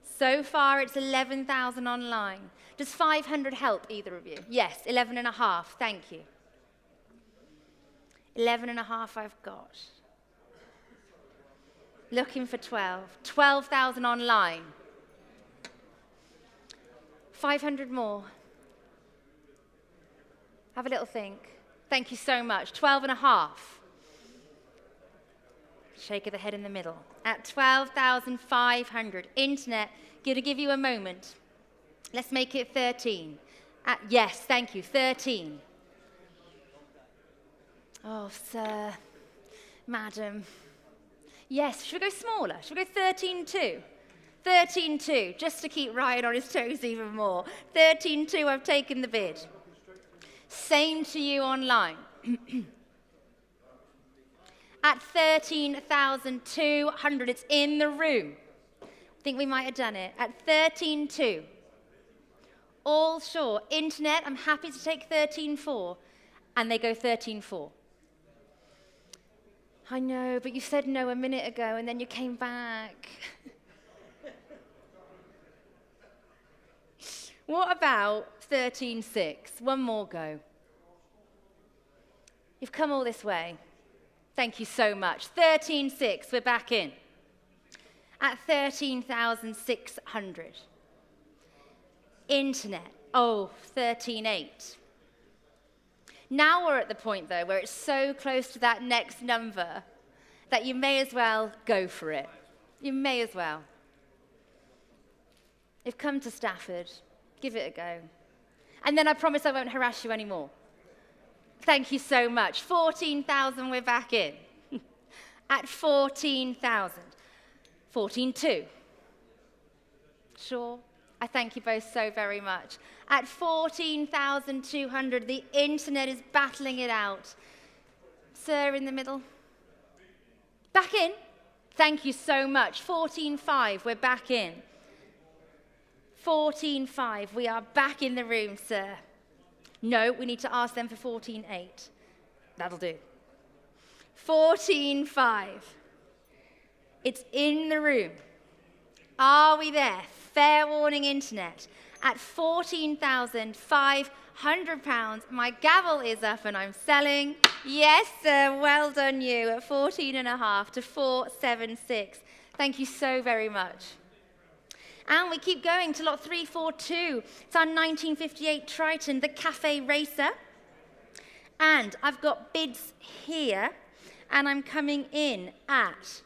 So far, it's 11,000 online. Does 500 help either of you? Yes, 11.5. Thank you. 11.5 I've got. Looking for 12. 12,000 online. 500 more. Have a little think. Thank you so much. 12.5. Shake of the head in the middle. At 12,500. Internet, going to give you a moment. Let's make it 13. Yes, thank you, 13. Oh, sir, madam. Yes, should we go smaller? Should we go 13.2? 13.2, just to keep Ryan on his toes even more. 13.2, I've taken the bid. Same to you online. At 13,200, it's in the room. I think we might have done it. At 13.2. All sure. Internet, I'm happy to take 13.4. And they go 13.4. I know, but you said no a minute ago, and then you came back. What about 13.6? One more go. You've come all this way. Thank you so much. 13.6, we're back in. At 13,600. Internet, 13.8. Now we're at the point, though, where it's so close to that next number that you may as well go for it. You may as well. You've come to Stafford. Give it a go. And then I promise I won't harass you anymore. Thank you so much. 14,000, we're back in. At 14,000. 14.2. Sure. I thank you both so very much. At 14,200, the internet is battling it out. Sir in the middle. Back in. Thank you so much. 14.5, we're back in. 14.5, we are back in the room, sir. No, we need to ask them for 14.8. That'll do. 14.5. It's in the room. Are we there? Fair warning, internet. At £14,500, my gavel is up and I'm selling. Yes, sir, well done you. At 14.5 to 476. Thank you so very much. And we keep going to lot 342. It's our 1958 Triton, the Cafe Racer. And I've got bids here, and I'm coming in at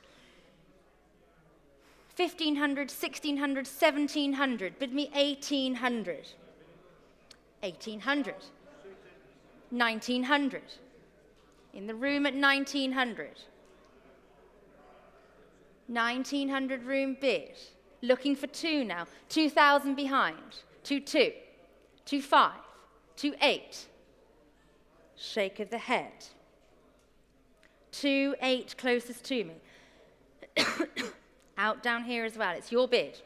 1,500, 1,600, 1,700. Bid me 1,800. 1,800. 1,900. In the room at 1,900. 1,900 room bid. Looking for 2 now. 2,000 behind. 2,2. 2,5. 2,8. Shake of the head. 2,8 closest to me. Out down here as well. It's your bid.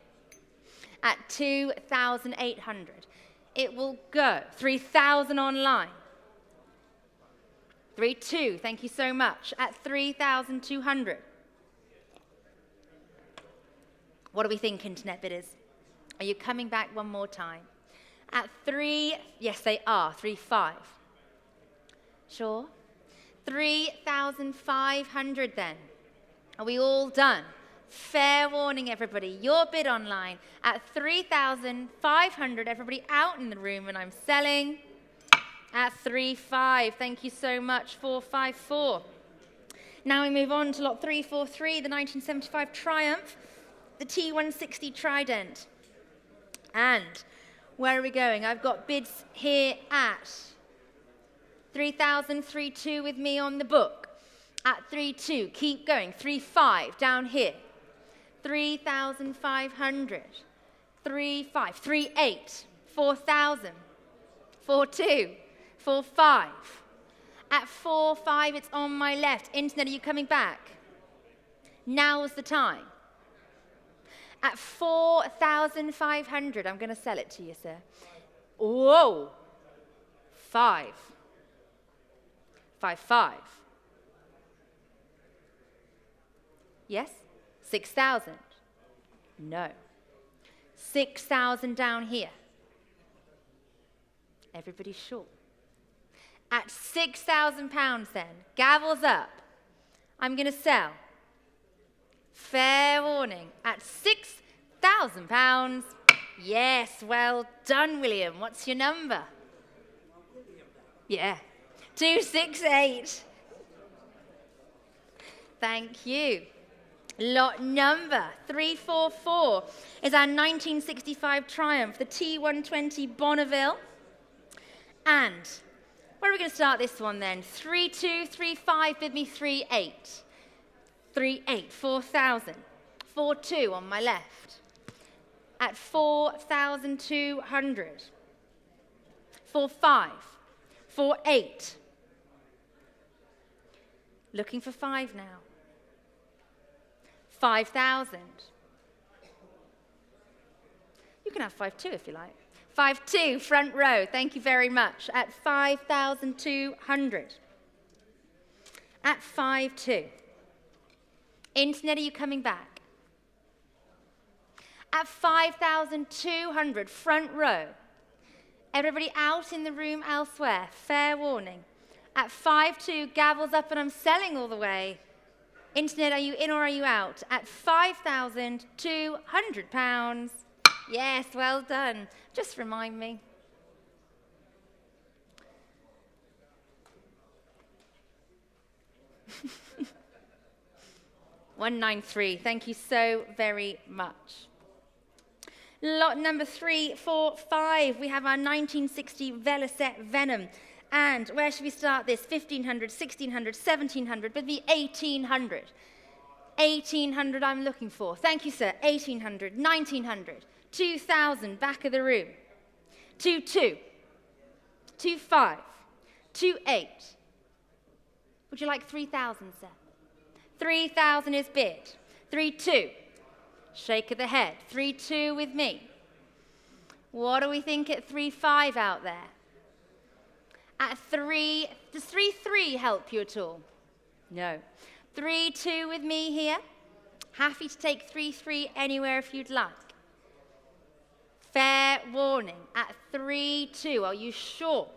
At 2,800. It will go. 3,000 online. 3,2. Thank you so much. At 3,200. What do we think, internet bidders? Are you coming back one more time? At 3, yes they are, 3,500. Sure? 3,500 then. Are we all done? Fair warning, everybody. Your bid online at 3,500. Everybody out in the room, and I'm selling at 3,500. Thank you so much, 454. Now we move on to lot 343, the 1975 Triumph, the T160 Trident. And where are we going? I've got bids here at 3,032 with me on the book. At 3,200, keep going. 3,500 down here. 3,500. 3,500. 3,800. 4,000. 4,200. 4,500. At 4,500, it's on my left. Internet, are you coming back? Now's the time. At 4,500, I'm going to sell it to you, sir. Whoa. 5. 5,500. Yes? 6,000. No. 6,000 down here. Everybody sure? At £6,000 then, gavels up. I'm going to sell. Fair warning. At £6,000. Yes, well done, William. What's your number? Yeah. 268. Thank you. Lot number 344 is our 1965 Triumph, the T120 Bonneville. And where are we going to start this one then? 3,235, bid me 3,800. 3,800, 4,000. 4,200 on my left. At 4,200. 4,500. 4,800. Looking for 5 now. 5,000. You can have 5,200 if you like. 5,200, front row. Thank you very much. At 5,200. At 5,200. Internet, are you coming back? At 5,200, front row. Everybody out in the room elsewhere. Fair warning. At 5,200, gavels up, and I'm selling all the way. Internet, are you in or are you out? At £5,200. Yes, well done. Just remind me. $193. Thank you so very much. Lot number 345. We have our 1960 Velocette Venom. And where should we start this? 1,500, 1,600, 1,700, but the 1,800. 1,800 I'm looking for. Thank you, sir. 1,800, 1,900, 2,000, back of the room. 2,200, 2,500, 2,800. Would you like 3,000, sir? 3,000 is bid. 3,200. Shake of the head. 3,200 with me. What do we think at 3,500 out there? At 3, does 3,300 help you at all? No. 3,200 with me here. Happy to take 3,300 anywhere if you'd like. Fair warning. At 3,200, are you sure?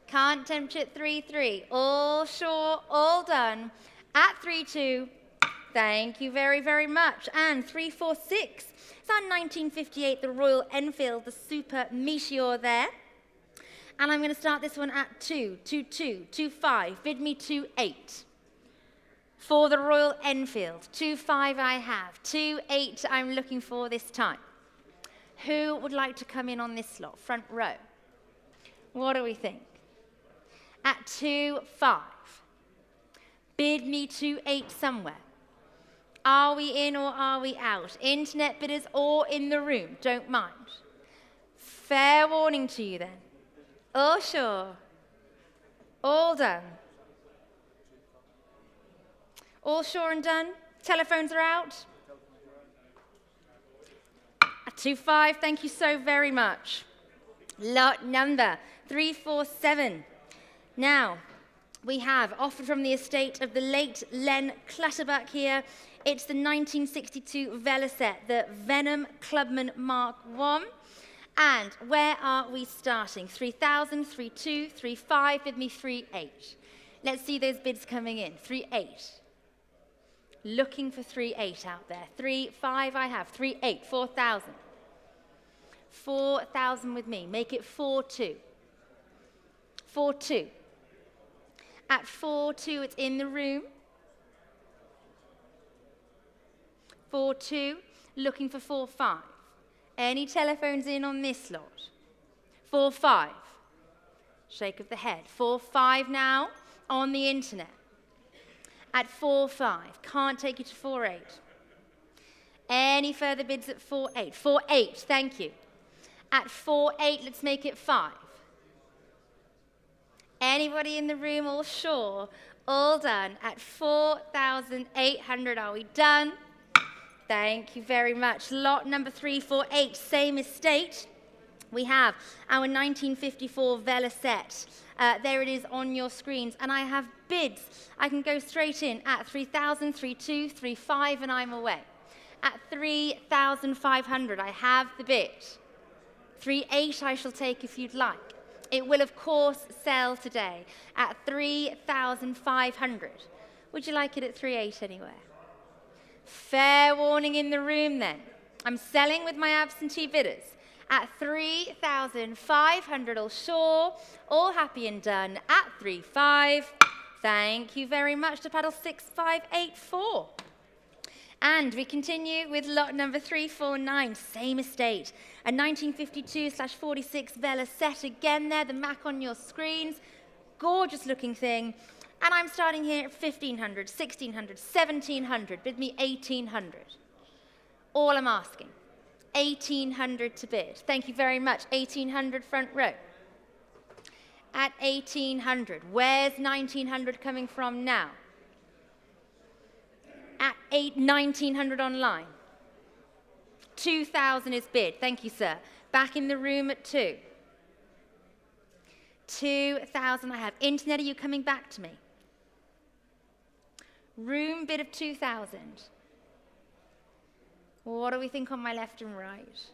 Can't tempt you at 3,300. All sure, all done. At 3,200, thank you very, very much. And 346. It's our 1958, the Royal Enfield, the Super Meteor there. And I'm going to start this one at 2, 2, 2, 2, 5. Bid me 2, 8. For the Royal Enfield, 2, 5 I have. 2, 8 I'm looking for this time. Who would like to come in on this slot? Front row. What do we think? At 2, 5. Bid me 2, 8 somewhere. Are we in or are we out? Internet bidders or in the room, don't mind. Fair warning to you then. All sure. All done. All sure and done? Telephones are out? At 2, 5, thank you so very much. Lot number 347. Now, we have offered from the estate of the late Len Clutterbuck here. It's the 1962 Velocet, the Venom Clubman Mark I. And where are we starting? 3,000, 3,2, 3,5, with me 3,8. Let's see those bids coming in. 3,8. Looking for 3,8 out there. 3,5 I have. 3,8, 4,000. 4,000 with me. Make it 4,2. 4,2. At 4,2, it's in the room. 4,2, looking for 4,5. Any telephones in on this lot? 4,5. Shake of the head. 4,5 now on the internet. At 4,5. Can't take you to 4,8. Any further bids at 4,8? 4,8, thank you. At 4,8, let's make it 5. Anybody in the room all sure? All done. At 4,800, are we done? Thank you very much. Lot number 348, same estate. We have our 1954 Velocet. There it is on your screens. And I have bids. I can go straight in at 3,000, 3,2, 3,5, and I'm away. At 3,500, I have the bid. 3,8 I shall take if you'd like. It will, of course, sell today at 3,500. Would you like it at 3,8 anywhere? Fair warning in the room then. I'm selling with my absentee bidders at 3,500 all sure, all happy and done at 3,5. Thank you very much to paddle 6584. And we continue with lot number 349, same estate. A 1952/46 Velocet again there, the Mac on your screens. Gorgeous looking thing. And I'm starting here at 1,500, 1,600, 1,700. Bid me 1,800. All I'm asking. 1,800 to bid. Thank you very much. 1,800 front row. At 1,800. Where's 1,900 coming from now? At 1,900 online. 2,000 is bid. Thank you, sir. Back in the room at 2. 2,000 I have. Internet, are you coming back to me? Room bid of 2,000. What do we think on my left and right?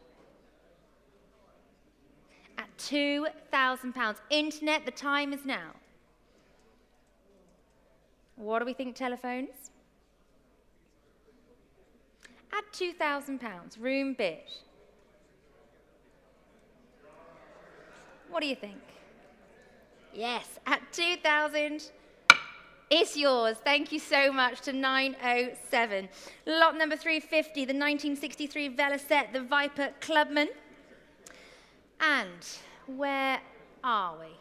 At £2,000. Internet, the time is now. What do we think telephones? At £2,000. Room bid. What do you think? Yes, at 2,000. It's yours. Thank you so much to 907. Lot number 350, the 1963 Velocet, the Viper Clubman. And where are we?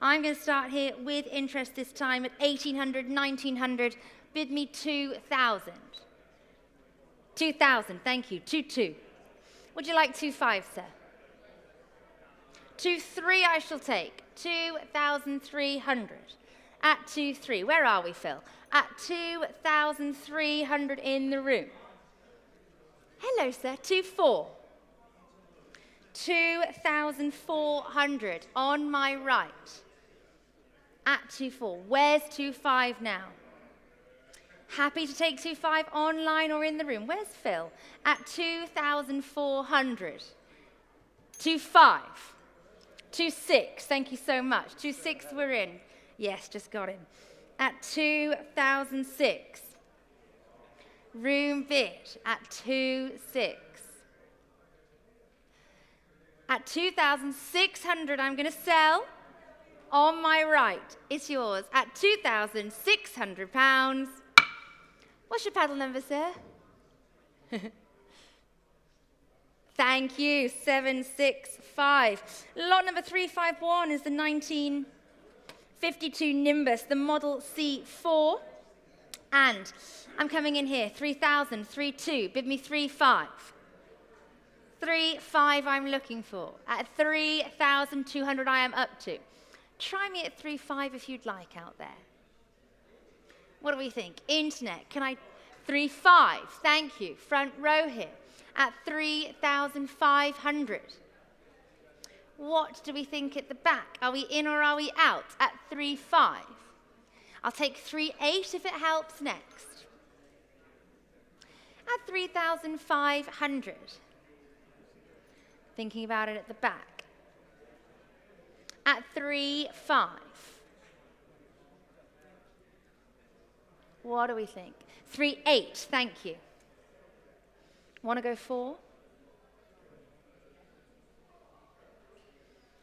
I'm going to start here with interest this time at 1,800, 1,900. Bid me 2,000. 2,000, thank you. 2,2. Would you like 2,5, sir? 2,3 I shall take. 2,300. At 2,3. Where are we, Phil? At 2,300 in the room. Hello, sir. 2,4. 2,400 on my right. At 2,4. Where's 2,5 now? Happy to take 2,5 online or in the room. Where's Phil? At 2,400. 2,5. 2,6. Thank you so much. 2,6 we're in. Yes, just got him. At 2,006. Room bid at 2,6. At 2,600, I'm going to sell. On my right, it's yours at £2,600. What's your paddle number, sir? Thank you, 765. Lot number 351 is the 1952 Nimbus, the Model C4. And I'm coming in here, 3,000, 3,2, bid me 3,5. 3,5 I'm looking for. At 3,200 I am up to. Try me at 3,5 if you'd like out there. What do we think? Internet, can I? 3,5, thank you. Front row here at 3,500. What do we think at the back? Are we in or are we out? At 3,5. I'll take 3,8 if it helps next. At 3,500. Thinking about it at the back. At 3,5. What do we think? 3,8, thank you. Want to go 4?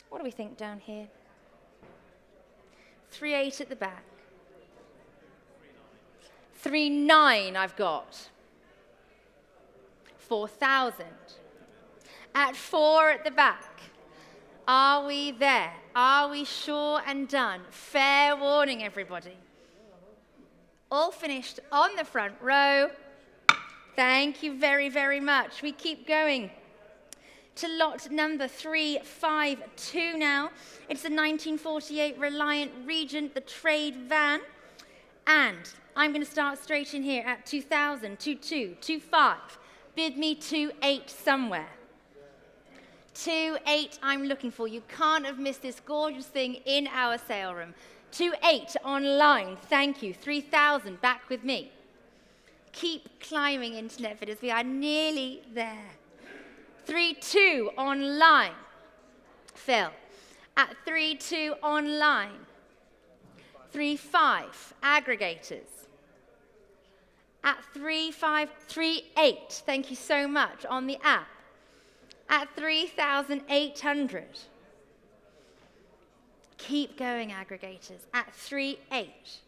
What do we think down here? 3,8 at the back. 3,9 I've got. 4,000. At 4 at the back. Are we there? Are we sure and done? Fair warning, everybody. All finished on the front row. Thank you very, very much. We keep going to lot number 352 now. It's the 1948 Reliant Regent, the trade van. And I'm going to start straight in here at 2,000, 2,2, 2,5. Bid me 2,8 somewhere. 2,8 I'm looking for. You can't have missed this gorgeous thing in our sale room. 2,8 online, thank you. 3,000 back with me. Keep climbing, internet bidders. We are nearly there. 3,2 online. Phil. At 3,2 online. 3,5 aggregators. At 3,5, 3,8. Thank you so much on the app. At 3,800. Keep going, aggregators. At 3,8.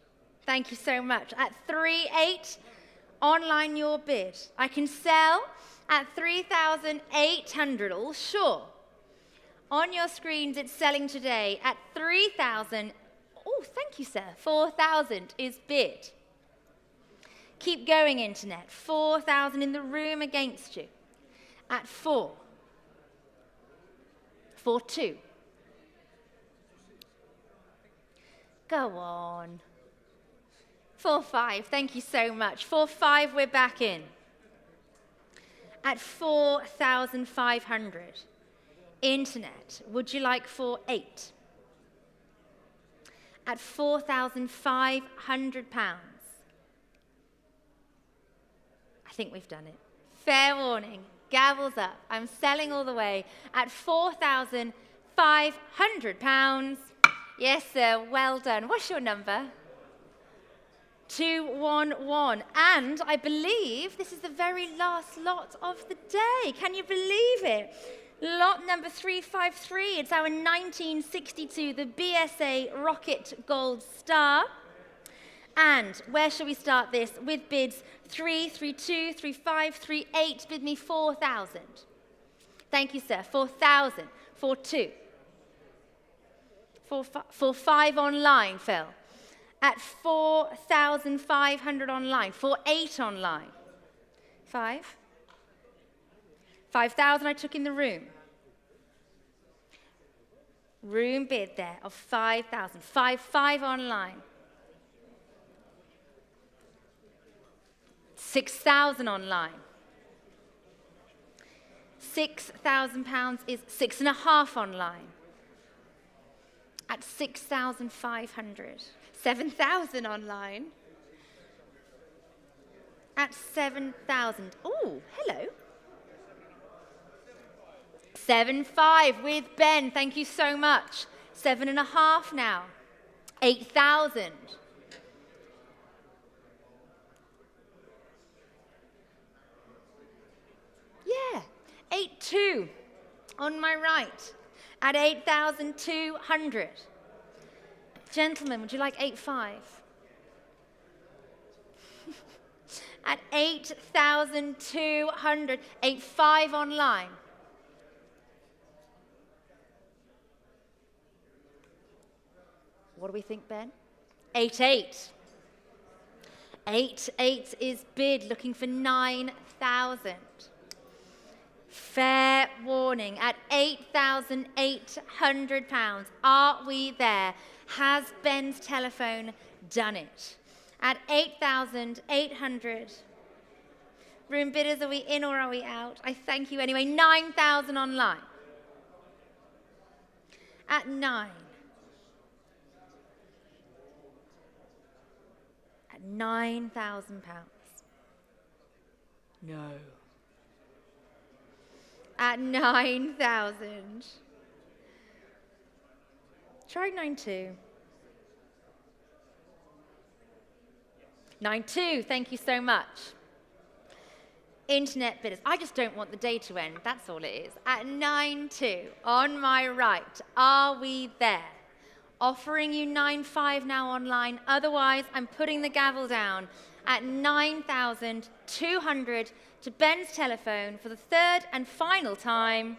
Thank you so much. At 3,8, online your bid. I can sell at 3,800, all sure. On your screens, it's selling today at 3,000. Oh, thank you, sir. 4,000 is bid. Keep going, internet. 4,000 in the room against you. At 4. 4,2. Go on. 4,5, thank you so much. 4,5, we're back in. At 4,500. Internet, would you like 4,8? At £4,500. I think we've done it. Fair warning, gavels up. I'm selling all the way at £4,500. Yes, sir, well done. What's your number? 211. And I believe this is the very last lot of the day. Can you believe it? Lot number 353. It's our 1962, the BSA Rocket Gold Star. And where shall we start this? With bids 3, 3,2, 3,5, 3,8. Bid me 4,000. Thank you, sir. 4,000. 4,2. 4,5 online, Phil. At 4,500 online. 4,8 online. 5. 5,000 I took in the room. Room bid there of 5,000. 5,5 online. 6,000 online. £6,000 is 6.5 online. At 6,500. 7,000 online. At 7,000. Oh, hello. 7,500 with Ben. Thank you so much. 7.5 now. 8,000. Yeah. 8,2. On my right, at 8,200. Gentlemen, would you like 8.5? At 8,200, 8.5 online. What do we think, Ben? 8.8. 8.8 is bid, looking for 9,000. Fair warning, at £8,800. Are we there? Has Ben's telephone done it? At 8,800. Room bidders, are we in or are we out? I thank you anyway. 9,000 online. At 9. At £9,000. No. At 9,000. Try 9.2. 9.2, thank you so much. Internet bidders. I just don't want the day to end, that's all it is. At 9.2, on my right, are we there? Offering you 9.5 now online, otherwise I'm putting the gavel down at 9,200 to Ben's telephone for the third and final time.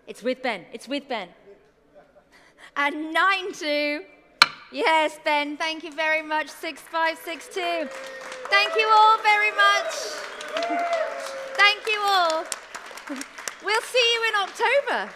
It's with Ben, it's with Ben. At 9.2, yes, Ben, thank you very much, 6562. Thank you all very much. Thank you all. We'll see you in October.